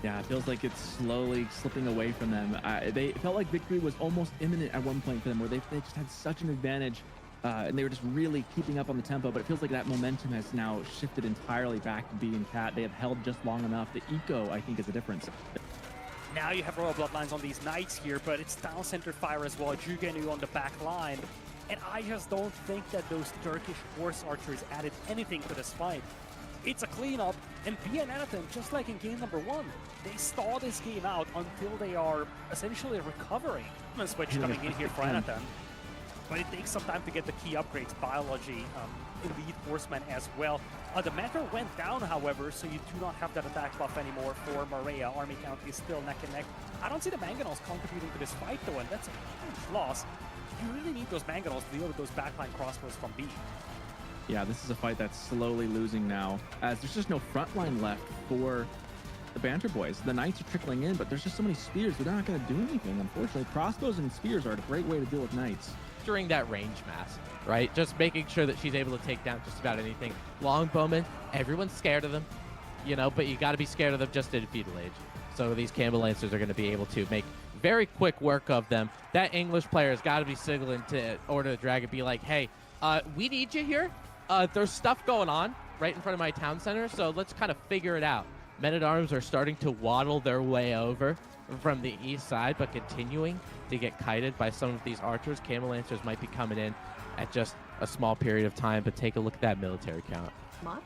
Yeah, it feels like it's slowly slipping away from them. They felt like victory was almost imminent at one point for them, where they just had such an advantage, and they were just really keeping up on the tempo. But it feels like that momentum has now shifted entirely back to B and Cat. They have held just long enough. The eco, I think, is a difference. Now you have Royal Bloodlines on these knights here, but it's down center fire as well. Jugenu on the back line. And I just don't think that those Turkish horse archers added anything to this fight. It's a cleanup, and B and Anathan, just like in game number 1, they stall this game out until they are essentially recovering. A switch coming in here for Anathan, but it takes some time to get the key upgrades, biology, elite horsemen as well. The mentor went down, however, so you do not have that attack buff anymore for Maria. Army count is still neck and neck. I don't see the Mangonels contributing to this fight though, and that's a huge loss. You really need those Mangonels to deal with those backline crossbows from B. Yeah, this is a fight that's slowly losing now, as there's just no front line left for the Banter Boys. The Knights are trickling in, but there's just so many spears, they're not going to do anything, unfortunately. Crossbows and spears are a great way to deal with Knights. During that range mass, right? Just making sure that she's able to take down just about anything. Longbowmen, everyone's scared of them, you know, but you got to be scared of them just in Feudal Age. So these Campbell Lancers are going to be able to make very quick work of them. That English player has got to be signaling to Order of the Dragon, be like, hey, we need you here. There's stuff going on right in front of my town center, so let's kind of figure it out. Men-at-Arms are starting to waddle their way over from the east side, but continuing to get kited by some of these archers. Camel Lancers might be coming in at just a small period of time, but take a look at that military count. Much.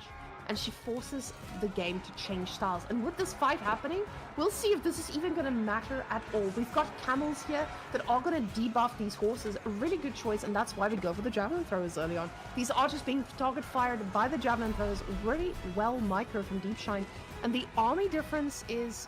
And she forces the game to change styles. And with this fight happening, we'll see if this is even going to matter at all. We've got camels here that are going to debuff these horses. A really good choice, and that's why we go for the javelin throwers early on. These archers being target fired by the javelin throwers, really well micro from Deep Shine. And the army difference is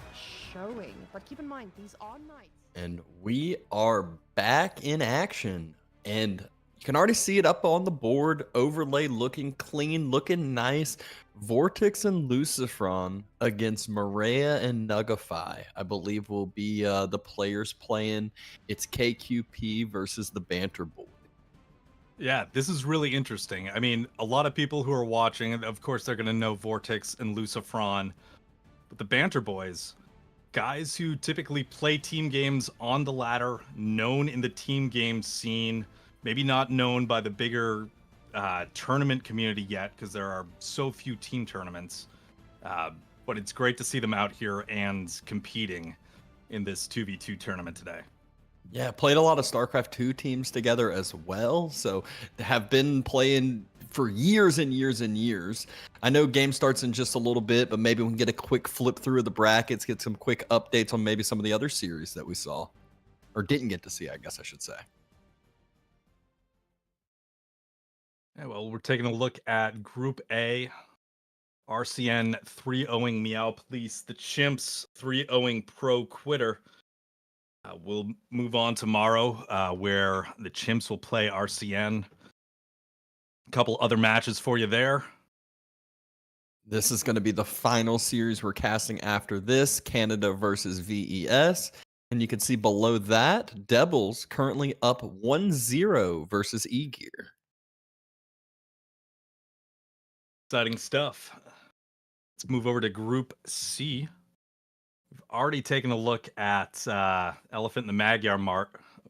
showing. But keep in mind, these are knights. And we are back in action. And you can already see it up on the board. Overlay looking clean, looking nice. Vortex and Lucifron against Maria and Nugify, I believe, will be the players playing. It's KQP versus the Banter Boy. Yeah, this is really interesting. I mean, a lot of people who are watching, of course, they're going to know Vortex and Lucifron. But the Banter Boys, guys who typically play team games on the ladder, known in the team game scene, maybe not known by the bigger tournament community yet, because there are so few team tournaments. But it's great to see them out here and competing in this 2v2 tournament today. Yeah, played a lot of StarCraft 2 teams together as well, so have been playing for years and years and years. I know game starts in just a little bit, but maybe we can get a quick flip through of the brackets, get some quick updates on maybe some of the other series that we saw, or didn't get to see, I guess I should say. Yeah, well, we're taking a look at Group A. RCN 3-0ing Meow Police, the Chimps 3-0ing Pro Quitter. We'll move on tomorrow, where the Chimps will play RCN. A couple other matches for you there. This is going to be the final series we're casting after this, Canada versus VES. And you can see below that, Devils currently up 1-0 versus E-Gear. Exciting stuff. Let's move over to Group C. We've already taken a look at Elephant and the Magyar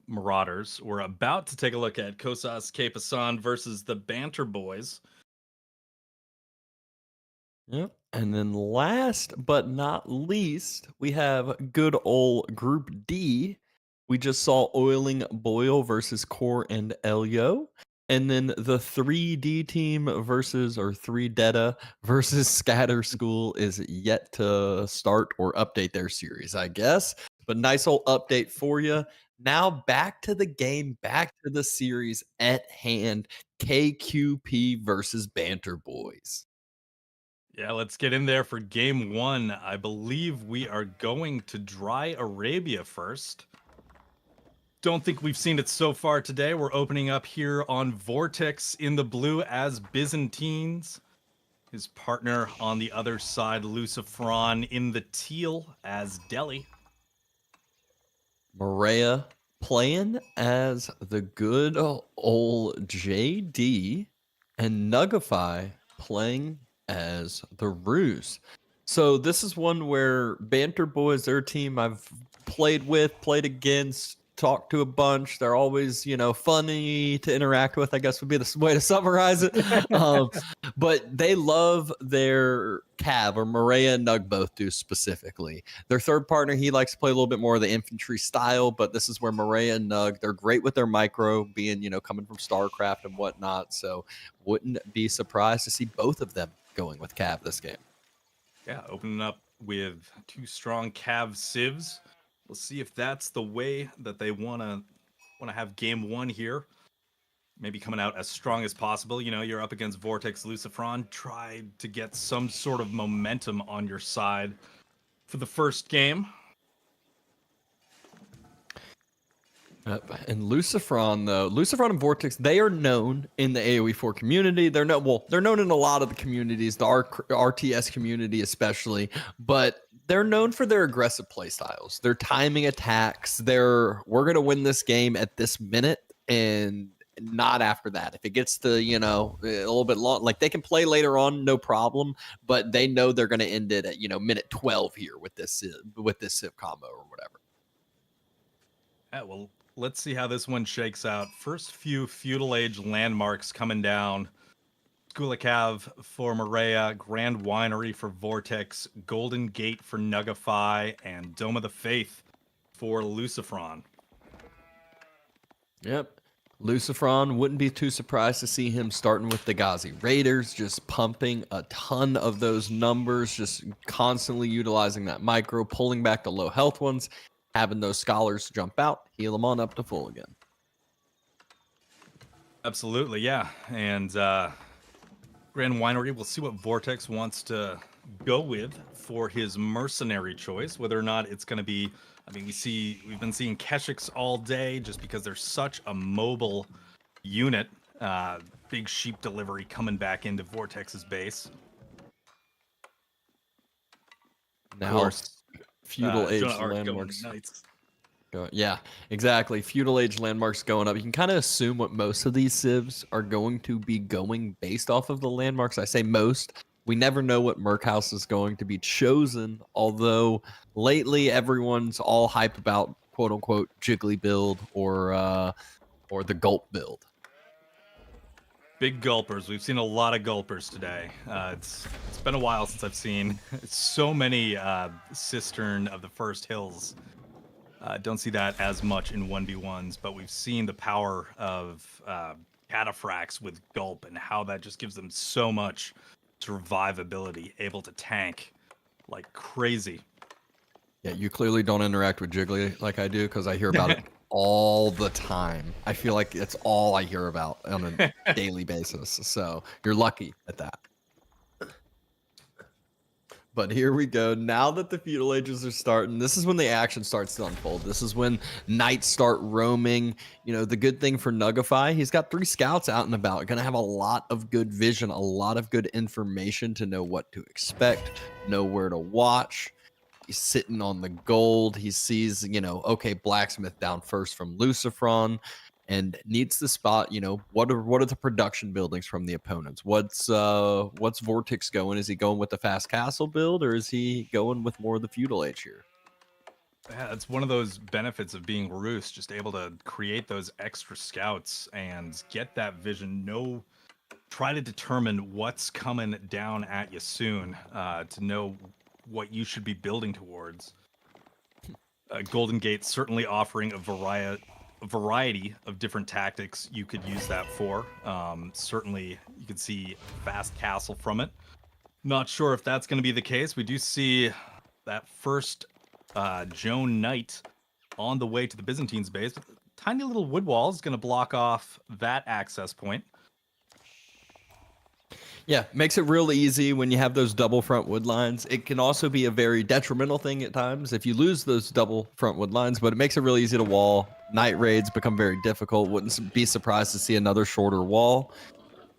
Marauders. We're about to take a look at Kosas Kapasan versus the Banter Boys. Yep. And then last but not least, we have good old Group D. We just saw Oiling Boyle versus Core and Elio. And then the 3D team versus, or 3Deta versus Scatter School is yet to start or update their series, I guess. But nice old update for you. Now back to the game, back to the series at hand. KQP versus Banter Boys. Yeah, let's get in there for game one. I believe we are going to Dry Arabia first. Don't think we've seen it so far today. We're opening up here on Vortex in the blue as Byzantines. His partner on the other side, Lucifron in the teal as Delhi. Maria playing as the good old JD, and Nugify playing as the Ruse. So this is one where Banter Boys, their team I've played with, played against, talked to a bunch. They're always, funny to interact with, I guess would be the way to summarize it. But they love their Cav, or Maria and Nug both do specifically. Their third partner, he likes to play a little bit more of the infantry style, but this is where Maria and Nug, they're great with their micro, being, coming from StarCraft and whatnot. So wouldn't be surprised to see both of them going with Cav this game. Yeah, opening up with 2 strong Cav civs. We'll see if that's the way that they want to have game 1 here. Maybe coming out as strong as possible. You're up against Vortex Lucifron. Try to get some sort of momentum on your side for the first game. And Lucifron, though, Lucifron and Vortex, they are known in the AoE4 community. They're known in a lot of the communities, the RTS community especially, but they're known for their aggressive play styles. Their timing attacks. We're going to win this game at this minute and not after that. If it gets to, a little bit long, like they can play later on, no problem, but they know they're going to end it at, minute 12 here with this Civ combo or whatever. Yeah, well, let's see how this one shakes out. First few Feudal Age landmarks coming down. Skulakav for Maria, Grand Winery for Vortex, Golden Gate for Nugify, and Dome of the Faith for Lucifron. Yep. Lucifron, wouldn't be too surprised to see him starting with the Ghazi Raiders, just pumping a ton of those numbers, just constantly utilizing that micro, pulling back the low health ones, having those scholars jump out, heal them on up to full again. Absolutely, yeah. And Grand Winery, we'll see what Vortex wants to go with for his mercenary choice, whether or not it's going to be, we've been seeing Keshiks all day just because they're such a mobile unit. Big sheep delivery coming back into Vortex's base. Now, of course, Feudal Age landmarks. Yeah, exactly. Feudal Age landmarks going up. You can kind of assume what most of these civs are going to be going based off of the landmarks. I say most. We never know what Merc House is going to be chosen, although lately everyone's all hype about quote-unquote Jiggly build or the Gulp build. Big gulpers. We've seen a lot of gulpers today. It's been a while since I've seen so many Cistern of the First Hills. Don't see that as much in 1v1s, but we've seen the power of Cataphracts with Gulp and how that just gives them so much survivability, able to tank like crazy. Yeah, you clearly don't interact with Jiggly like I do because I hear about it all the time. I feel like it's all I hear about on a daily basis. So you're lucky at that. But here we go. Now that the Feudal Ages are starting, this is when the action starts to unfold. This is when knights start roaming. The good thing for Nugify, he's got 3 scouts out and about. Going to have a lot of good vision, a lot of good information to know what to expect, know where to watch. He's sitting on the gold. He sees, okay, Blacksmith down first from Lucifron. And needs to spot, what are the production buildings from the opponents? What's Vortex going? Is he going with the fast castle build, or is he going with more of the Feudal Age here? Yeah, it's one of those benefits of being Roos, just able to create those extra scouts and get that vision. Try to determine what's coming down at you soon to know what you should be building towards. Golden Gate certainly offering a variety of different tactics you could use that for. Certainly, you could see fast castle from it. Not sure if that's going to be the case. We do see that first Joan Knight on the way to the Byzantines base. Tiny little wood wall is going to block off that access point. Yeah, makes it real easy when you have those double front wood lines. It can also be a very detrimental thing at times if you lose those double front wood lines, but it makes it really easy to wall. Night raids become very difficult. Wouldn't be surprised to see another shorter wall.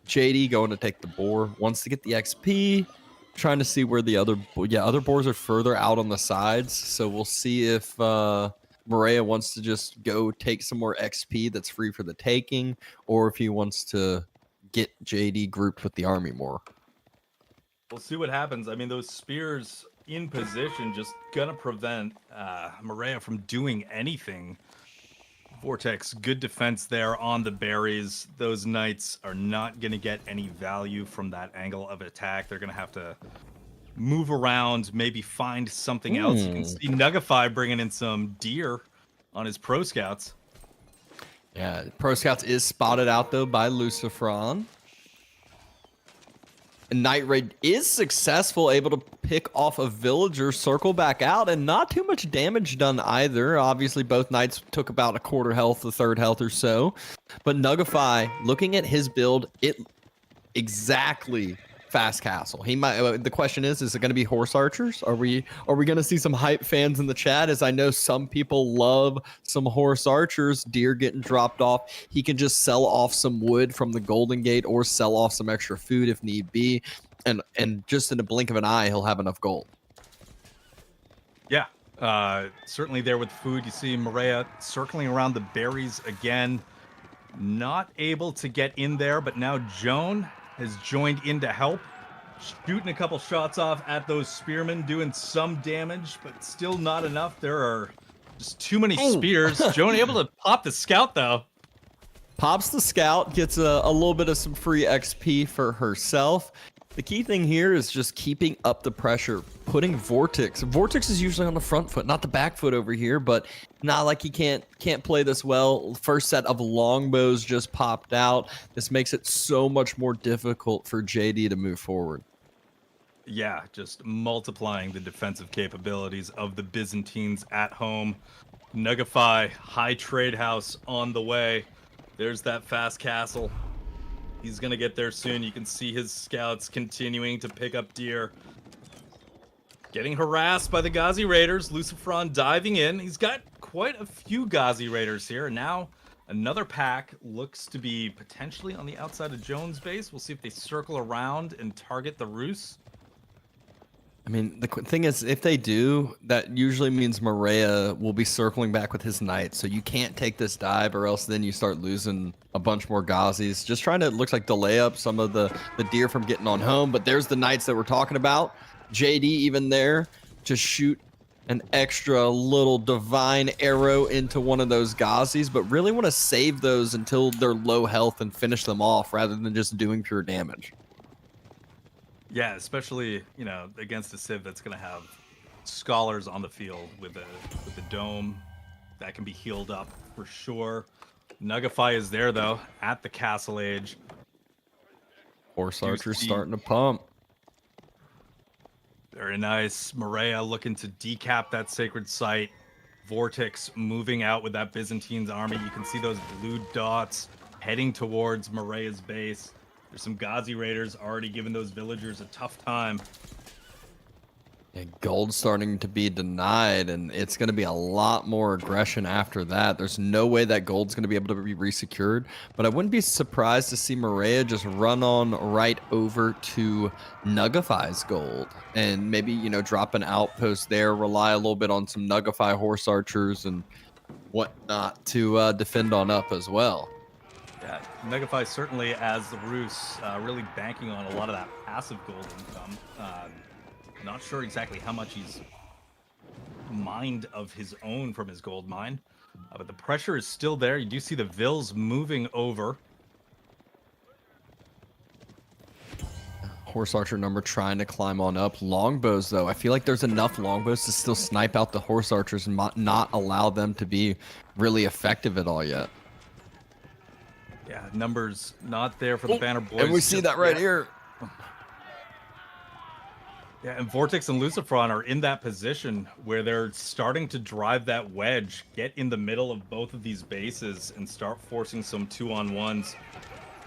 JD going to take the boar, wants to get the XP, trying to see where the other boars are further out on the sides. So we'll see if Maria wants to just go take some more XP that's free for the taking, or if he wants to get JD grouped with the army more. We'll see what happens. I mean, those spears in position just gonna prevent Maria from doing anything. Vortex, good defense there on the berries. Those knights are not going to get any value from that angle of attack. They're going to have to move around, maybe find something else. You can see Nugify bringing in some deer on his Pro Scouts. Yeah, Pro Scouts is spotted out, though, by Lucifron. Night Raid is successful, able to pick off a villager, circle back out, and not too much damage done either. Obviously, both knights took about a quarter health, a third health or so. But Nugify, looking at his build, it exactly fast castle. He might. The question is it going to be horse archers? Are we going to see some hype fans in the chat? As I know some people love some horse archers. Deer getting dropped off. He can just sell off some wood from the Golden Gate or sell off some extra food if need be, and just in a blink of an eye he'll have enough gold. Yeah, certainly there with food. You see Maria circling around the berries again, not able to get in there, but now Joan has joined in to help, shooting a couple shots off at those spearmen, doing some damage, but still not enough. There are just too many spears. Joan able to pop the scout, though. Pops the scout, gets a little bit of some free XP for herself. The key thing here is just keeping up the pressure, putting Vortex. Vortex is usually on the front foot, not the back foot over here, but not like he can't play this well. First set of longbows just popped out. This makes it so much more difficult for JD to move forward. Yeah, just multiplying the defensive capabilities of the Byzantines at home. Nugify, high trade house on the way. There's that fast castle. He's going to get there soon. You can see his scouts continuing to pick up deer. Getting harassed by the Ghazi Raiders. Lucifron diving in. He's got quite a few Ghazi Raiders here. Now another pack looks to be potentially on the outside of Jones' base. We'll see if they circle around and target the Rus. I mean, the thing is, if they do, that usually means Maria will be circling back with his knights. So you can't take this dive, or else then you start losing a bunch more Ghazis. Just trying to, it looks like, delay up some of the deer from getting on home. But there's the knights that we're talking about. JD even there to shoot an extra little divine arrow into one of those Ghazis, but really want to save those until they're low health and finish them off rather than just doing pure damage. Yeah, especially, you know, against a Civ that's going to have scholars on the field with the dome that can be healed up for sure. Nugify is there, though, at the Castle Age. Horse archers starting to pump. Very nice. Maria looking to decap that sacred site. Vortex moving out with that Byzantine's army. You can see those blue dots heading towards Maria's base. There's some Ghazi Raiders already giving those villagers a tough time. Yeah, gold's starting to be denied, and it's going to be a lot more aggression after that. There's no way that gold's going to be able to be resecured, but I wouldn't be surprised to see Maria just run on right over to Nugify's gold and maybe, you know, drop an outpost there, rely a little bit on some Nugify horse archers and whatnot to defend on up as well. Yeah, Nugify certainly, as the Rus, really banking on a lot of that passive gold income. Not sure exactly how much he's mined of his own from his gold mine, but the pressure is still there. You do see the Vils moving over. Horse archer number trying to climb on up. Longbows, though, I feel like there's enough longbows to still snipe out the horse archers and not allow them to be really effective at all yet. Yeah, numbers not there for the Banner Boys. And we see that right here. Yeah, and Vortex and Lucifron are in that position where they're starting to drive that wedge, get in the middle of both of these bases, and start forcing some 2-on-1s.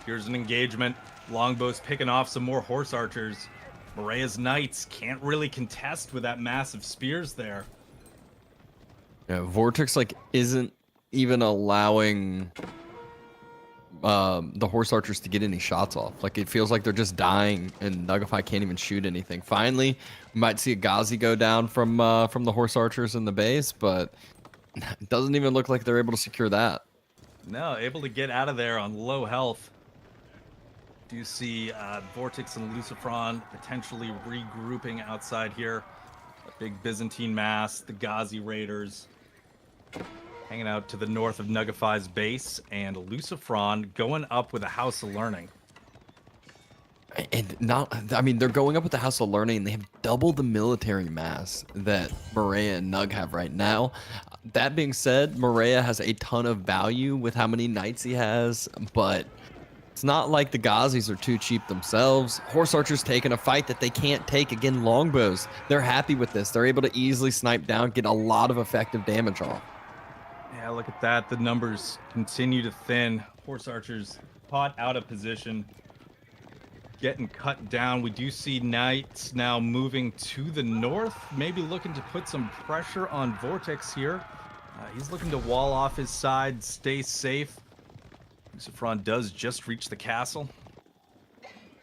Here's an engagement. Longbows picking off some more horse archers. Maria's knights can't really contest with that massive spears there. Yeah, Vortex isn't even allowing the horse archers to get any shots off. Like, it feels like they're just dying, and Nugify can't even shoot anything. Finally, we might see a Ghazi go down from the horse archers in the base, but it doesn't even look like they're able to secure that. No, able to get out of there on low health. Do see Vortex and Lucifron potentially regrouping outside here. A big Byzantine mass, the Ghazi Raiders hanging out to the north of Nugify's base, and Lucifron going up with a House of Learning. And I mean, they're going up with the House of Learning, and they have double the military mass that Maria and Nug have right now. That being said, Maria has a ton of value with how many knights he has, but it's not like the Ghazis are too cheap themselves. Horse archers taking a fight that they can't take. Again, longbows. They're happy with this. They're able to easily snipe down, get a lot of effective damage off. Yeah, look at that. The numbers continue to thin. Horse archers caught out of position, getting cut down. We do see knights now moving to the north, maybe looking to put some pressure on Vortex here. He's looking to wall off his side, stay safe. Lucifron does just reach the castle.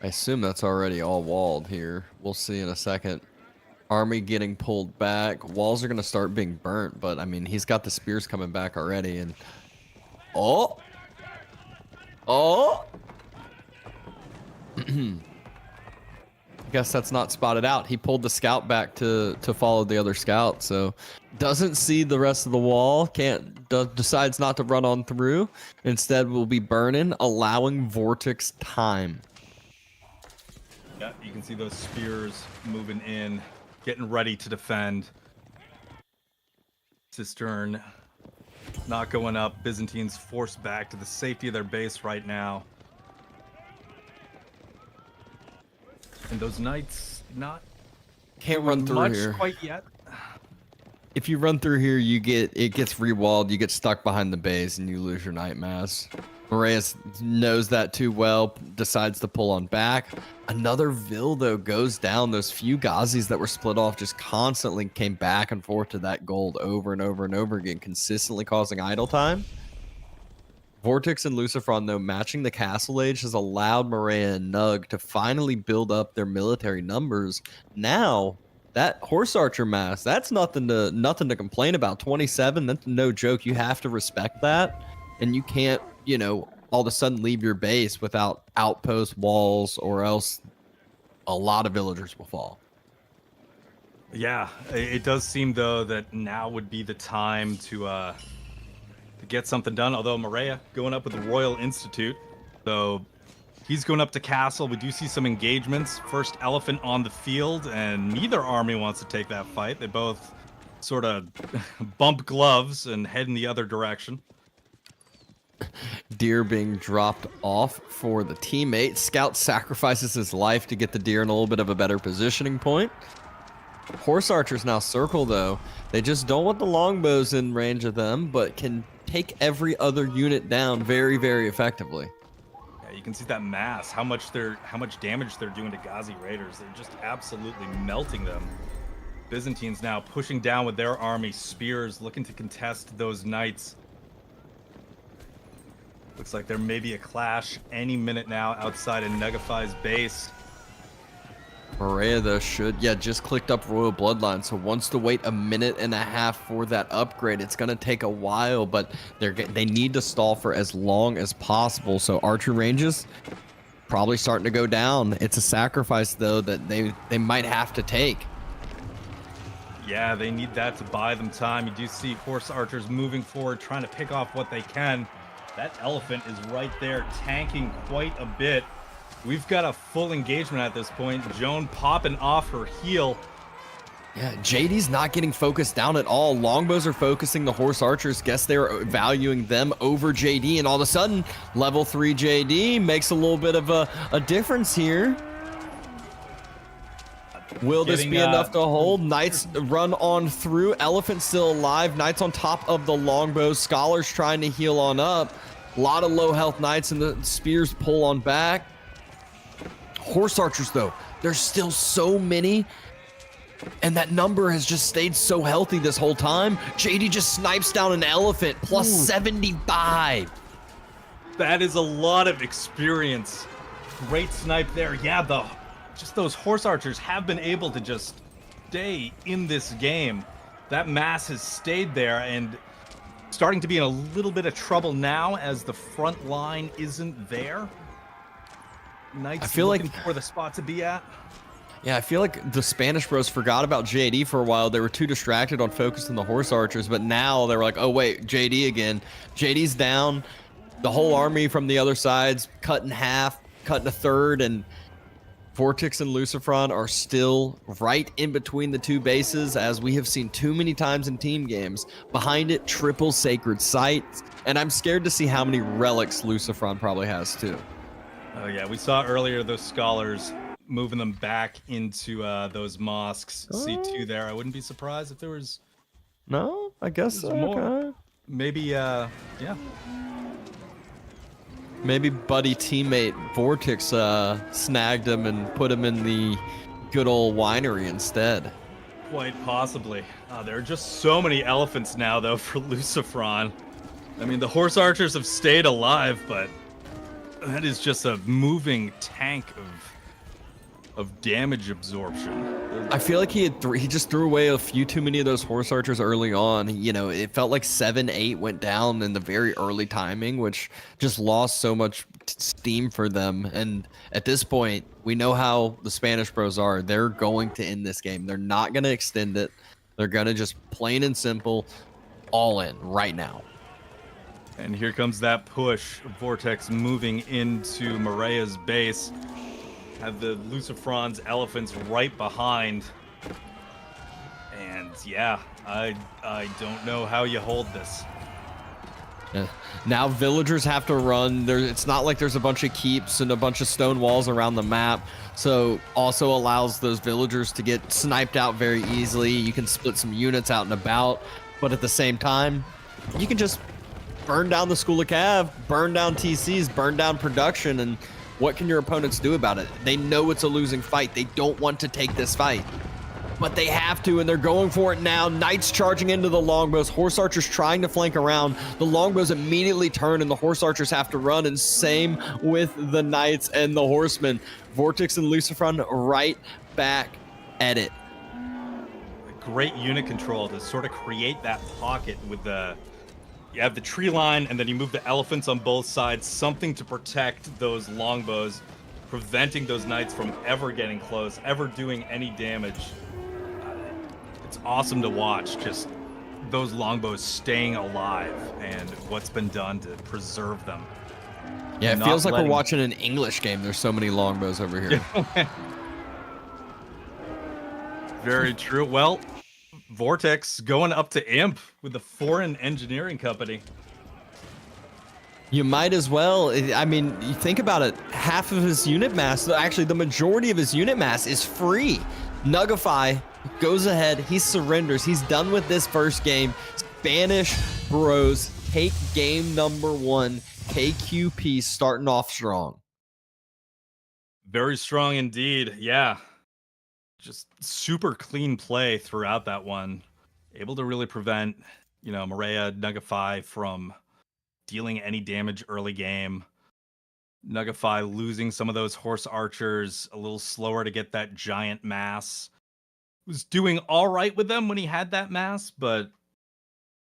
I assume that's already all walled here. We'll see in a second. Army getting pulled back. Walls are going to start being burnt, but I mean, he's got the spears coming back already. And oh, I guess that's not spotted out. He pulled the scout back to follow the other scout, so doesn't see the rest of the wall. Decides not to run on through. Instead, will be burning, allowing Vortex time. Yeah, you can see those spears moving in, getting ready to defend. Cistern not going up. Byzantines forced back to the safety of their base right now. And those knights Can't run through much here quite yet. If you run through here, it gets rewalled. You get stuck behind the base, and you lose your knight mass. Moraes knows that too well. Decides to pull on back. Another Vil though goes down. Those few Ghazis that were split off just constantly came back and forth to that gold over and over and over again, consistently causing idle time. Vortex and Lucifron, though, matching the castle age has allowed Maria and Nug to finally build up their military numbers. Now, that horse archer mass, that's nothing to complain about. 27, that's no joke. You have to respect that. And you can't, all of a sudden leave your base without outpost walls, or else a lot of villagers will fall. Yeah, it does seem, though, that now would be the time to get something done. Although Maria going up with the Royal Institute, so he's going up to castle. We do see some engagements. First elephant on the field, and neither army wants to take that fight. They both sort of bump gloves and head in the other direction. Deer being dropped off for the teammate. Scout sacrifices his life to get the deer in a little bit of a better positioning point. Horse archers now circle, though. They just don't want the longbows in range of them, but can take every other unit down very, very effectively. Yeah, you can see that mass, how much damage they're doing to Ghazi Raiders. They're just absolutely melting them. Byzantines now pushing down with their army, spears, looking to contest those knights. Looks like there may be a clash any minute now outside of Nugify's base. Maria, though, just clicked up Royal Bloodline, so wants to wait a minute and a half for that upgrade. It's going to take a while, but they need to stall for as long as possible, so archer ranges probably starting to go down. It's a sacrifice, though, that they might have to take. Yeah, they need that to buy them time. You do see horse archers moving forward, trying to pick off what they can. That elephant is right there, tanking quite a bit. We've got a full engagement at this point. Joan popping off her heel. Yeah, JD's not getting focused down at all. Longbows are focusing the horse archers. Guess they're valuing them over JD, and all of a sudden, level 3 JD makes a little bit of a difference here. Will this be enough to hold? Knights run on through. Elephant still alive. Knights on top of the longbows. Scholars trying to heal on up. A lot of low health knights, and the spears pull on back. Horse archers, though, there's still so many, and that number has just stayed so healthy this whole time. JD just snipes down an elephant, plus 75. That is a lot of experience. Great snipe there. Yeah, just those horse archers have been able to just stay in this game. That mass has stayed there and starting to be in a little bit of trouble now as the front line isn't there. Knights I feel looking like for the spot to be at. Yeah, I feel like the Spanish bros forgot about JD for a while. They were too distracted on focusing the horse archers, but now they were like, oh wait, JD again. JD's down. The whole army from the other side's cut in half, cut in a third, and Vortex and Lucifron are still right in between the two bases, as we have seen too many times in team games. Behind it, triple sacred sites, and I'm scared to see how many relics Lucifron probably has too. Oh yeah, we saw earlier those scholars moving them back into those mosques. C2 there. I wouldn't be surprised if there was No, I guess so. more. Okay. Maybe yeah. Maybe buddy teammate Vortex snagged him and put him in the good old winery instead. Quite possibly. There are just so many elephants now, though, for Lucifron. I mean, the horse archers have stayed alive, but that is just a moving tank of damage absorption. I feel like he just threw away a few too many of those horse archers early on. You know, it felt like 7, 8 went down in the very early timing, which just lost so much steam for them. And at this point, we know how the Spanish bros are. They're going to end this game. They're not going to extend it. They're going to just plain and simple all in right now. And here comes that push. Vortex moving into Morea's base. Have the Lucifron's elephants right behind. And yeah, I don't know how you hold this. Now villagers have to run. It's not like there's a bunch of keeps and a bunch of stone walls around the map. So also allows those villagers to get sniped out very easily. You can split some units out and about. But at the same time, you can just burn down the School of Cav, burn down TCs, burn down production, and what can your opponents do about it? They know it's a losing fight. They don't want to take this fight, but they have to, and they're going for it now. Knights charging into the longbows. Horse archers trying to flank around. The longbows immediately turn, and the horse archers have to run, and same with the knights and the horsemen. Vortex and Lucifron right back at it. Great unit control to sort of create that pocket with you have the tree line, and then you move the elephants on both sides, something to protect those longbows, preventing those knights from ever getting close, ever doing any damage. It's awesome to watch, just those longbows staying alive and what's been done to preserve them. Yeah, it feels like we're watching an English game. There's so many longbows over here. Very true. Well, Vortex going up to Imp with the foreign engineering company. You might as well. I mean, you think about it. Half of his unit mass, actually the majority of his unit mass is free. Nugify goes ahead. He surrenders. He's done with this first game. Spanish bros take game number 1. KQP starting off strong. Very strong indeed. Yeah. Just super clean play throughout that one. Able to really prevent, Morea, Nugify from dealing any damage early game. Nugify losing some of those horse archers, a little slower to get that giant mass. Was doing all right with them when he had that mass, but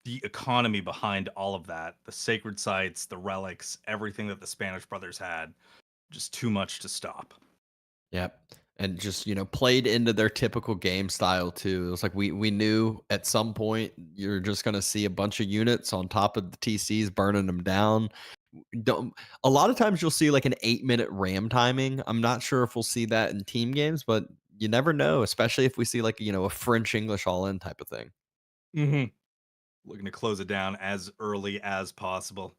the economy behind all of that, the sacred sites, the relics, everything that the Spanish brothers had, just too much to stop. Yep. And just, played into their typical game style too. It was like we knew at some point you're just going to see a bunch of units on top of the TCs burning them down. A lot of times you'll see like an 8-minute RAM timing. I'm not sure if we'll see that in team games, but you never know, especially if we see like, a French English all in type of thing. Mm-hmm. Looking to close it down as early as possible.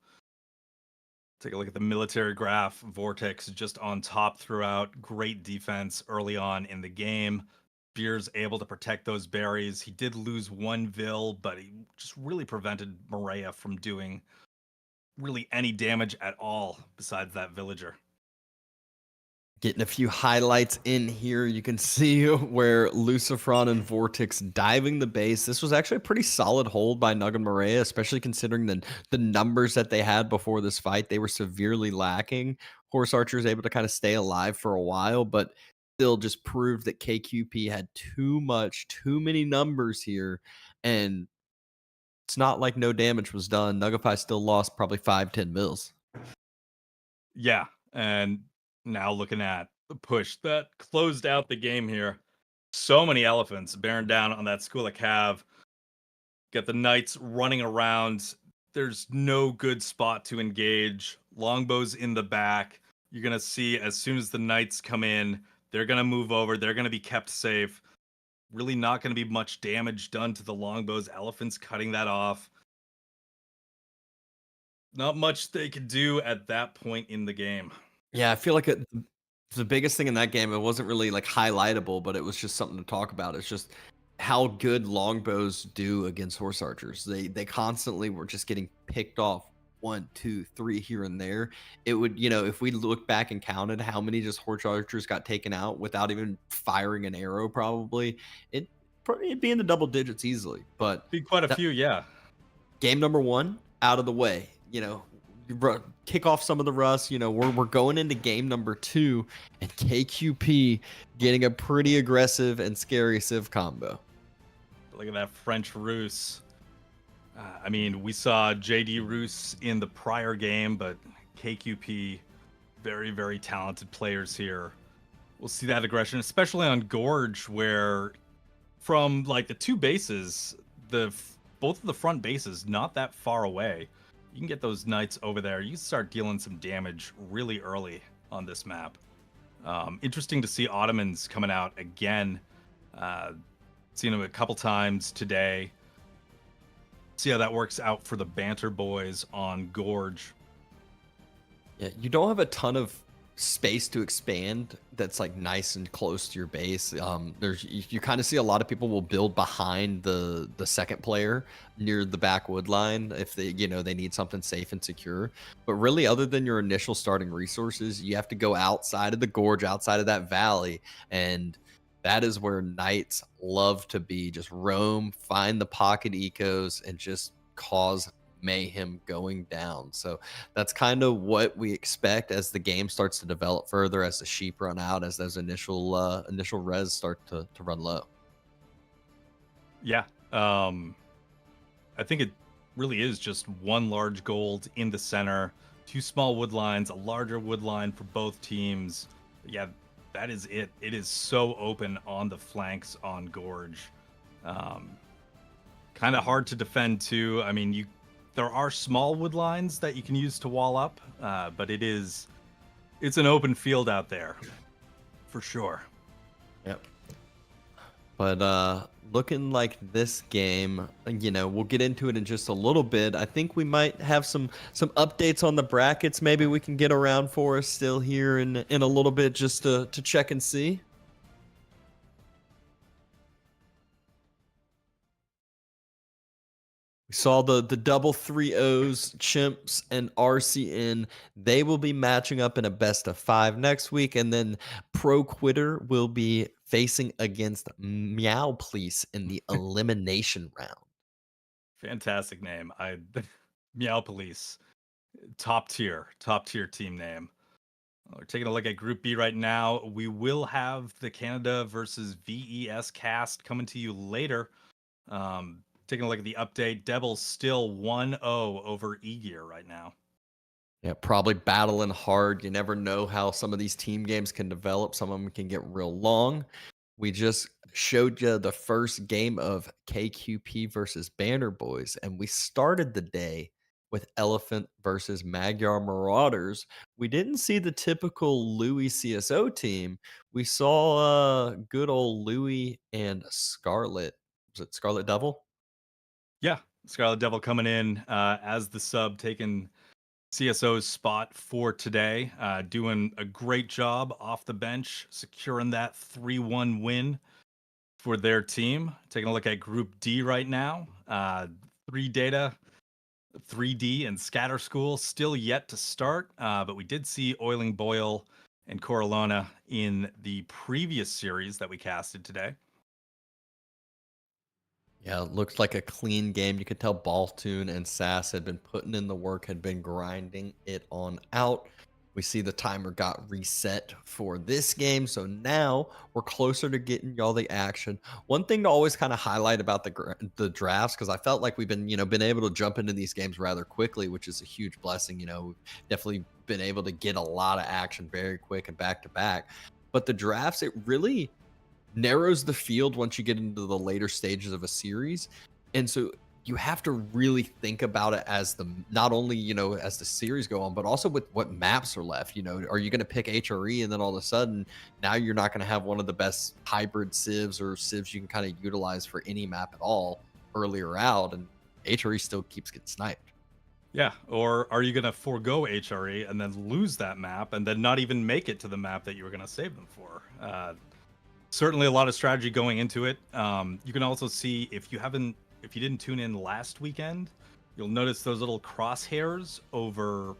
Take a look at the military graph. Vortex just on top throughout. Great defense early on in the game. Beer's able to protect those berries. He did lose one Vil, but he just really prevented Morea from doing really any damage at all besides that villager. Getting a few highlights in here. You can see where Lucifron and Vortex diving the base. This was actually a pretty solid hold by Nug and Maria, especially considering the numbers that they had before this fight. They were severely lacking. Horse Archer is able to kind of stay alive for a while, but still just proved that KQP had too many numbers here. And it's not like no damage was done. Nugify still lost probably 5-10 mils. Yeah, and now looking at the push that closed out the game here. So many elephants bearing down on that school of cav. Got the knights running around. There's no good spot to engage. Longbows in the back. You're gonna see as soon as the knights come in, they're gonna move over. They're gonna be kept safe. Really not gonna be much damage done to the longbows. Elephants cutting that off. Not much they could do at that point in the game. Yeah, I feel like the biggest thing in that game, it wasn't really like highlightable, but it was just something to talk about. It's just how good longbows do against horse archers. They constantly were just getting picked off 1, 2, 3 here and there. It would, if we look back and counted how many just horse archers got taken out without even firing an arrow, it'd be in the double digits easily. But Be quite a few, yeah. game number 1 out of the way, kick off some of the rust. We're going into game number 2 and KQP getting a pretty aggressive and scary civ combo. Look at that French Roos. We saw JD Roos in the prior game, but KQP, very, very talented players here. We'll see that aggression, especially on Gorge, where from like the two bases, both of the front bases not that far away. You can get those knights over there. You can start dealing some damage really early on this map. Interesting to see Ottomans coming out again. Seen them a couple times today. See how that works out for the Banter Boys on Gorge. Yeah, you don't have a ton of space to expand that's like nice and close to your base. You kind of see a lot of people will build behind the second player near the backwood line if they need something safe and secure. But really, other than your initial starting resources, you have to go outside of the gorge, outside of that valley, and that is where knights love to be. Just roam, find the pocket ecos, and just cause mayhem going down. So that's kind of what we expect as the game starts to develop further, as the sheep run out, as those initial res start to run low. Yeah. I think it really is just one large gold in the center, 2 small wood lines, a larger wood line for both teams. Yeah, that is it. It is so open on the flanks on Gorge. Kind of hard to defend too. There are small wood lines that you can use to wall up, but it's an open field out there for sure. Yep. But looking like this game, we'll get into it in just a little bit. I think we might have some updates on the brackets. Maybe we can get around for us still here in a little bit just to check and see. We saw the double 3-0s, Chimps and RCN. They will be matching up in a best of 5 next week, and then Pro Quitter will be facing against Meow Police in the elimination round. Fantastic name. Meow Police, top tier team name. We're taking a look at Group B right now. We will have the Canada versus VES cast coming to you later. Taking a look at the update, Devil's still 1-0 over E-Gear right now. Yeah, probably battling hard. You never know how some of these team games can develop. Some of them can get real long. We just showed you the first game of KQP versus Banner Boys, and we started the day with Elephant versus Magyar Marauders. We didn't see the typical Louis CSO team. We saw good old Louis and Scarlet. Was it Scarlet Devil? Yeah, Scarlet Devil coming in as the sub, taking CSO's spot for today, doing a great job off the bench, securing that 3-1 win for their team. Taking a look at Group D right now. 3 Data, 3D, and Scatter School still yet to start, but we did see Oiling Boil and Coralona in the previous series that we casted today. Yeah, it looked like a clean game. You could tell Baltoon and Sass had been putting in the work, had been grinding it on out. We see the timer got reset for this game, so now we're closer to getting y'all the action. One thing to always kind of highlight about the drafts, because I felt like we've been able to jump into these games rather quickly, which is a huge blessing. We've definitely been able to get a lot of action very quick and back to back. But the drafts, it really narrows the field once you get into the later stages of a series. And so you have to really think about it as not only, as the series go on, but also with what maps are left. Are you going to pick HRE and then all of a sudden now you're not going to have one of the best hybrid civs or civs you can kind of utilize for any map at all earlier out, and HRE still keeps getting sniped. Yeah, or are you going to forego HRE and then lose that map and then not even make it to the map that you were going to save them for? Certainly a lot of strategy going into it. You can also see if you didn't tune in last weekend, you'll notice those little crosshairs over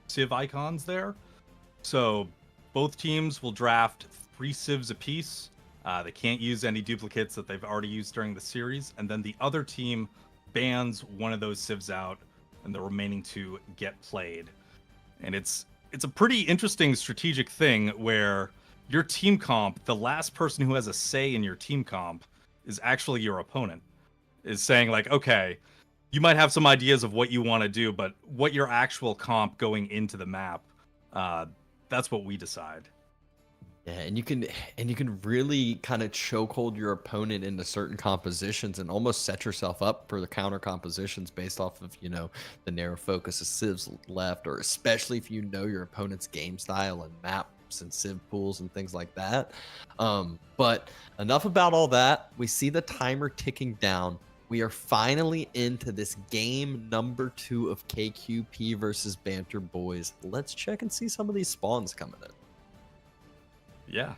civ icons there. So both teams will draft 3 civs apiece. They can't use any duplicates that they've already used during the series, and then the other team bans one of those civs out, and the remaining 2 get played. And it's a pretty interesting strategic thing where your team comp, the last person who has a say in your team comp is actually your opponent, is saying like, okay, you might have some ideas of what you want to do, but what your actual comp going into the map, that's what we decide. Yeah, and you can really kind of chokehold your opponent into certain compositions and almost set yourself up for the counter compositions based off of, the narrow focus of civs left, or especially if you know your opponent's game style and map and civ pools and things like that. But enough about all that. We see the timer ticking down. We are finally into this game number 2 of KQP versus Banter Boys. Let's check and see some of these spawns coming in. Yeah.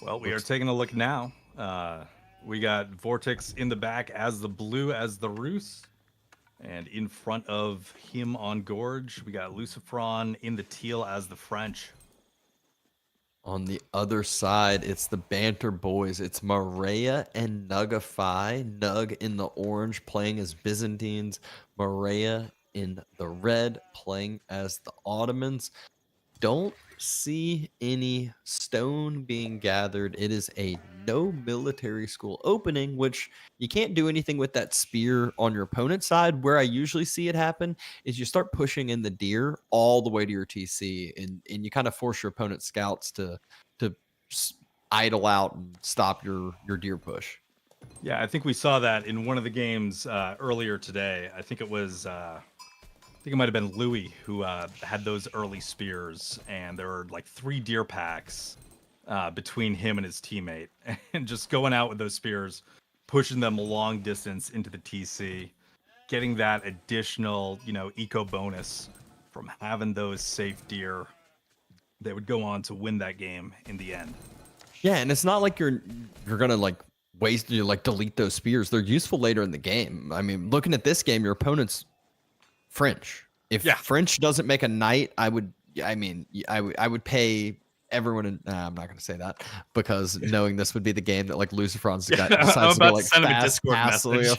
Well, we are taking a look now. We got Vortex in the back as the blue as the Roos. And in front of him on Gorge, we got Lucifron in the teal as the French. On the other side, it's the Banter Boys. It's Maria and Nugify. Nug in the orange playing as Byzantines. Maria in the red playing as the Ottomans. Don't see any stone being gathered. It is a no military school opening, which you can't do anything with that spear on your opponent's side. Where I usually see it happen is you start pushing in the deer all the way to your TC, and you kind of force your opponent's scouts to idle out and stop your deer push. Yeah, I think we saw that in one of the games earlier today. I think it might have been Louis who had those early spears, and there were like 3 deer packs between him and his teammate, and just going out with those spears, pushing them a long distance into the TC, getting that additional, eco bonus from having those safe deer. They would go on to win that game in the end. Yeah, and it's not like you're gonna delete those spears. They're useful later in the game. I mean, looking at this game, your opponent's French. If French doesn't make a knight, I would pay everyone. I'm not going to say that, because knowing this would be the game that like Lucifron's decides to go like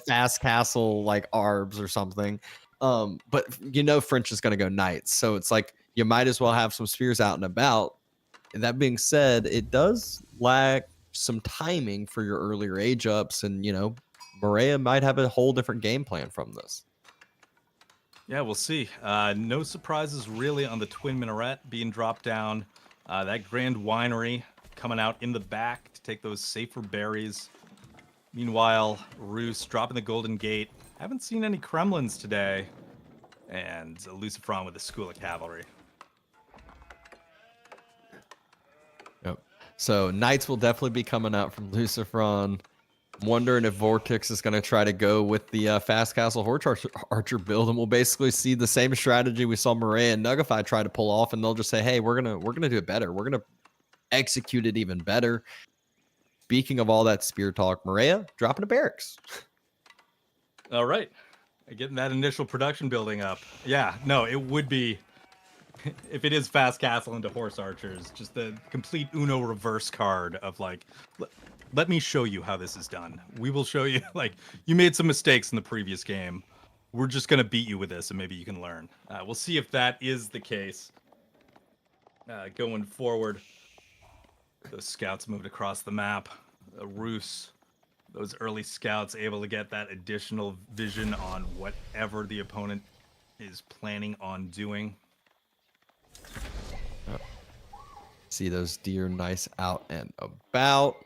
fast castle like Arbs or something. But French is going to go knights, so it's like you might as well have some spears out and about. And that being said, it does lack some timing for your earlier age ups, and Maria might have a whole different game plan from this. Yeah, we'll see. No surprises really on the Twin Minaret being dropped down. That Grand Winery coming out in the back to take those safer berries. Meanwhile, Roos dropping the Golden Gate. Haven't seen any Kremlins today. And Lucifron with the School of Cavalry. Yep. So Knights will definitely be coming out from Lucifron. I'm wondering if Vortex is going to try to go with the Fast Castle Horse Archer build, and we'll basically see the same strategy we saw Maria and Nugify try to pull off, and they'll just say, hey, we're gonna do it better. We're gonna execute it even better. Speaking of all that spear talk, Maria dropping a barracks. All right. Getting that initial production building up. Yeah, no, it would be, if it is fast castle into horse archers, just the complete Uno reverse card of like, let me show you how this is done. We will show you, like, you made some mistakes in the previous game. We're just going to beat you with this, and maybe you can learn. We'll see if that is the case going forward. Those scouts moved across the map. Roos, those early scouts able to get that additional vision on whatever the opponent is planning on doing. See those deer nice out and about.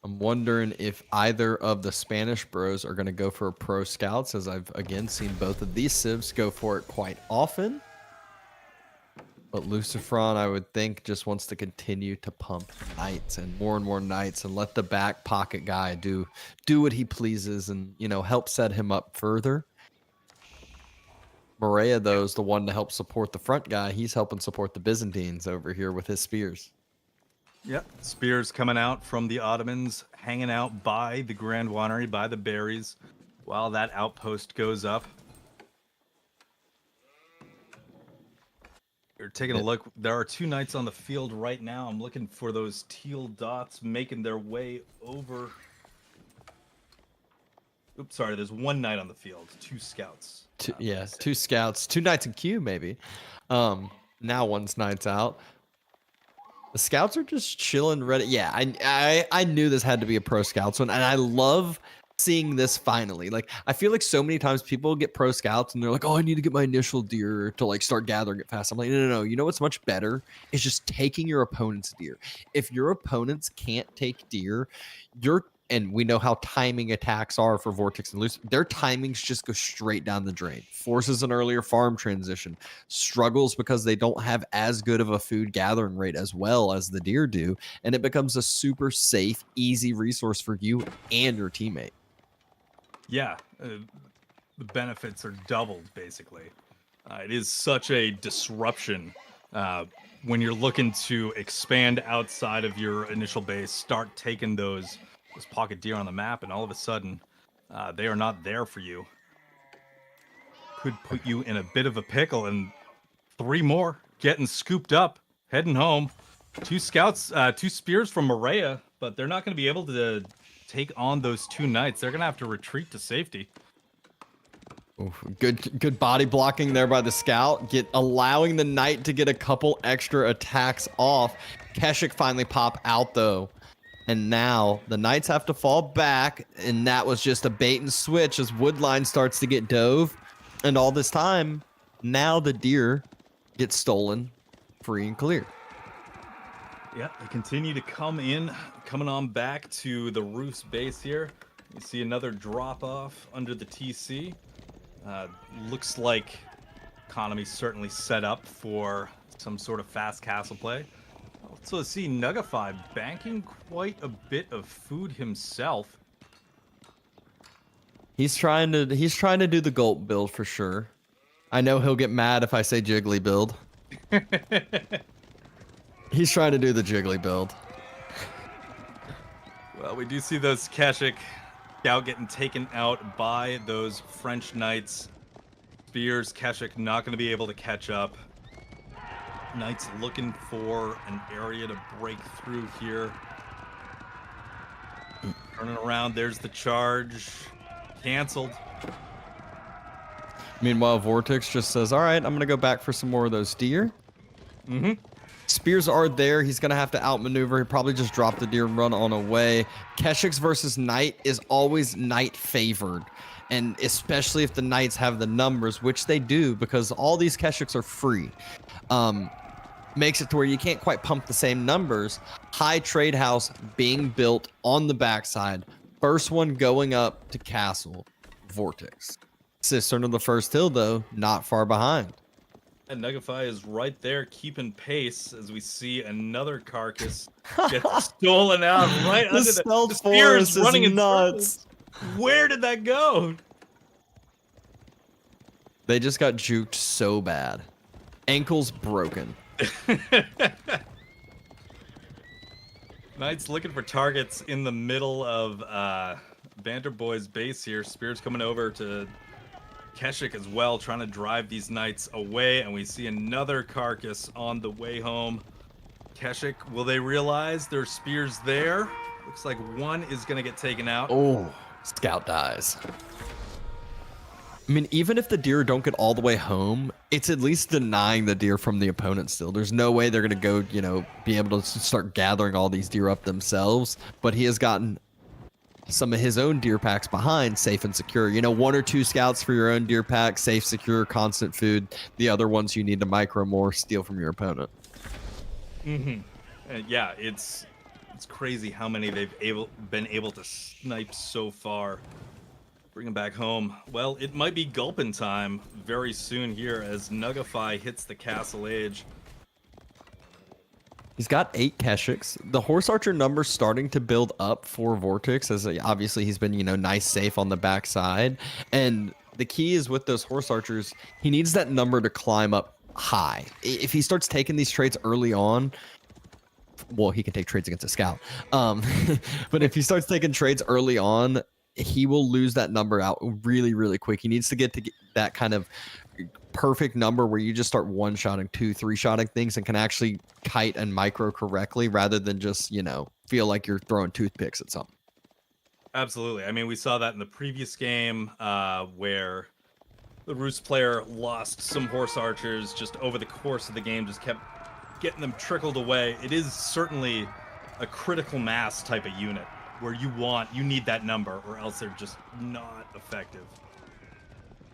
I'm wondering if either of the Spanish bros are going to go for pro scouts, as I've, again, seen both of these civs go for it quite often. But Lucifron, I would think, just wants to continue to pump knights and more knights and let the back pocket guy do what he pleases and, you know, help set him up further. Maria, though, is the one to help support the front guy. He's helping support the Byzantines over here with his spears. Yep, spears coming out from the Ottomans, hanging out by the Grand Winery, by the berries, while that outpost goes up. You're taking a look. There are 2 knights on the field right now. I'm looking for those teal dots making their way over. Oops, sorry. There's 1 knight on the field. 2 scouts. 2 scouts. 2 knights in queue, maybe. Now 1's knights out. The scouts are just chilling, ready. Yeah, I knew this had to be a pro scouts one, and I love seeing this finally. Like, I feel like so many times people get pro scouts and they're like, oh, I need to get my initial deer to like start gathering it fast. I'm like, no. You know what's much better is just taking your opponent's deer. If your opponents can't take deer, and we know how timing attacks are for Vortex and Loose, their timings just go straight down the drain. Forces an earlier farm transition, struggles because they don't have as good of a food gathering rate as well as the deer do, and it becomes a super safe, easy resource for you and your teammate. Yeah, the benefits are doubled, basically. It is such a disruption when you're looking to expand outside of your initial base, start taking those pocket deer on the map, and all of a sudden they are not there for you. Could put you in a bit of a pickle, and 3 more getting scooped up, heading home. 2 scouts, 2 spears from Maria, but they're not going to be able to take on those 2 knights. They're going to have to retreat to safety. Oof, good body blocking there by the scout, allowing the knight to get a couple extra attacks off. Keshik finally pop out though. And now the knights have to fall back, and that was just a bait and switch as Woodline starts to get dove. And all this time, now the deer gets stolen free and clear. Yeah, they continue to coming on back to the Roof's base here. You see another drop off under the TC. Looks like economy's certainly set up for some sort of fast castle play. Also see Nugify banking quite a bit of food himself. He's trying to do the gulp build for sure. I know he'll get mad if I say jiggly build. He's trying to do the jiggly build. Well, we do see those Keshik scout getting taken out by those French knights. Spears, Keshik not going to be able to catch up. Knights looking for an area to break through here. Turning around, there's the charge. Canceled. Meanwhile, Vortex just says, all right, I'm going to go back for some more of those deer. Mm-hmm. Spears are there. He's going to have to outmaneuver. He probably just dropped the deer and run on away. Keshik's versus Knight is always Knight favored. And especially if the Knights have the numbers, which they do because all these Keshiks are free. Makes it to where you can't quite pump the same numbers. High trade house being built on the backside. First one going up to castle. Vortex. Cistern of the first hill, though, not far behind. And Nugify is right there keeping pace as we see another carcass get stolen out right under the spears running in nuts. Where did that go? They just got juked so bad. Ankles broken. Knights looking for targets in the middle of Banter Boys base here. Spears coming over to Keshik as well, trying to drive these knights away, and we see another carcass on the way home. Keshik, will they realize there's spears there? Looks like one is going to get taken out. Oh, scout dies. I mean, even if the deer don't get all the way home, it's at least denying the deer from the opponent still. There's no way they're going to go, you know, be able to start gathering all these deer up themselves. But he has gotten some of his own deer packs behind, safe and secure. You know, 1 or 2 scouts for your own deer pack, safe, secure, constant food. The other ones you need to micro more, steal from your opponent. Yeah, it's crazy how many they've been able to snipe so far. Bring him back home. Well, it might be gulpin' time very soon here as Nugify hits the castle age. He's got 8 Keshiks. The horse archer number's starting to build up for Vortex, as obviously he's been, you know, nice safe on the backside. And the key is with those horse archers, he needs that number to climb up high. If he starts taking these traits early on, well, he can take trades against a scout. But if he starts taking trades early on, he will lose that number out really, really quick. He needs to get that kind of perfect number where you just start one-shotting, 2, 3-shotting things and can actually kite and micro correctly rather than just, you know, feel like you're throwing toothpicks at something. Absolutely. I mean, we saw that in the previous game where the Roost player lost some horse archers just over the course of the game, just kept getting them trickled away. It is certainly a critical mass type of unit where you need that number or else they're just not effective.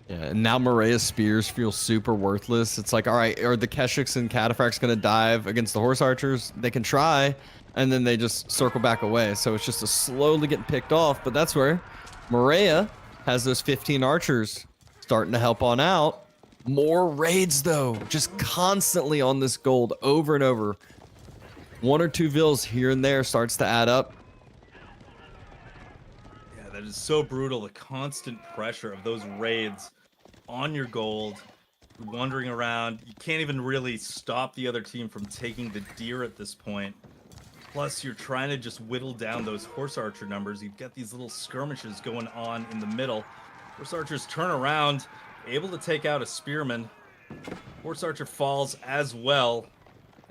Yeah, and now Morea's spears feel super worthless. It's like, all right, are the Keshiks and Cataphracts going to dive against the horse archers? They can try, and then they just circle back away. So it's just a slowly getting picked off, but that's where Morea has those 15 archers starting to help on out. More raids, though, just constantly on this gold over and over. 1 or 2 vills here and there starts to add up. Yeah, that is so brutal. The constant pressure of those raids on your gold, wandering around. You can't even really stop the other team from taking the deer at this point. Plus, you're trying to just whittle down those horse archer numbers. You've got these little skirmishes going on in the middle. Horse archers turn around, able to take out a spearman. Horse archer falls as well.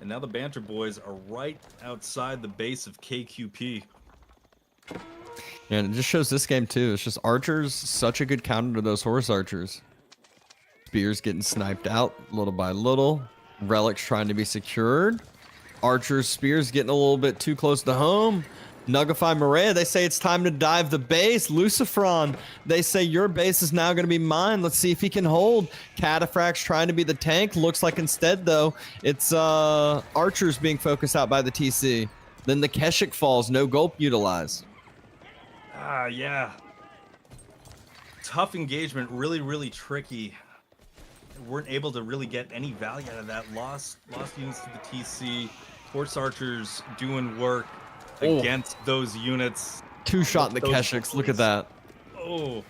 And now the Banter Boys are right outside the base of KQP. Yeah, and it just shows this game too. It's just archers, such a good counter to those horse archers. Spears getting sniped out little by little. Relics trying to be secured. Archers, spears getting a little bit too close to home. Nugify Morea, they say it's time to dive the base. Lucifron, they say your base is now going to be mine. Let's see if he can hold. Cataphracts trying to be the tank. Looks like instead, though, it's archers being focused out by the TC. Then the Keshik falls. No gulp utilized. Yeah. Tough engagement. Really, really tricky. Weren't able to really get any value out of that. Lost units to the TC. Horse archers doing work against those units. 2-shot in the Keshiks. Look at that. Oh.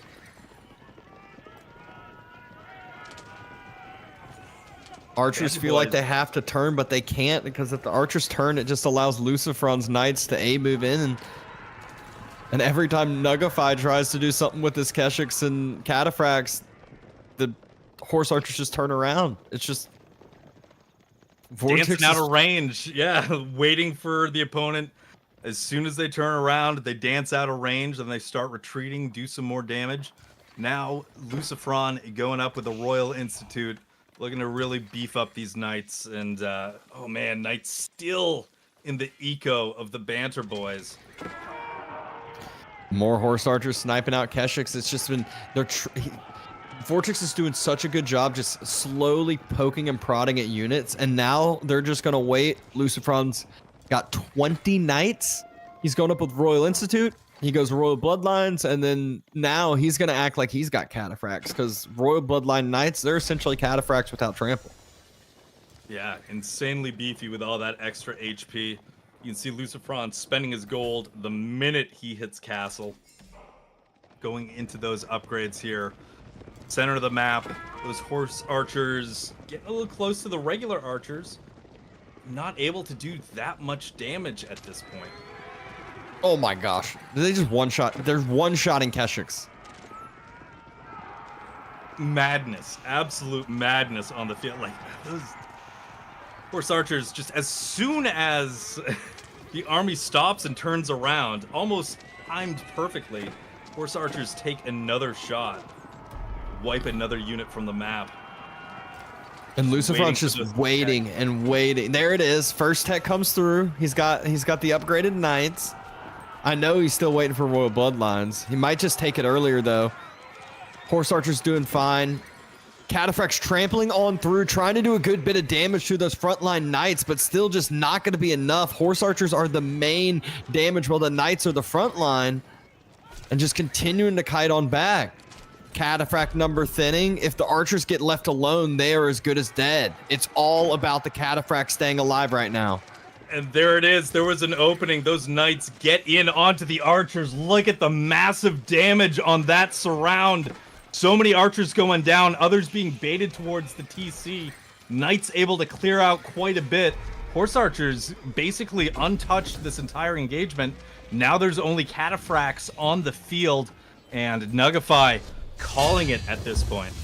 Archers feel like they have to turn, but they can't because if the archers turn, it just allows Lucifron's knights to A-move in. And every time Nugify tries to do something with his Keshiks and Cataphracts, the horse archers just turn around. It's just dancing out of range. Yeah, waiting for the opponent. As soon as they turn around, they dance out of range and they start retreating, do some more damage. Now, Lucifron going up with the Royal Institute, looking to really beef up these knights. And, oh man, knights still in the eco of the Banter Boys. More horse archers sniping out Keshiks. It's just been... Vortex is doing such a good job just slowly poking and prodding at units, and now they're just going to wait. Lucifron's got 20 knights. He's going up with Royal Institute. He goes Royal Bloodlines, and then now he's going to act like he's got Cataphracts, because Royal Bloodline Knights, they're essentially Cataphracts without trample. Yeah, insanely beefy with all that extra HP. You can see Lucifron spending his gold the minute he hits castle. Going into those upgrades here. Center of the map, those horse archers getting a little close to the regular archers. Not able to do that much damage at this point. Oh my gosh. Did they just one shot? There's one shot in Keshiks. Madness, absolute madness on the field. Like those horse archers, just as soon as the army stops and turns around, almost timed perfectly, horse archers take another shot, wipe another unit from the map. And Lucifer's just waiting and waiting. There it is. First tech comes through. He's got the upgraded knights. I know he's still waiting for Royal Bloodlines. He might just take it earlier though. Horse archers doing fine. Cataphracts trampling on through, trying to do a good bit of damage to those frontline knights, but still just not going to be enough. Horse archers are the main damage while the knights are the front line, and just continuing to kite on back. Cataphract number thinning. If the archers get left alone, they are as good as dead. It's all about the cataphract staying alive right now. And there it is. There was an opening. Those knights get in onto the archers. Look at the massive damage on that surround. So many archers going down, others being baited towards the TC. Knights able to clear out quite a bit. Horse archers basically untouched this entire engagement. Now there's only cataphracts on the field, and Nugify calling it at this point.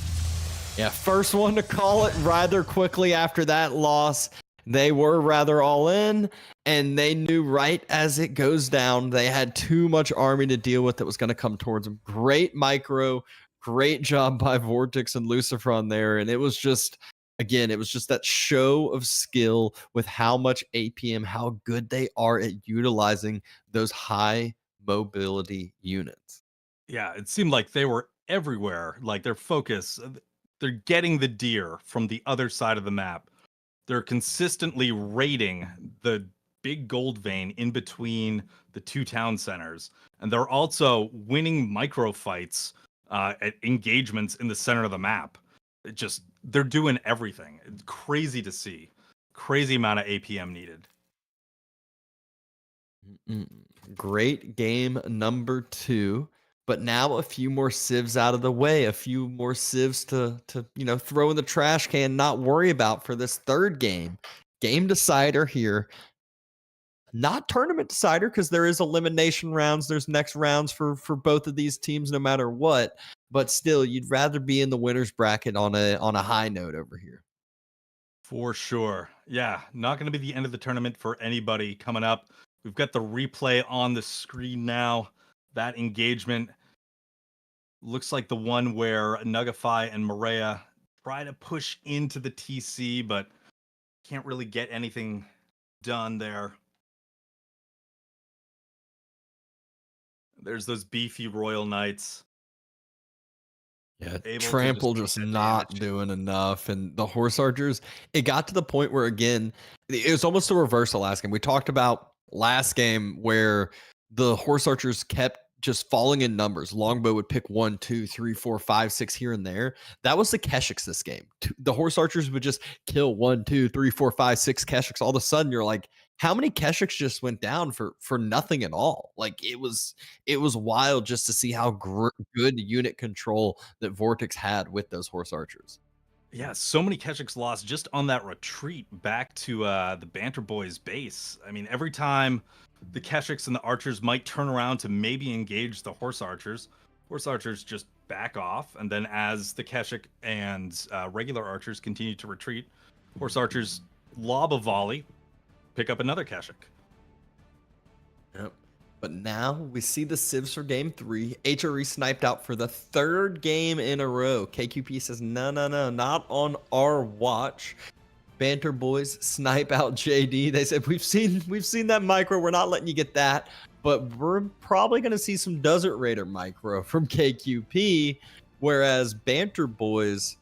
Yeah, first one to call it rather quickly after that loss. They were rather all in, and they knew right as it goes down, they had too much army to deal with that was going to come towards them. Great micro. Great job by Vortex and Lucifer on there. And it was just, again, it was just that show of skill with how much APM, how good they are at utilizing those high mobility units. Yeah, it seemed like they were everywhere. Like their focus, they're getting the deer from the other side of the map. They're consistently raiding the big gold vein in between the two town centers. And they're also winning micro fights at engagements in the center of the map. They're doing everything. It's crazy to see. Crazy amount of APM needed. Great game number 2. But now a few more civs out of the way, a few more civs to throw in the trash can, not worry about for this third game. Game decider here. Not tournament decider, because there is elimination rounds. There's next rounds for both of these teams, no matter what. But still, you'd rather be in the winners bracket on a high note over here. For sure. Yeah, not going to be the end of the tournament for anybody coming up. We've got the replay on the screen now. That engagement looks like the one where Nugify and Maria try to push into the TC, but can't really get anything done there. There's those beefy Royal Knights. Yeah, Trample just not damage. doing enough. And the Horse Archers, it got to the point where, again, it was almost a reversal last game. We talked about last game where the Horse Archers kept just falling in numbers. Longbow would pick 1, 2, 3, 4, 5, 6 here and there. That was the Keshiks this game. The Horse Archers would just kill 1, 2, 3, 4, 5, 6 Keshiks. All of a sudden, you're like, how many Keshiks just went down for nothing at all? Like it was wild just to see how good unit control that Vortex had with those Horse Archers. Yeah, so many Keshiks lost just on that retreat back to the Banter Boys base. I mean, every time the Keshiks and the archers might turn around to maybe engage the Horse Archers just back off, and then as the Keshik and regular archers continue to retreat, Horse Archers lob a volley, pick up another Keshik. Yep. But now we see the civs for game 3. HRE sniped out for the 3rd game in a row. KQP says, no, not on our watch. Banter Boys snipe out JD. They said, we've seen that micro. We're not letting you get that. But we're probably going to see some Desert Raider micro from KQP. Whereas Banter Boys,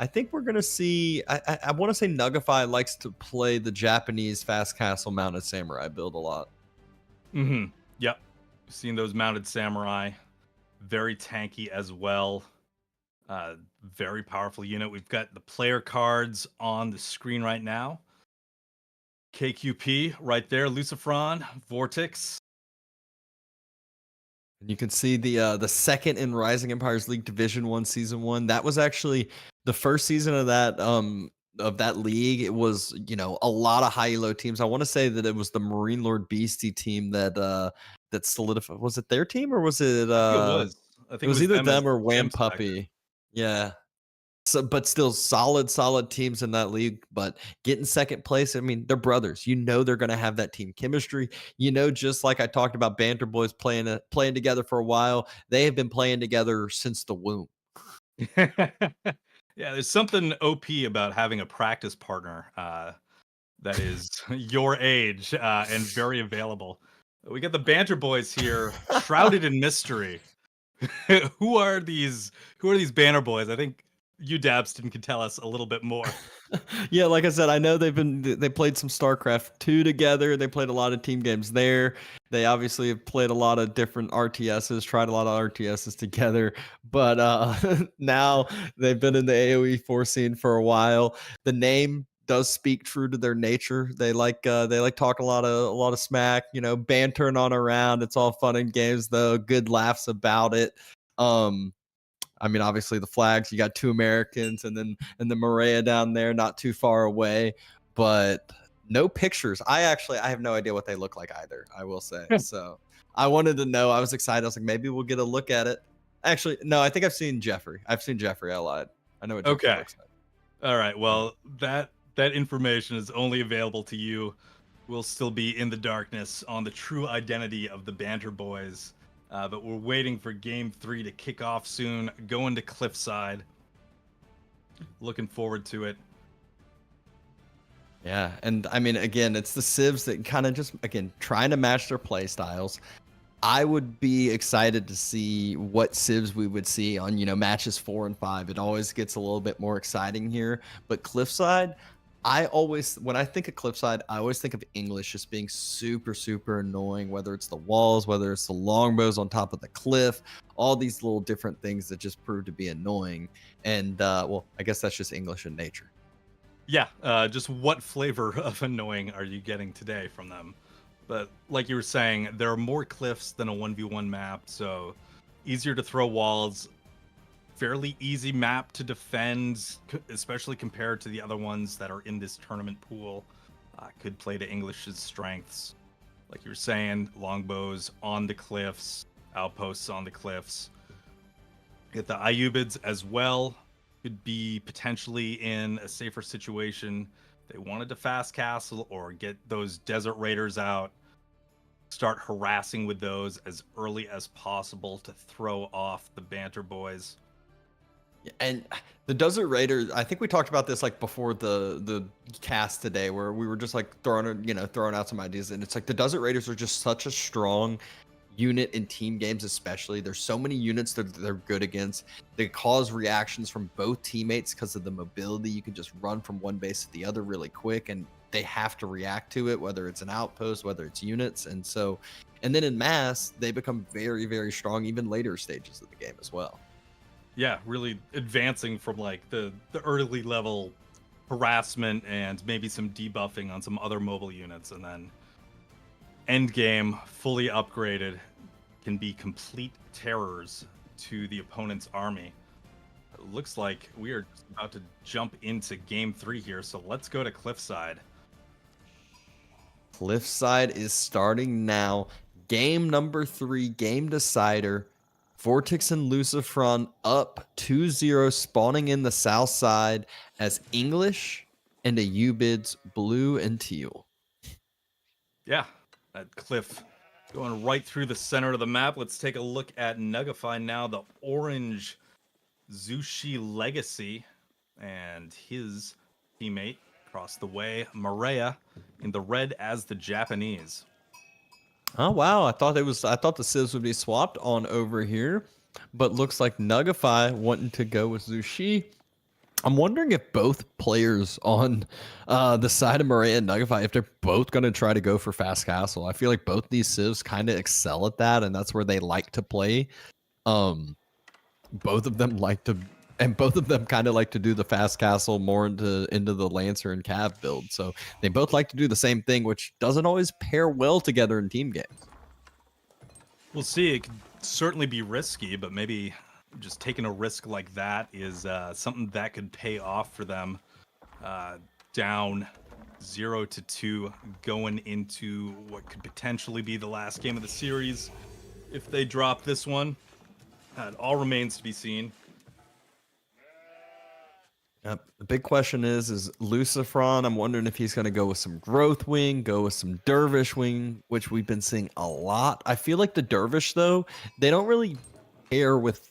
I think we're going to see, I want to say Nugify likes to play the Japanese fast castle mounted samurai build a lot. Mm-hmm. Yep. Seen those mounted samurai. Very tanky as well. Very powerful unit. We've got the player cards on the screen right now. KQP right there. Lucifron, Vortex. And you can see the second in Rising Empires League Division 1 Season 1. That was actually the first season of that league. It was, a lot of high elo teams. I want to say that it was the Marine Lord Beastie team that that solidified. Was it their team or was it? I think it was. I think It was either them as them or the Wham gym selector. Puppy. Yeah. So, but still solid teams in that league. But getting second place, I mean, they're brothers. You know they're going to have that team chemistry. You know, just like I talked about, Banter Boys playing together for a while. They have been playing together since the womb. Yeah, there's something OP about having a practice partner that is your age and very available. We got the Banter Boys here, shrouded in mystery. Who are these? Who are these Banner Boys? I think you, Dabston, can tell us a little bit more. Yeah, like I said, I know they played some StarCraft 2 together. They played a lot of team games there. They obviously have played a lot of different RTSs, tried a lot of RTSs together. But now they've been in the AoE 4 scene for a while. The name does speak true to their nature. They like talking a lot of smack, you know, bantering on around. It's all fun and games though. Good laughs about it. I mean, obviously the flags, you got 2 Americans and the Maria down there, not too far away, but no pictures. I have no idea what they look like either, I will say. So I wanted to know. I was excited. I was like, maybe we'll get a look at it. Actually, no, I think I've seen Jeffrey. I lied. I know what Jeffrey Okay. looks like. All right. Well, that information is only available to you. We'll still be in the darkness on the true identity of the Banter Boys. But we're waiting for Game 3 to kick off soon. Going to Cliffside. Looking forward to it. Yeah, and I mean, again, it's the civs that kind of just, again, trying to match their play styles. I would be excited to see what civs we would see on, you know, matches 4 and 5. It always gets a little bit more exciting here. But Cliffside, when I think of Cliffside, I always think of English just being super annoying, whether it's the walls, whether it's the longbows on top of the cliff, all these little different things that just prove to be annoying. And, well, I guess that's just English in nature. Yeah, just what flavor of annoying are you getting today from them? But like you were saying, there are more cliffs than a 1v1 map, so easier to throw walls, fairly easy map to defend, especially compared to the other ones that are in this tournament pool. Could play to English's strengths. Like you were saying, longbows on the cliffs, outposts on the cliffs. Get the Iubids as well. Could be potentially in a safer situation. They wanted to fast castle or get those desert raiders out. Start harassing with those as early as possible to throw off the Banter Boys. And the Desert Raider, I think we talked about this like before the cast today, where we were just like throwing out some ideas, and it's like the Desert Raiders are just such a strong unit in team games, especially. There's so many units that they're good against. They cause reactions from both teammates because of the mobility. You can just run from one base to the other really quick, and they have to react to it, whether it's an outpost, whether it's units. And then in mass, they become very strong even later stages of the game as well. Yeah, really advancing from like the early level harassment and maybe some debuffing on some other mobile units, and then end game fully upgraded can be complete terrors to the opponent's army. It looks like we are about to jump into Game 3 here, so let's go to Cliffside. Cliffside is starting now. Game number 3, game decider. Vortex and Lucifron up 2-0, spawning in the south side as English and a Ubids blue and teal. Yeah, that cliff going right through the center of the map. Let's take a look at Nugify now, the orange Zushi Legacy and his teammate across the way, Maria, in the red as the Japanese. Oh wow, I thought the civs would be swapped on over here, but looks like Nugify wanting to go with Zushi. I'm wondering if both players on the side of Maria and Nugify, if they're both going to try to go for fast castle. I feel like both these civs kind of excel at that, and that's where they like to play. Both of them kind of like to do the fast castle more into the Lancer and Cav build. So they both like to do the same thing, which doesn't always pair well together in team games. We'll see. It could certainly be risky, but maybe just taking a risk like that is something that could pay off for them down 0-2 going into what could potentially be the last game of the series. If they drop this one, it all remains to be seen. Yep. The big question is Lucifron. I'm wondering if he's going to go with some growth wing, go with some dervish wing, which we've been seeing a lot. I feel like the dervish, though, they don't really pair with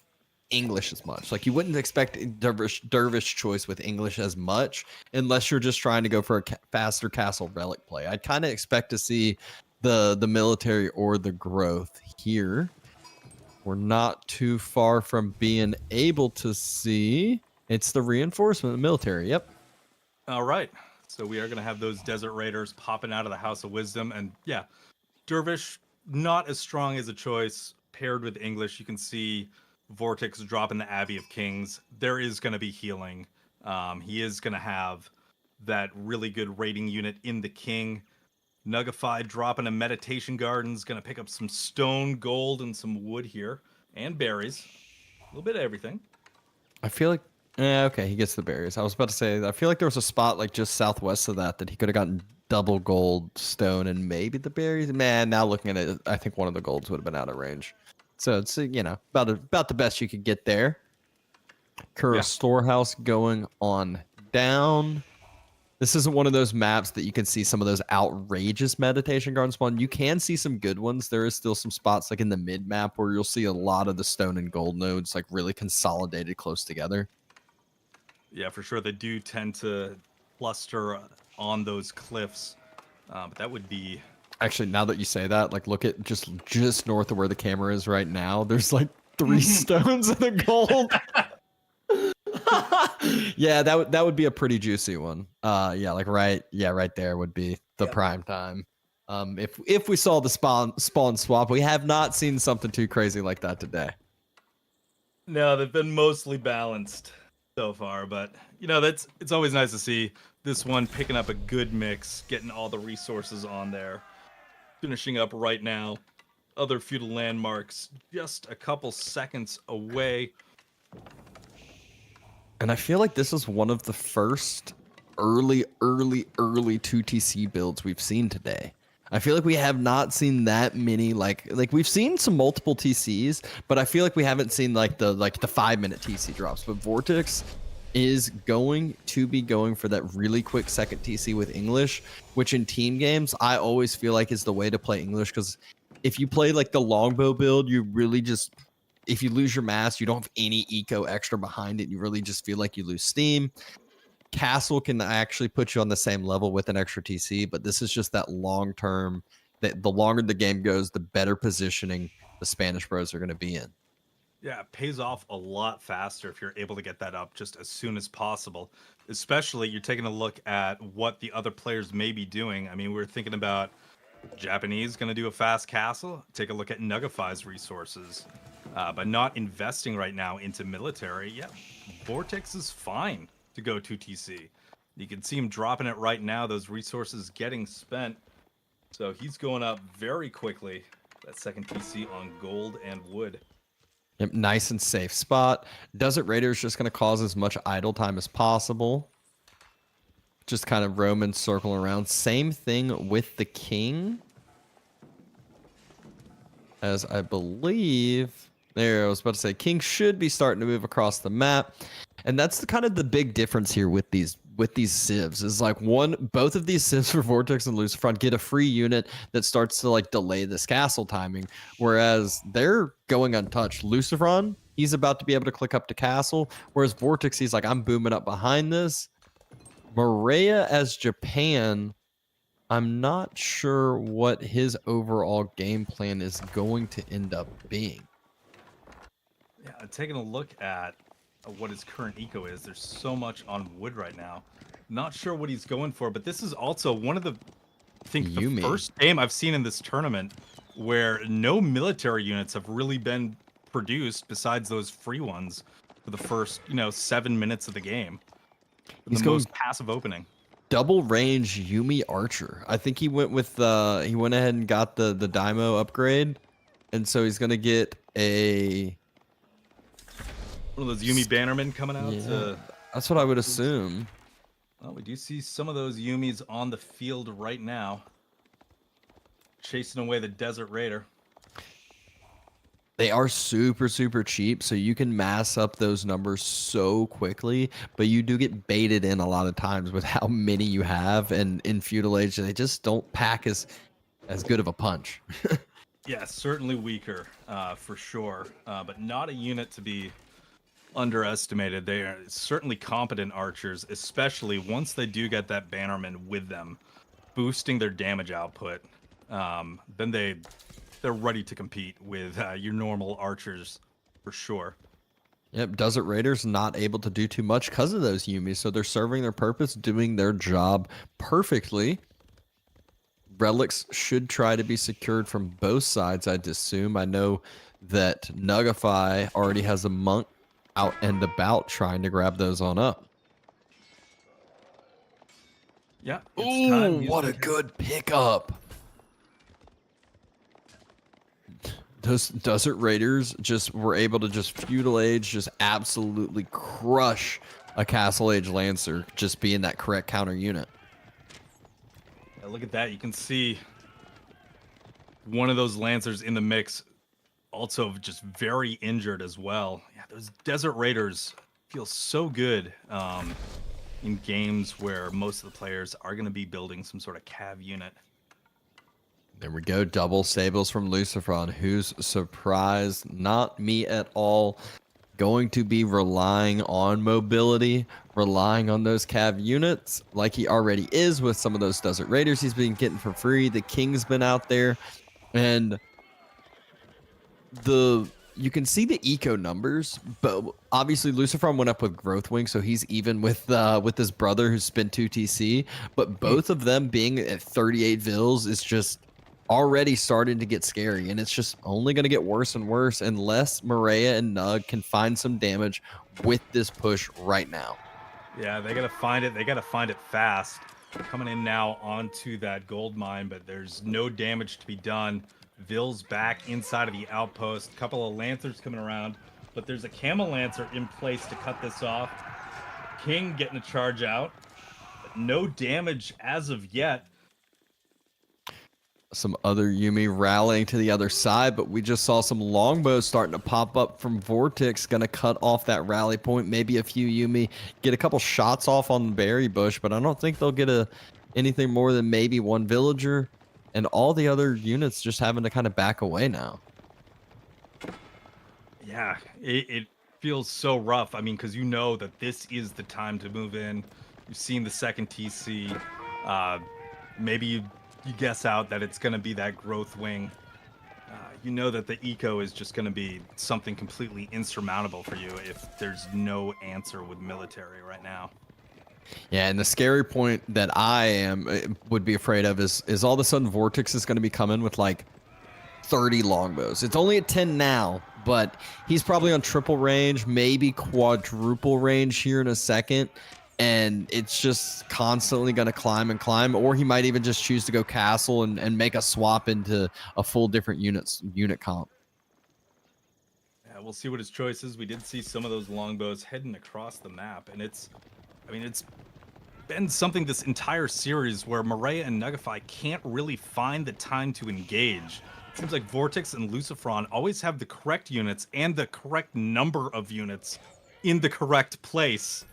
English as much. Like, you wouldn't expect a dervish choice with English as much unless you're just trying to go for a faster castle relic play. I'd kind of expect to see the military or the growth here. We're not too far from being able to see. It's the reinforcement, the military. Yep. All right. So we are going to have those Desert Raiders popping out of the House of Wisdom. And yeah, Dervish, not as strong as a choice paired with English. You can see Vortex dropping the Abbey of Kings. There is going to be healing. He is going to have that really good raiding unit in the King. Nuggified dropping a Meditation Garden's going to pick up some stone, gold, and some wood here. And berries. A little bit of everything. I feel like, yeah, okay, he gets the berries. I was about to say, I feel like there was a spot like just southwest of that he could have gotten double gold, stone, and maybe the berries. Man, now looking at it, I think one of the golds would have been out of range. So it's, about the best you could get there. Kura Storehouse going on down. This isn't one of those maps that you can see some of those outrageous meditation garden spawn. You can see some good ones. There is still some spots like in the mid map where you'll see a lot of the stone and gold nodes like really consolidated close together. Yeah, for sure. They do tend to cluster on those cliffs. But that would be... Actually, now that you say that, like look at just north of where the camera is right now. There's like 3 stones of the gold. Yeah, that would be a pretty juicy one. Yeah, like right there would be the prime time. If we saw the spawn swap, we have not seen something too crazy like that today. No, they've been mostly balanced so far, but it's always nice to see this one picking up a good mix, getting all the resources on there. Finishing up right now. Other feudal landmarks just a couple seconds away. And I feel like this is one of the first early 2TC builds we've seen today. I feel like we have not seen that many like we've seen some multiple TCs, but I feel like we haven't seen like the 5-minute TC drops. But Vortex is going to be going for that really quick second TC with English, which in team games I always feel like is the way to play English, because if you play like the longbow build, you really just, if you lose your mass, you don't have any eco extra behind it. You really just feel like you lose steam. Castle can actually put you on the same level with an extra TC, but this is just that long term, that the longer the game goes, the better positioning the Spanish bros are going to be in. Yeah, it pays off a lot faster if you're able to get that up just as soon as possible. Especially you're taking a look at what the other players may be doing. I mean, we're thinking about Japanese going to do a fast castle. Take a look at Nuggify's resources. But not investing right now into military. Yeah, Vortex is fine to go 2TC. You can see him dropping it right now. Those resources getting spent. So he's going up very quickly. That second TC on gold and wood. Yep, nice and safe spot. Desert Raider's just going to cause as much idle time as possible. Just kind of roam and circle around. Same thing with the King. As I believe... There, I was about to say, King should be starting to move across the map. And that's kind of the big difference here with these civs is like both of these civs for Vortex and Lucifron get a free unit that starts to like delay this castle timing, whereas they're going untouched. Lucifron, he's about to be able to click up to castle, whereas Vortex, he's like, I'm booming up behind this. Maria as Japan, I'm not sure what his overall game plan is going to end up being. Yeah, taking a look at what his current eco is, there's so much on wood right now. Not sure what he's going for, but this is also one of the, I think, the first game I've seen in this tournament where no military units have really been produced besides those free ones for the first, 7 minutes of the game. He's the most passive opening. Double range Yumi Archer. I think he went with he went ahead and got the Daimo upgrade, and so he's gonna get a one of those Yumi Bannermen coming out. Yeah, that's what I would assume. Well, we do see some of those Yumis on the field right now, chasing away the Desert Raider. They are super, super cheap, so you can mass up those numbers so quickly, but you do get baited in a lot of times with how many you have, and in Feudal Age, they just don't pack as good of a punch. Yeah, certainly weaker, for sure, but not a unit to be underestimated. They are certainly competent archers, especially once they do get that bannerman with them, boosting their damage output. Then they're ready to compete with your normal archers for sure. Yep, Desert Raiders not able to do too much because of those Yumis, so they're serving their purpose, doing their job perfectly. Relics should try to be secured from both sides, I'd assume. I know that Nugify already has a monk out and about trying to grab those on up. Yeah. Ooh, what a good pickup. Those Desert Raiders just were able to just Feudal Age, just absolutely crush a Castle Age Lancer, just being that correct counter unit. Yeah, look at that. You can see one of those Lancers in the mix, also just very injured as well. Yeah, those Desert Raiders feel so good in games where most of the players are going to be building some sort of cav unit. There we go. Double stables from Lucifron. Who's surprised? Not me at all. Going to be relying on mobility, relying on those cav units like he already is with some of those Desert Raiders he's been getting for free. The King's been out there. And you can see the eco numbers, but obviously Lucifron went up with Growth Wing, so he's even with his brother who's spent 2 TC. But both of them being at 38 Vils is just already starting to get scary, and it's just only going to get worse and worse unless Maria and Nug can find some damage with this push right now. Yeah, they got to find it. They got to find it fast. Coming in now onto that gold mine, but there's no damage to be done. Vill's back inside of the outpost. A couple of Lancers coming around, but there's a Camel Lancer in place to cut this off. King getting a charge out. But no damage as of yet. Some other Yumi rallying to the other side, but we just saw some longbows starting to pop up from Vortex, going to cut off that rally point. Maybe a few Yumi get a couple shots off on the berry bush, but I don't think they'll get anything more than maybe one villager, and all the other units just having to kind of back away now. Yeah, it feels so rough. I mean, because you know that this is the time to move in. You've seen the second TC. Maybe you guess out that it's going to be that Growth Wing. You know that the eco is just going to be something completely insurmountable for you if there's no answer with military right now. Yeah, and the scary point that I would be afraid of is all of a sudden Vortex is going to be coming with like 30 longbows. It's only at 10 now, but he's probably on triple range, maybe quadruple range here in a second. And it's just constantly going to climb and climb, or he might even just choose to go castle and make a swap into a full different unit comp. Yeah, we'll see what his choice is. We did see some of those longbows heading across the map, and it's been something this entire series where Maria and Nugify can't really find the time to engage. It seems like Vortex and Lucifron always have the correct units and the correct number of units in the correct place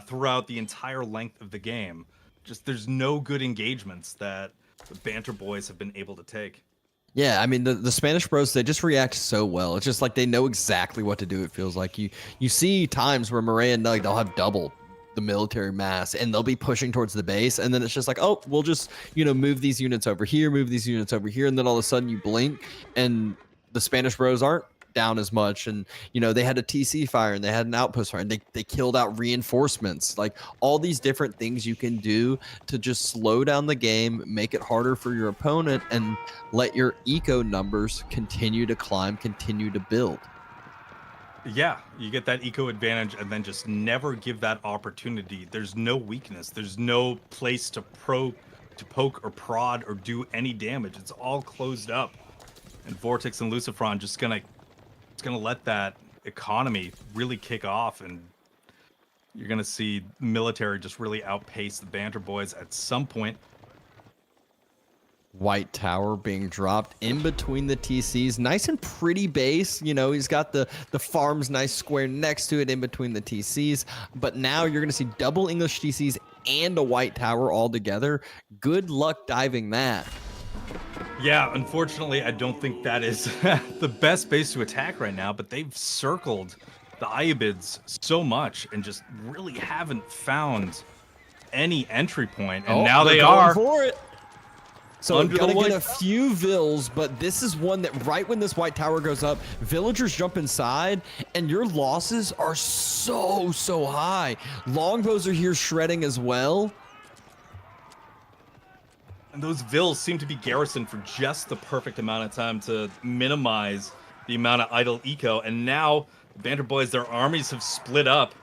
throughout the entire length of the game. Just there's no good engagements that the Banter Boys have been able to take. Yeah, I mean, the Spanish bros, they just react so well. It's just like they know exactly what to do, it feels like. You see times where Maria and Nug, they'll have double the military mass, and they'll be pushing towards the base, and then it's just like, oh, we'll just, move these units over here, move these units over here, and then all of a sudden you blink, and the Spanish bros aren't down as much, and they had a TC fire and they had an outpost fire and they killed out reinforcements. Like all these different things you can do to just slow down the game, make it harder for your opponent, and let your eco numbers continue to climb, continue to build. Yeah, you get that eco advantage and then just never give that opportunity. There's no weakness, there's no place to poke or prod or do any damage. It's all closed up, and Vortex and Lucifron just gonna let that economy really kick off and You're going to see military just really outpace the Banter Boys at some point. White tower being dropped in between the TCs. Nice and pretty base. You know, he's got the farms nice square next to it in between the TCs. But now you're going to see double English TCs and a white tower all together. Good luck diving that. Yeah, unfortunately, I don't think that is the best base to attack right now, but they've circled the Iobids so much and just really haven't found any entry point. And now they are for it. So under gonna the get a few vills, but this is one that right when this white tower goes up, villagers jump inside, and your losses are so high. Longbows are here shredding as well. And those vills seem to be garrisoned for just the perfect amount of time to minimize the amount of idle eco. And now, Banter Boys, their armies have split up.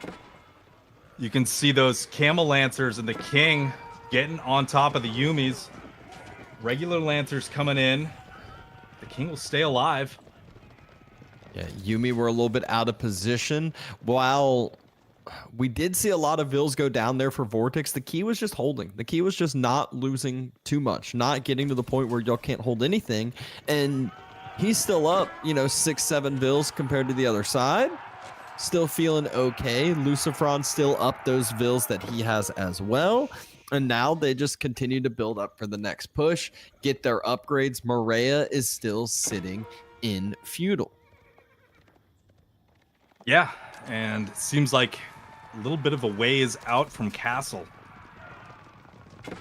You can see those Camel Lancers and the King getting on top of the Yumis. Regular Lancers coming in. The King will stay alive. Yeah, Yumi were a little bit out of position. While we did see a lot of vills go down there for Vortex, the key was just holding. The key was just not losing too much, not getting to the point where y'all can't hold anything. And he's still up, you know, 6-7 vills compared to the other side. Still feeling okay. Lucifron still up those vills that he has as well. And now they just continue to build up for the next push, get their upgrades. Maria is still sitting in Feudal. Yeah, and it seems like a little bit of a ways out from Castle.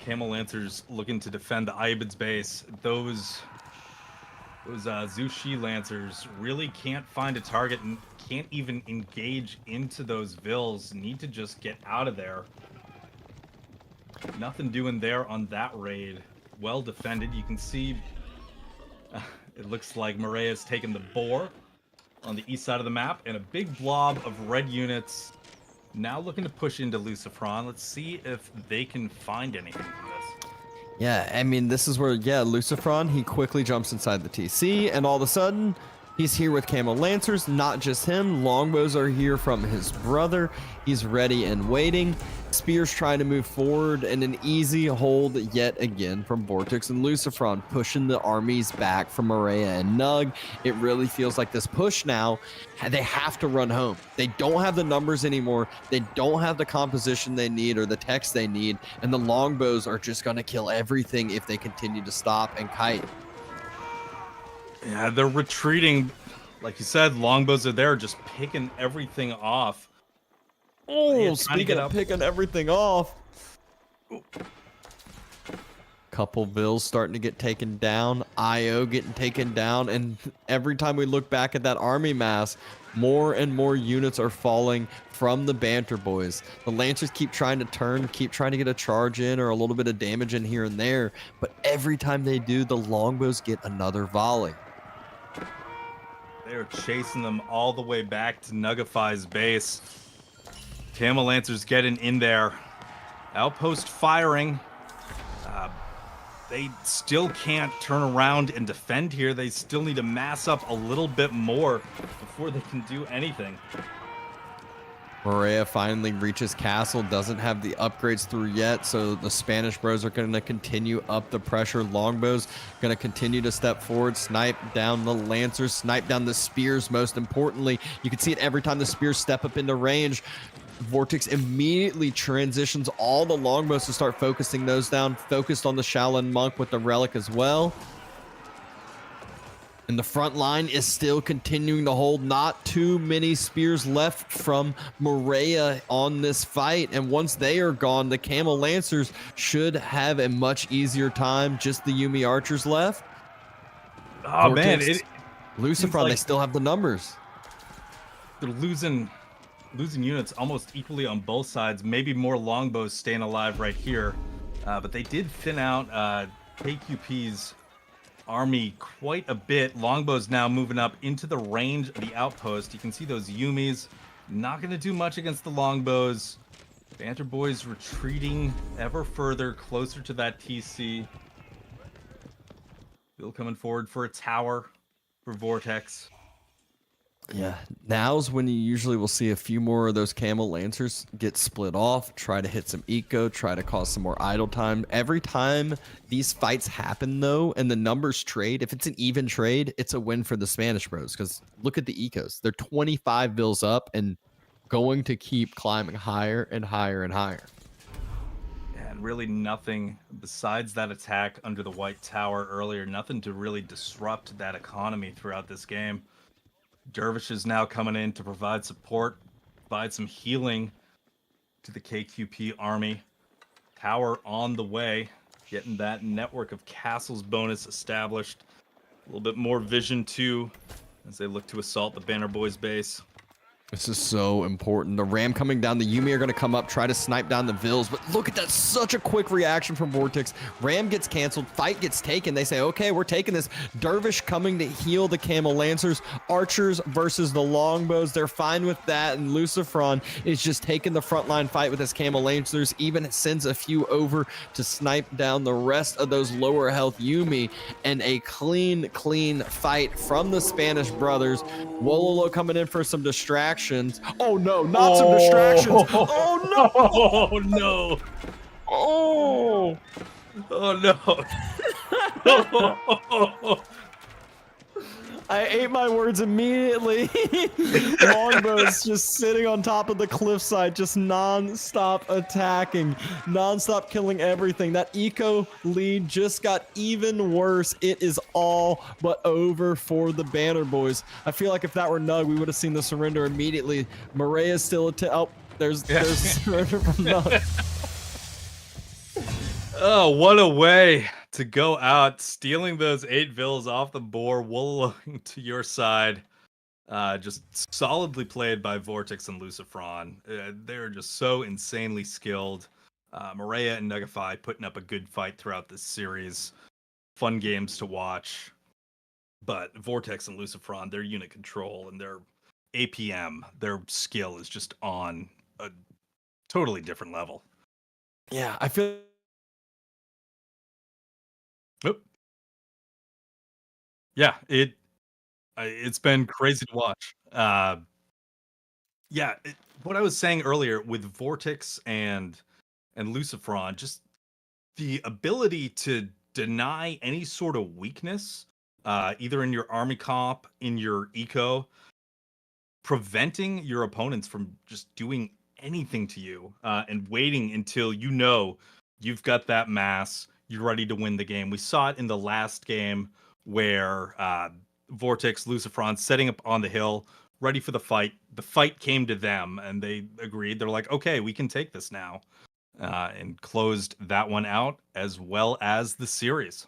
Camel Lancers looking to defend the Iobid's base. Those Zushi Lancers really can't find a target and can't even engage into those vills. Need to just get out of there. Nothing doing there on that raid. Well defended. You can see it looks like Maria's taken the boar on the east side of the map, and a big blob of red units now looking to push into Lucifron. Let's see if they can find anything from this. Yeah, I mean, this is where, yeah, Lucifron, he quickly jumps inside the TC, and all of a sudden, he's here with Camel Lancers. Not just him, longbows are here from his brother. He's ready and waiting. Spears trying to move forward, and an easy hold yet again from Vortex and Lucifron, pushing the armies back from Maria and Nug. It really feels like this push now, they have to run home. They don't have the numbers anymore. They don't have the composition they need or the text they need, and the longbows are just going to kill everything if they continue to stop and kite. Yeah, they're retreating. Like you said, longbows are there just picking everything off. Oh, speaking of picking everything off. Couple vills starting to get taken down. IO getting taken down. And every time we look back at that army mass, more and more units are falling from the Banter Boys. The Lancers keep trying to turn, keep trying to get a charge in or a little bit of damage in here and there. But every time they do, the longbows get another volley. They're chasing them all the way back to Nugify's base. Camel Lancers getting in there. Outpost firing. They still can't turn around and defend here. They still need to mass up a little bit more before they can do anything. Maria finally reaches Castle, doesn't have the upgrades through yet, so the Spanish bros are going to continue up the pressure. Longbows going to continue to step forward, snipe down the Lancers, snipe down the Spears most importantly. You can see it every time the Spears step up into range. Vortex immediately transitions all the longbows to start focusing those down, focused on the Shaolin Monk with the Relic as well. And the front line is still continuing to hold. Not too many spears left from Maria on this fight. And once they are gone, the Camel Lancers should have a much easier time. Just the Yumi Archers left. Oh, Vortex, man. Lucifron, like they still have the numbers. They're losing units almost equally on both sides. Maybe more longbows staying alive right here. But they did thin out KQP's army quite a bit. Longbows now moving up into the range of the outpost. You can see those Yumis not going to do much against the longbows. Banter Boys retreating ever further closer to that TC. Bill coming forward for a tower for Vortex. Yeah, now's when you usually will see a few more of those Camel Lancers get split off, try to hit some eco, try to cause some more idle time. Every time these fights happen, though, and the numbers trade, if it's an even trade, it's a win for the Spanish Bros. Because look at the ecos. They're 25 bills up and going to keep climbing higher and higher and higher. And really nothing besides that attack under the White Tower earlier, nothing to really disrupt that economy throughout this game. Dervish is now coming in to provide support, provide some healing to the KQP army. Tower on the way, getting that network of castles bonus established. A little bit more vision too, as they look to assault the Banner Boys base. This is so important. The Ram coming down. The Yumi are going to come up, try to snipe down the Vils. But look at that. Such a quick reaction from Vortex. Ram gets canceled. Fight gets taken. They say, okay, we're taking this. Dervish coming to heal the Camel Lancers. Archers versus the Longbows. They're fine with that. And Lucifron is just taking the frontline fight with his Camel Lancers. Even sends a few over to snipe down the rest of those lower health Yumi. And a clean fight from the Spanish brothers. Wololo coming in for some distraction. Oh no, not some distractions. Oh no. Oh no. Oh. Oh no. I ate my words immediately. Longbow's just sitting on top of the cliffside, just non-stop attacking, non-stop killing everything. That eco lead just got even worse. It is all but over for the Banner Boys. I feel like if that were Nug, we would have seen the surrender immediately. Marea's still there's surrender from Nug. Oh, what a way to go out, stealing those 8 vills off the board, wallowing to your side. Just solidly played by Vortex and Lucifron. They're just so insanely skilled. Maria and Nugify putting up a good fight throughout this series. Fun games to watch. But Vortex and Lucifron, their unit control and their APM, their skill is just on a totally different level. Yeah, I feel Oop. Yeah, it's been crazy to watch. Yeah, what I was saying earlier with Vortex and Lucifron, just the ability to deny any sort of weakness, either in your army comp, in your eco, preventing your opponents from just doing anything to you, and waiting until you know you've got that mass, you're ready to win the game. We saw it in the last game where Vortex, Lucifron setting up on the hill, ready for the fight. The fight came to them, and they agreed. They're like, okay, we can take this now, and closed that one out as well as the series.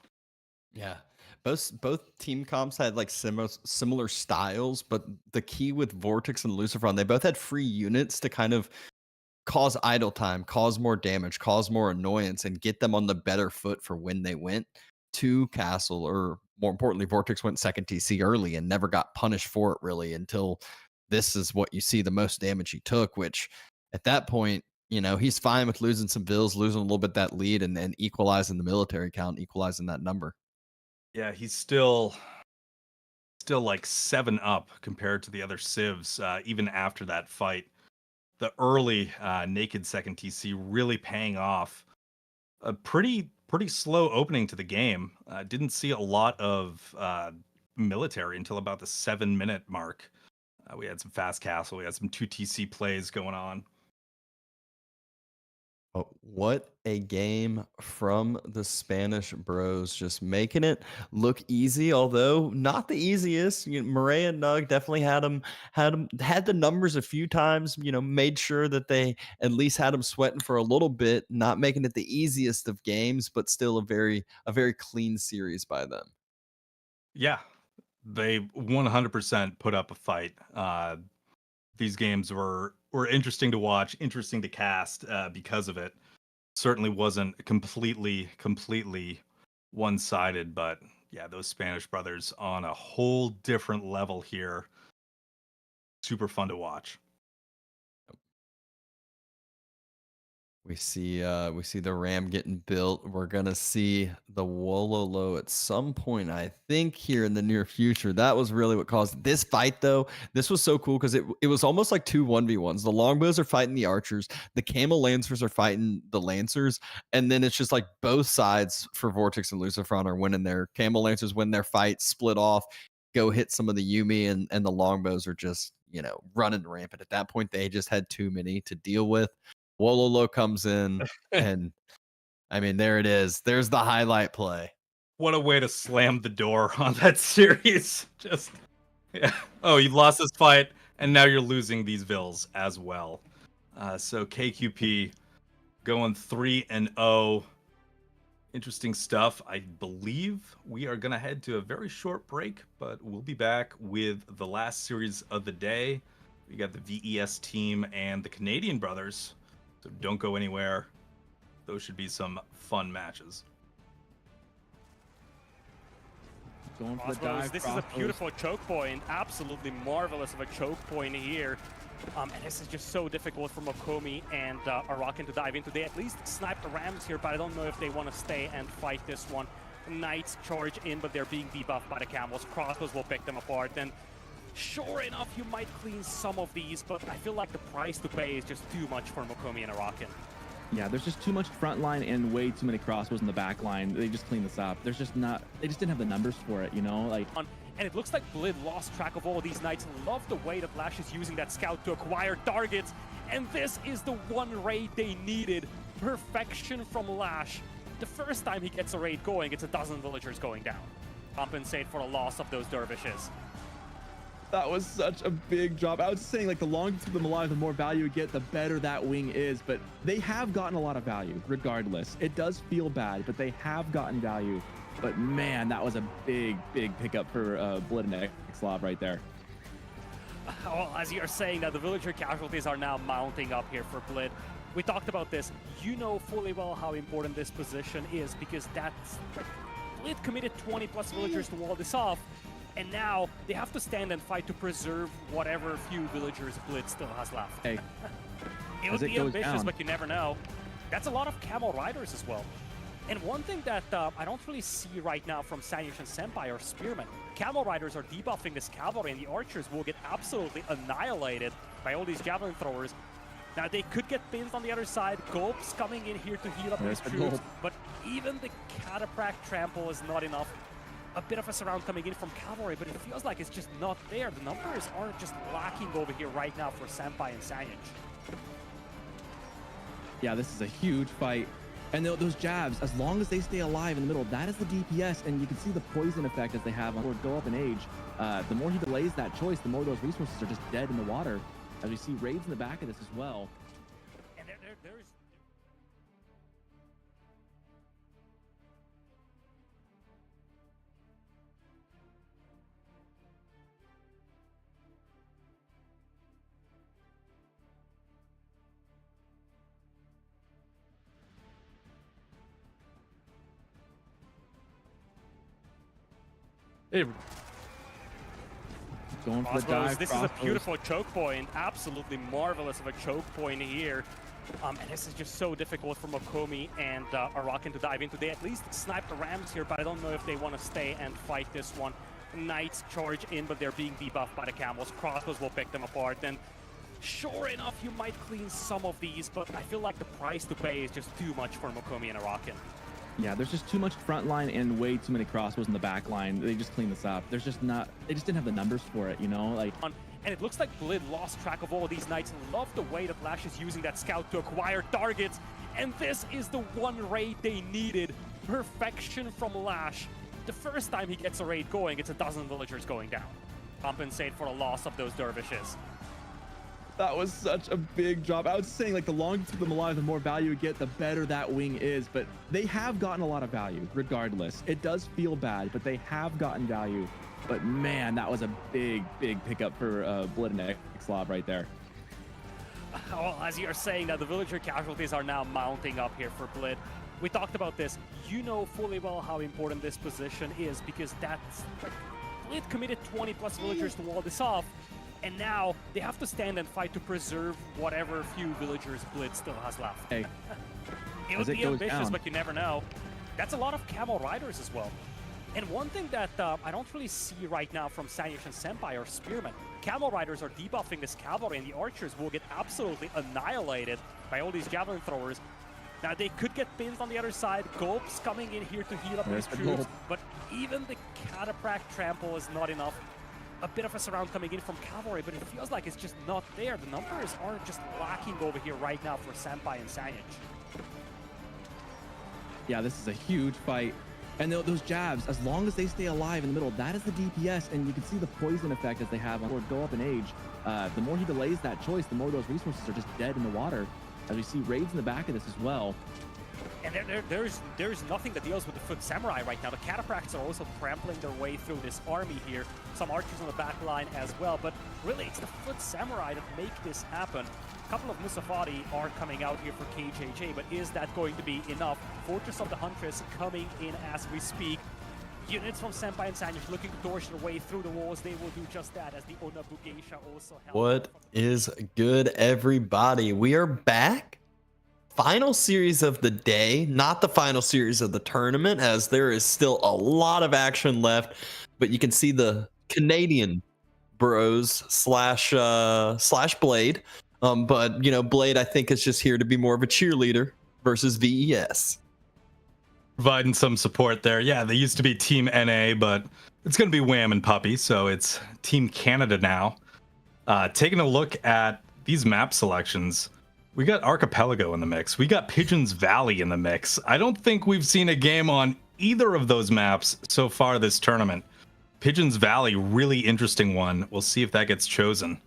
Yeah. Both team comps had like similar styles, but the key with Vortex and Lucifron, they both had free units to kind of cause idle time, cause more damage, cause more annoyance, and get them on the better foot for when they went to Castle, or more importantly, Vortex went second TC early and never got punished for it really until this is what you see the most damage he took, which at that point, he's fine with losing some bills, losing a little bit that lead, and then equalizing the military count, equalizing that number. Yeah, he's still like 7 up compared to the other civs, even after that fight. The early naked second TC really paying off. A pretty slow opening to the game. Didn't see a lot of military until about the 7-minute mark. We had some fast castle. We had some 2 TC plays going on. Oh, what a game from the Spanish Bros, just making it look easy, although not the easiest. Murray and Nug definitely had the numbers a few times. Made sure that they at least had them sweating for a little bit, not making it the easiest of games, but still a very clean series by them. Yeah, they 100% put up a fight. These games were interesting to watch, interesting to cast because of it. Certainly wasn't completely one-sided, but yeah, those Spanish brothers on a whole different level here. Super fun to watch. We see the Ram getting built. We're gonna see the Wololo at some point, I think, here in the near future. That was really what caused this fight, though. This was so cool because it was almost like two 1v1s. The longbows are fighting the archers, the camel lancers are fighting the lancers, and then it's just like both sides for Vortex and Lucifron are winning. Their camel lancers win their fight, split off, go hit some of the Yumi, and the longbows are just, running rampant. At that point, they just had too many to deal with. Wololo comes in, and I mean, there it is. There's the highlight play. What a way to slam the door on that series. Just, yeah. Oh, you lost this fight, and now you're losing these vills as well. So KQP going 3-0. Interesting stuff. I believe we are going to head to a very short break, but we'll be back with the last series of the day. We got the VES team and the Canadian brothers. So don't go anywhere. Those should be some fun matches. Going for the Crossbows, dive. this is a beautiful choke point. Absolutely marvelous of a choke point here. And this is just so difficult for Mokomi and Arakan to dive into. They at least sniped the Rams here, but I don't know if they want to stay and fight this one. Knights charge in, but they're being debuffed by the Camels. Crossbows will pick them apart. And sure enough, you might clean some of these, but I feel like the price to pay is just too much for Mokomi and Arakan. Yeah, there's just too much front line and way too many crossbows in the back line. They just clean this up. They just didn't have the numbers for it, And it looks like Blid lost track of all of these Knights. Love the way that Lash is using that scout to acquire targets. And this is the one raid they needed. Perfection from Lash. The first time he gets a raid going, it's a dozen villagers going down. Compensate for the loss of those dervishes. That was such a big job. I was saying, like, the longer you keep them alive, the more value you get, the better that wing is. But they have gotten a lot of value, regardless. It does feel bad, but they have gotten value. But man, that was a big, big pickup for Blid and Xlav right there. Well, as you're saying that the villager casualties are now mounting up here for Blid. We talked about this. You know fully well how important this position is because that's... Blid committed 20 plus villagers to wall this off. And now they have to stand and fight to preserve whatever few villagers Blitz still has left. Hey, it would be ambitious, but you never know. That's a lot of camel riders as well. And one thing that I don't really see right now from Sanyush and Senpai are spearmen. Camel riders are debuffing this cavalry, and the archers will get absolutely annihilated by all these javelin throwers. Now they could get pinned on the other side. Gulp's coming in here to heal up his troops, but even the Cataphract trample is not enough. A bit of a surround coming in from cavalry, but it feels like it's just not there. The numbers are just lacking over here right now for Senpai and Sanyush. Yeah, this is a huge fight. And those jabs, as long as they stay alive in the middle, that is the DPS, and you can see the poison effect as they have on or go up in age. The more he delays that choice, the more those resources are just dead in the water. As we see raids in the back of this as well. And there's... Hey. Going for the dive. This is a beautiful choke point. Absolutely marvelous of a choke point here. And this is just so difficult for Mokomi and Arakan to dive into. They at least sniped the Rams here, but I don't know if they want to stay and fight this one. Knights charge in, but they're being debuffed by the Camels. Crossbows will pick them apart. And sure enough, you might clean some of these, but I feel like the price to pay is just too much for Mokomi and Arakan. Yeah, there's just too much front line and way too many crossbows in the back line. They just clean this up. They just didn't have the numbers for it, And it looks like Blid lost track of all of these Knights. Love the way that Lash is using that scout to acquire targets. And this is the one raid they needed. Perfection from Lash. The first time he gets a raid going, it's a dozen villagers going down. Compensate for the loss of those dervishes. That was such a big job. I was saying, like, the longer you keep them alive, the more value you get, the better that wing is. But they have gotten a lot of value, regardless. It does feel bad, but they have gotten value. But man, that was a big, big pickup for Blid and Xlav right there. Well, as you're saying that the villager casualties are now mounting up here for Blid. We talked about this. You know fully well how important this position is because that's... Blid committed 20 plus villagers to wall this off. And now they have to stand and fight to preserve whatever few villagers Blitz still has left. Hey, It would as it be goes ambitious, down. but you never know. That's a lot of camel riders as well. And one thing that I don't really see right now from Sanish and Senpai are spearmen. Camel riders are debuffing this cavalry, and the archers will get absolutely annihilated by all these javelin throwers. Now they could get pinned on the other side. Gulp's coming in here to heal up There's his the troops, Gulp. but even the Catapract trample is not enough. A bit of a surround coming in from cavalry, but it feels like it's just not there. The numbers are just lacking over here right now for Senpai and Sanish. Yeah, this is a huge fight. And those jabs, as long as they stay alive in the middle, that is the DPS. And you can see the poison effect as they have on go up in age. The more he delays that choice, the more those resources are just dead in the water. As we see raids in the back of this as well. And there's nothing that deals with the Foot Samurai right now. The Catapracts are also trampling their way through this army here. Some archers on the back line as well. But really, it's the Foot Samurai that make this happen. A couple of Musafati are coming out here for KJJ, but is that going to be enough? Fortress of the Huntress coming in as we speak. Units from Senpai and Sanish looking to torch their way through the walls. They will do just that as the Onabugeisha also help. What is good, everybody? We are back. Final series of the day, not the final series of the tournament, as there is still a lot of action left. But you can see the Canadian bros slash Blade. But you know, Blade I think is just here to be more of a cheerleader versus VES. Providing some support there. Yeah, they used to be Team NA, but it's going to be Wham and Puppy, so it's Team Canada now. Taking a look at these map selections, we got Archipelago in the mix. We got Pigeons Valley in the mix. I don't think we've seen a game on either of those maps so far this tournament. Pigeons Valley, really interesting one. We'll see if that gets chosen.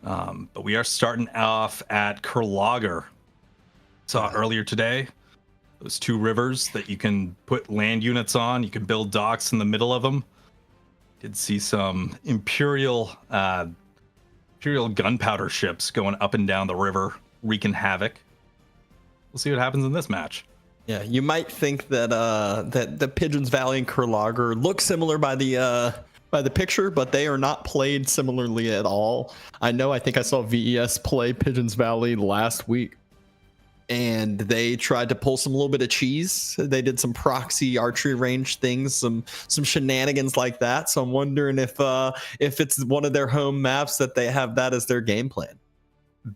But we are starting off at Kurlager. Saw earlier today, those two rivers that you can put land units on. You can build docks in the middle of them. Did see some Imperial gunpowder ships going up and down the river, wreaking havoc. We'll see what happens in this match. Yeah, you might think that that the Pigeons Valley and Kurlager look similar by the picture, but they are not played similarly at all. I think I saw VES play Pigeons Valley last week, and they tried to pull a little bit of cheese. They did some proxy archery range things, some shenanigans like that. So I'm wondering if it's one of their home maps that they have that as their game plan.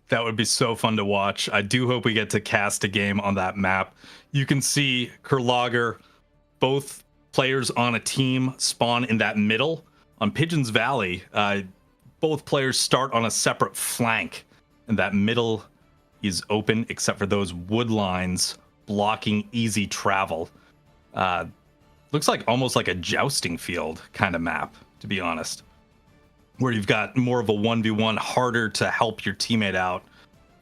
That would be so fun to watch. I do hope we get to cast a game on that map. You can see Kurlager, both players on a team spawn in that middle. On Pigeons Valley, both players start on a separate flank, and that middle is open except for those wood lines blocking easy travel. Looks like almost like a jousting field kind of map, to be honest, where you've got more of a 1v1, harder to help your teammate out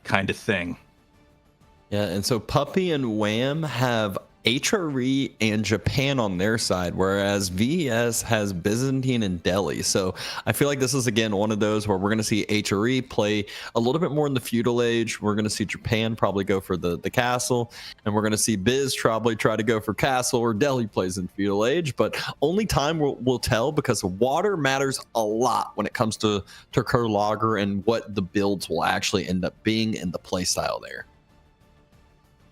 kind of thing. Yeah, and so Puppy and Wham have HRE and Japan on their side, whereas VES has Byzantine and Delhi. So I feel like this is, again, one of those where we're going to see HRE play a little bit more in the feudal age. We're going to see Japan probably go for the castle, and we're going to see Biz probably try to go for castle, or Delhi plays in feudal age. But only time will tell, because water matters a lot when it comes to Kurlager and what the builds will actually end up being in the playstyle there.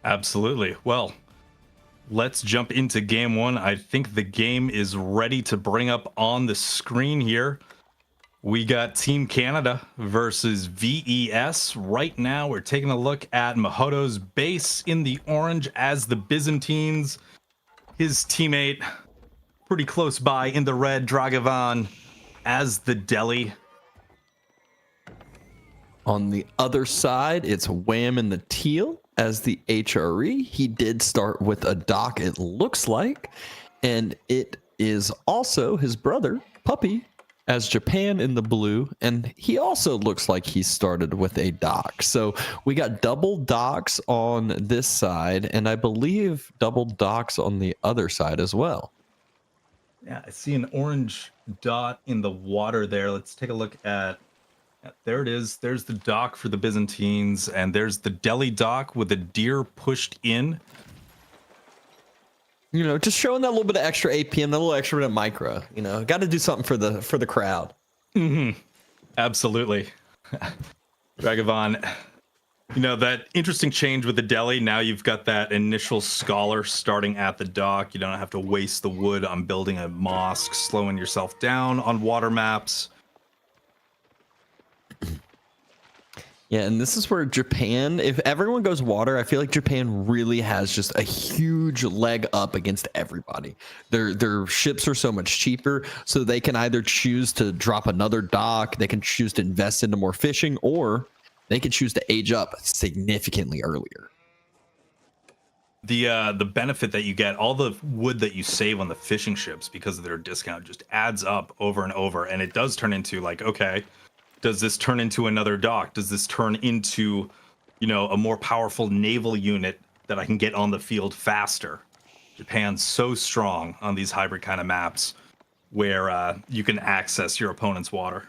Absolutely. Well, let's jump into game one. I think the game is ready to bring up on the screen here. We got Team Canada versus VES. Right now, we're taking a look at Mahoto's base in the orange as the Byzantines. His teammate pretty close by in the red, Dragavan, as the Delhi. On the other side, it's Wham in the teal as the HRE. He did start with a dock, it looks like. And it is also his brother, Puppy, as Japan in the blue. And he also looks like he started with a dock. So we got double docks on this side, and I believe double docks on the other side as well. Yeah, I see an orange dot in the water there. Let's take a look at... There it is. There's the dock for the Byzantines, and there's the Delhi dock with the deer pushed in. You know, just showing that little bit of extra APM, that little extra bit of micro. You know, got to do something for the crowd. Mm-hmm. Absolutely. Dragavan, you know, that interesting change with the deli. Now you've got that initial scholar starting at the dock. You don't have to waste the wood on building a mosque, slowing yourself down on water maps. Yeah, and this is where Japan, if everyone goes water, I feel like Japan really has just a huge leg up against everybody. Their ships are so much cheaper, so they can either choose to drop another dock, they can choose to invest into more fishing, or they can choose to age up significantly earlier. The benefit that you get, all the wood that you save on the fishing ships because of their discount just adds up over and over, and it does turn into like, okay, does this turn into another dock? Does this turn into, you know, a more powerful naval unit that I can get on the field faster? Japan's so strong on these hybrid kind of maps where you can access your opponent's water.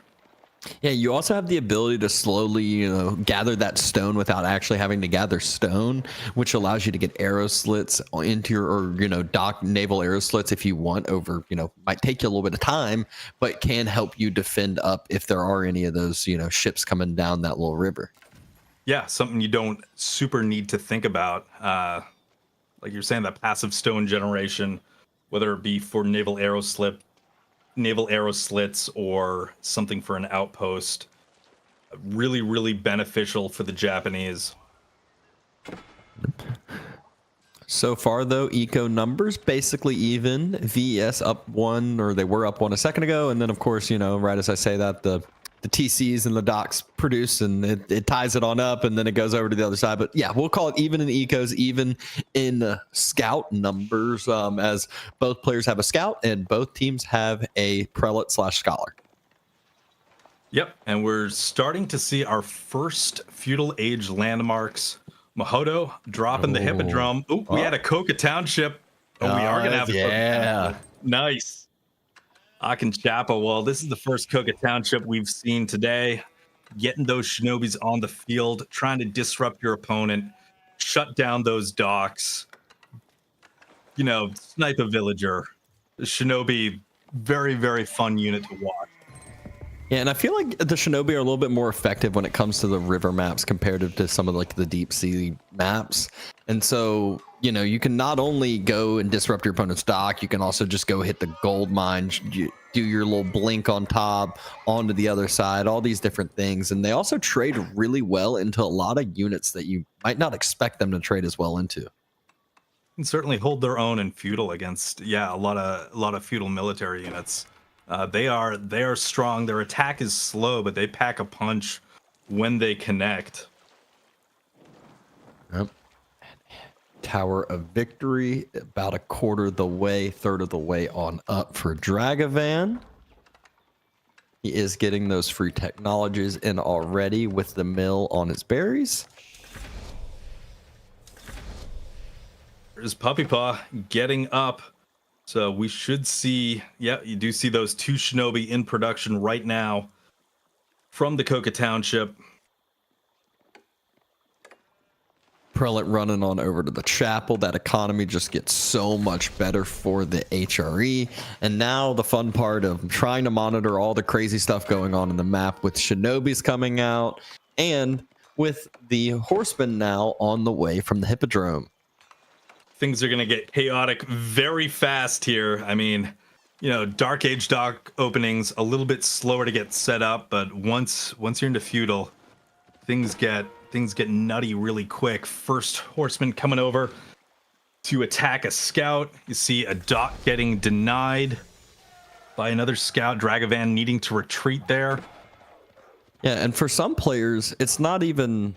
Yeah, you also have the ability to slowly, you know, gather that stone without actually having to gather stone, which allows you to get arrow slits into your, or, you know, dock naval arrow slits if you want over, you know, might take you a little bit of time, but can help you defend up if there are any of those, you know, ships coming down that little river. Yeah, something you don't super need to think about. Like you're saying, that passive stone generation, whether it be for naval arrow slits or something for an outpost, really, really beneficial for the Japanese. So far, though, eco numbers basically even. VES up one, or they were up one a second ago, and then of course, you know, right as I say that, the TCs and the docks produce, and it ties it on up, and then it goes over to the other side. But yeah, we'll call it even in the ecos, even in the scout numbers, as both players have a scout and both teams have a prelate / scholar. Yep, and we're starting to see our first feudal age landmarks. Mahodo dropping the hippodrome. Oh, we had a Coca Township. Oh, we are gonna have a Coca Township. Nice. Akinchapa. Well, this is the first Coca Township we've seen today. Getting those shinobis on the field, trying to disrupt your opponent, shut down those docks. You know, snipe a villager. The shinobi, very, very fun unit to watch. Yeah, and I feel like the shinobi are a little bit more effective when it comes to the river maps compared to some of like the deep sea maps. And so, you know, you can not only go and disrupt your opponent's dock, you can also just go hit the gold mine, do your little blink on top, onto the other side, all these different things. And they also trade really well into a lot of units that you might not expect them to trade as well into. And certainly hold their own in feudal against, yeah, a lot of feudal military units. They are strong. Their attack is slow, but they pack a punch when they connect. Yep. Tower of Victory, about a quarter of the way, third of the way on up for Dragavan. He is getting those free technologies in already with the mill on his berries. There's Puppy Paw getting up. So we should see, yeah, you do see those two shinobi in production right now from the Coca Township. Prelate running on over to the chapel. That economy just gets so much better for the HRE. And now the fun part of trying to monitor all the crazy stuff going on in the map with shinobis coming out and with the horsemen now on the way from the hippodrome. Things are going to get chaotic very fast here. I mean, you know, Dark Age dock openings a little bit slower to get set up, but once you're into feudal, things get nutty really quick. First horseman coming over to attack a scout. You see a dock getting denied by another scout. Dragavan needing to retreat there. Yeah, and for some players, it's not even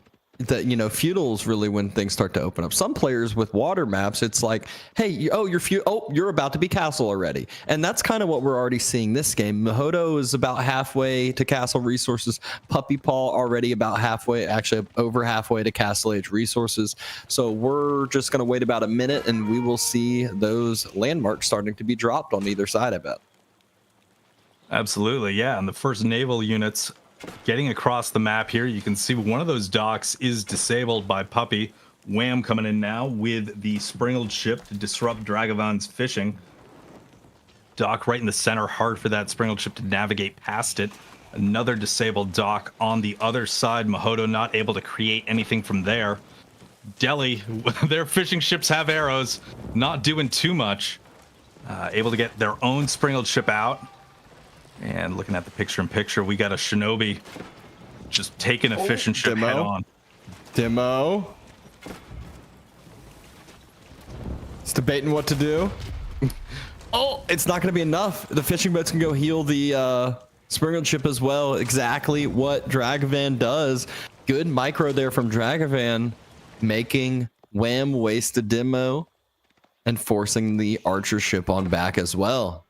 that, you know, feudals really when things start to open up. Some players with water maps, it's like, hey, you're about to be castle already. And that's kind of what we're already seeing this game. Mahodo is about halfway to castle resources. Puppy Paw already about halfway, actually over halfway to castle age resources. So we're just going to wait about a minute and we will see those landmarks starting to be dropped on either side, I bet. Absolutely, yeah. And the first naval units getting across the map here. You can see one of those docks is disabled by Puppy. Wham coming in now with the springled ship to disrupt Dragavan's fishing. Dock right in the center, hard for that springled ship to navigate past it. Another disabled dock on the other side. Mahodo not able to create anything from there. Delhi, their fishing ships have arrows, not doing too much. Able to get their own sprinkled ship out. And looking at the picture-in-picture, we got a Shinobi just taking a fishing ship head on. Demo. It's debating what to do. Oh, it's not going to be enough. The fishing boats can go heal the sprinkled ship as well. Exactly what Dragavan does. Good micro there from Dragavan, making Wham waste a demo and forcing the archer ship on back as well.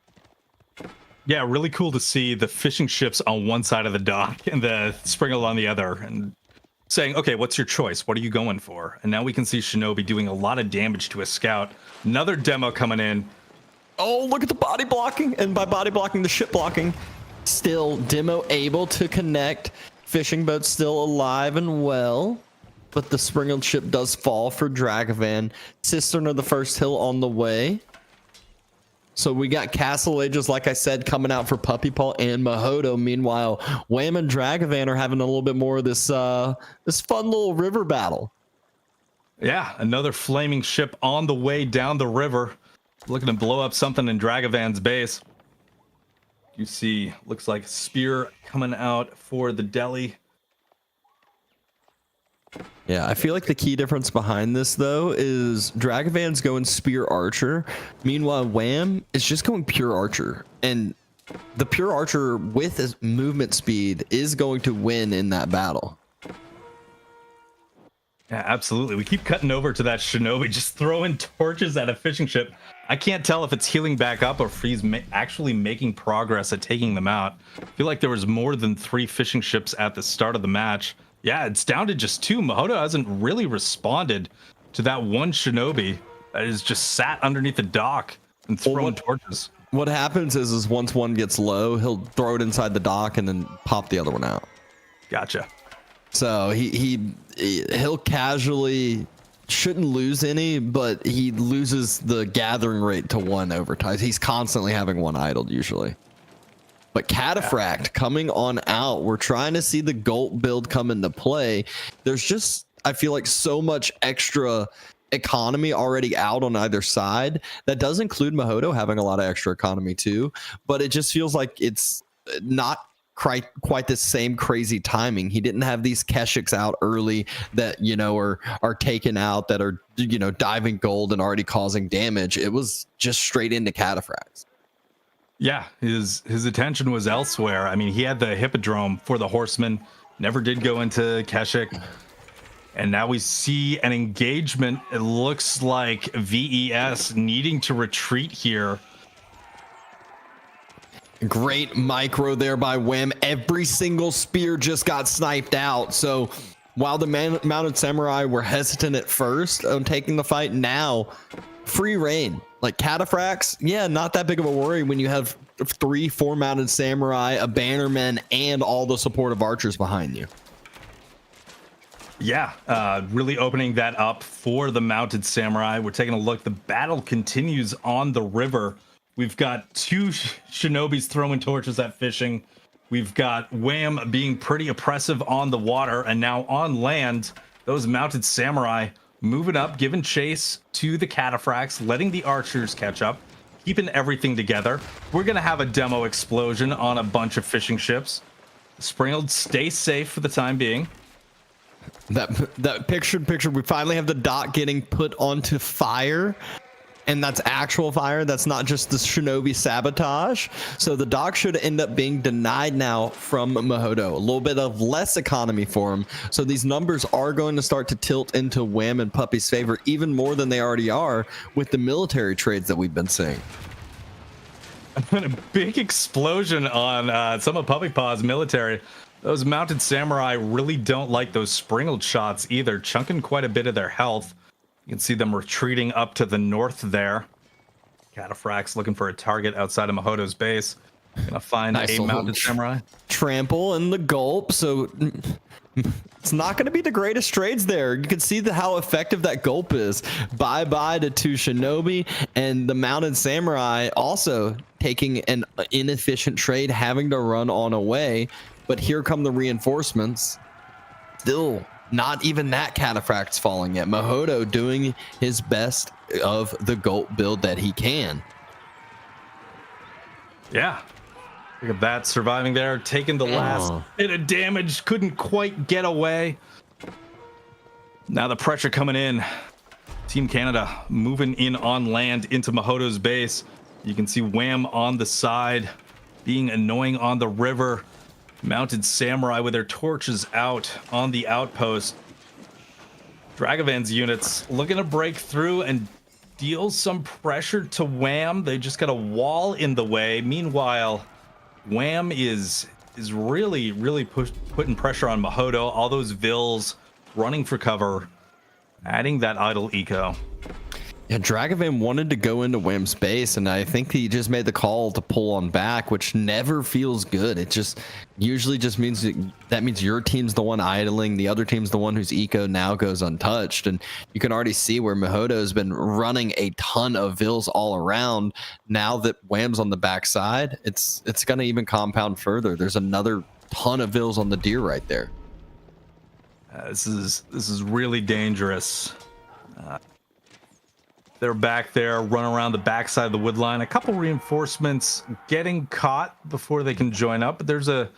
Yeah, really cool to see the fishing ships on one side of the dock and the Springle on the other, and saying, okay, what's your choice? What are you going for? And now we can see Shinobi doing a lot of damage to a scout. Another demo coming in. Oh, look at the body blocking. And by body blocking, the ship blocking. Still, demo able to connect. Fishing boat still alive and well. But the sprinkled ship does fall for Dragavan. Cistern of the first hill on the way. So we got Castle Ages, like I said, coming out for Puppy Paw and Mahodo. Meanwhile, Wham and Dragavan are having a little bit more of this this fun little river battle. Yeah, another flaming ship on the way down the river, looking to blow up something in Dragavan's base. You see, looks like spear coming out for the Delhi. Yeah, I feel like the key difference behind this, though, is Dragavan's going Spear Archer. Meanwhile, Wham is just going Pure Archer. And the Pure Archer with his movement speed is going to win in that battle. Yeah, absolutely. We keep cutting over to that Shinobi, just throwing torches at a fishing ship. I can't tell if it's healing back up or if he's actually making progress at taking them out. I feel like there was more than 3 fishing ships at the start of the match. Yeah, it's down to just 2. Mahodo hasn't really responded to that one Shinobi that is just sat underneath the dock and throwing torches. What happens is once one gets low, he'll throw it inside the dock and then pop the other one out. Gotcha. So he'll casually, shouldn't lose any, but he loses the gathering rate to 1 over time. He's constantly having 1 idled usually. But Cataphract coming on out. We're trying to see the Gulp build come into play. There's just, I feel like, so much extra economy already out on either side. That does include Mahodo having a lot of extra economy too. But it just feels like it's not quite the same crazy timing. He didn't have these Keshiks out early that, you know, are taken out, that are, you know, diving gold and already causing damage. It was just straight into Cataphracts. Yeah, his attention was elsewhere. I mean, he had the Hippodrome for the Horsemen, never did go into Keshik. And now we see an engagement. It looks like VES needing to retreat here. Great micro there by Wham. Every single spear just got sniped out. So while the Mounted Samurai were hesitant at first on taking the fight, now free reign. Like Cataphracts, yeah, not that big of a worry when you have 3-4 Mounted Samurai, a Bannerman, and all the supportive archers behind you. Yeah, really opening that up for the Mounted Samurai. We're taking a look. The battle continues on the river. We've got 2 Shinobis throwing torches at fishing. We've got Wham being pretty oppressive on the water, and now on land, those Mounted Samurai moving up, giving chase to the Cataphracts, letting the archers catch up, keeping everything together. We're going to have a demo explosion on a bunch of fishing ships. Springled, stay safe for the time being. That picture, we finally have the dock getting put onto fire. And that's actual fire. That's not just the Shinobi sabotage. So the dock should end up being denied now from Mahodo. A little bit of less economy for him. So these numbers are going to start to tilt into Wham and Puppy's favor even more than they already are with the military trades that we've been seeing. A big explosion on some of Puppy Paw's military. Those Mounted Samurai really don't like those springled shots either, chunking quite a bit of their health. You can see them retreating up to the north there. Cataphracts looking for a target outside of Mahodo's base. Gonna find nice a Mounted Samurai. Trample in the Gulp, so it's not going to be the greatest trades there. You can see how effective that Gulp is. Bye-bye to 2 Shinobi, and the Mounted Samurai also taking an inefficient trade, having to run on away. But here come the reinforcements. Still not even that cataphract's falling yet. Mahodo doing his best of the Gulp build that he can. Yeah. Look at that, surviving there, taking the last bit of damage, couldn't quite get away. Now the pressure coming in. Team Canada moving in on land into Mahodo's base. You can see Wham on the side, being annoying on the river. Mounted Samurai with their torches out on the outpost. Dragavan's units looking to break through and deal some pressure to Wham. They just got a wall in the way. Meanwhile, Wham is really putting pressure on Mahodo. All those Vills running for cover, adding that idle eco. Yeah, Dragavan wanted to go into Wham's base, and I think he just made the call to pull on back, which never feels good. It just usually just means that means your team's the one idling, the other team's the one whose eco now goes untouched. And you can already see where Mahodo has been running a ton of Vills all around. Now that Wham's on the backside, it's going to even compound further. There's another ton of Vills on the deer right there. This is really dangerous. They're back there, run around the backside of the wood line. A couple reinforcements getting caught before they can join up, but there's a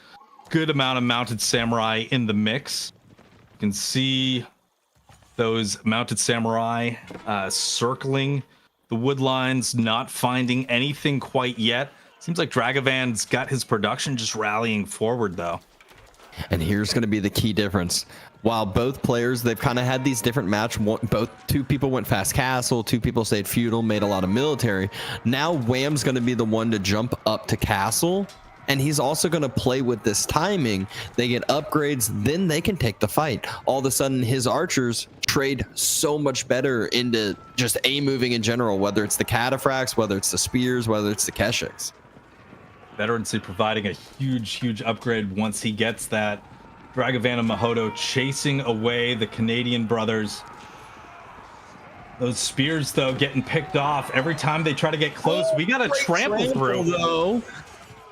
good amount of mounted samurai in the mix. You can see those mounted samurai circling the wood lines, not finding anything quite yet. Seems like Dragavan's got his production just rallying forward, though. And here's going to be the key difference. While both players, they've kind of had these different two people went fast castle, two people stayed feudal, made a lot of military. Now Wham's going to be the one to jump up to castle, and he's also going to play with this timing. They get upgrades, then they can take the fight. All of a sudden, his archers trade so much better into just moving in general, whether it's the cataphracts, whether it's the spears, whether it's the keshiks. Veterancy providing a huge upgrade once he gets that. Dragavan and Mahodo chasing away the Canadian brothers. Those spears, though, getting picked off every time they try to get close. We got to trample through. Though.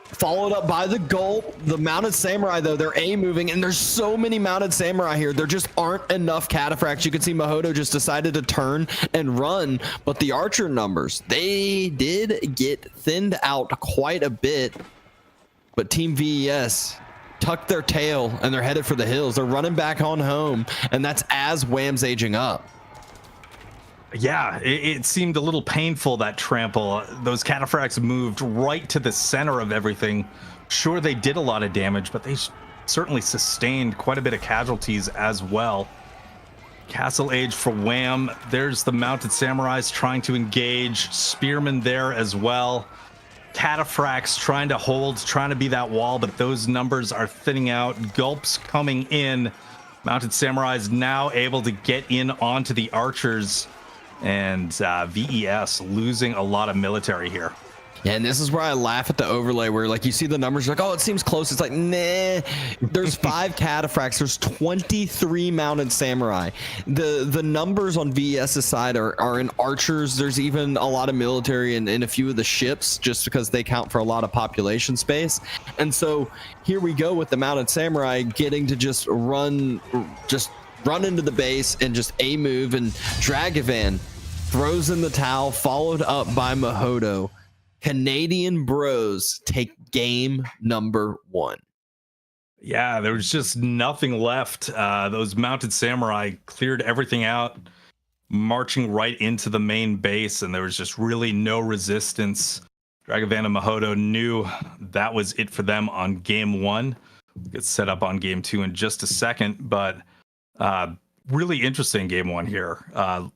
Followed up by the Gulp. The mounted samurai, though, they're moving, and there's so many mounted samurai here. There just aren't enough cataphracts. You can see Mahodo just decided to turn and run, but the archer numbers, they did get thinned out quite a bit. But Team VES tucked their tail, and they're headed for the hills. They're running back on home, and that's as Wham's aging up. Yeah, it seemed a little painful, that trample. Those cataphracts moved right to the center of everything. Sure, they did a lot of damage, but they certainly sustained quite a bit of casualties as well. Castle age for Wham. There's the mounted samurais trying to engage. Spearmen there as well. Cataphracts trying to hold, trying to be that wall, but those numbers are thinning out. Gulps coming in. Mounted samurai is now able to get in onto the archers, and VES losing a lot of military here. Yeah, and this is where I laugh at the overlay where, like, you see the numbers, you're like, oh, it seems close. It's like, nah. There's 5 cataphracts. There's 23 mounted samurai. The numbers on VS's side are in archers. There's even a lot of military in a few of the ships, just because they count for a lot of population space. And so here we go with the mounted samurai getting to just run into the base and just move. And Dragavan throws in the towel, followed up by Mahodo. Canadian bros take game number 1. Yeah, there was just nothing left. Those mounted samurai cleared everything out, marching right into the main base, and there was just really no resistance. Dragavan and Mahodo knew that was it for them on game 1. We'll get set up on game 2 in just a second, but really interesting game 1 here.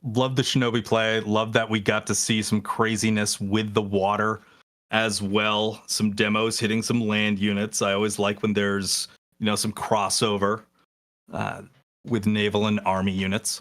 Love the Shinobi play. Love that we got to see some craziness with the water as well. Some demos hitting some land units. I always like when there's, some crossover with naval and army units.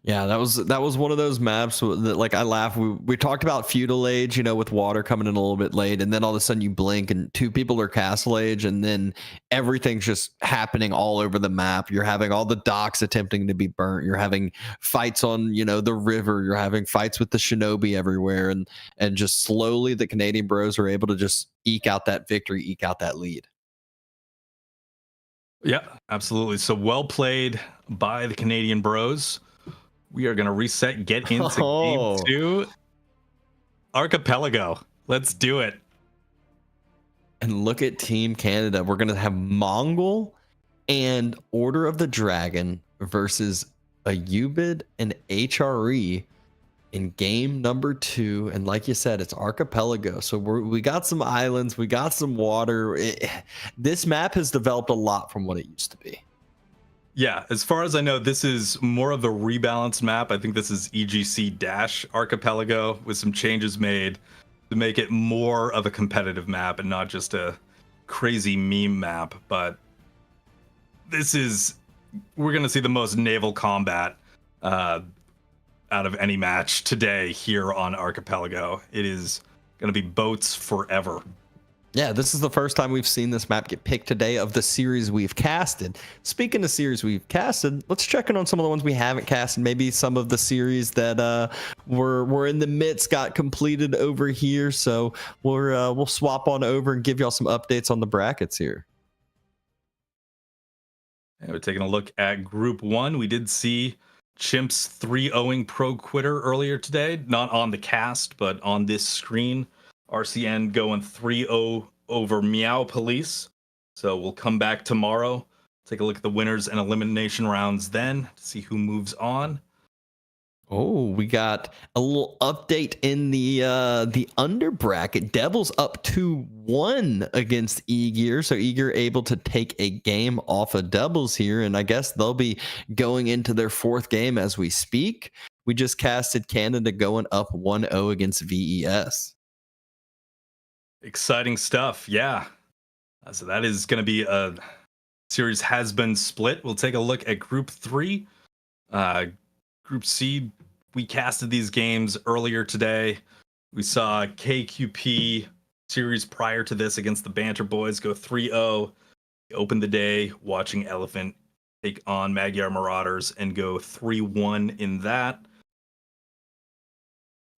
Yeah, that was one of those maps that, like, I laugh. We talked about feudal age, with water coming in a little bit late, and then all of a sudden you blink and 2 people are castle age, and then everything's just happening all over the map. You're having all the docks attempting to be burnt. You're having fights on, the river. You're having fights with the shinobi everywhere, and just slowly the Canadian bros are able to just eke out that victory, eke out that lead. Yeah, absolutely. So well played by the Canadian Bros. We are going to reset, get into game Oh. 2. Archipelago. Let's do it. And look at Team Canada. We're going to have Mongol and Order of the Dragon versus a Ubid and HRE in game number 2. And like you said, it's Archipelago. So we got some islands, we got some water. This map has developed a lot from what it used to be. Yeah, as far as I know, this is more of a rebalanced map. I think this is EGC Archipelago with some changes made to make it more of a competitive map and not just a crazy meme map. But we're going to see the most naval combat out of any match today here on Archipelago. It is going to be boats forever. Yeah, this is the first time we've seen this map get picked today of the series we've casted. Speaking of series we've casted, let's check in on some of the ones we haven't casted. Maybe some of the series that were in the midst got completed over here. So we'll swap on over and give y'all some updates on the brackets here. And we're taking a look at Group 1. We did see Chimps 3-0ing Pro Quitter earlier today. Not on the cast, but on this screen. RCN going 3-0 over Meow Police. So we'll come back tomorrow, take a look at the winners and elimination rounds then to see who moves on. Oh, we got a little update in the under bracket. Devils up 2-1 against E-Gear. So E-Gear able to take a game off of Devils here, and I guess they'll be going into their 4th game as we speak. We just casted Canada going up 1-0 against VES. Exciting stuff, yeah. So that is going to be a series has been split. We'll take a look at Group 3. Group C, we casted these games earlier today. We saw KQP series prior to this against the Banter Boys go 3-0. We opened the day watching Elephant take on Magyar Marauders and go 3-1 in that.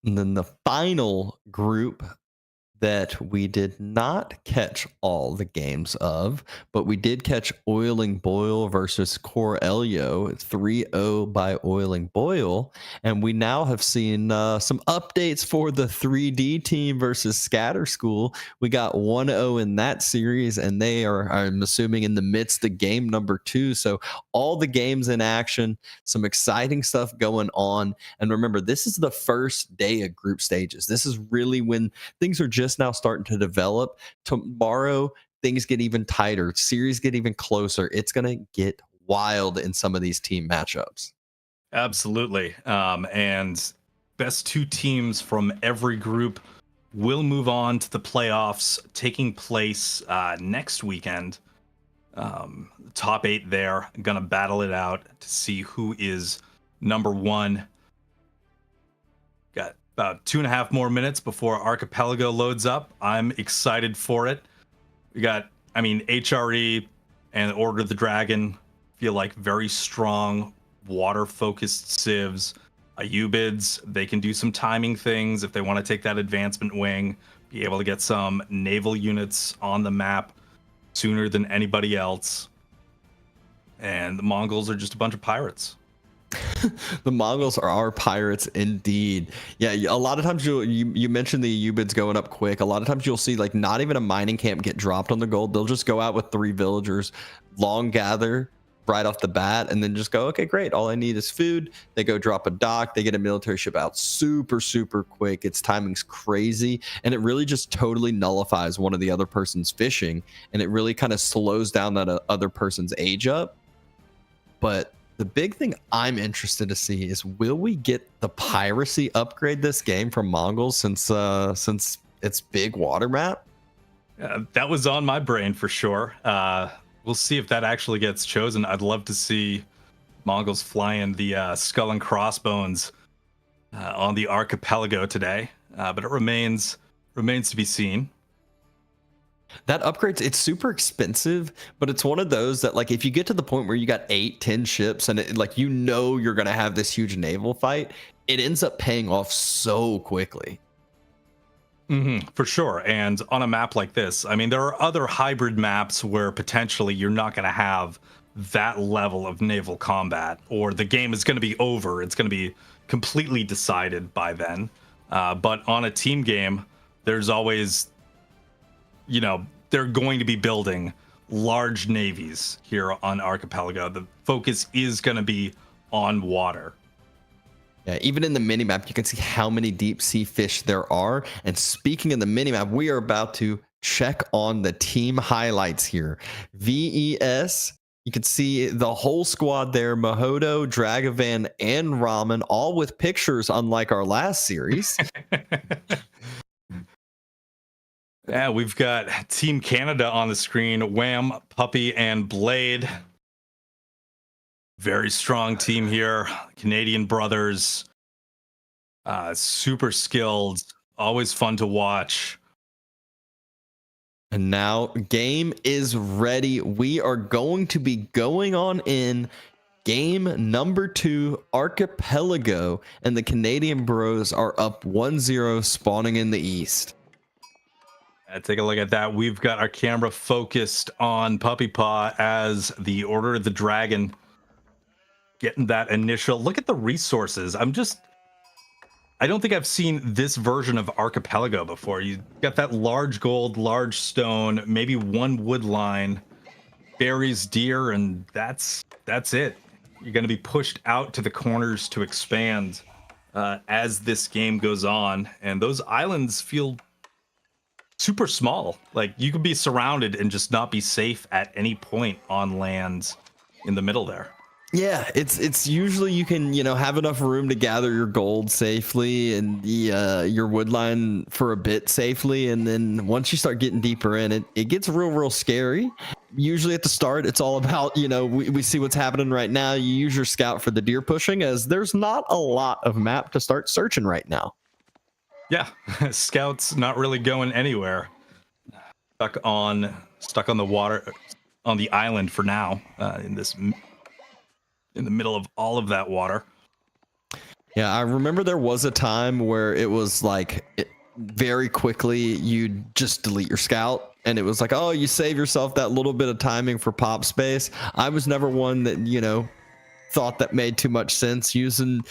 And then the final group that we did not catch all the games of, but we did catch Oiling Boil versus Corelio, 3-0 by Oiling Boil. And we now have seen some updates for the 3D team versus Scatter School. We got 1-0 in that series, and they are, I'm assuming, in the midst of game number 2. So all the games in action, some exciting stuff going on. And remember, this is the first day of group stages. This is really when things are just now starting to develop. Tomorrow, things get even tighter. Series get even closer. It's going to get wild in some of these team matchups. Absolutely. And best 2 teams from every group will move on to the playoffs taking place next weekend. Top 8 there, going to battle it out to see who is number 1. Got about 2.5 more minutes before Archipelago loads up. I'm excited for it. We got, HRE and Order of the Dragon feel like very strong water-focused civs. Ayubids, they can do some timing things if they want to take that advancement wing, be able to get some naval units on the map sooner than anybody else. And the Mongols are just a bunch of pirates. The Mongols are our pirates indeed. Yeah, a lot of times you mentioned the Ubids going up quick. A lot of times you'll see like not even a mining camp get dropped on the gold. They'll just go out with 3 villagers, long gather right off the bat, and then just go, okay, great. All I need is food. They go drop a dock. They get a military ship out super, super quick. Its timing's crazy, and it really just totally nullifies one of the other person's fishing, and it really kind of slows down that other person's age up. But the big thing I'm interested to see is, will we get the piracy upgrade this game from Mongols since it's big water map? That was on my brain for sure. We'll see if that actually gets chosen. I'd love to see Mongols flying the skull and crossbones on the Archipelago today, but it remains to be seen. That upgrades, it's super expensive, but it's one of those that, like, if you get to the point where you got 8-10 ships and you're gonna have this huge naval fight, it ends up paying off so quickly. For sure. And on a map like this, I mean, there are other hybrid maps where potentially you're not going to have that level of naval combat, or the game is going to be over. It's going to be completely decided by then. But on a team game, there's always, they're going to be building large navies here on Archipelago. The focus is going to be on water. Yeah, even in the minimap, you can see how many deep sea fish there are. And speaking of the minimap, we are about to check on the team highlights here. VES, you can see the whole squad there, Mahodo, Dragavan, and Ramen, all with pictures, unlike our last series. Yeah, we've got Team Canada on the screen, Wham, Puppy, and Blade. Very strong team here. Canadian brothers. Super skilled. Always fun to watch. And now game is ready. We are going to be going on in game number 2, Archipelago. And the Canadian bros are up 1-0, spawning in the east. Take a look at that. We've got our camera focused on Puppy Paw as the Order of the Dragon. Getting that initial look at the resources. I don't think I've seen this version of Archipelago before. You got that large gold, large stone, maybe one wood line, berries, deer, and that's it. You're going to be pushed out to the corners to expand as this game goes on, and those islands feel super small. Like, you could be surrounded and just not be safe at any point on land in the middle there. Yeah, it's usually you can, have enough room to gather your gold safely and your wood line for a bit safely, and then once you start getting deeper in, it gets real scary. Usually at the start, it's all about, we see what's happening right now. You use your scout for the deer pushing, as there's not a lot of map to start searching right now. Yeah, Scout's not really going anywhere. Stuck on the water, on the island for now, in the middle of all of that water. Yeah, I remember there was a time where it was like very quickly you'd just delete your scout, and it was like, oh, you save yourself that little bit of timing for pop space. I was never one that, thought that made too much sense. Getting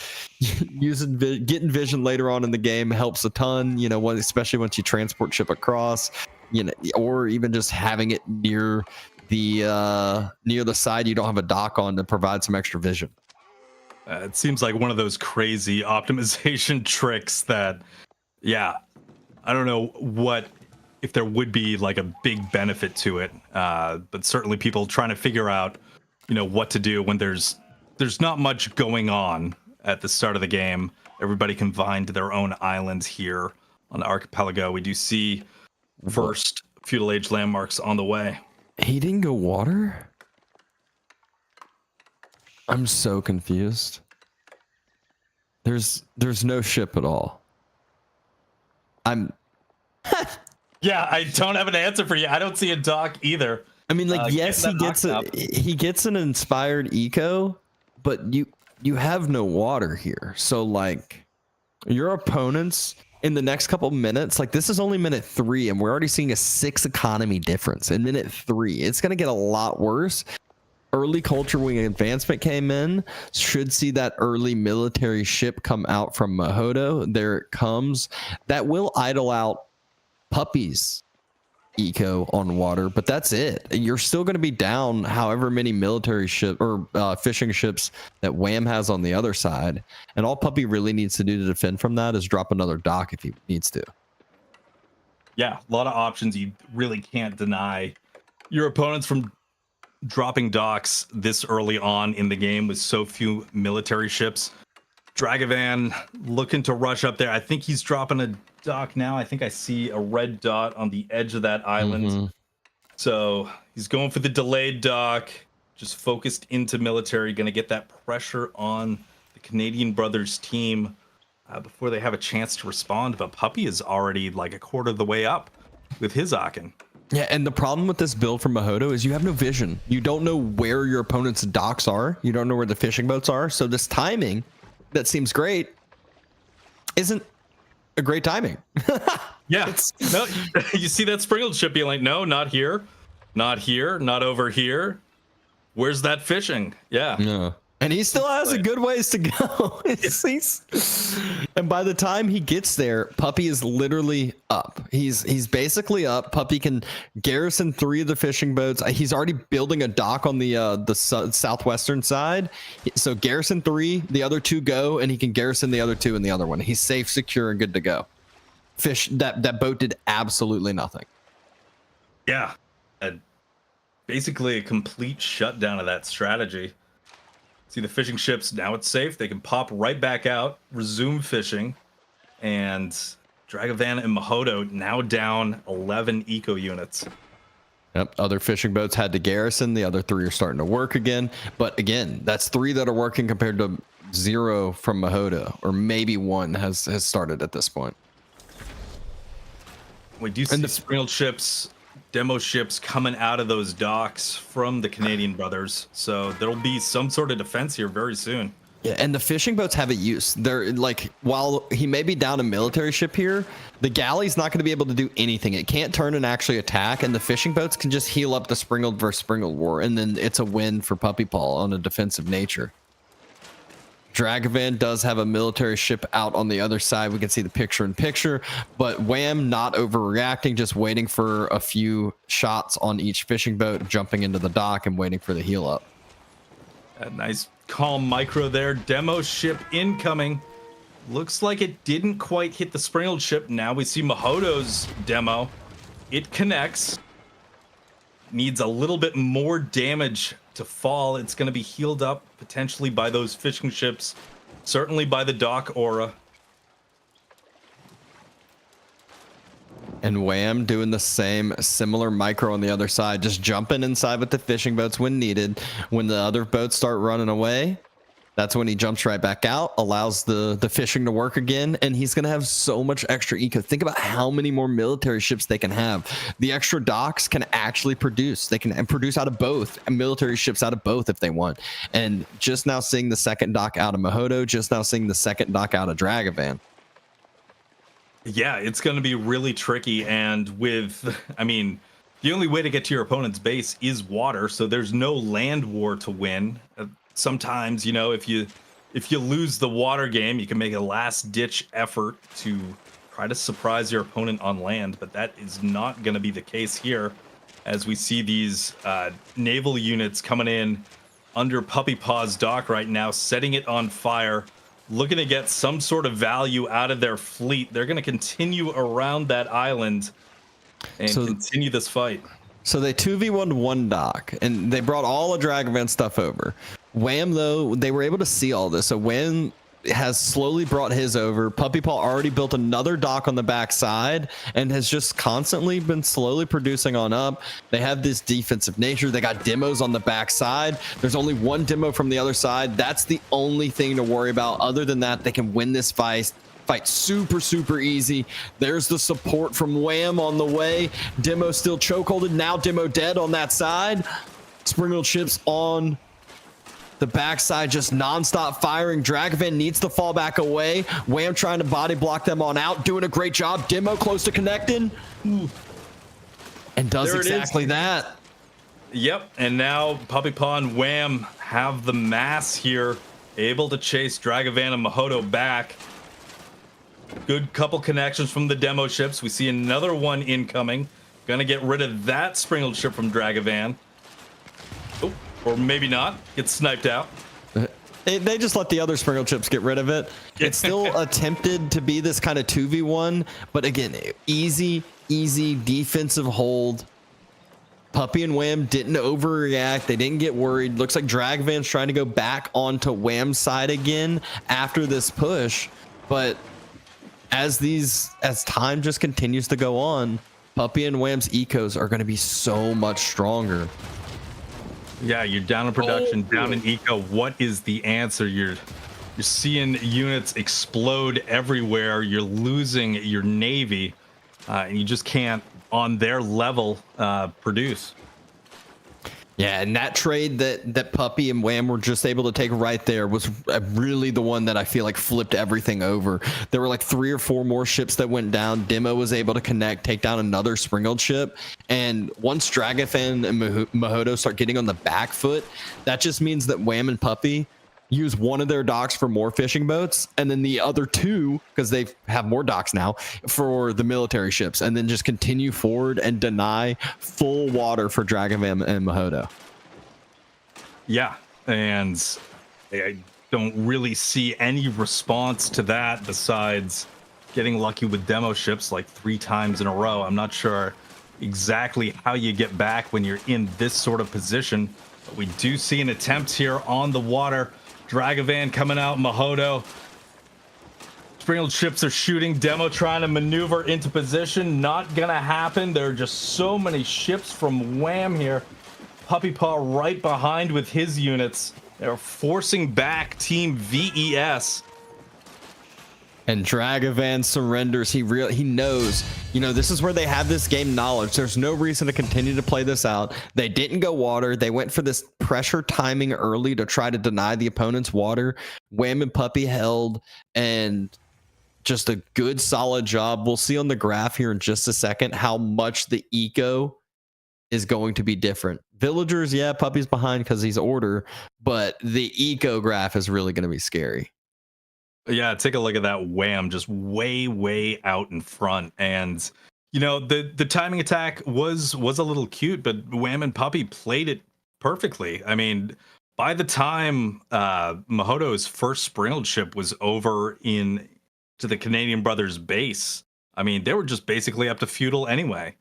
vision later on in the game helps a ton, especially once you transport ship across, or even just having it near the side you don't have a dock on to provide some extra vision. It seems like one of those crazy optimization tricks that, I don't know if there would be like a big benefit to it, but certainly people trying to figure out, what to do when there's not much going on at the start of the game. Everybody can find their own islands here on the Archipelago. We do see first feudal age landmarks on the way. He didn't go water? I'm so confused. There's no ship at all. Yeah, I don't have an answer for you. I don't see a dock either. I mean, yes, he gets an inspired eco, but you have no water here. So your opponents in the next couple minutes, this is only minute 3, and we're already seeing a 6 economy difference in minute 3. It's going to get a lot worse. Early culture wing advancement came in. Should see that early military ship come out from Mahodo. There it comes. That will idle out Puppy's eco on water, but that's it. You're still going to be down however many military ship or fishing ships that Wham has on the other side, and all Puppy really needs to do to defend from that is drop another dock if he needs to. Yeah, a lot of options. You really can't deny your opponents from dropping docks this early on in the game with so few military ships. Dragavan looking to rush up there. I think he's dropping a dock now. I think I see a red dot on the edge of that island. So he's going for the delayed dock, just focused into military, going to get that pressure on the Canadian brothers team before they have a chance to respond. But Puppy is already a quarter of the way up with his Aachen. Yeah, and the problem with this build from Mahodo is you have no vision. You don't know where your opponent's docks are. You don't know where the fishing boats are. So this timing that seems great isn't a great timing. Yeah. No, you see that sprinkled ship being like, no, not here, not here, not over here. Where's that fishing? Yeah. Yeah. And he still has a good ways to go. And by the time he gets there, Puppy is literally up. He's basically up. Puppy can garrison 3 of the fishing boats. He's already building a dock on the southwestern side. So garrison 3, the other 2 go, and he can garrison the other 2 in the other one. He's safe, secure, and good to go. That boat did absolutely nothing. Yeah. Basically a complete shutdown of that strategy. See the fishing ships, now it's safe. They can pop right back out, resume fishing, and Dragavan and Mahodo now down 11 eco units. Yep, other fishing boats had to garrison. The other 3 are starting to work again. But again, that's 3 that are working compared to 0 from Mahodo, or maybe 1 has started at this point. We do see the sprinkled ships, demo ships coming out of those docks from the Canadian brothers, so there'll be some sort of defense here very soon. Yeah, and the fishing boats have a use. They're like, while he may be down a military ship here, the galley's not going to be able to do anything. It can't turn and actually attack, and the fishing boats can just heal up the sprinkled versus sprinkled war, and then it's a win for Puppy Paw on a defensive nature. Dragavan does have a military ship out on the other side. We can see the picture-in-picture, but Wham not overreacting, just waiting for a few shots on each fishing boat, jumping into the dock and waiting for the heal up. A nice calm micro there. Demo ship incoming. Looks like it didn't quite hit the sprinkled ship. Now we see Mahodo's demo. It connects. Needs a little bit more damage to fall. It's going to be healed up potentially by those fishing ships, certainly by the dock aura. And Wham doing the same similar micro on the other side, just jumping inside with the fishing boats when needed. When the other boats start running away, that's when he jumps right back out, allows the fishing to work again, and he's going to have so much extra eco. Think about how many more military ships they can have. The extra docks can actually produce. They can produce out of both, and military ships out of both if they want. And just now seeing the second dock out of Mahodo, just now seeing the second dock out of Dragavan. Yeah, it's going to be really tricky, and with, I mean, the only way to get to your opponent's base is water, so there's no land war to win. Sometimes, you know, if you lose the water game, you can make a last-ditch effort to try to surprise your opponent on land, but that is not going to be the case here, as we see these naval units coming in under Puppy Paw's dock right now, setting it on fire, looking to get some sort of value out of their fleet. They're going to continue around that island and continue this fight. So they 2v1'd 1 dock, and they brought all the Dragavan stuff over. Wham, though, they were able to see all this. So Wham has slowly brought his over. Puppy Paw already built another dock on the back side and has just constantly been slowly producing on up. They have this defensive nature. They got demos on the back side. There's only 1 demo from the other side. That's the only thing to worry about. Other than that, they can win this fight super easy. There's the support from Wham on the way. Demo still chokeholded. Now Demo dead on that side. Sprinkled ships on the backside, just non-stop firing. Dragavan needs to fall back away. Wham trying to body block them on out, doing a great job. Demo close to connecting. And does exactly that. Yep, and now Puppy Paw and Wham have the mass here, able to chase Dragavan and Mahodo back. Good couple connections from the demo ships. We see another one incoming. Gonna get rid of that sprinkled ship from Dragavan. Oh, or maybe not. Gets sniped out. They just let the other sprinkled ships get rid of it. It's still attempted to be this kind of 2v1, but again, easy defensive hold. Puppy and Wham didn't overreact. They didn't get worried. Looks like Dragavan's trying to go back onto Wham's side again after this push, but as time just continues to go on, Puppy and Wham's ecos are going to be so much stronger. Yeah, you're down in production, down in eco. What is the answer? You're seeing units explode everywhere. You're losing your navy, and you just can't, on their level, produce. Yeah, and that trade that Puppy and Wham were just able to take right there was really the one that I feel like flipped everything over. There were like 3 or 4 more ships that went down. Demo was able to connect, take down another Springald ship. And once Dragafan and Mahodo start getting on the back foot, that just means that Wham and Puppy use one of their docks for more fishing boats, and then the other 2, because they have more docks now, for the military ships, and then just continue forward and deny full water for Dragavan and Mahodo. Yeah, and I don't really see any response to that besides getting lucky with demo ships like 3 times in a row. I'm not sure exactly how you get back when you're in this sort of position, but we do see an attempt here on the water. Dragavan coming out, Mahodo. Springald ships are shooting. Demo trying to maneuver into position. Not gonna happen. There are just so many ships from Wham here. Puppy Paw right behind with his units. They're forcing back Team VES. And Dragavan surrenders. He knows, this is where they have this game knowledge. There's no reason to continue to play this out. They didn't go water. They went for this pressure timing early to try to deny the opponent's water. Wham and Puppy held, and just a good solid job. We'll see on the graph here in just a second how much the eco is going to be different. Villagers, yeah, Puppy's behind because he's order, but the eco graph is really going to be scary. Yeah, take a look at that Wham, just way out in front. And the timing attack was a little cute, but Wham and Puppy played it perfectly. I mean, by the time Mahodo's first Springald ship was over to the Canadian Brothers base, I mean, they were just basically up to Feudal anyway.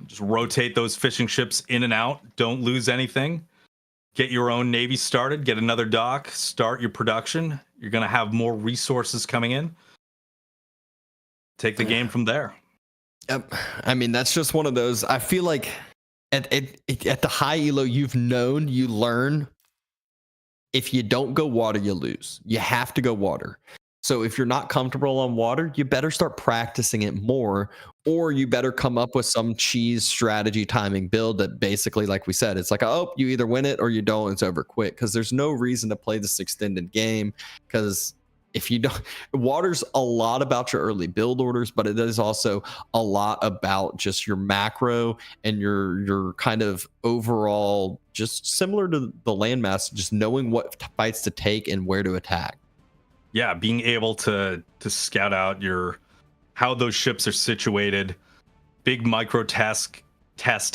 Just rotate those fishing ships in and out, don't lose anything. Get your own navy started, get another dock, start your production. You're going to have more resources coming in. Take the game from there. I mean, that's just one of those. I feel like at the high elo, you learn. If you don't go water, you lose. You have to go water. So if you're not comfortable on water, you better start practicing it more, or you better come up with some cheese strategy timing build that basically, like we said, it's like, oh, you either win it or you don't. It's over quick, because there's no reason to play this extended game. Because if you don't, water's a lot about your early build orders, but it is also a lot about just your macro and your kind of overall, just similar to the landmass, just knowing what fights to take and where to attack. Yeah, being able to scout out how those ships are situated. Big micro test.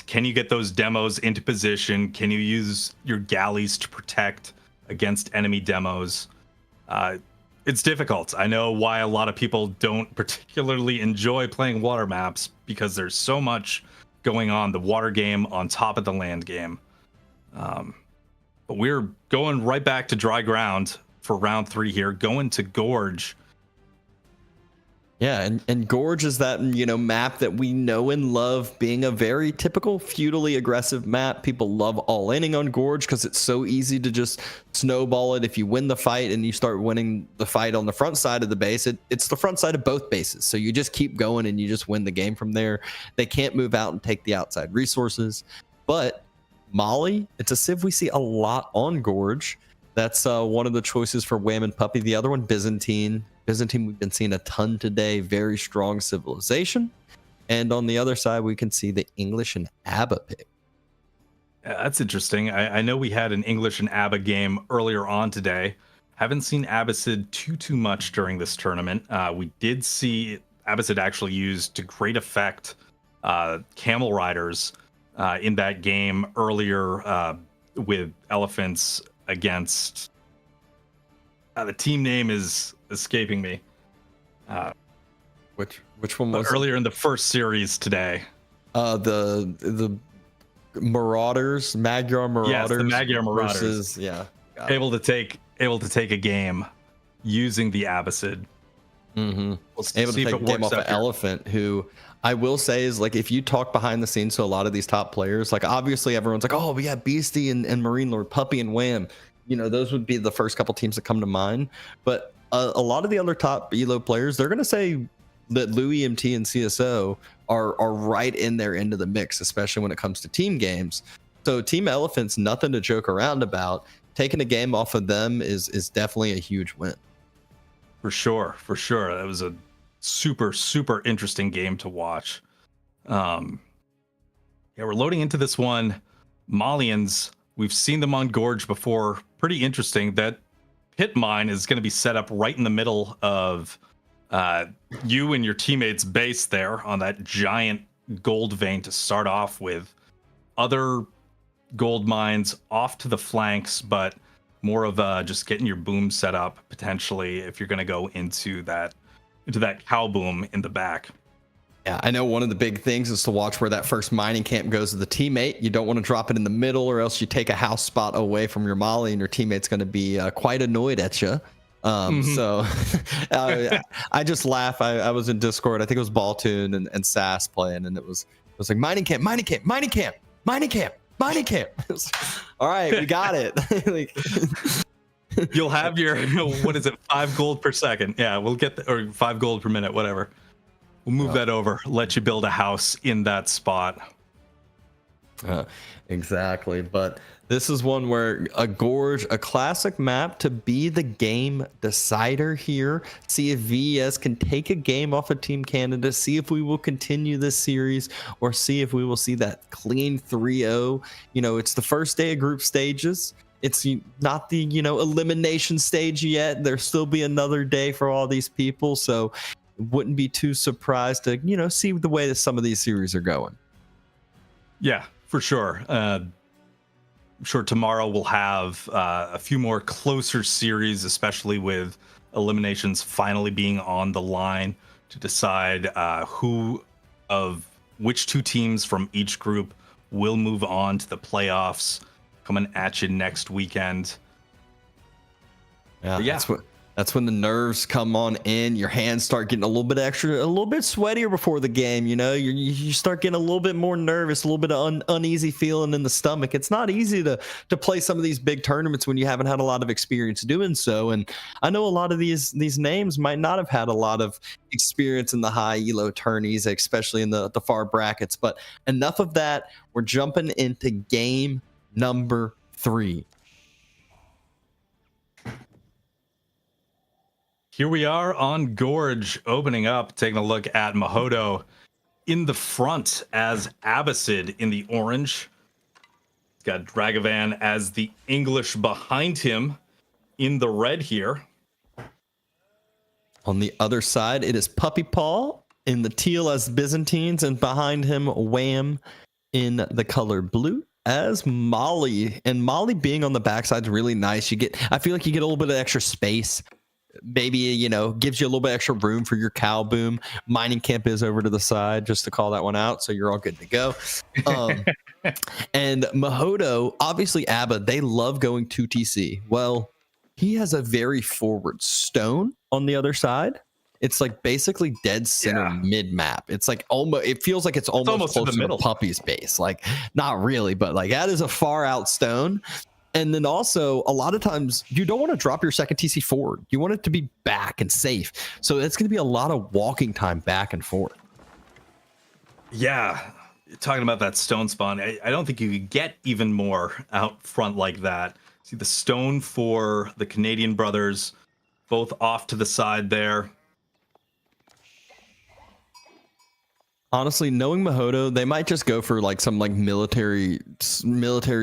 Can you get those demos into position? Can you use your galleys to protect against enemy demos? It's difficult. I know why a lot of people don't particularly enjoy playing water maps, because there's so much going on, the water game on top of the land game. But we're going right back to dry ground for round 3 here, going to Gorge. Yeah, and Gorge is that, map that we know and love, being a very typical feudally aggressive map. People love all-inning on Gorge because it's so easy to just snowball it. If you win the fight and you start winning the fight on the front side of the base, it's the front side of both bases. So you just keep going and you just win the game from there. They can't move out and take the outside resources. But Mali, it's a civ we see a lot on Gorge. That's one of the choices for Wham and Puppy. The other one, Byzantine. Byzantine, we've been seeing a ton today. Very strong civilization. And on the other side, we can see the English and ABBA pick. Yeah, that's interesting. I know we had an English and ABBA game earlier on today. Haven't seen Abbasid too much during this tournament. We did see Abbasid actually use to great effect camel riders in that game earlier with elephants against the team name is escaping me. Which one was earlier in the first series today? The Marauders, Magyar Marauders. Yes, the Magyar Marauders. Versus, yeah, able to take a game using the Abbasid. Mm-hmm. Able to take a game off an elephant, who I will say is, like, if you talk behind the scenes to a lot of these top players, like, obviously everyone's like, oh, we got Beastie and Marine Lord, Puppy and Wham. Those would be the first couple teams that come to mind. But a lot of the other top ELO players, they're going to say that Louis MT and CSO are right in there into the mix, especially when it comes to team games. So Team Elephant's nothing to joke around about. Taking a game off of them is definitely a huge win. For sure. That was a super interesting game to watch. Yeah, we're loading into this one. Malians, we've seen them on Gorge before. Pretty interesting. That pit mine is going to be set up right in the middle of you and your teammates' base there on that giant gold vein to start off with. Other gold mines off to the flanks, but more of just getting your boom set up potentially if you're going to go into that cow boom in the back. Yeah, I know one of the big things is to watch where that first mining camp goes to the teammate. You don't want to drop it in the middle, or else you take a house spot away from your molly and your teammate's going to be quite annoyed at you. So I just laugh. I was in Discord. I think it was Balltoon and Sass playing, and it was like mining camp. All right, we got it. Like, you'll have your, what is it, 5 gold per second. Yeah, we'll get or 5 gold per minute, whatever. We'll move that over, let you build a house in that spot. Exactly. But this is one where a Gorge, a classic map to be the game decider here. See if VES can take a game off of Team Canada, see if we will continue this series, or see if we will see that clean 3-0. You know, it's the first day of group stages. It's not the, elimination stage yet. There'll still be another day for all these people. So wouldn't be too surprised to, see the way that some of these series are going. Yeah, for sure. I'm sure tomorrow we'll have a few more closer series, especially with eliminations finally being on the line to decide who of which 2 teams from each group will move on to the playoffs coming at you next weekend. Yeah. That's when the nerves come on in. Your hands start getting a little bit sweatier before the game. You start getting a little bit more nervous, a little bit of uneasy feeling in the stomach. It's not easy to play some of these big tournaments when you haven't had a lot of experience doing so. And I know a lot of these names might not have had a lot of experience in the high elo tourneys, especially in the far brackets. But enough of that. We're jumping into game number 3. Here we are on Gorge, opening up, taking a look at Mahodo in the front as Abbasid in the orange. He's got Dragavan as the English behind him in the red here. On the other side, it is Puppy Paw in the teal as Byzantines, and behind him, Wham in the color blue as Molly. And Molly being on the backside is really nice. I feel like you get a little bit of extra space. Maybe, gives you a little bit extra room for your cow boom. Mining camp is over to the side, just to call that one out. So you're all good to go. And Mahodo, obviously Abba, they love going 2TC. Well, he has a very forward stone on the other side. It's like basically dead center mid map. It's like it feels like it's almost close to Puppy's base. Like, not really, but like that is a far out stone. And then also, a lot of times, you don't want to drop your second TC forward. You want it to be back and safe. So it's going to be a lot of walking time back and forth. Yeah, talking about that stone spawn, I don't think you could get even more out front like that. See the stone for the Canadian brothers, both off to the side there. Honestly, knowing Mahodo, they might just go for like some like military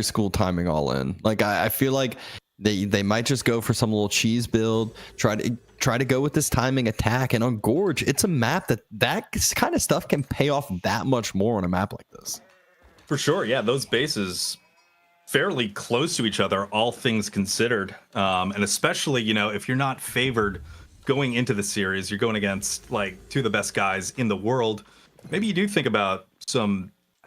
school timing all in. Like I feel like they might just go for some little cheese build, try to go with this timing attack. And on Gorge, it's a map that kind of stuff can pay off that much more on a map like this. For sure, yeah, those bases fairly close to each other, all things considered, and especially if you're not favored going into the series, you're going against like 2 of the best guys in the world. Maybe you do think about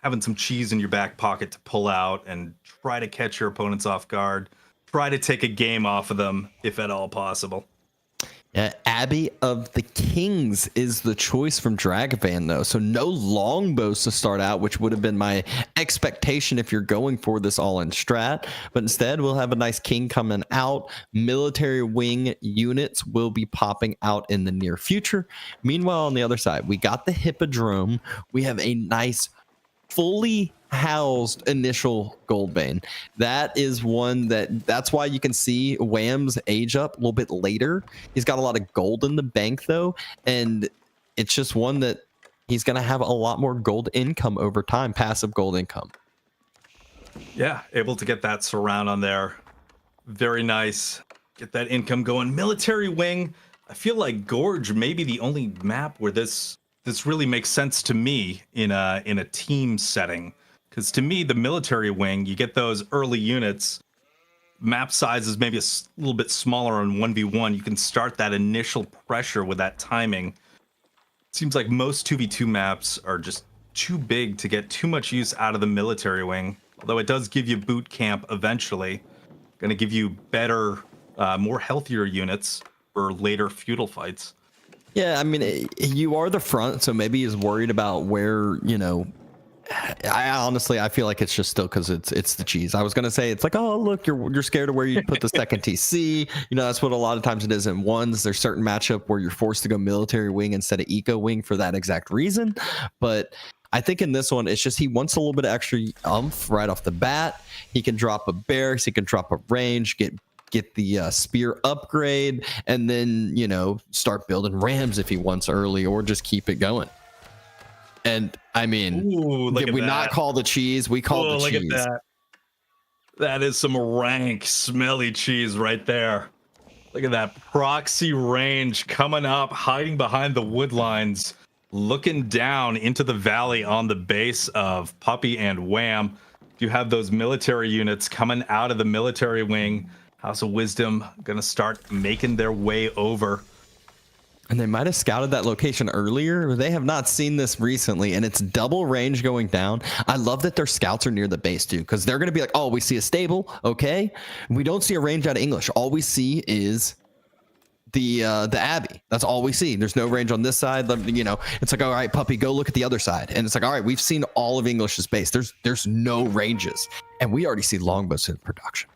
having some cheese in your back pocket to pull out and try to catch your opponents off guard. Try to take a game off of them, if at all possible. Yeah, Abbey of the Kings is the choice from Dragavan, though. So no longbows to start out, which would have been my expectation if you're going for this all-in strat. But instead, we'll have a nice king coming out. Military wing units will be popping out in the near future. Meanwhile, on the other side, we got the Hippodrome. We have a nice fully housed initial gold vein. That is one that's why you can see Wham's age up a little bit later. He's got a lot of gold in the bank though, and it's just one that he's going to have a lot more gold income over time, passive gold income. Yeah, able to get that surround on there. Very nice. Get that income going. Military wing. I feel like Gorge may be the only map where this really makes sense to me in a team setting. Because to me, the military wing, you get those early units. Map size is maybe a little bit smaller on 1v1. You can start that initial pressure with that timing. Seems like most 2v2 maps are just too big to get too much use out of the military wing. Although it does give you boot camp eventually. Going to give you better, more healthier units for later feudal fights. Yeah, I mean, you are the front, so maybe he's worried about where, you know, I honestly, I feel like it's just still because it's the cheese. I was gonna say it's like, oh look, you're scared of where you put the second TC. You know, that's what a lot of times it is in ones. There's certain matchup where you're forced to go military wing instead of eco wing for that exact reason. But I think in this one, it's just he wants a little bit of extra umph right off the bat. He can drop a barracks, he can drop a range, get the spear upgrade, and then, you know, start building rams if he wants early, or just keep it going. And I mean, did we not call the cheese? We called the cheese. Look at that. That is some rank, smelly cheese right there. Look at that proxy range coming up, hiding behind the wood lines, looking down into the valley on the base of Puppy and Wham. You have those military units coming out of the military wing. House of Wisdom gonna start making their way over. And they might have scouted that location earlier. They have not seen this recently, and it's double range going down. I love that their scouts are near the base too, because they're going to be like, oh, we see a stable. Okay. We don't see a range out of English. All we see is the Abbey. That's all we see. There's no range on this side. You know, it's like, all right, Puppy, go look at the other side. And it's like, all right, we've seen all of English's base. There's no ranges. And we already see longbows in production.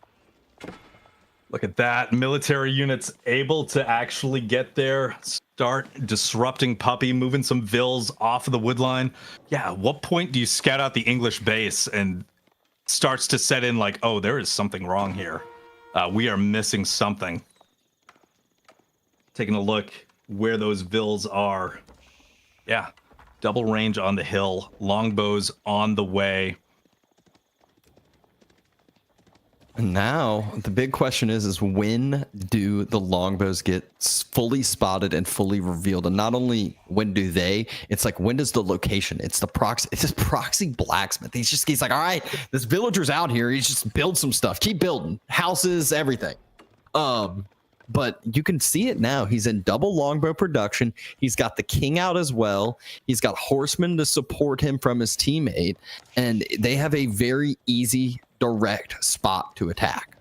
Look at that. Military units able to actually get there, start disrupting Puppy, moving some vills off of the wood line. Yeah, at what point do you scout out the English base and starts to set in like, oh, there is something wrong here. We are missing something. Taking a look where those vills are. Yeah, double range on the hill, longbows on the way. Now, the big question is when do the longbows get fully spotted and fully revealed? And not only when do they, it's like, when does the location? It's the proxy. It's this proxy blacksmith. He's like, all right, this villager's out here. He's just build some stuff. Keep building houses, everything. But you can see it now. He's in double longbow production. He's got the king out as well. He's got horsemen to support him from his teammate. And they have a very easy, direct spot to attack.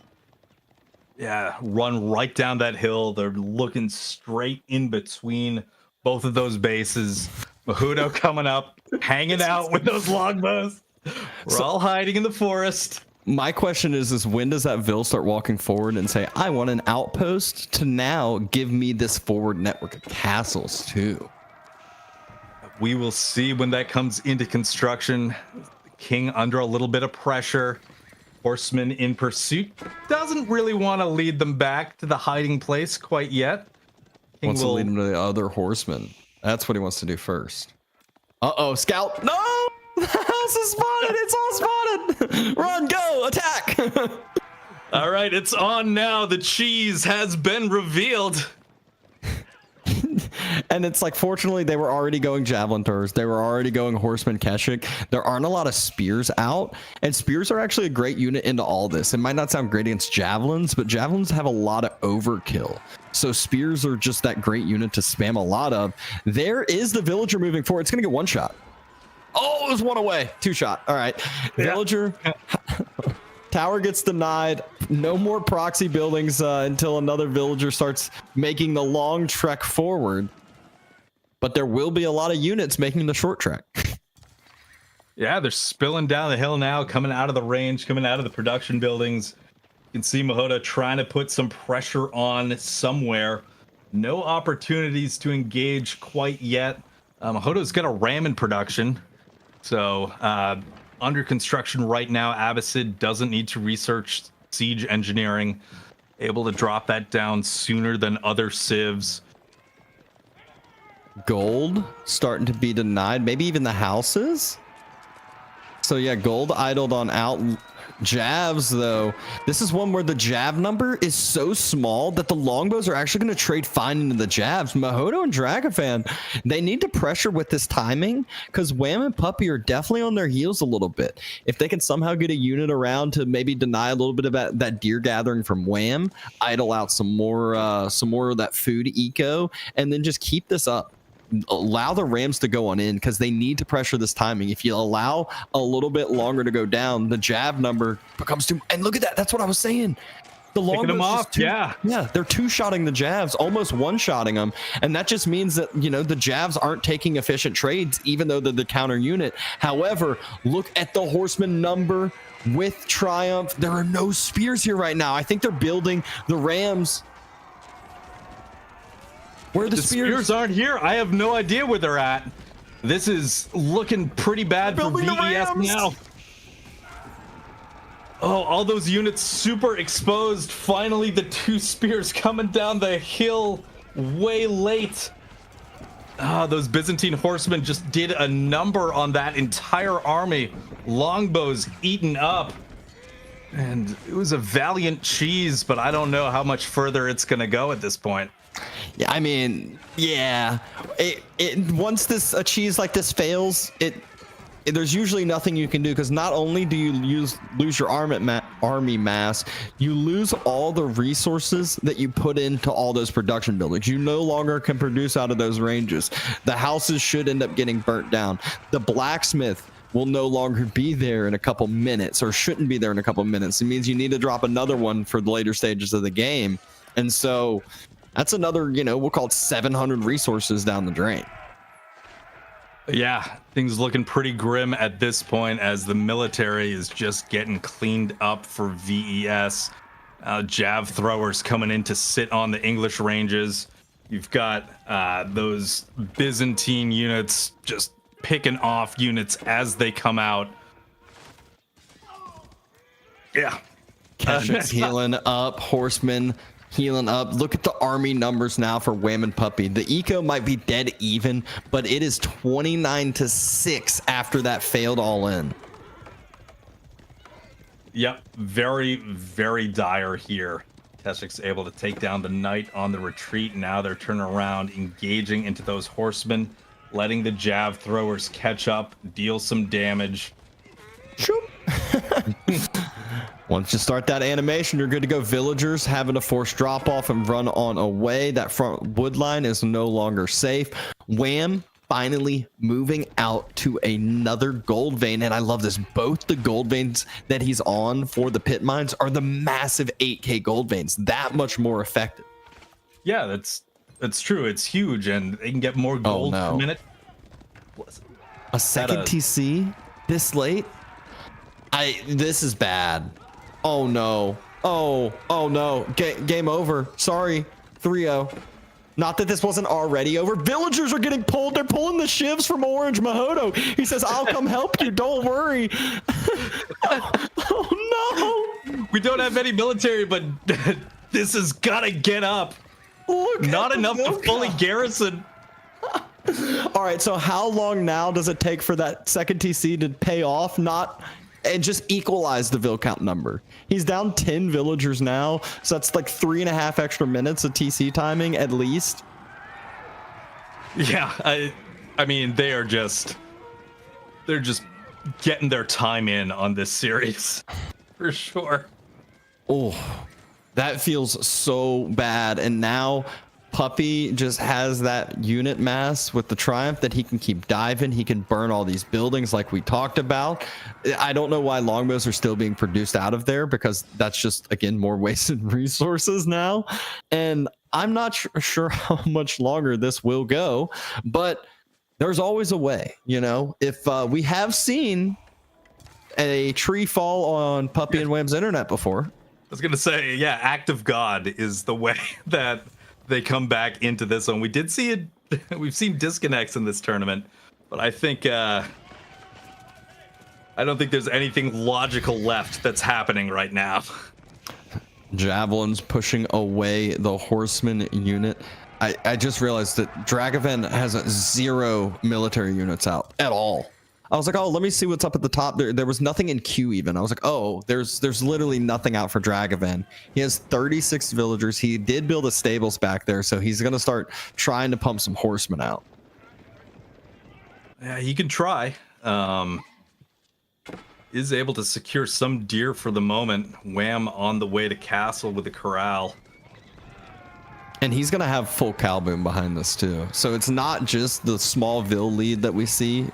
Yeah, run right down that hill. They're looking straight in between both of those bases. Mahudo coming up, hanging out with those longbows. We're all hiding in the forest. My question is when does that Vil start walking forward and say, I want an outpost to now give me this forward network of castles too? We will see when that comes into construction. King under a little bit of pressure. Horseman in pursuit. Doesn't really want to lead them back to the hiding place quite yet. King wants to lead them to the other horseman. That's what he wants to do first. Uh-oh, scout. No! The house is spotted. It's all spotted. Run, go, attack. All right, it's on now. The cheese has been revealed. And it's like, fortunately, they were already going javelin throwers. They were already going horseman Keshik. There aren't a lot of spears out, and spears are actually a great unit into all this. It might not sound great against javelins, but javelins have a lot of overkill. So spears are just that great unit to spam a lot of. There is the villager moving forward. It's going to get one shot. Oh, it was one away. Two shot. All right. Yeah. Villager. Tower gets denied. No more proxy buildings until another villager starts making the long trek forward. But there will be a lot of units making the short trek. Yeah, they're spilling down the hill now, coming out of the range, coming out of the production buildings. You can see Mahoda trying to put some pressure on somewhere. No opportunities to engage quite yet. Mahoda's got a ram in production. So under construction right now. Abbasid doesn't need to research siege engineering, able to drop that down sooner than other civs. Gold starting to be denied, maybe even the houses. So yeah, gold idled on out. Javs though, this is one where the jav number is so small that the longbows are actually going to trade fine into the javs. Mahodo and Dragafan, they need to pressure with this timing because Wham and Puppy are definitely on their heels a little bit. If they can somehow get a unit around to maybe deny a little bit of that deer gathering from Wham, idle out some more of that food eco, and then just keep this up. Allow the Rams to go on in because they need to pressure this timing. If you allow a little bit longer to go down, the jab number becomes too. And look at that. That's what I was saying. The long them off. Yeah, they're two-shotting the jabs, almost one-shotting them, and that just means that the jabs aren't taking efficient trades, even though they're the counter unit. However, look at the horseman number with Triumph. There are no spears here right now. I think they're building the Rams. Where are the spears? Aren't here. I have no idea where they're at. This is looking pretty bad for VES now. Oh, all those units super exposed. Finally, the 2 spears coming down the hill way late. Ah, those Byzantine horsemen just did a number on that entire army. Longbows eaten up. And it was a valiant cheese, but I don't know how much further it's going to go at this point. Yeah, I mean, yeah. Once this a cheese like this fails, there's usually nothing you can do because not only do you lose your army mass, you lose all the resources that you put into all those production buildings. You no longer can produce out of those ranges. The houses should end up getting burnt down. The blacksmith will no longer be there in a couple minutes, or shouldn't be there in a couple minutes. It means you need to drop another one for the later stages of the game, and so. That's another, we'll call it 700 resources down the drain. Yeah, things looking pretty grim at this point as the military is just getting cleaned up for VES. Jav throwers coming in to sit on the English ranges. You've got those Byzantine units just picking off units as they come out. Yeah. Keshick's healing up, horsemen healing up. Look at the army numbers now for Wham and Puppy. The eco might be dead even, but it is 29-6 after that failed all in. Yep, very, very dire here. Keshick's able to take down the knight on the retreat. Now they're turning around, engaging into those horsemen, letting the jav throwers catch up, deal some damage. Shoop. Once you start that animation, you're good to go. Villagers having to force drop off and run on away. That front wood line is no longer safe. Wham finally moving out to another gold vein, and I love this. Both the gold veins that he's on for the pit mines are the massive 8K gold veins. That much more effective. Yeah, that's true. It's huge, and they can get more gold per minute. A second TC this late? This is bad. Oh no. Oh no. Game over. Sorry. 3-0. Not that this wasn't already over. Villagers are getting pulled. They're pulling the shivs from Orange Mahodo. He says, I'll come help you. Don't worry. Oh no. We don't have any military, but this has got to get up. Not enough to fully garrison. All right. So how long now does it take for that second TC to pay off? And just equalize the vill count number. He's down 10 villagers now, so that's like 3.5 extra minutes of TC timing at least. Yeah, I mean they're just getting their time in on this series for sure. Oh, that feels so bad. And now Puppy just has that unit mass with the Triumph that he can keep diving. He can burn all these buildings like we talked about. I don't know why longbows are still being produced out of there, because that's just, again, more wasted resources now. And I'm not sure how much longer this will go, but there's always a way, If we have seen a tree fall on Puppy and Wham's internet before. I was going to say, yeah, act of God is the way that they come back into this one. We did see it. We've seen disconnects in this tournament, but I think I don't think there's anything logical left that's happening right now. Javelins pushing away the horseman unit. I just realized that Dragavan has 0 military units out at all. I was like, oh, let me see what's up at the top. There was nothing in queue even. I was like, oh, there's literally nothing out for Dragavan. He has 36 villagers. He did build a stables back there, so he's gonna start trying to pump some horsemen out. Yeah, he can try. Is able to secure some deer for the moment. Wham on the way to castle with a corral. And he's going to have full Calboom behind this too. So it's not just the small Vil lead that we see.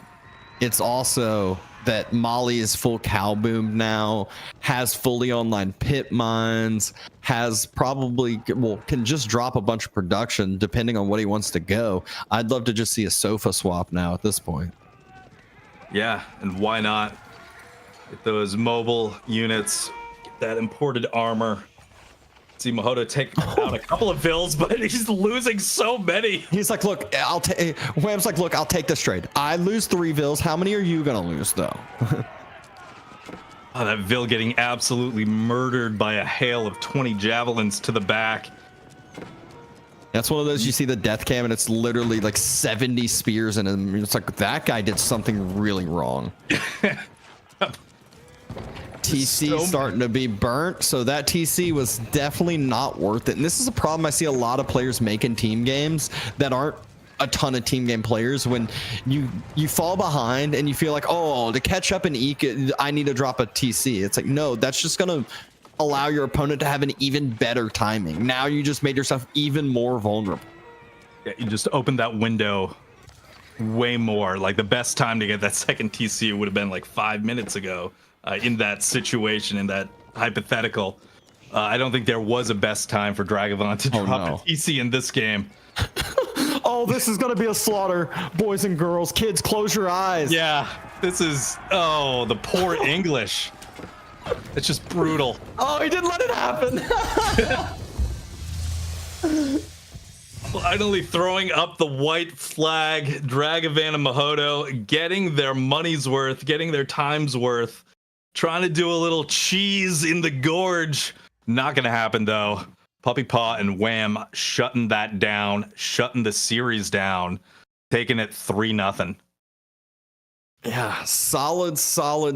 It's also that Molly is full Calboom now, has fully online pit mines, has probably, well, can just drop a bunch of production depending on what he wants to go. I'd love to just see a sofa swap now at this point. Yeah, and why not? Get those mobile units, get that imported armor. See Mahodo take out a couple of Vils, but he's losing so many. He's like, look, Wham's like, look, I'll take this trade. I lose 3 Vils. How many are you gonna lose though? Oh, that Vil getting absolutely murdered by a hail of 20 javelins to the back. That's one of those you see the death cam and it's literally like 70 spears in him. It's like that guy did something really wrong. TC starting to be burnt, so that TC was definitely not worth it. And this is a problem I see a lot of players make in team games that aren't a ton of team game players. When you fall behind and you feel like, oh, to catch up and eke, I need to drop a TC. It's like, no, that's just gonna allow your opponent to have an even better timing. Now you just made yourself even more vulnerable. Yeah, you just opened that window way more. Like the best time to get that second TC would have been like 5 minutes ago. In that situation, in that hypothetical, I don't think there was a best time for Dragavan to drop a TC in this game. Oh, this is gonna be a slaughter, boys and girls. Kids, close your eyes. Yeah, this is, oh, the poor English. It's just brutal. Oh, he didn't let it happen. Finally throwing up the white flag. Dragavan and Mahodo getting their money's worth, getting their time's worth. Trying to do a little cheese in the gorge. Not gonna happen though. Puppy Paw and Wham shutting that down, shutting the series down, taking it 3-0. Yeah, solid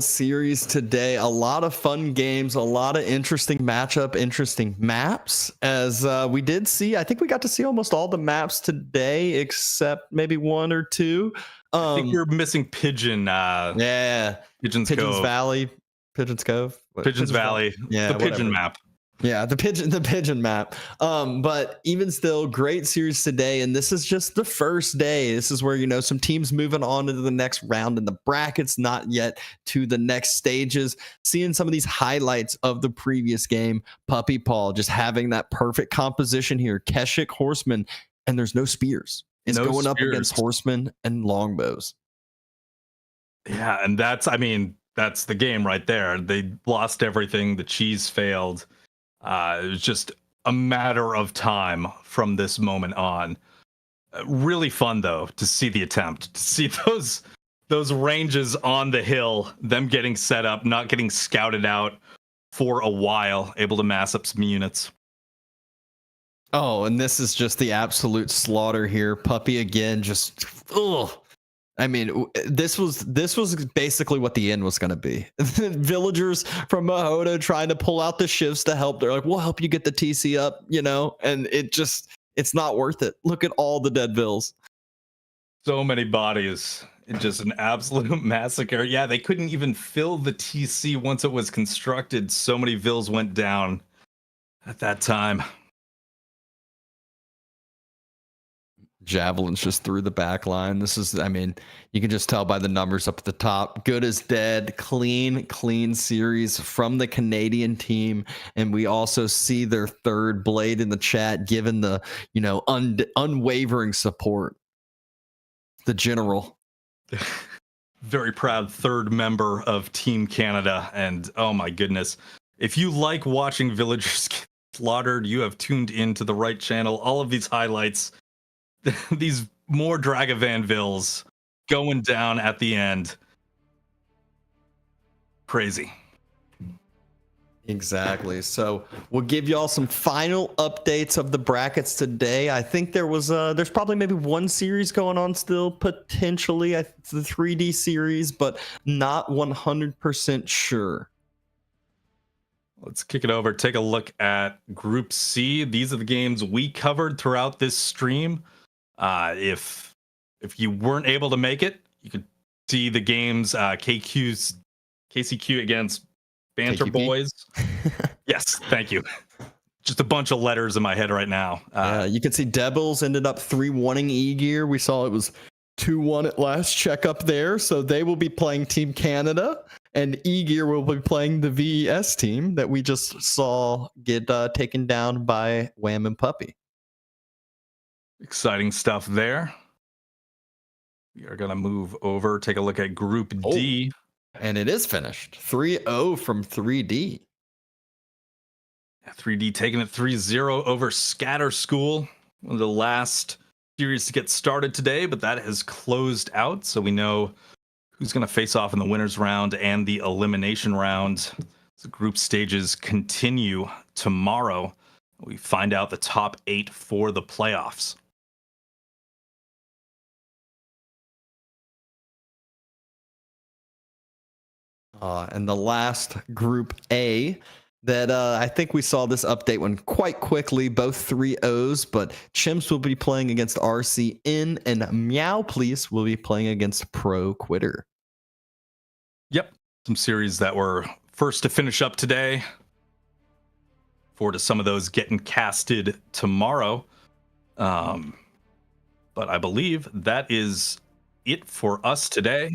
series today. A lot of fun games, a lot of interesting matchup, interesting maps. As we did see, I think we got to see almost all the maps today, except maybe 1 or 2. I think we're missing Pigeon. Yeah, Pigeon's Cove. Valley. Pigeon's Cove. Pigeon's Valley. Yeah, the Pigeon map. Yeah, the pigeon map. But even still, great series today, and this is just the first day. This is where, you know, some teams moving on into the next round in the brackets, not yet to the next stages. Seeing some of these highlights of the previous game, Puppy Paw just having that perfect composition here. Keshik horseman, and there's no spears. It's No going up spears. against horsemen and longbows. Yeah, and that's the game right there. They lost everything. The cheese failed. It was just a matter of time from this moment on. Really fun though to see the attempt, to see those ranges on the hill, them getting set up, not getting scouted out for a while, able to mass up some units. Oh, and this is just the absolute slaughter here. Puppy again, just ugh. I mean, this was basically what the end was going to be. Villagers from Mahodo trying to pull out the shifts to help. They're like, we'll help you get the TC up, you know, and it's not worth it. Look at all the dead Vils. So many bodies. It's just an absolute massacre. Yeah, they couldn't even fill the TC once it was constructed. So many Vils went down at that time. Javelins just through the back line. This is, I mean, you can just tell by the numbers up at the top. Good as dead. Clean series from the Canadian team. And we also see their third blade in the chat, given the, you know, unwavering support. The general. Very proud third member of Team Canada. And oh my goodness, if you like watching villagers get slaughtered, you have tuned into the right channel. All of these highlights, these more Dragavan Vils going down at the end. crazy. Exactly. So we'll give y'all some final updates of the brackets today. I think there's probably maybe one series going on still, potentially. The 3D series, but not 100% sure. Let's kick it over. Take a look at Group C. These are the games we covered throughout this stream. If you weren't able to make it, you could see the games KCQ against Banter KQP? Boys. Yes, thank you. Just a bunch of letters in my head right now. You can see Devils ended up 3-1ing E-Gear. We saw it was 2-1 at last checkup there. So they will be playing Team Canada, and E-Gear will be playing the VES team that we just saw get taken down by Wham and Puppy. Exciting stuff there. We are going to move over, take a look at Group D. And it is finished. 3-0 from 3D. 3D taking it 3-0 over Scatter School. One of the last series to get started today, but that has closed out. So we know who's going to face off in the winners round and the elimination round. The group stages continue tomorrow. We find out the top 8 for the playoffs. And the last Group A that I think we saw this update one quite quickly, both 3-0s, but Chimps will be playing against RCN and Meow Please will be playing against Pro Quitter. Yep, some series that were first to finish up today. Forward to some of those getting casted tomorrow. But I believe that is it for us today.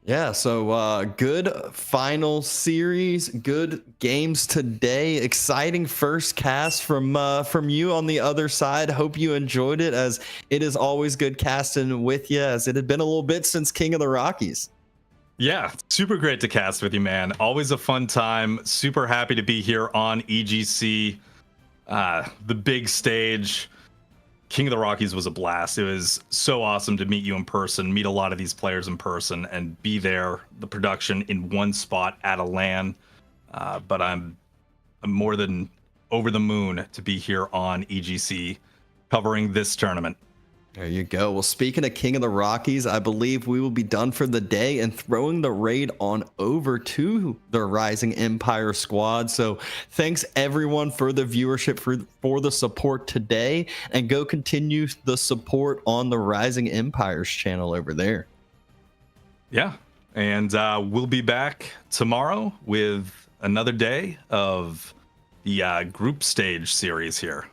Yeah, so good final series, good games today. Exciting first cast from you on the other side. Hope you enjoyed it, as it is always good casting with you, as it had been a little bit since King of the Rockies. Yeah, super great to cast with you, man. Always a fun time. Super happy to be here on EGC, the big stage. King of the Rockies was a blast. It was so awesome to meet you in person, meet a lot of these players in person, and be there, the production in one spot at a LAN. But I'm more than over the moon to be here on EGC covering this tournament. There you go. Well, speaking of King of the Rockies, I believe we will be done for the day and throwing the raid on over to the Rising Empire squad. So thanks everyone for the viewership, for the support today, and go continue the support on the Rising Empires channel over there. Yeah, and we'll be back tomorrow with another day of the group stage series here.